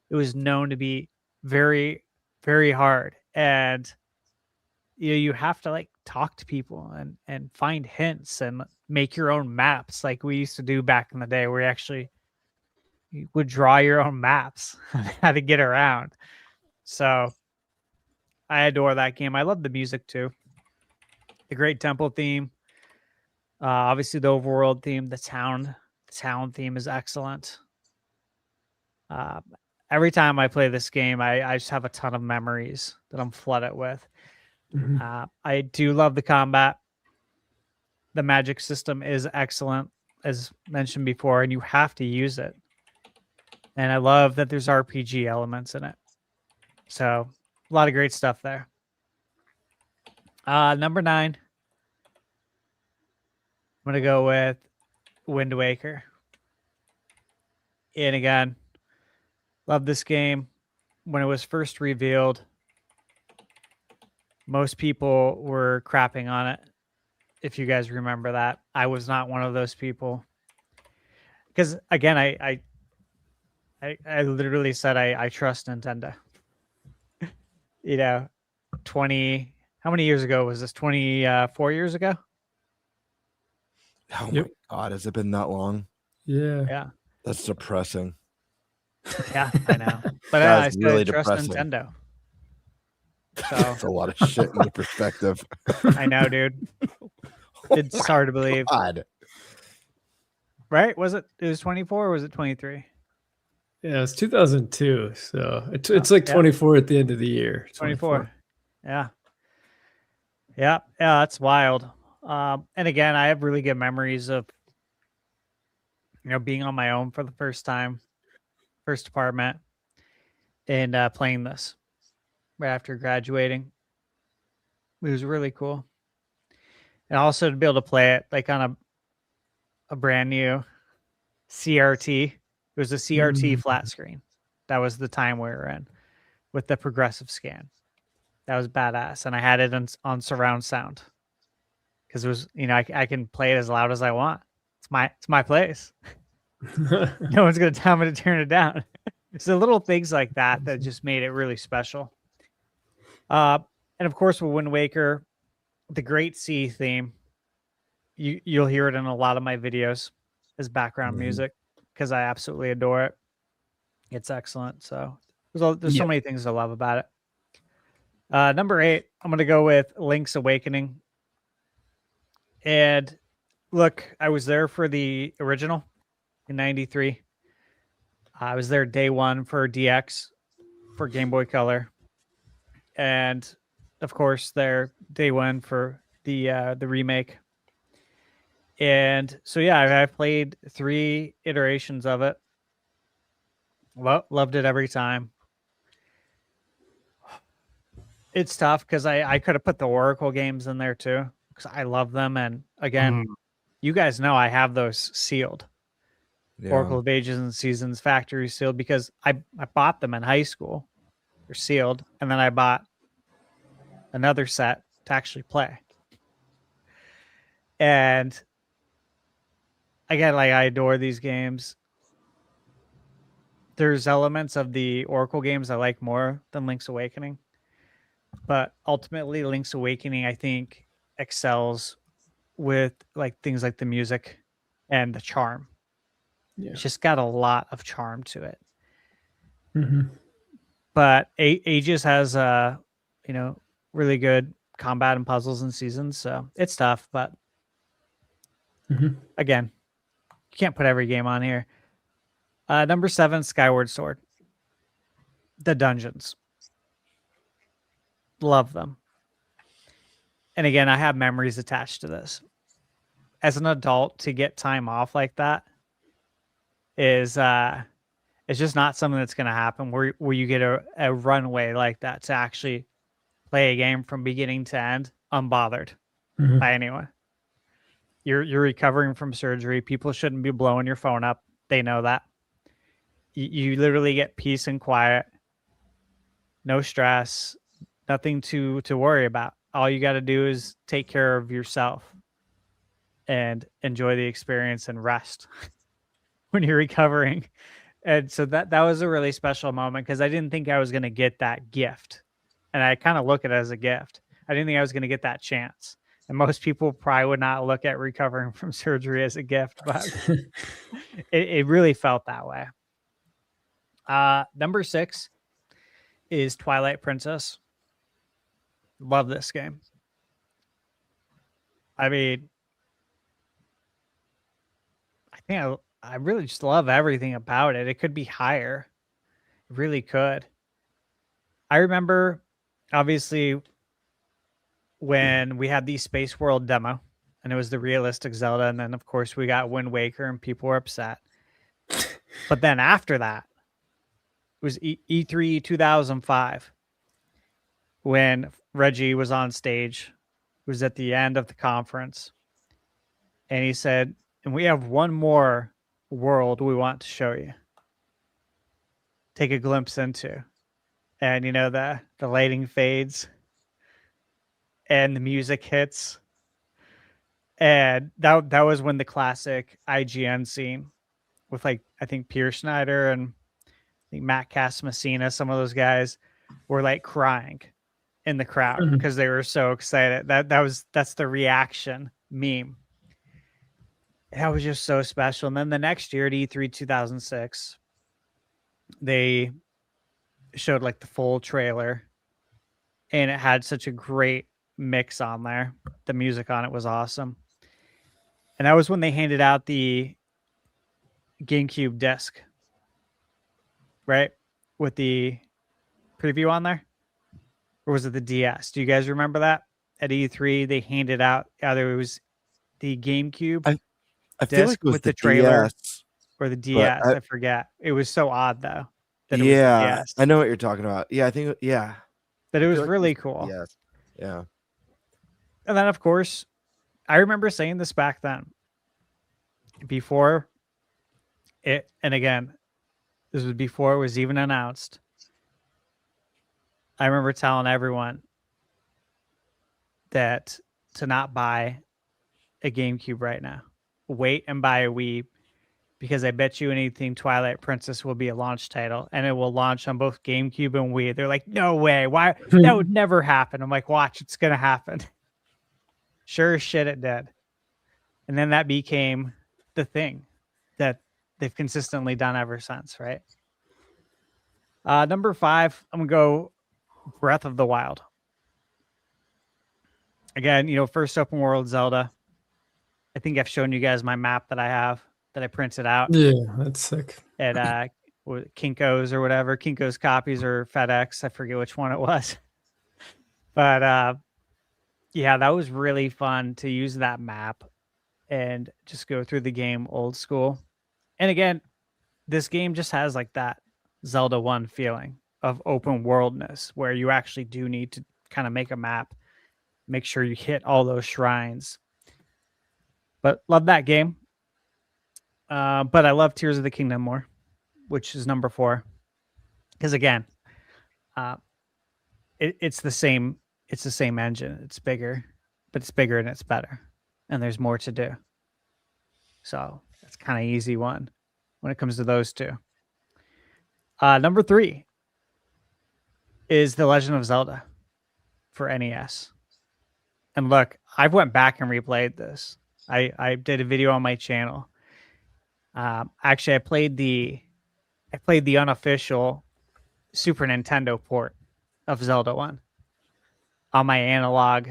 It was known to be very, very hard. And you have to like talk to people and find hints and make your own maps like we used to do back in the day, where you would draw your own maps on how to get around. So I adore that game. I love the music too. The great temple theme. Obviously the overworld theme, the town theme is excellent. Every time I play this game, I just have a ton of memories that I'm flooded with. I do love the combat. The magic system is excellent, as mentioned before, and you have to use it. And I love that there's RPG elements in it. So a lot of great stuff there. Number 9. I'm going to go with Wind Waker. And again, love this game. When it was first revealed, most people were crapping on it. If you guys remember that, I was not one of those people. Because again, I literally said I trust Nintendo. You know, how many years ago was this? 24 years ago? Oh my God, has it been that long? Yeah. Yeah. That's depressing. Yeah, I know. But That I is still really trust depressing. Nintendo. So That's a lot of shit into perspective. I know, dude. It's hard to believe. God. Right? It was 24 or was it 23? Yeah, it's 2002. So it's like 24 at the end of the year. 24. Yeah. Yeah. Yeah. That's wild. And again, I have really good memories of, being on my own for the first time, first apartment, and playing this right after graduating. It was really cool. And also to be able to play it like on a brand new CRT. It was a CRT flat screen. That was the time we were in with the progressive scan. That was badass. And I had it on surround sound because it was, I can play it as loud as I want. It's my place. No one's going to tell me to turn it down. It's the little things like that that just made it really special. And of course, with Wind Waker, the Great Sea theme, you'll hear it in a lot of my videos as background music because I absolutely adore it. It's excellent. So there's so many things I love about it. Number 8, I'm going to go with Link's Awakening. And look, I was there for the original in 93. I was there day 1 for DX for Game Boy Color. And of course, there day 1 for the remake. And so, yeah, I played 3 iterations of it. Loved it every time. It's tough because I could have put the Oracle games in there too, because I love them. And again, you guys know I have those sealed. Yeah. Oracle of Ages and Seasons factory sealed, because I bought them in high school. They're sealed. And then I bought another set to actually play. And again, like, I adore these games. There's elements of the Oracle games I like more than Link's Awakening. But ultimately, Link's Awakening, I think, excels with like things like the music and the charm. Yeah. It's just got a lot of charm to it. Mm-hmm. But Aegis has really good combat and puzzles and seasons, so it's tough. But again, you can't put every game on here. Number 7, Skyward Sword. The dungeons. Love them. And again, I have memories attached to this. As an adult, to get time off like that is it's just not something that's going to happen where you get a runway like that to actually play a game from beginning to end unbothered by anyone. You're recovering from surgery. People shouldn't be blowing your phone up. They know that. You literally get peace and quiet, no stress, nothing to worry about. All you got to do is take care of yourself and enjoy the experience and rest when you're recovering. And so that was a really special moment, because I didn't think I was going to get that gift. And I kind of look at it as a gift. I didn't think I was going to get that chance. And most people probably would not look at recovering from surgery as a gift, but it really felt that way. Number 6 is Twilight Princess. Love this game. I mean, I think I really just love everything about it. It could be higher. It really could. I remember, obviously, when we had the Space World demo, and it was the realistic Zelda, and then, of course, we got Wind Waker, and people were upset. But then after that, it was E3 2005, when Reggie was on stage. It was at the end of the conference. And he said, and we have one more world we want to show you. Take a glimpse into. And, the lighting fades. And the music hits. And that was when the classic IGN scene with, like, I think Pierre Schneider and I think Matt Casamassina, some of those guys were like crying in the crowd because they were so excited. That's the reaction meme. That was just so special. And then the next year at E3 2006, they showed like the full trailer, and it had such a great mix on there. The music on it was awesome. And that was when they handed out the GameCube disc, right? With the preview on there. Or was it the DS? Do you guys remember that? At E3, they handed out either it was the GameCube I feel like it was with the trailer DS, or the DS. I forget. It was so odd though. That it yeah, was the DS. I know what you're talking about. Yeah, I think But it was feel like really it was cool. Yes. Yeah. And then, of course, I remember saying this back then. Before it, and again, this was before it was even announced. I remember telling everyone that to not buy a GameCube right now. Wait and buy a Wii, because I bet you anything Twilight Princess will be a launch title, and it will launch on both GameCube and Wii. They're like, no way. Why? That would never happen. I'm like, watch, it's going to happen. Sure as shit it did. And then that became the thing that they've consistently done ever since, right? Number 5, I'm going to go Breath of the Wild. Again, first open world Zelda. I think I've shown you guys my map that I have that I printed out. Yeah, that's sick. At Kinko's or whatever. Kinko's Copies or FedEx. I forget which one it was. But yeah, that was really fun to use that map and just go through the game old school. And again, this game just has like that Zelda 1 feeling of open worldness where you actually do need to kind of make a map, make sure you hit all those shrines. But love that game. But I love Tears of the Kingdom more, which is number 4. Because again, it's the same engine. It's bigger, but it's bigger and it's better. And there's more to do. So that's kind of easy one when it comes to those two. Number 3 is The Legend of Zelda for NES. And look, I've went back and replayed this. I did a video on my channel. Actually, I played the unofficial Super Nintendo port of Zelda 1 on my analog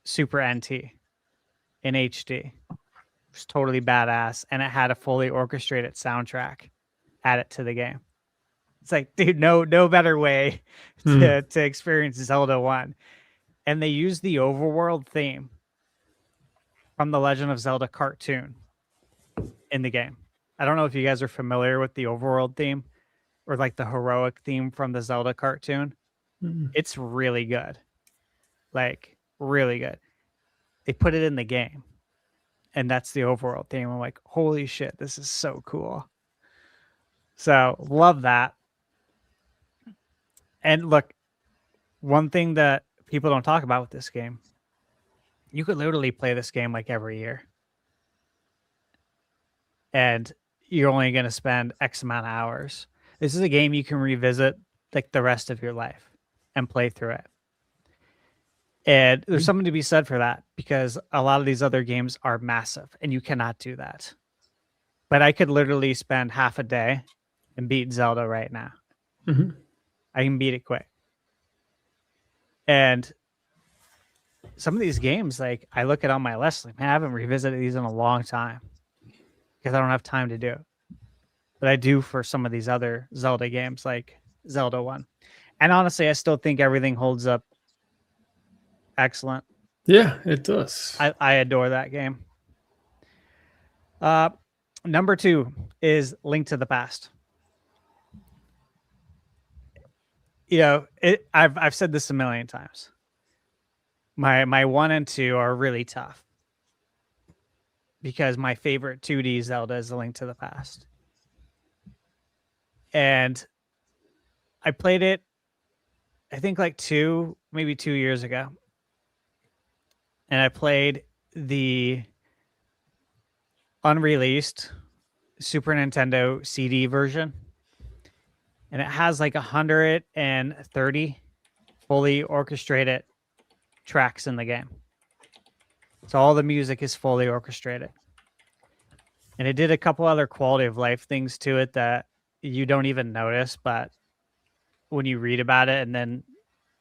Super NT in HD. It was totally badass, and it had a fully orchestrated soundtrack added to the game. It's like, dude, no better way to experience Zelda 1. And they used the overworld theme from the Legend of Zelda cartoon in the game. I don't know if you guys are familiar with the overworld theme or like the heroic theme from the Zelda cartoon. It's really good. Like, really good. They put it in the game, and that's the overworld theme. I'm like, holy shit, this is so cool. So, love that. And look, one thing that people don't talk about with this game, you could literally play this game like every year. And you're only going to spend X amount of hours. This is a game you can revisit like the rest of your life and play through it. And there's something to be said for that, because a lot of these other games are massive and you cannot do that. But I could literally spend half a day and beat Zelda right now. I can beat it quick. And some of these games, like, I look at on my list, like, man, I haven't revisited these in a long time because I don't have time to do it. But I do for some of these other Zelda games, like Zelda 1. And honestly, I still think everything holds up excellent. Yeah, it does. I adore that game. Number 2 is Link to the Past. You know, I've said this a million times. My 1 and 2 are really tough because my favorite 2D Zelda is A Link to the Past. And I played it, I think like 2 years ago. And I played the unreleased Super Nintendo CD version. And it has like 130 fully orchestrated tracks in the game. So all the music is fully orchestrated. And it did a couple other quality of life things to it that you don't even notice, but when you read about it and then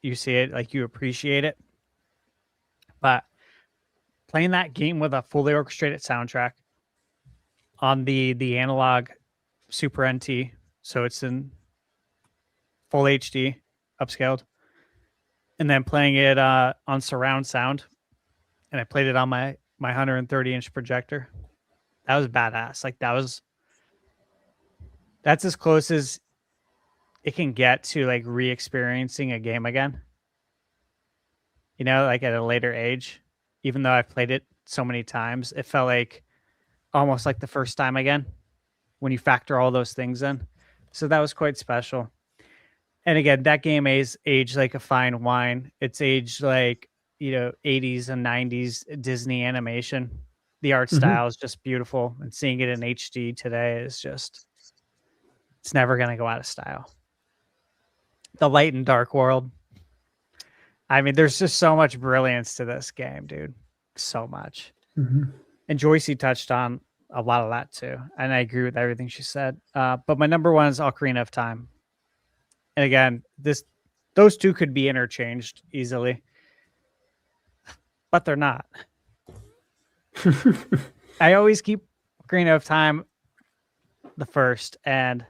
you see it, like, you appreciate it. But playing that game with a fully orchestrated soundtrack on the analog Super NT, so it's in full HD, upscaled, and then playing it on surround sound, and I played it on my 130-inch projector. That was badass. Like, that's as close as it can get to like re-experiencing a game again. You know, like at a later age, even though I've played it so many times, it felt like almost like the first time again when you factor all those things in. So that was quite special. And again, that game is aged like a fine wine. It's aged like, you know, 80s and 90s Disney animation. The art style is just beautiful. And seeing it in HD today is just, it's never going to go out of style. The light and dark world. I mean, there's just so much brilliance to this game, dude. So much. And Joycey touched on a lot of that too. And I agree with everything she said. But my number 1 is Ocarina of Time. And again, those two could be interchanged easily, but they're not. I always keep Ocarina of Time the first, and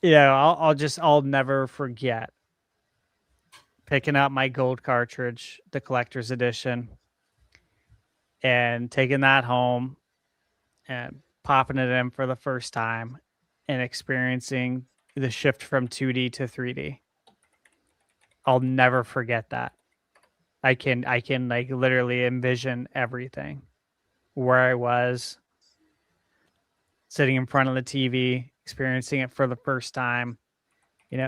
you know, I'll never forget picking up my gold cartridge, the collector's edition, and taking that home and popping it in for the first time and experiencing the shift from 2D to 3D. I'll never forget that. I can like literally envision everything, where I was sitting in front of the TV, experiencing it for the first time,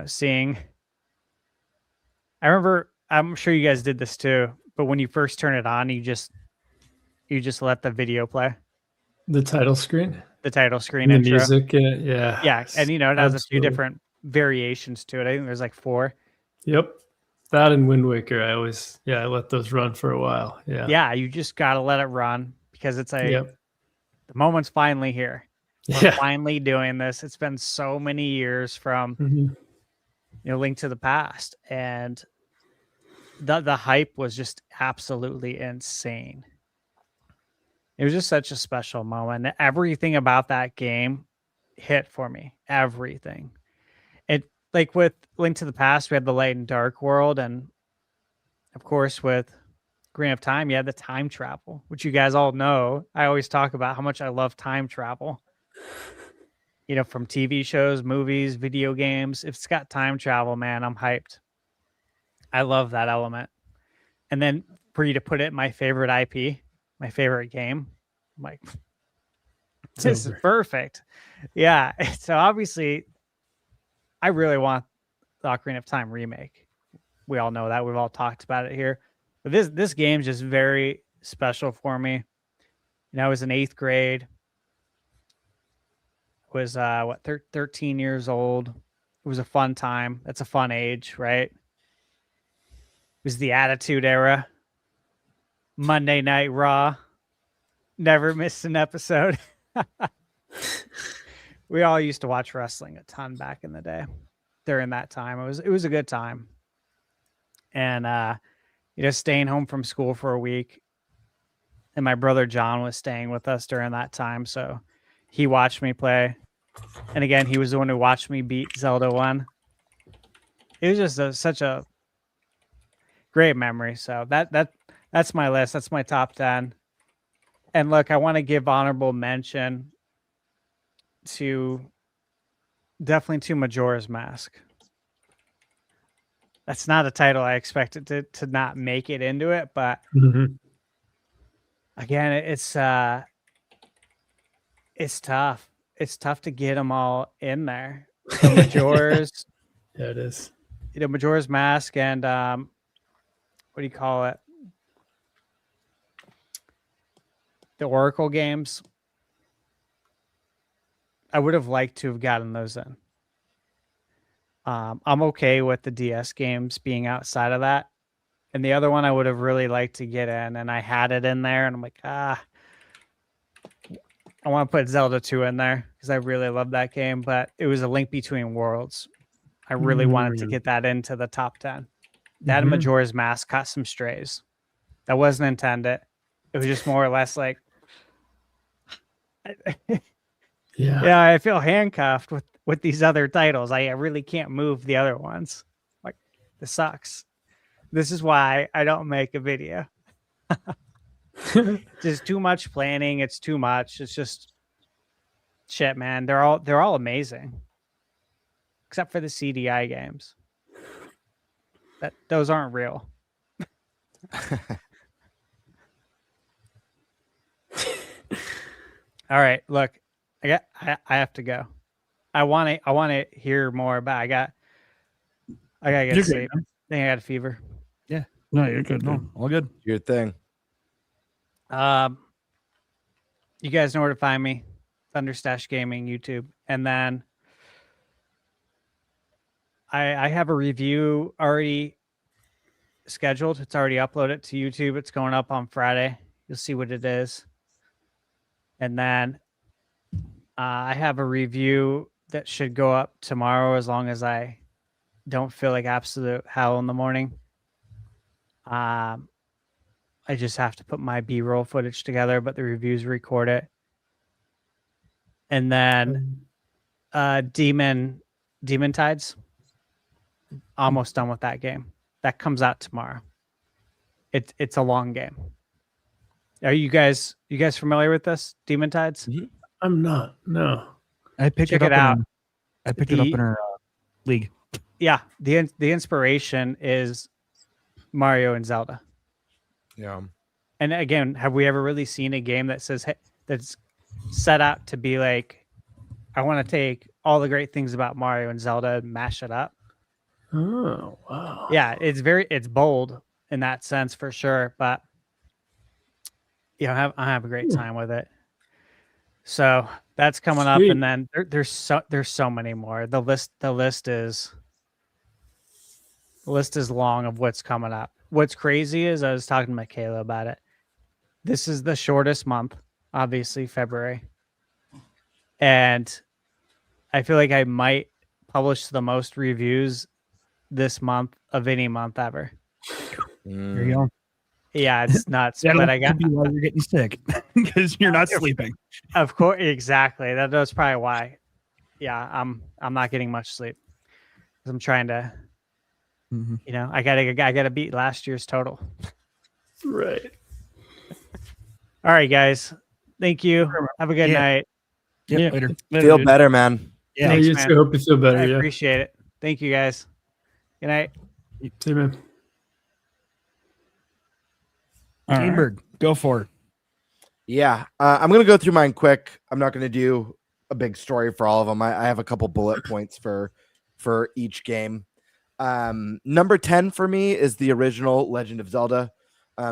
seeing. I remember, I'm sure you guys did this too, but when you first turn it on, you just let the video play. The title screen? The title screen and the intro. music, yeah. Yeah, and it has a few Absolutely. different variations to it. I think there's like 4. Yep. That and Wind Waker, I let those run for a while. Yeah. Yeah, you just gotta let it run because it's the moment's finally here. We're finally doing this. It's been so many years from Link to the Past, and the hype was just absolutely insane. It was just such a special moment. Everything about that game hit for me. Everything. It, like with Link to the Past, we had the light and dark world, and of course with Green of Time, you had the time travel, which you guys all know. I always talk about how much I love time travel. From TV shows, movies, video games. If it's got time travel, man, I'm hyped. I love that element. And then for you to put it in my favorite IP, my favorite game, I'm like, this is perfect. Yeah. So obviously, I really want the Ocarina of Time remake. We all know that. We've all talked about it here. But this game's just very special for me. I was in 8th grade. Was 13 years old. It was a fun time. That's a fun age, right? It was the Attitude Era. Monday Night Raw. Never missed an episode. We all used to watch wrestling a ton back in the day. During that time, it was a good time. And staying home from school for a week, and my brother John was staying with us during that time, so he watched me play. And again, he was the one who watched me beat Zelda 1. It was just such a great memory. So that's my list. That's my top 10. And look, I want to give honorable mention to Majora's Mask. That's not a title I expected to not make it into it, but again, it's tough. It's tough to get them all in there. So Majora's, yeah, it is. Majora's Mask and what do you call it? The Oracle games. I would have liked to have gotten those in. I'm okay with the DS games being outside of that. And the other one I would have really liked to get in, and I had it in there, and I'm like, I want to put Zelda 2 in there because I really love that game, but it was A Link Between Worlds. I really wanted to get that into the top 10. That and Majora's Mask caught some strays. That wasn't intended. It was just more or less like, yeah, I feel handcuffed with these other titles. I really can't move the other ones. Like, this sucks. This is why I don't make a video. Just too much planning. It's too much. It's just shit, man. They're all amazing, except for the CDI games. Those aren't real. All right, look, I have to go. I want to hear more, but I gotta get You're sleep. good, I think I got a fever. Yeah, no, you're good. No, all good. Your thing. You guys know where to find me. Thunderstash Gaming, YouTube. And then I have a review already scheduled. It's already uploaded to YouTube. It's going up on Friday. You'll see what it is. And then I have a review that should go up tomorrow as long as I don't feel like absolute hell in the morning. I just have to put my B-roll footage together, but the reviews record it. And then Demon Tides. Almost done with that game. That comes out tomorrow. It's a long game. Are you guys familiar with this? Demon Tides? I'm not. No. I picked Check it up it out. I picked it up in our league. Yeah, the inspiration is Mario and Zelda. Yeah. And again, have we ever really seen a game that says, hey, that's set out to be like, I want to take all the great things about Mario and Zelda and mash it up? Oh, wow. Yeah, it's bold in that sense for sure, but I have a great time with it. So that's coming up, and then there's so many more. The list is long of what's coming up. What's crazy is I was talking to Michaela about it. This is the shortest month, obviously February, and I feel like I might publish the most reviews this month of any month ever. There you go. Yeah, it's nuts. But I got why you're getting sick because you're not sleeping. Of course, exactly. That's probably why. Yeah, I'm not getting much sleep. I'm trying to, I gotta beat last year's total. Right. All right, guys. Thank you. Have a good night. Yeah, later. Feel better, man. Yeah, Thanks, you man. too. Hope you feel better. I Yeah. appreciate it. Thank you, guys. Good night. See you, man. Greenberg, go for it. Yeah, I'm gonna go through mine quick. I'm not gonna do a big story for all of them. I have a couple bullet points for each game. Number 10 for me is the original Legend of Zelda.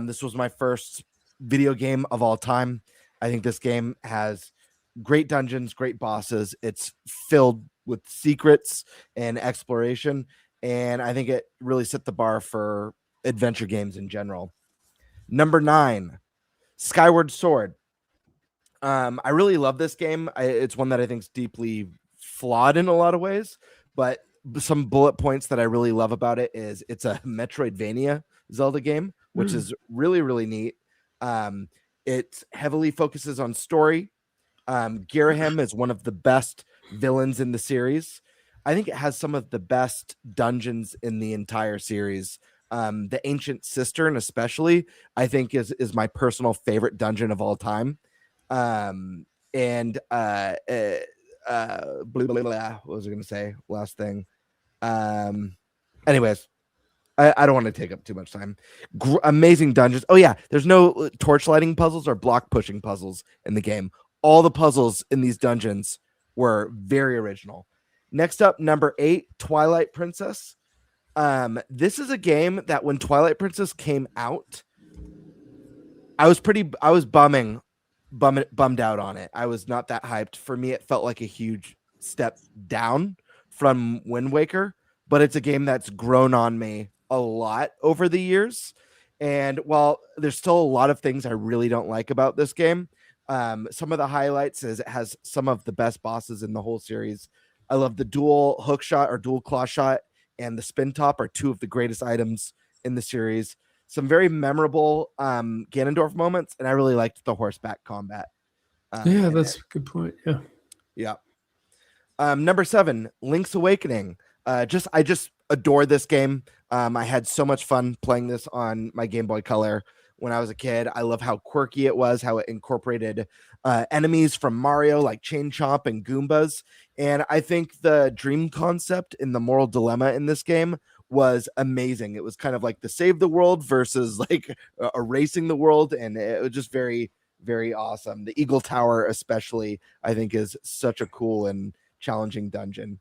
This was my first video game of all time. I think this game has great dungeons, great bosses. It's filled with secrets and exploration, and I think it really set the bar for adventure games in general. Number 9, Skyward Sword. I really love this game. It's one that I think is deeply flawed in a lot of ways, but some bullet points that I really love about it is it's a Metroidvania Zelda game, which is really, really neat. It heavily focuses on story. Girahim is one of the best villains in the series. I think it has some of the best dungeons in the entire series. The Ancient Cistern, especially, I think is my personal favorite dungeon of all time. What was I going to say? Last thing. Anyways, I don't want to take up too much time. Amazing dungeons. Oh yeah, there's no torch lighting puzzles or block pushing puzzles in the game. All the puzzles in these dungeons were very original. Next up, number 8, Twilight Princess. This is a game that when Twilight Princess came out, I was bummed out on it. I was not that hyped. For me, it felt like a huge step down from Wind Waker, but it's a game that's grown on me a lot over the years. And while there's still a lot of things I really don't like about this game, some of the highlights is it has some of the best bosses in the whole series. I love the dual hook shot or dual claw shot and the spin top are two of the greatest items in the series. Some very memorable Ganondorf moments, and I really liked the horseback combat. Yeah, that's a good point. Yeah. Yeah. Number 7, Link's Awakening. I just adore this game. I had so much fun playing this on my Game Boy Color when I was a kid. I love how quirky it was, how it incorporated enemies from Mario like Chain Chomp and Goombas. And I think the dream concept in the moral dilemma in this game was amazing. It was kind of like the save the world versus like erasing the world. And it was just very, very awesome. The Eagle Tower especially, I think, is such a cool and challenging dungeon.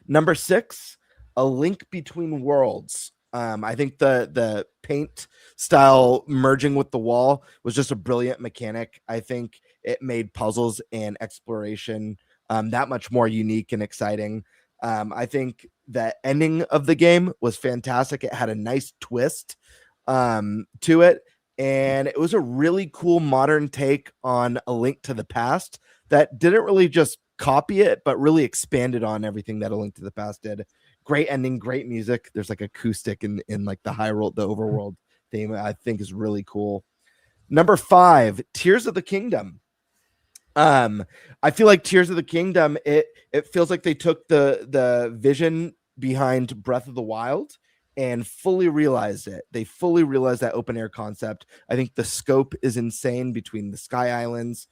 Number 6, A Link Between Worlds. I think the paint style merging with the wall was just a brilliant mechanic. I think it made puzzles and exploration that much more unique and exciting. I think the ending of the game was fantastic. It had a nice twist to it, and it was a really cool modern take on A Link to the Past that didn't really just copy it, but really expanded on everything that A Link to the Past did. Great ending, great music. There's like acoustic in like the overworld theme. I think is really cool. Number 5, Tears of the Kingdom. I feel like Tears of the Kingdom, it feels like they took the vision behind Breath of the Wild and fully realized it. They fully realized that open air concept. I think the scope is insane between the Sky Islands,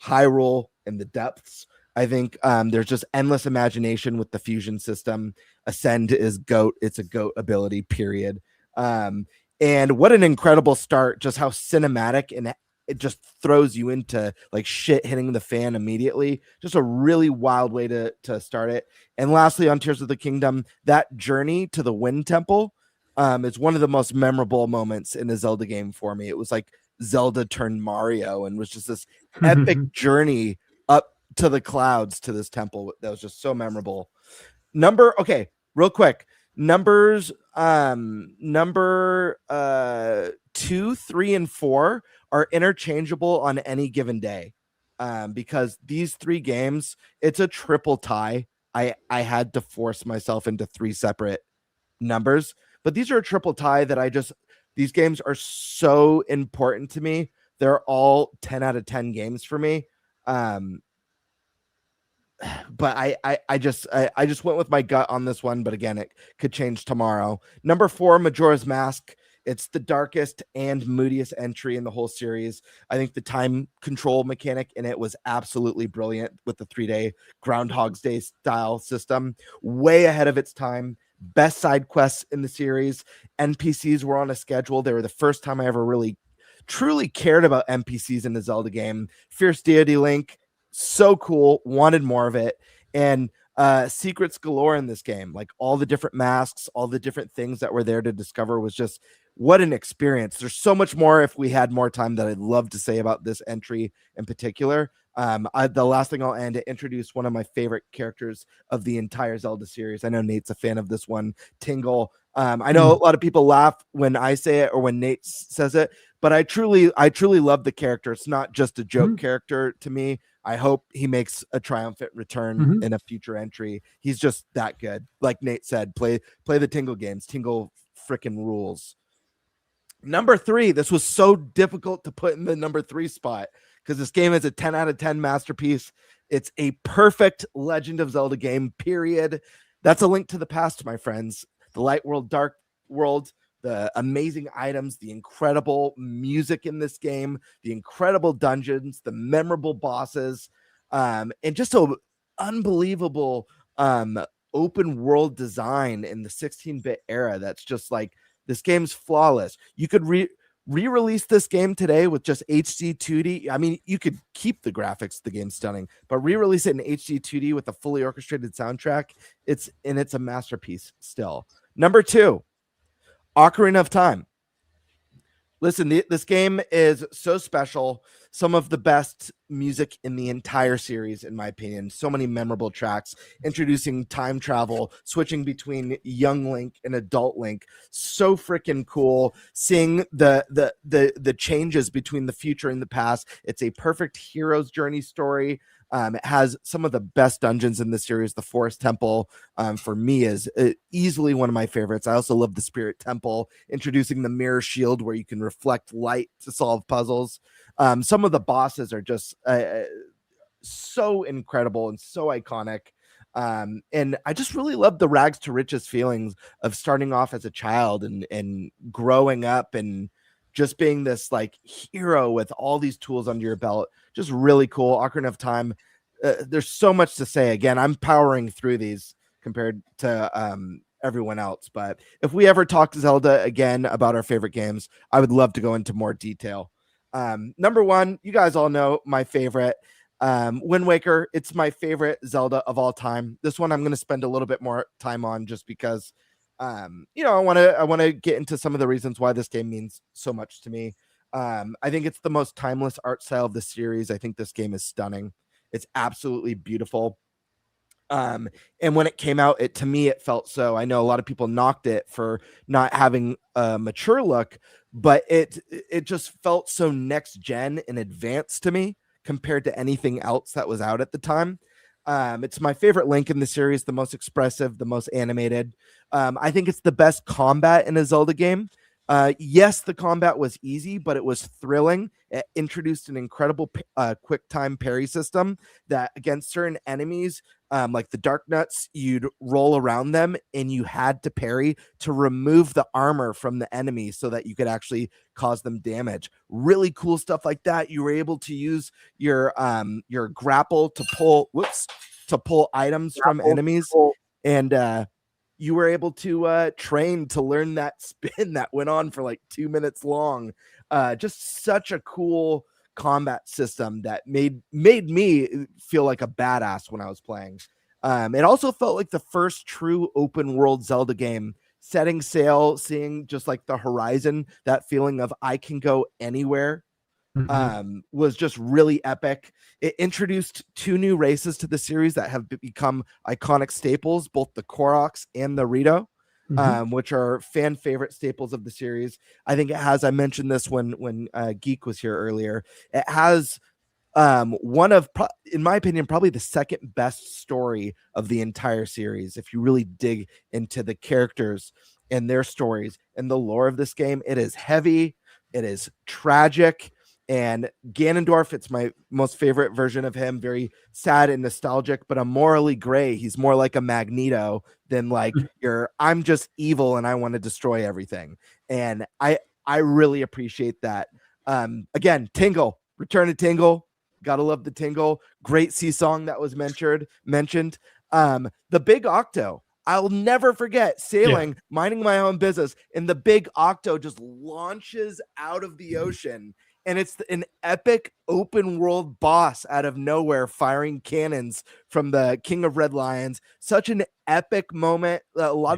Hyrule, and the depths. I think there's just endless imagination with the fusion system. Ascend is GOAT. It's a GOAT ability, period. And what an incredible start, just how cinematic, and it just throws you into like shit hitting the fan immediately. Just a really wild way to start it. And lastly, on Tears of the Kingdom, that journey to the Wind Temple is one of the most memorable moments in a Zelda game for me. It was like Zelda turned Mario and was just this epic journey up to the clouds to this temple that was just so memorable. Real quick. Numbers 2, 3, and 4 are interchangeable on any given day. Because these 3 games, it's a triple tie. I had to force myself into 3 separate numbers, but these are a triple tie that these games are so important to me. They're all 10 out of 10 games for me. But I just went with my gut on this one, but again, it could change tomorrow. Number 4, Majora's Mask. It's the darkest and moodiest entry in the whole series. I think the time control mechanic in it was absolutely brilliant with the 3-day Groundhog's Day style system. Way ahead of its time. Best side quests in the series. NPCs were on a schedule. They were the first time I ever really truly cared about NPCs in the Zelda game. Fierce Deity Link, so cool. Wanted more of it. And secrets galore in this game. Like all the different masks, all the different things that were there to discover was just what an experience. There's so much more if we had more time that I'd love to say about this entry in particular. The last thing I'll end to introduce one of my favorite characters of the entire Zelda series. I know Nate's a fan of this one, Tingle. I know a lot of people laugh when I say it or when Nate says it, but I truly love the character. It's not just a joke character to me. I hope he makes a triumphant return in a future entry. He's just that good. Like Nate said, play the Tingle games. Tingle freaking rules. Number 3, this was so difficult to put in the number 3 spot because this game is a 10 out of 10 masterpiece. It's a perfect Legend of Zelda game, period. That's A Link to the Past, my friends. The light world, dark world, the amazing items, the incredible music in this game, the incredible dungeons, the memorable bosses, and just an unbelievable open world design in the 16-bit era. That's just like, this game's flawless. You could re-release this game today with just HD 2D. I mean, you could keep the graphics, the game's stunning, but re-release it in HD 2D with a fully orchestrated soundtrack. It's a masterpiece still. Number 2, Ocarina of Time. Listen, this game is so special. Some of the best music in the entire series, in my opinion. So many memorable tracks, introducing time travel, switching between young Link and adult Link. So freaking cool. Seeing the changes between the future and the past. It's a perfect hero's journey story. It has some of the best dungeons in the series. The Forest Temple, for me, is easily one of my favorites. I also love the Spirit Temple, introducing the Mirror Shield where you can reflect light to solve puzzles. Some of the bosses are just so incredible and so iconic. And I just really love the rags to riches feelings of starting off as a child and growing up and just being this like hero with all these tools under your belt. Just really cool. Ocarina of Time. There's so much to say. Again, I'm powering through these compared to everyone else. But if we ever talk to Zelda again about our favorite games, I would love to go into more detail. Number 1, you guys all know my favorite, Wind Waker. It's my favorite Zelda of all time. This one I'm going to spend a little bit more time on just because I want to get into some of the reasons why this game means so much to me. I think it's the most timeless art style of the series. I think this game is stunning. It's absolutely beautiful. And when it came out, to me, it felt so. I know a lot of people knocked it for not having a mature look, but it just felt so next gen and advanced to me compared to anything else that was out at the time. It's my favorite Link in the series, the most expressive, the most animated. I think it's the best combat in a Zelda game. Yes, the combat was easy, but it was thrilling. It introduced an incredible quick time parry system that against certain enemies, like the dark nuts, you'd roll around them and you had to parry to remove the armor from the enemy so that you could actually cause them damage. Really cool stuff like that. You were able to use your grapple to pull items from enemies, and you were able to train to learn that spin that went on for like 2 minutes long. Just such a cool combat system that made me feel like a badass when I was playing. It also felt like the first true open world Zelda game, setting sail, seeing just like the horizon, that feeling of I can go anywhere, was just really epic. It introduced 2 new races to the series that have become iconic staples, both the Koroks and the Rito. Which are fan favorite staples of the series. I think it has, I mentioned this when Geek was here earlier, it has one of, in my opinion, probably the second best story of the entire series. If you really dig into the characters and their stories and the lore of this game, it is heavy, it is tragic. And Ganondorf, it's my most favorite version of him. Very sad and nostalgic, but a morally gray. He's more like a Magneto than like I'm just evil and I want to destroy everything. And I really appreciate that. Again, Tingle, Return to Tingle. Gotta love the Tingle. Great sea song that was mentioned. The Big Octo. I'll never forget sailing, minding my own business, and the Big Octo just launches out of the ocean. And it's an epic open world boss out of nowhere, firing cannons from the King of Red Lions. Such an epic moment. A lot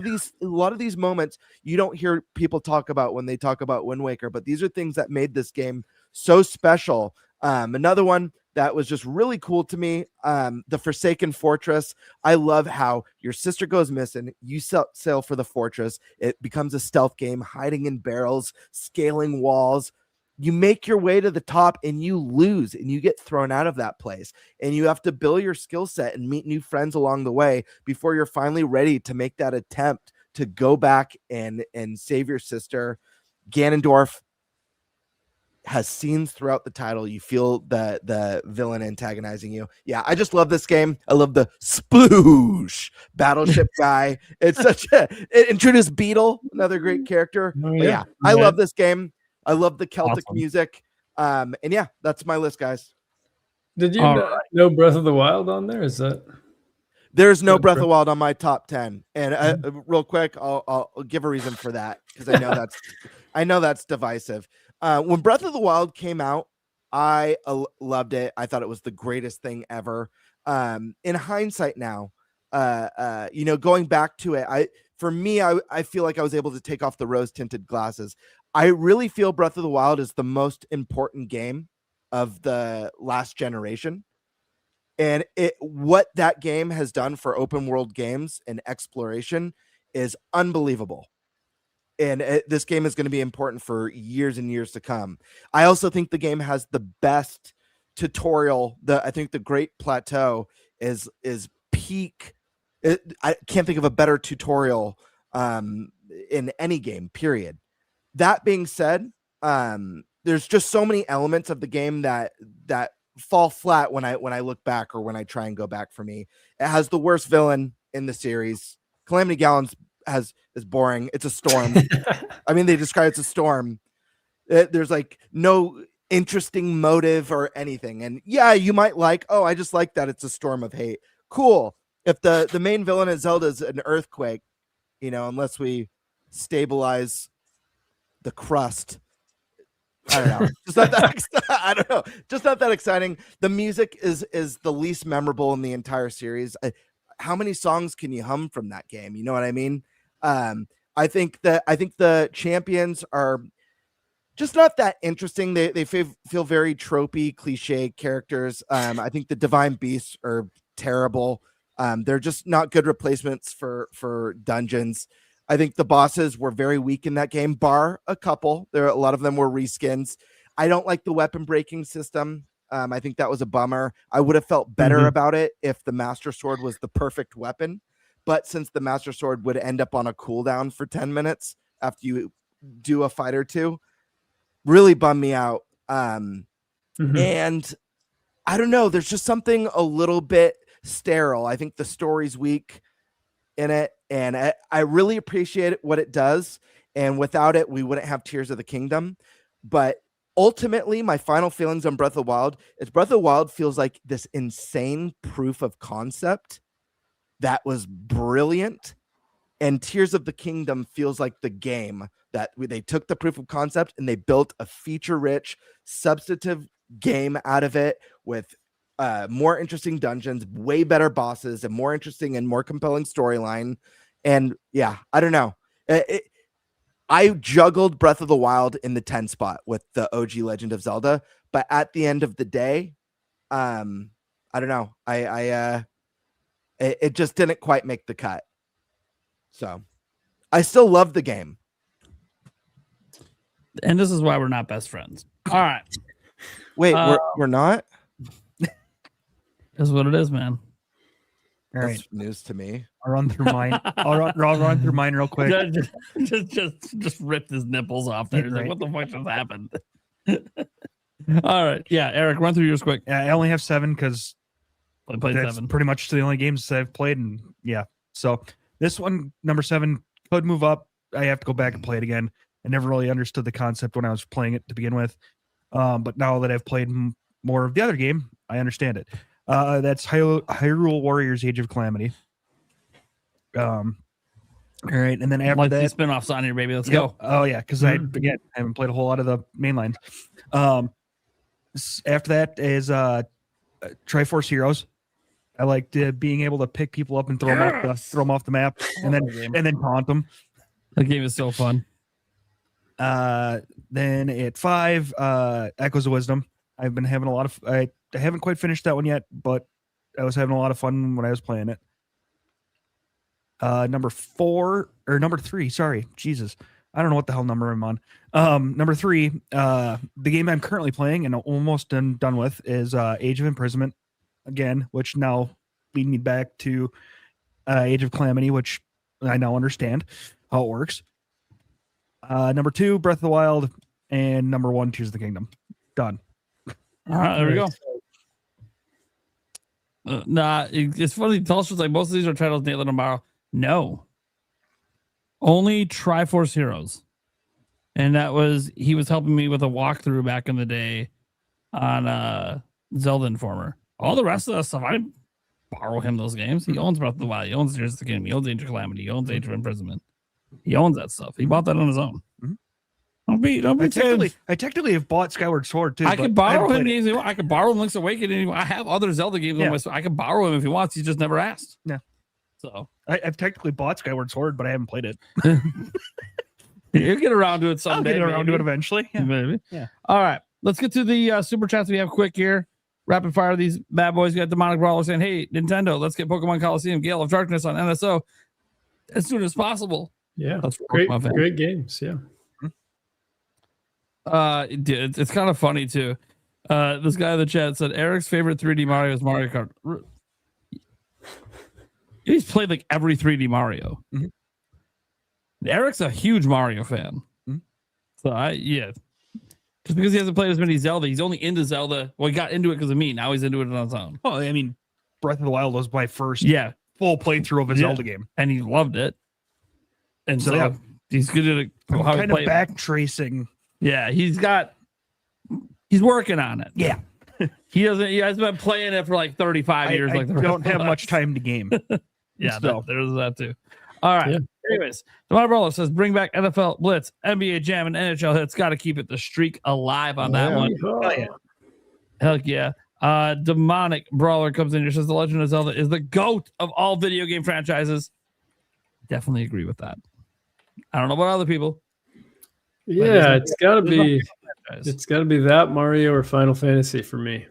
of these moments you don't hear people talk about when they talk about Wind Waker, but these are things that made this game so special. Another one that was just really cool to me, the Forsaken Fortress. I love how your sister goes missing, you sail for the fortress. It becomes a stealth game, hiding in barrels, scaling walls. You make your way to the top and you lose and you get thrown out of that place, and you have to build your skill set and meet new friends along the way before you're finally ready to make that attempt to go back and save your sister. Ganondorf has scenes throughout the title. You feel the villain antagonizing you. Yeah, I just love this game. I love the sploosh battleship guy. It's it introduced Beetle, another great character. But yeah, I love this game. I love the Celtic music. And yeah, that's my list, guys. Did you know Breath of the Wild on there? Is that? There's no Breath of the Wild on my top 10. And real quick, I'll give a reason for that, because I know that's divisive. When Breath of the Wild came out, I loved it. I thought it was the greatest thing ever. In hindsight now, going back to it, I feel like I was able to take off the rose-tinted glasses. I really feel Breath of the Wild is the most important game of the last generation. And what that game has done for open world games and exploration is unbelievable. And this game is going to be important for years and years to come. I also think the game has the best tutorial. I think the Great Plateau is peak. I can't think of a better tutorial in any game, period. That being said, there's just so many elements of the game that fall flat when I look back, or when I try and go back. For me, it has the worst villain in the series. Calamity Gallon's is boring. It's a storm. I mean, they describe it's a storm. There's like no interesting motive or anything. And yeah, you might like, I just like that it's a storm of hate. Cool. If the main villain in Zelda is an earthquake, unless we stabilize the crust, I don't know. Just not that. I don't know. Just not that exciting. The music is the least memorable in the entire series. How many songs can you hum from that game? You know what I mean? I think the champions are just not that interesting. They feel very tropey, cliche characters. I think the divine beasts are terrible. They're just not good replacements for dungeons. I think the bosses were very weak in that game, bar a couple. A lot of them were reskins. I don't like the weapon breaking system. I think that was a bummer. I would have felt better about it if the Master Sword was the perfect weapon. But since the Master Sword would end up on a cooldown for 10 minutes after you do a fight or two, really bummed me out. And I don't know, there's just something a little bit sterile. I think the story's weak in it, and I really appreciate what it does. And without it, we wouldn't have Tears of the Kingdom. But ultimately, my final feelings on Breath of the Wild is Breath of the Wild feels like this insane proof of concept that was brilliant. And Tears of the Kingdom feels like the game that they took the proof of concept and they built a feature-rich, substantive game out of it with more interesting dungeons, way better bosses, and more interesting and more compelling storyline. And yeah, I don't know. I juggled Breath of the Wild in the 10 spot with the OG Legend of Zelda, but at the end of the day, I don't know. It just didn't quite make the cut. So I still love the game. And this is why we're not best friends. All right. Wait, we're not? That's what it is, man. All right. That's news to me. I'll run through mine. I'll run through mine real quick. just ripped his nipples off there. He's Right. like, what the fuck just happened? All right. Yeah, Eric, run through yours quick. Yeah, I only have 7 because I played that's 7. pretty much the only games that I've played. And yeah, so this one, number 7, could move up. I have to go back and play it again. I never really understood the concept when I was playing it to begin with. But now that I've played more of the other game, I understand it. That's Hyrule Warriors Age of Calamity. All right, and then after that, spin-offs on here, baby. Let's yep. go. Oh yeah, because I haven't played a whole lot of the main lines. After that is Triforce Heroes. I liked being able to pick people up and throw them off the map, and then taunt them. That game is so fun. Then at 5, Echoes of Wisdom. I've been having a lot of. I haven't quite finished that one yet, but I was having a lot of fun when I was playing it. Number 3. Sorry, Jesus, I don't know what the hell number I'm on. Number 3, the game I'm currently playing and almost done with is Age of Imprisonment again, which now lead me back to Age of Calamity, which I now understand how it works. Number 2, Breath of the Wild, and number 1, Tears of the Kingdom. Done. All right, there we go. It's funny. Tulsa's like, most of these are titles Nate tomorrow. No. Only Triforce Heroes. And that was, he was helping me with a walkthrough back in the day on Zelda Informer. All the rest of that stuff, I didn't borrow him those games. He owns Breath of the Wild. He owns Tears of the Kingdom. He owns Age of Calamity. He owns Age of Imprisonment. He owns that stuff. He bought that on his own. Mm-hmm. Don't be I technically have bought Skyward Sword too. I could borrow him. I could borrow him Link's Awakening. I have other Zelda games on my. I could borrow him if he wants. He just never asked. Yeah. So I've technically bought Skyward Sword, but I haven't played it. You'll get around to it someday. I'll get around to it eventually. Yeah. Maybe. Yeah. All right. Let's get to the super chats we have quick here. Rapid fire these bad boys. We got Demonic Brawler saying, "Hey, Nintendo, let's get Pokemon Coliseum Gale of Darkness on NSO as soon as possible." Yeah, that's great games. Yeah. It's kind of funny too. This guy in the chat said Eric's favorite 3D Mario is Mario Kart. He's played like every 3D Mario. Mm-hmm. Eric's a huge Mario fan. Mm-hmm. So just because he hasn't played as many Zelda, he's only into Zelda. Well, he got into it because of me. Now he's into it on his own. Oh, I mean, Breath of the Wild was my first full playthrough of a Zelda game, and he loved it. And so he's good at it. Kind of back tracing. Yeah, he's working on it. Yeah. He hasn't been playing it for like 35 years. I don't have much time to game. Yeah, there's that too. All right. Yeah. Anyways, Demonic Brawler says bring back NFL Blitz, NBA Jam, and NHL hits. Got to keep the streak alive on that one. Oh, yeah. Heck yeah. Demonic Brawler comes in here, says The Legend of Zelda is the GOAT of all video game franchises. Definitely agree with that. I don't know about other people. Yeah, it's gotta be that Mario or Final Fantasy for me.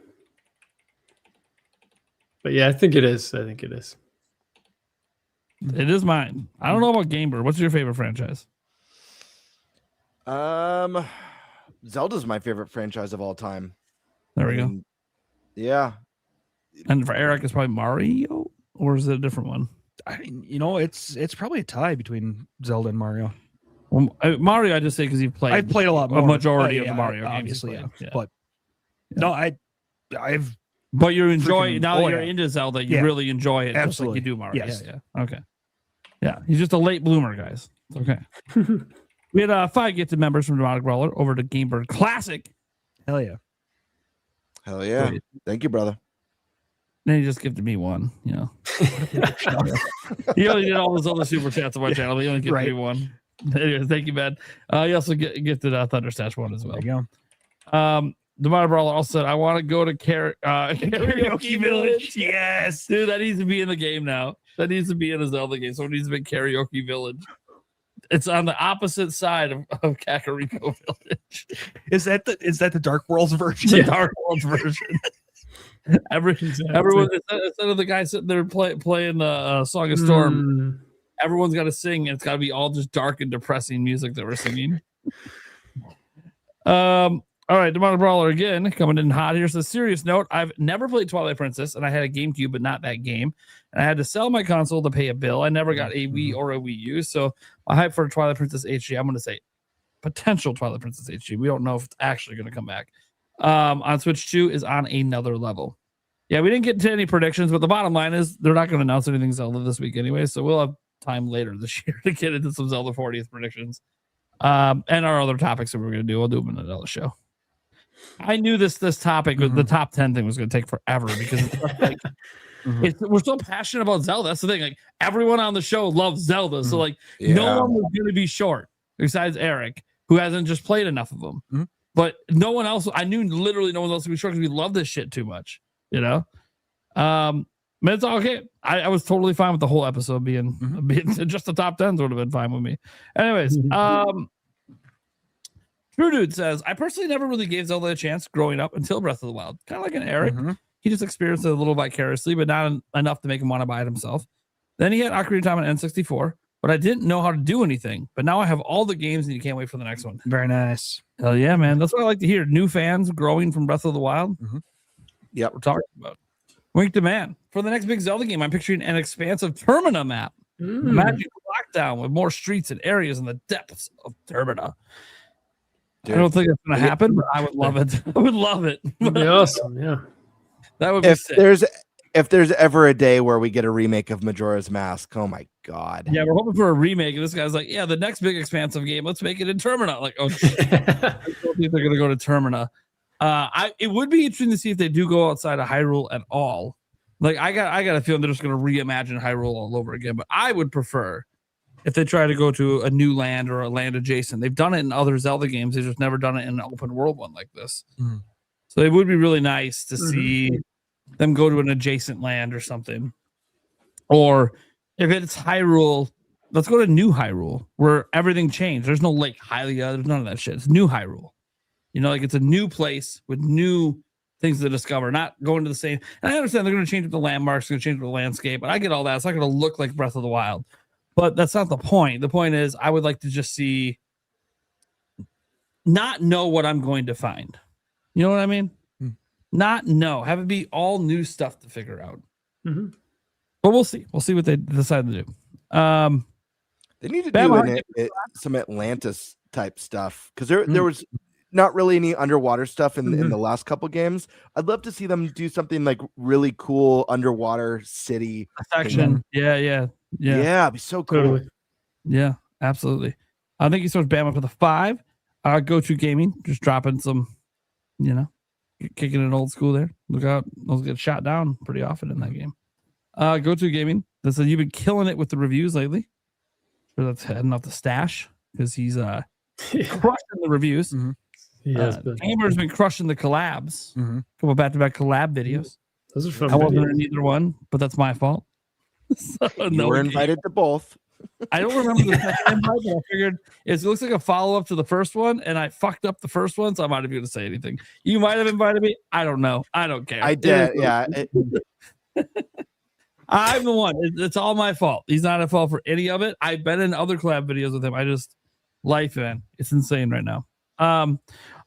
But yeah, I think it is. It is mine. I don't know about Gamer. What's your favorite franchise? Zelda's my favorite franchise of all time. There we go. Yeah. And for Eric, it's probably Mario, or is it a different one? It's probably a tie between Zelda and Mario. Well, Mario, I just say because you've played. I've played a lot more. A majority of the Mario games, obviously, yeah. But no, I've But you enjoy Freaking- now that oh, you're yeah. into Zelda, you Yeah. really enjoy it Absolutely. just like you do Mario. Yes. Yeah. Okay. Yeah, he's just a late bloomer, guys. It's okay. We had 5 gifted members from Demonic Brawler over to Game Bird Classic. Hell yeah. Hell yeah. Thank you, brother. Then he just gifted me 1. You know, he only did all those other super chats on my channel. But he only gifted me 1. Anyways, thank you, man. He also gifted Thunderstash 1 as well. There you go. Demonic Brawler also said, "I want to go to karaoke village." Yes, dude, that needs to be in the game now. That needs to be in a Zelda game. Someone needs to make karaoke village. It's on the opposite side of Kakariko Village. Is that the Dark Worlds version? The Dark Worlds version. Everyone instead of the guy sitting there playing the Song of Storm, everyone's got to sing, and it's got to be all just dark and depressing music that we're singing. All right, Demonic Brawler again coming in hot. Here's a serious note. I've never played Twilight Princess, and I had a GameCube, but not that game. And I had to sell my console to pay a bill. I never got a Wii or a Wii U, so I hype for Twilight Princess HD. I'm going to say potential Twilight Princess HD. We don't know if it's actually going to come back. On Switch 2 is on another level. Yeah, we didn't get to any predictions, but the bottom line is they're not going to announce anything Zelda this week anyway, so we'll have time later this year to get into some Zelda 40th predictions. And our other topics that we're going to do. We'll do them in another show. I knew this topic with the top 10 thing was going to take forever because it's like, we're so passionate about Zelda. That's the thing. Like everyone on the show loves Zelda, so like no one was going to be short besides Eric, who hasn't just played enough of them. But no one else. I knew literally no one else would be short because we love this shit too much. You know, but it's okay. I was totally fine with the whole episode being just the top 10s would have been fine with me. Anyways, True Dude says, I personally never really gave Zelda a chance growing up until Breath of the Wild. Kind of like an Eric. He just experienced it a little vicariously, but not enough to make him want to buy it himself. Then he had Ocarina of Time on N64, but I didn't know how to do anything. But now I have all the games and you can't wait for the next one. Very nice. Hell yeah, man. That's what I like to hear. New fans growing from Breath of the Wild. Yep. We're talking about. Wink Demand. For the next big Zelda game, I'm picturing an expansive Termina map. Magic lockdown with more streets and areas in the depths of Termina. Dude, I don't think it's going to happen, but I would love it. I would love it. That'd be awesome. Yeah. That would be sick. If there's ever a day where we get a remake of Majora's Mask, oh my god. Yeah, we're hoping for a remake. And this guy's like, yeah, the next big expansive game, let's make it in Termina. Like, oh, shit. I don't think they're going to go to Termina. It would be interesting to see if they do go outside of Hyrule at all. Like, I got a feeling they're just going to reimagine Hyrule all over again. But I would prefer if they try to go to a new land or a land adjacent. They've done it in other Zelda games. They've just never done it in an open world one like this. So it would be really nice to see them go to an adjacent land or something. Or if it's Hyrule, let's go to New Hyrule where everything changed. There's no Lake Hylia. There's none of that shit. It's New Hyrule. You know, like it's a new place with new things to discover, not going to the same. And I understand they're going to change up the landmarks, going to change up the landscape, but I get all that. It's not going to look like Breath of the Wild. But that's not the point. The point is, I would like to just not know what I'm going to find. You know what I mean? Not know. Have it be all new stuff to figure out. But we'll see. We'll see what they decide to do. They need to do some Atlantis type stuff because there was not really any underwater stuff in the last couple games. I'd love to see them do something like really cool underwater city section. Yeah, it'd be so cool. Totally. Yeah, absolutely. I think he starts Bama for the 5. Go to gaming, just dropping some, kicking it old school there. Look out, those get shot down pretty often in that game. Go to gaming. That said, you've been killing it with the reviews lately. So that's heading off the stash because he's crushing the reviews. Gamer's been crushing the collabs. Couple back-to-back collab videos. Those are fun. I wasn't in either one, but that's my fault. You were invited to both. I don't remember the second invite, but I figured it looks like a follow-up to the first one, and I fucked up the first one, so I'm not even going to say anything. You might have invited me. I don't know. I don't care. I did, yeah. I'm the one. It's all my fault. He's not at fault for any of it. I've been in other collab videos with him. Life, man. It's insane right now. All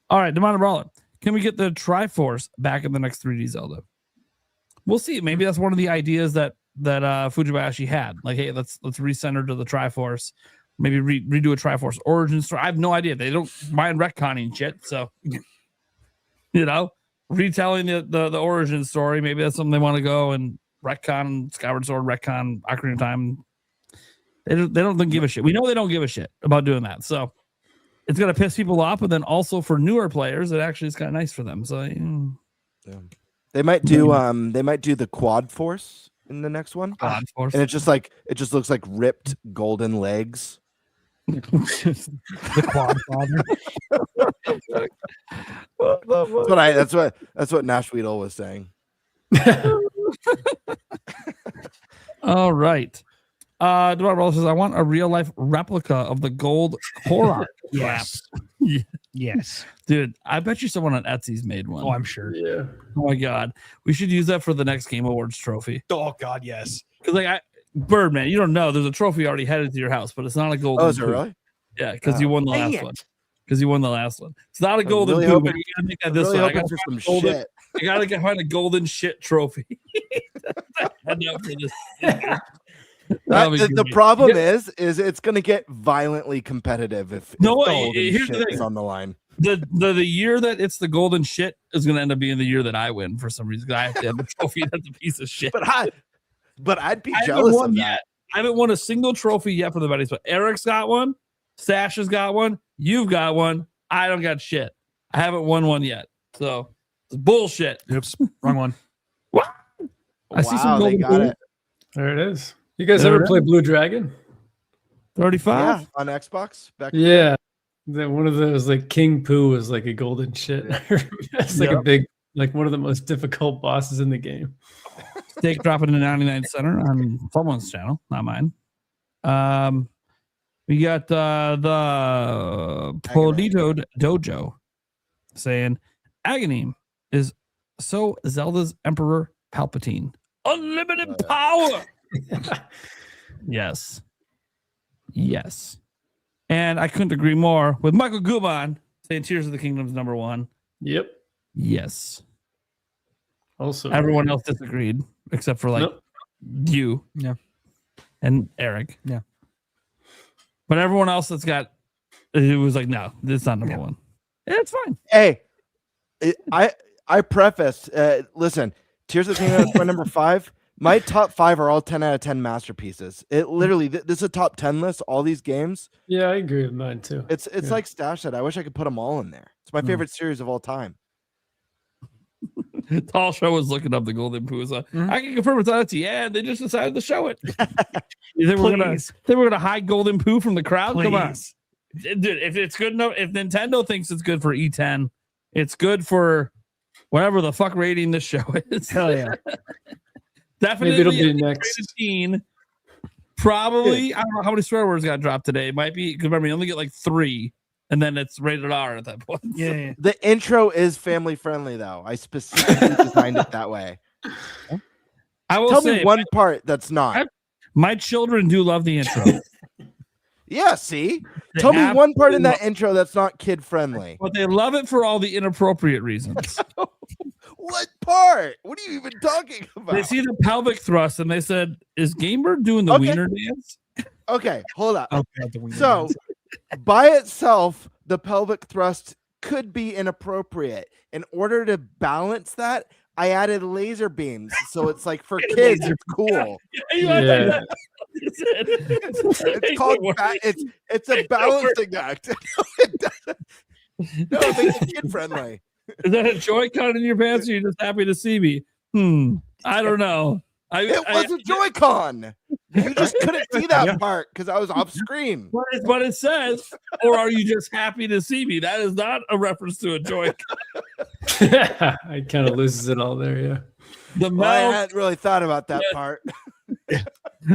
right, Demonic Brawler. Can we get the Triforce back in the next 3D Zelda? We'll see. Maybe that's one of the ideas that Fujibayashi had. Like, hey, let's recenter to the Triforce. Maybe redo a Triforce origin story. I have no idea. They don't mind retconning shit, so retelling the origin story. Maybe that's something they want to go and retcon Skyward Sword, retcon Ocarina of Time. They don't give a shit. We know they don't give a shit about doing that. So it's gonna piss people off, but then also for newer players, it actually is kind of nice for them. So yeah. They might do the Quad Force in the next one. Quad Force. And it just looks like ripped golden legs. The Quad Father. That's what Nash Weedle was saying. All right. Eduardo says, I want a real life replica of the gold Korok. Yes. Yes. Dude, I bet you someone on Etsy's made one. Oh, I'm sure. Yeah. Oh my God. We should use that for the next Game Awards trophy. Oh God, yes. Because Birdman, you don't know. There's a trophy already headed to your house, but it's not a golden. Oh, is it really? Yeah, because you won the last one. Because you won the last one. It's not a golden really poo, hoping- but you gotta make that this really one. hoping for some golden, shit. I gotta find a golden shit trophy. The problem is it's going to get violently competitive if golden here's the shit thing. is on the line. The year that it's the golden shit is going to end up being the year that I win for some reason. I have to have a trophy that's a piece of shit. But I'd be jealous of that. Yet. I haven't won a single trophy yet for the buddies, but Eric's got one, Stash has got one, you've got one. I don't got shit. I haven't won one yet, so it's bullshit. Oops, wrong one. I see some golden they got it. There it is. You guys ever play Blue Dragon? 35? Yeah, on Xbox. Yeah. One of those, like King Pooh was like a golden shit. It's like a big, like one of the most difficult bosses in the game. Steak dropping in the 99 center on someone's channel, not mine. We got the Polito Dojo saying Aghanim is so Zelda's Emperor Palpatine. Unlimited power. Yes. And I couldn't agree more with Michael Guban saying Tears of the Kingdom's #1. Yep. Yes. Also, everyone else disagreed except for you, and Eric, But everyone else that's got it was like, no, this is not #1. Yeah, it's fine. Hey, I prefaced. Listen, Tears of the Kingdom is my #5. My top 5 are all 10 out of 10 masterpieces. It literally, this is a top 10 list. All these games. Yeah, I agree with mine too. It's like Stash said. I wish I could put them all in there. It's my favorite series of all time. Tall Show was looking up the Golden Pooh. I can confirm it's on Etsy. Yeah, they just decided to show it. They were gonna hide Golden Pooh from the crowd. Please. Come on, dude. If it's good enough, if Nintendo thinks it's good for E10, it's good for whatever the fuck rating this show is. Hell yeah. Definitely, maybe it'll be next. Probably, I don't know how many swear words got dropped today. It might be because remember you only get like 3, and then it's rated R at that point. Yeah. The intro is family friendly, though. I specifically designed it that way. I will tell say, me one part that's not. My children do love the intro. Yeah, see? They Tell me one part in absolutely that intro that's not kid friendly. But they love it for all the inappropriate reasons. What part? What are you even talking about? They see the pelvic thrust and they said, "Is Gamer doing the wiener dance?" Okay, hold up. Okay, so, by itself, the pelvic thrust could be inappropriate. In order to balance that, I added laser beams, so it's like for kids, it's cool. Yeah. It's called it's a balancing act. No, it makes it kid friendly. Is that a Joy-Con in your pants? Or are you just happy to see me? I don't know. It was a Joy-Con. You just couldn't see that part because I was off screen. But it says, or are you just happy to see me? That is not a reference to a Joy-Con. I kind of loses it all there. Yeah. The milk, I hadn't really thought about that part.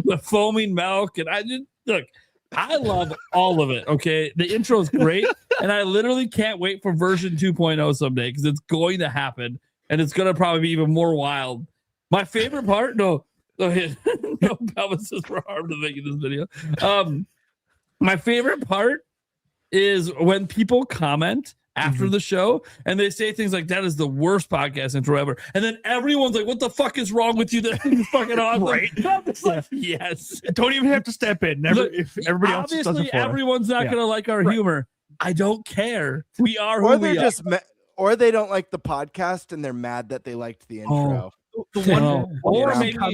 the foaming milk, and I just look. I love all of it. Okay, the intro is great, and I literally can't wait for version 2.0 someday because it's going to happen, and it's going to probably be even more wild. My favorite part, no, pelvis is for harm to making this video. My favorite part is when people comment after the show and they say things like, "That is the worst podcast intro ever," and then everyone's like, "What the fuck is wrong with you? That is fucking awesome." Right? I'm just like, yes. Don't even have to step in. If everybody else does it Obviously, for us. everyone's not gonna like our humor. I don't care. We are who Or we they're are. just or they don't like the podcast and they're mad that they liked the intro. The one, Or yeah.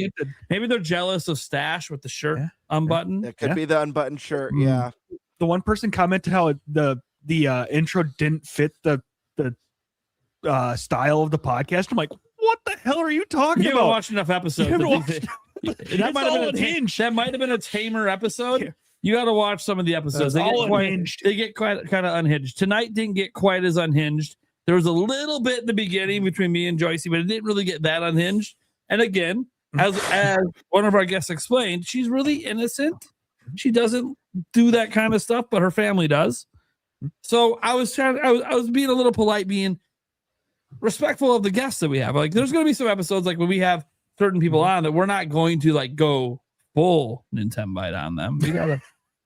maybe they're jealous of Stash with the shirt unbuttoned. That could be the unbuttoned shirt. Mm. Yeah. The one person commented how the intro didn't fit the style of the podcast. I'm like, what the hell are you talking You about? haven't watched enough episodes. You haven't I watched- think It's that might all have been unhinged. that might have been a tamer episode. You got to watch some of the episodes. They get quite kind of unhinged. Tonight didn't get quite as unhinged. There was a little bit in the beginning between me and Joycey, but it didn't really get that unhinged. And again, as one of our guests explained, she's really innocent. She doesn't do that kind of stuff, but her family does. So I was being a little polite, being respectful of the guests that we have. Like, there's going to be some episodes like when we have certain people on that we're not going to like go full NintenByte on them.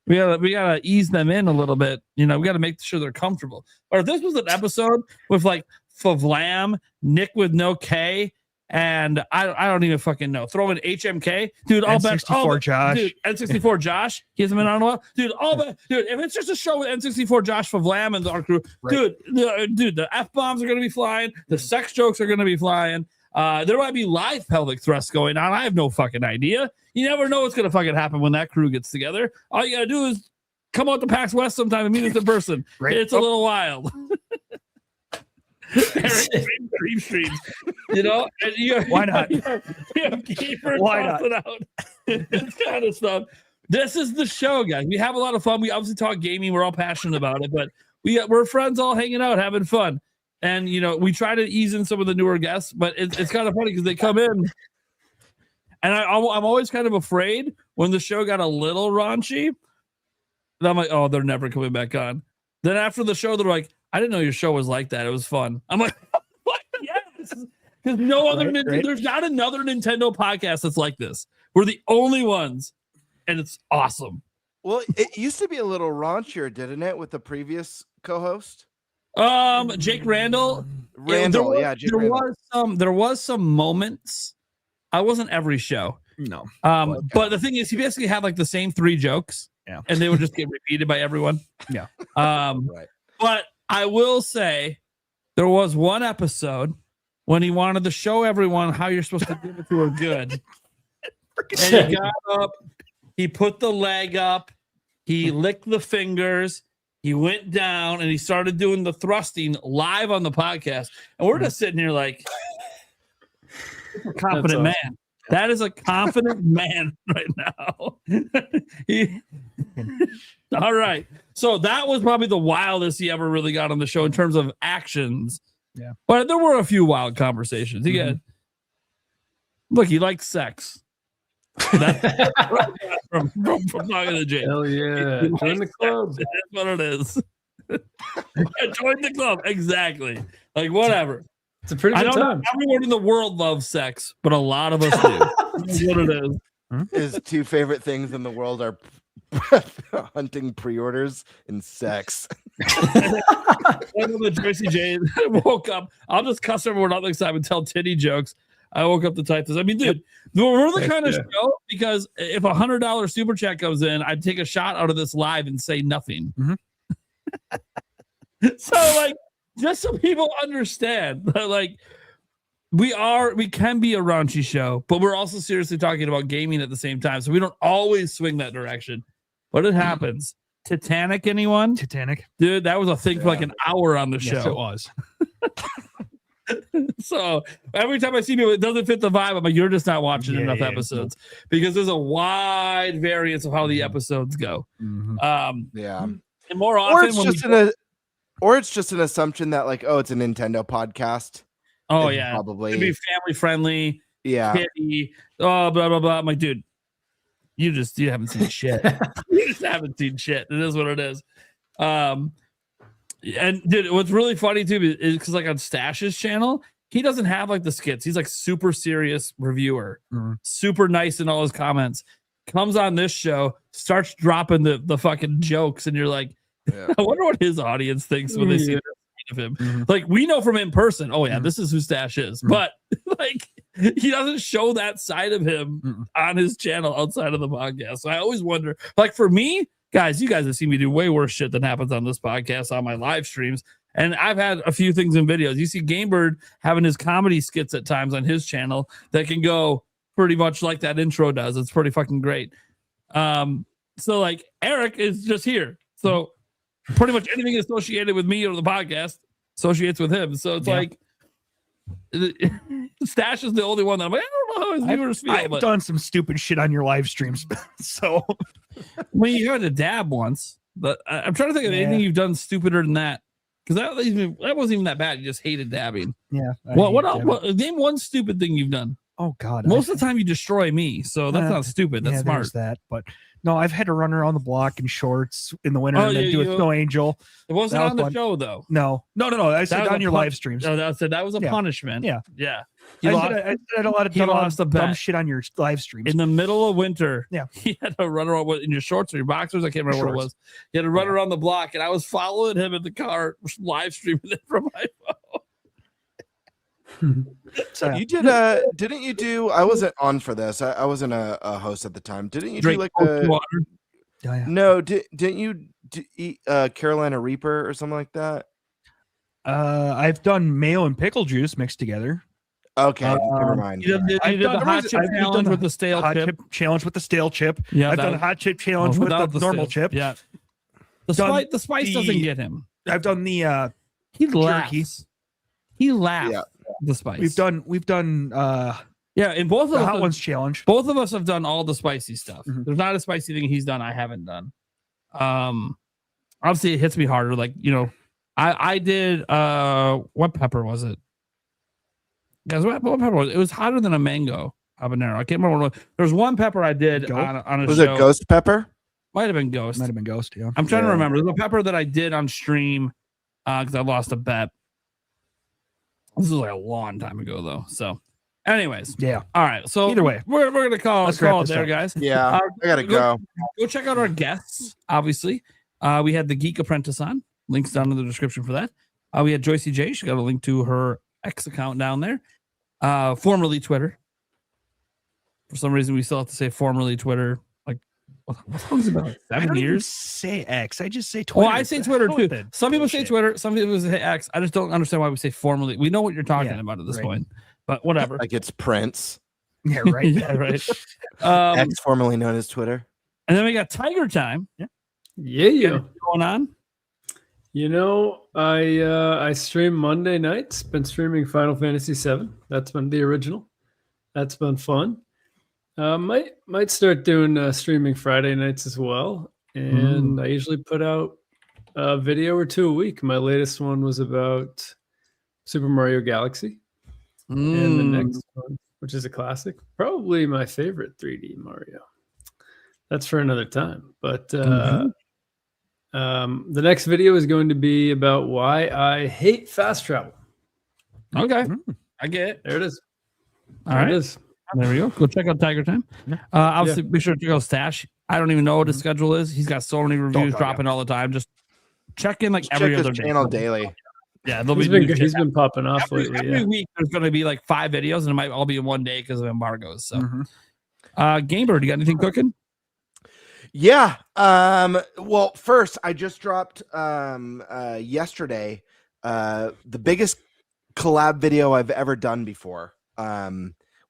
We gotta ease them in a little bit. You know, we got to make sure they're comfortable. Or if this was an episode with like Favlam, Nick with no K, and I don't even fucking know. Throw in HMK, dude. All bets. N64 Josh. Dude, N64 Josh. He hasn't been on a while, dude. Dude. If it's just a show with N64 Josh Favlam and our crew, dude, the F bombs are gonna be flying. The sex jokes are gonna be flying. There might be live pelvic thrusts going on. I have no fucking idea. You never know what's gonna fucking happen when that crew gets together. All you gotta do is come out to PAX West sometime and meet us in person. It's a little wild. Dream streams, you know. And why not? You have keepers Why not? tossing out this kind of stuff. This is the show, guys. We have a lot of fun. We obviously talk gaming. We're all passionate about it, but we're friends all hanging out, having fun. And you know, we try to ease in some of the newer guests, but it's kind of funny because they come in, and I'm always kind of afraid when the show got a little raunchy. And I'm like, oh, they're never coming back on. Then after the show, they're like, I didn't know your show was like that. It was fun. I'm like, what? Yes, because no other there's not another Nintendo podcast that's like this. We're the only ones, and it's awesome. Well, it used to be a little raunchier, didn't it, with the previous co-host? Jake Randall. Randall, There was some moments. I wasn't every show. No. But the thing is, he basically had like the same 3 jokes. Yeah. And they would just get repeated by everyone. Yeah. Right. But I will say there was one episode when he wanted to show everyone how you're supposed to give it to her good. And he got up, he put the leg up, he licked the fingers, he went down, and he started doing the thrusting live on the podcast. And we're just sitting here like, confident man. That is a confident man right now. All right. So that was probably the wildest he ever really got on the show in terms of actions. Yeah. But there were a few wild conversations. He got, look, he likes sex. That's from talking to Jake. Hell yeah. Join the club. That's what it is. Join the club. Exactly. Like, whatever. It's a pretty good time. Everyone in the world loves sex, but a lot of us do. That's what it is. His 2 favorite things in the world are hunting pre-orders and sex. I know that Joycey J woke up. I'll just cuss everyone out next time and tell titty jokes. I woke up to type this. I mean, dude, we're the kind of show because if $100 super chat comes in, I'd take a shot out of this live and say nothing. So, like, just so people understand, like, we can be a raunchy show, but we're also seriously talking about gaming at the same time. So we don't always swing that direction, but it happens. Titanic, anyone? Titanic, dude, that was a thing for like an hour on the show. Yes, it was. So every time I see people, it doesn't fit the vibe. I'm like, you're just not watching enough episodes because there's a wide variance of how the episodes go. Yeah, and more often, or it's just an assumption that like, oh, it's a Nintendo podcast. Oh, it's yeah. probably It'd be family friendly. Yeah. Kitty, blah, blah, blah. I'm like, dude, you haven't seen shit. You just haven't seen shit. It is what it is. And dude, what's really funny too is because like on Stash's channel, he doesn't have like the skits. He's like super serious reviewer, super nice in all his comments. Comes on this show, starts dropping the fucking jokes, and you're like, I wonder what his audience thinks when they see it. Of him. Like, we know from in person, oh yeah, this is who Stash is, but like he doesn't show that side of him on his channel outside of the podcast. So I always wonder, like, for me, guys, you guys have seen me do way worse shit than happens on this podcast on my live streams. And I've had a few things in videos. You see Gamebird having his comedy skits at times on his channel that can go pretty much like that intro does. It's pretty fucking great. So like Eric is just here. So pretty much anything associated with me or the podcast associates with him. So it's like Stash is the only one that I'm like, I don't know how his viewers feel. I've done some stupid shit on your live streams. So when you had a dab once, but I'm trying to think of anything you've done stupider than that. Because that wasn't even that bad. You just hated dabbing. Yeah. What else? Name one stupid thing you've done. Oh God. Most of the time you destroy me. So that's not stupid. That's smart. There's that, but no, I've had to run around the block in shorts in the winter and then do a snow angel. It wasn't on the show though. No. I said on your live streams. No, that was a punishment. Yeah. I had a lot of dumb shit on your live streams. In the middle of winter, yeah, he had to run around in your shorts or your boxers. I can't remember what it was. He had to run around the block, and I was following him in the car, live streaming it from my phone. So you did didn't you do? I wasn't on for this. I wasn't a host at the time. Didn't you do like a No, didn't you eat Carolina Reaper or something like that? I've done mayo and pickle juice mixed together. Okay, never mind. You did the hot chip challenge with the stale chip. Challenge with the stale chip. Yeah, I've done a hot chip challenge with the normal chip. Yeah, the spice doesn't get him. I've done the he laughs. He laughs. Yeah. The spice. We've done in both of the us hot ones challenge. Both of us have done all the spicy stuff. Mm-hmm. There's not a spicy thing he's done I haven't done. Obviously it hits me harder. Like, I did what pepper was it? Guys, what pepper was it? It was hotter than a mango habanero. I can't remember what it was. There was one pepper I did on a was show. It ghost pepper? Might have been ghost. Yeah. I'm trying to remember. There's a pepper that I did on stream because I lost a bet. This was like a long time ago though. So anyways. Yeah. All right. So either way, we're gonna call it there, guys. Yeah. I gotta go. Go check out our guests, obviously. We had the Geek Apprentice on. Links down in the description for that. We had Joycey J. She got a link to her X account down there. Formerly Twitter. For some reason, we still have to say formerly Twitter. Like, what long is it about? 7 years? Say X. I just say Twitter. Well, I say Twitter too. Some people say Twitter. Some people say X. I just don't understand why we say formerly. We know what you're talking about at this point, but whatever. Like it's Prince. Yeah, right. Yeah, right. X, formerly known as Twitter. And then we got Tiger Time. Yeah. Going on. I stream Monday nights. Been streaming Final Fantasy VII. That's been the original. That's been fun. Might start doing streaming Friday nights as well. And I usually put out a video or two a week. My latest one was about Super Mario Galaxy. And the next one, which is a classic, probably my favorite 3D Mario. That's for another time. But the next video is going to be about why I hate fast travel. Okay. I get it. There it is. All right. It is. There we go. Go check out Tiger Time. Obviously, be sure to check out Stash. I don't even know what his schedule is. He's got so many reviews dropping all the time. Just check in every other channel daily. Yeah, he's been popping off lately. Every week there's going to be like 5 videos, and it might all be in one day because of embargoes. So, Gamebird, you got anything cooking? Yeah. Well, first, I just dropped yesterday the biggest collab video I've ever done before.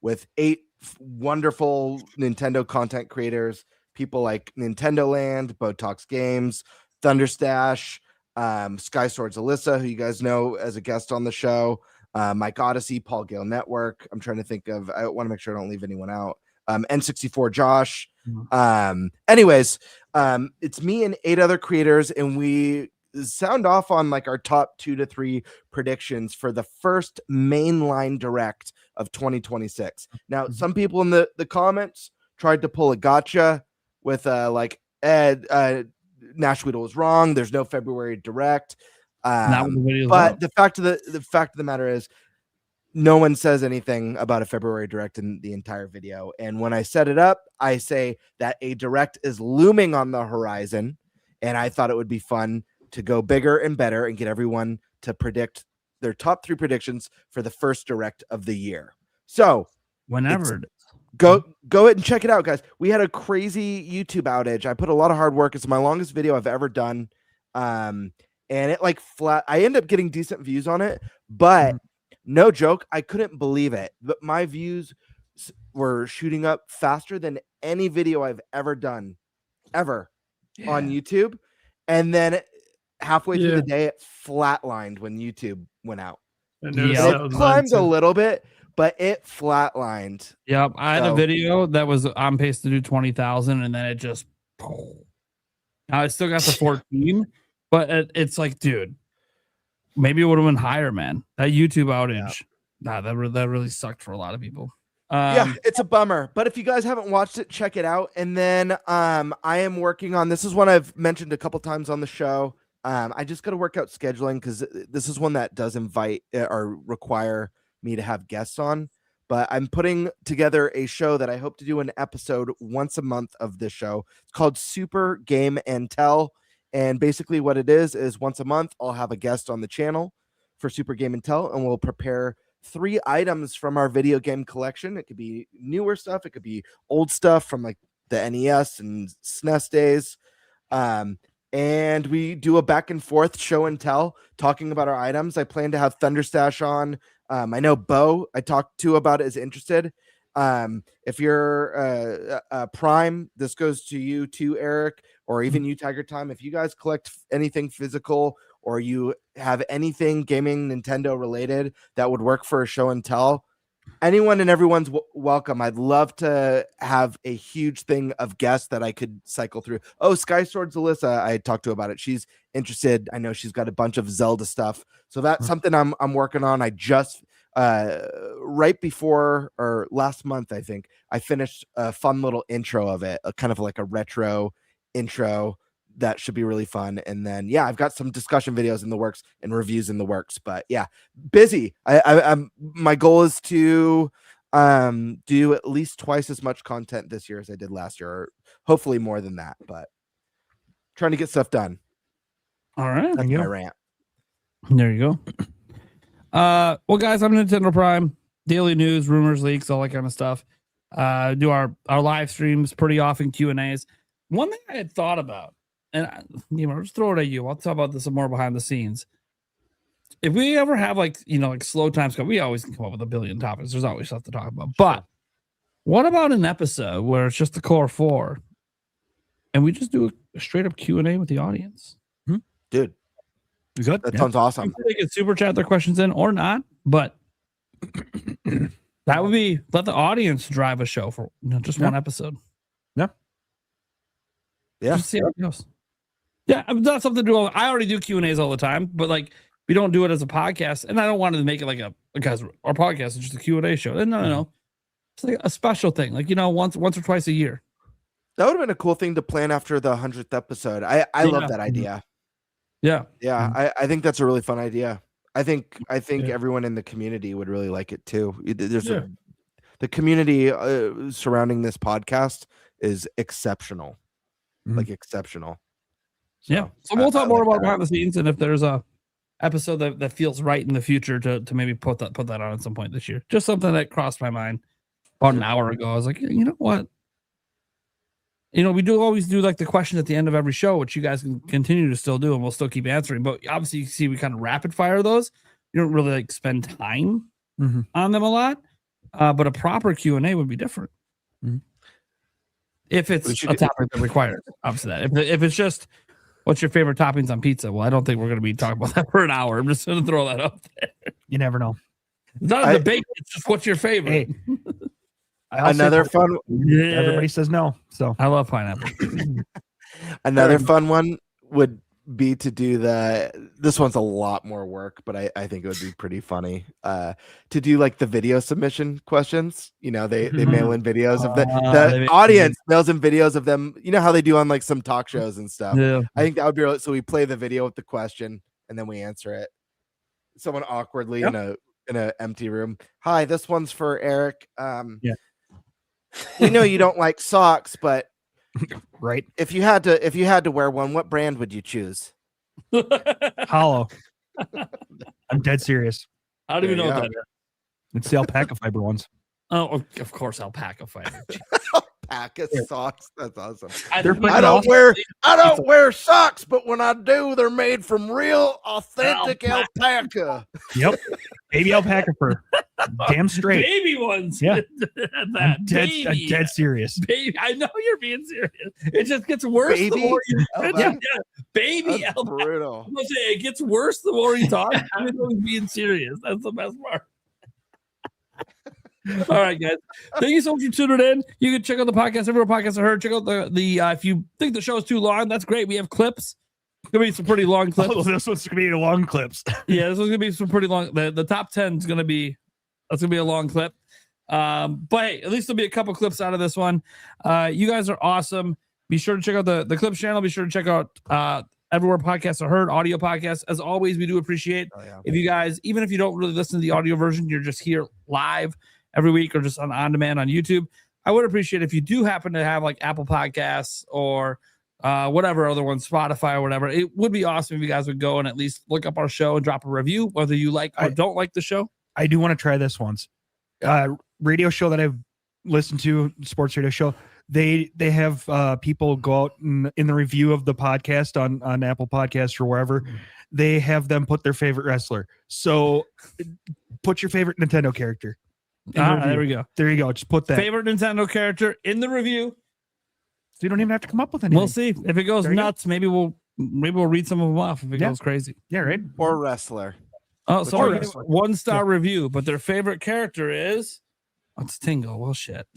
With 8 wonderful Nintendo content creators, people like Nintendo Land, Botox Games, Thunderstash, Sky Swords Alyssa, who you guys know as a guest on the show, Mike Odyssey, Paul Gale Network. I'm trying to think of, I want to make sure I don't leave anyone out. N64 Josh. Anyways, it's me and 8 other creators, and we sound off on like our top 2 to 3 predictions for the first mainline direct of 2026. Now, some people in the comments tried to pull a gotcha with like Nash Weedle was wrong. There's no February direct. But the fact of the matter is, no one says anything about a February direct in the entire video. And when I set it up, I say that a direct is looming on the horizon, and I thought it would be fun to go bigger and better and get everyone to predict their top 3 predictions for the first direct of the year. So whenever go ahead and check it out, guys. We had a crazy YouTube outage. I put a lot of hard work. It's my longest video I've ever done. and it like flat. I end up getting decent views on it, but no joke, I couldn't believe it. But my views were shooting up faster than any video I've ever done, ever on YouTube. And then halfway through the day, it flatlined when YouTube went out. It climbed a little bit, but it flatlined. Yep, I had a video that was on pace to do 20,000, and then it just. Now I still got the 14, but it's like, dude, maybe it would have been higher, man. That YouTube outage, that really sucked for a lot of people. Yeah, it's a bummer. But if you guys haven't watched it, check it out. And then I am working on, this is one I've mentioned a couple times on the show. I just got to work out scheduling because this is one that does invite or require me to have guests on. But I'm putting together a show that I hope to do an episode once a month of this show. It's called Super Game and Tell. And basically what it is once a month, I'll have a guest on the channel for Super Game and Tell, and we'll prepare 3 items from our video game collection. It could be newer stuff. It could be old stuff from like the NES and SNES days. And we do a back and forth show and tell talking about our items. I plan to have Thunderstash on. I know Bo I talked to about it is interested. If you're Prime, this goes to you too, Eric, or even you, Tiger Time. If you guys collect anything physical or you have anything gaming Nintendo related that would work for a show and tell, anyone and everyone's welcome. I'd love to have a huge thing of guests that I could cycle through. Oh, Sky Swords Alyssa, I talked to about it. She's interested. I know she's got a bunch of Zelda stuff. So that's something I'm working on. I just right before or last month, I think I finished a fun little intro of it, kind of like a retro intro that should be really fun. And then I've got some discussion videos in the works and reviews in the works. But busy. I'm my goal is to do at least twice as much content this year as I did last year, or hopefully more than that. But trying to get stuff done. All right, that's my rant. There you go. Well, guys, I'm Nintendo Prime. Daily news, rumors, leaks, all that kind of stuff. Do our live streams pretty often, Q&As. One thing I had thought about, and I'll just throw it at you. I'll talk about this some more behind the scenes. If we ever have like slow times, we always can come up with a billion topics. There's always stuff to talk about. But what about an episode where it's just the core 4, and we just do a straight up Q&A with the audience? Dude. You good? That sounds awesome. They can super chat their questions in or not, but that would be let the audience drive a show for just one episode. Yeah. Just see how it goes. Yeah, that's something to do. I already do Q&As all the time, but like we don't do it as a podcast, and I don't want to make it like because our podcast is just a Q&A show. No. It's like a special thing, like once or twice a year. That would have been a cool thing to plan after the 100th episode. I love that idea. Yeah. I think that's a really fun idea. I think everyone in the community would really like it too. The community surrounding this podcast is exceptional, like exceptional. So we'll talk more about behind the scenes, and if there's a episode that feels right in the future to maybe put that on at some point this year. Just something that crossed my mind about an hour ago. I was like, you know what? We always do like the questions at the end of every show, which you guys can continue to still do, and we'll still keep answering. But obviously, you see, we kind of rapid fire those. You don't really like spend time on them a lot. But a proper Q&A would be different. If it's a topic that requires, obviously that. If it's just, what's your favorite toppings on pizza? Well, I don't think we're going to be talking about that for an hour. I'm just going to throw that up there. You never know. It's not a debate. It's just what's your favorite. Hey. Another fun. Everybody says no. So I love pineapple. Another fun one would be to do this one's a lot more work, but I think it would be pretty funny to do like the video submission questions. They mail in videos of the audience mails in videos of them. You know how they do on like some talk shows and stuff. I think that would be so we play the video with the question and then we answer it. Someone awkwardly in a empty room. Hi, this one's for Eric. We know you don't like socks, but right. If you had to wear one, what brand would you choose? Hollow. I'm dead serious. How do we know that? It's the alpaca fiber ones. Oh, of course, alpaca fiber. alpaca socks. That's awesome. I don't wear socks, but when I do, they're made from real, authentic alpaca. Yep, baby alpaca fur. Damn straight. Baby ones. Yeah. I'm dead serious. Baby, I know you're being serious. It just gets worse the Baby more you alpaca? baby That's alpaca. brutal. I'm gonna say, it gets worse the more you talk. I know he's being serious. That's the best part. All right, guys. Thank you so much for tuning in. You can check out the podcast, everywhere podcasts are heard. Check out the if you think the show is too long, that's great. We have clips. Gonna be some pretty long clips. Oh, this one's gonna be long clips. Yeah, this one's gonna be some pretty long. The top 10 is gonna be a long clip. But hey, at least there'll be a couple clips out of this one. You guys are awesome. Be sure to check out the Clips channel. Be sure to check out everywhere podcasts are heard, audio podcasts. As always, we do appreciate if you guys, even if you don't really listen to the audio version, you're just here live every week or just on demand on YouTube. I would appreciate if you do happen to have like Apple Podcasts or whatever other one, Spotify or whatever. It would be awesome if you guys would go and at least look up our show and drop a review, whether you like or don't like the show. I do want to try this once. Radio show that I've listened to, sports radio show. They have people go out in the review of the podcast on Apple Podcasts or wherever. They have them put their favorite wrestler. So put your favorite Nintendo character. There we go. There you go. Just put that favorite Nintendo character in the review. So you don't even have to come up with anything. We'll see if it goes nuts. Maybe we'll read some of them off if it goes crazy. Yeah, right. Or wrestler. Oh, sorry. 1-star review, but their favorite character is it's Tingle. Well, shit.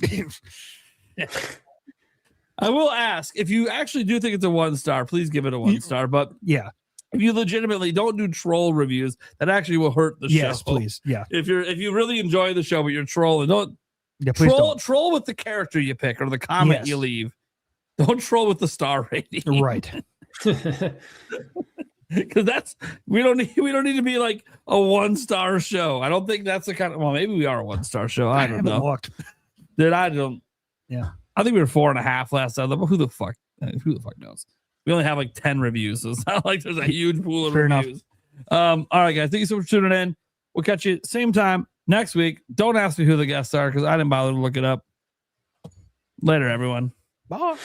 I will ask if you actually do think it's a 1-star, please give it a 1-star. But yeah, if you legitimately don't do troll reviews, that actually will hurt the show. Yes, please. Yeah. If you really enjoy the show, but you're trolling, don't troll with the character you pick or the comment you leave. Don't troll with the star rating. Right. Because we don't need to be like a 1-star show. I don't think that's the kind of maybe we are a 1-star show. I don't know. Looked. Dude, I don't. Yeah. I think we were 4.5 last time. But who the fuck knows? We only have like 10 reviews, so it's not like there's a huge pool of reviews. All right, guys. Thank you so much for tuning in. We'll catch you same time next week. Don't ask me who the guests are because I didn't bother to look it up. Later, everyone. Bye.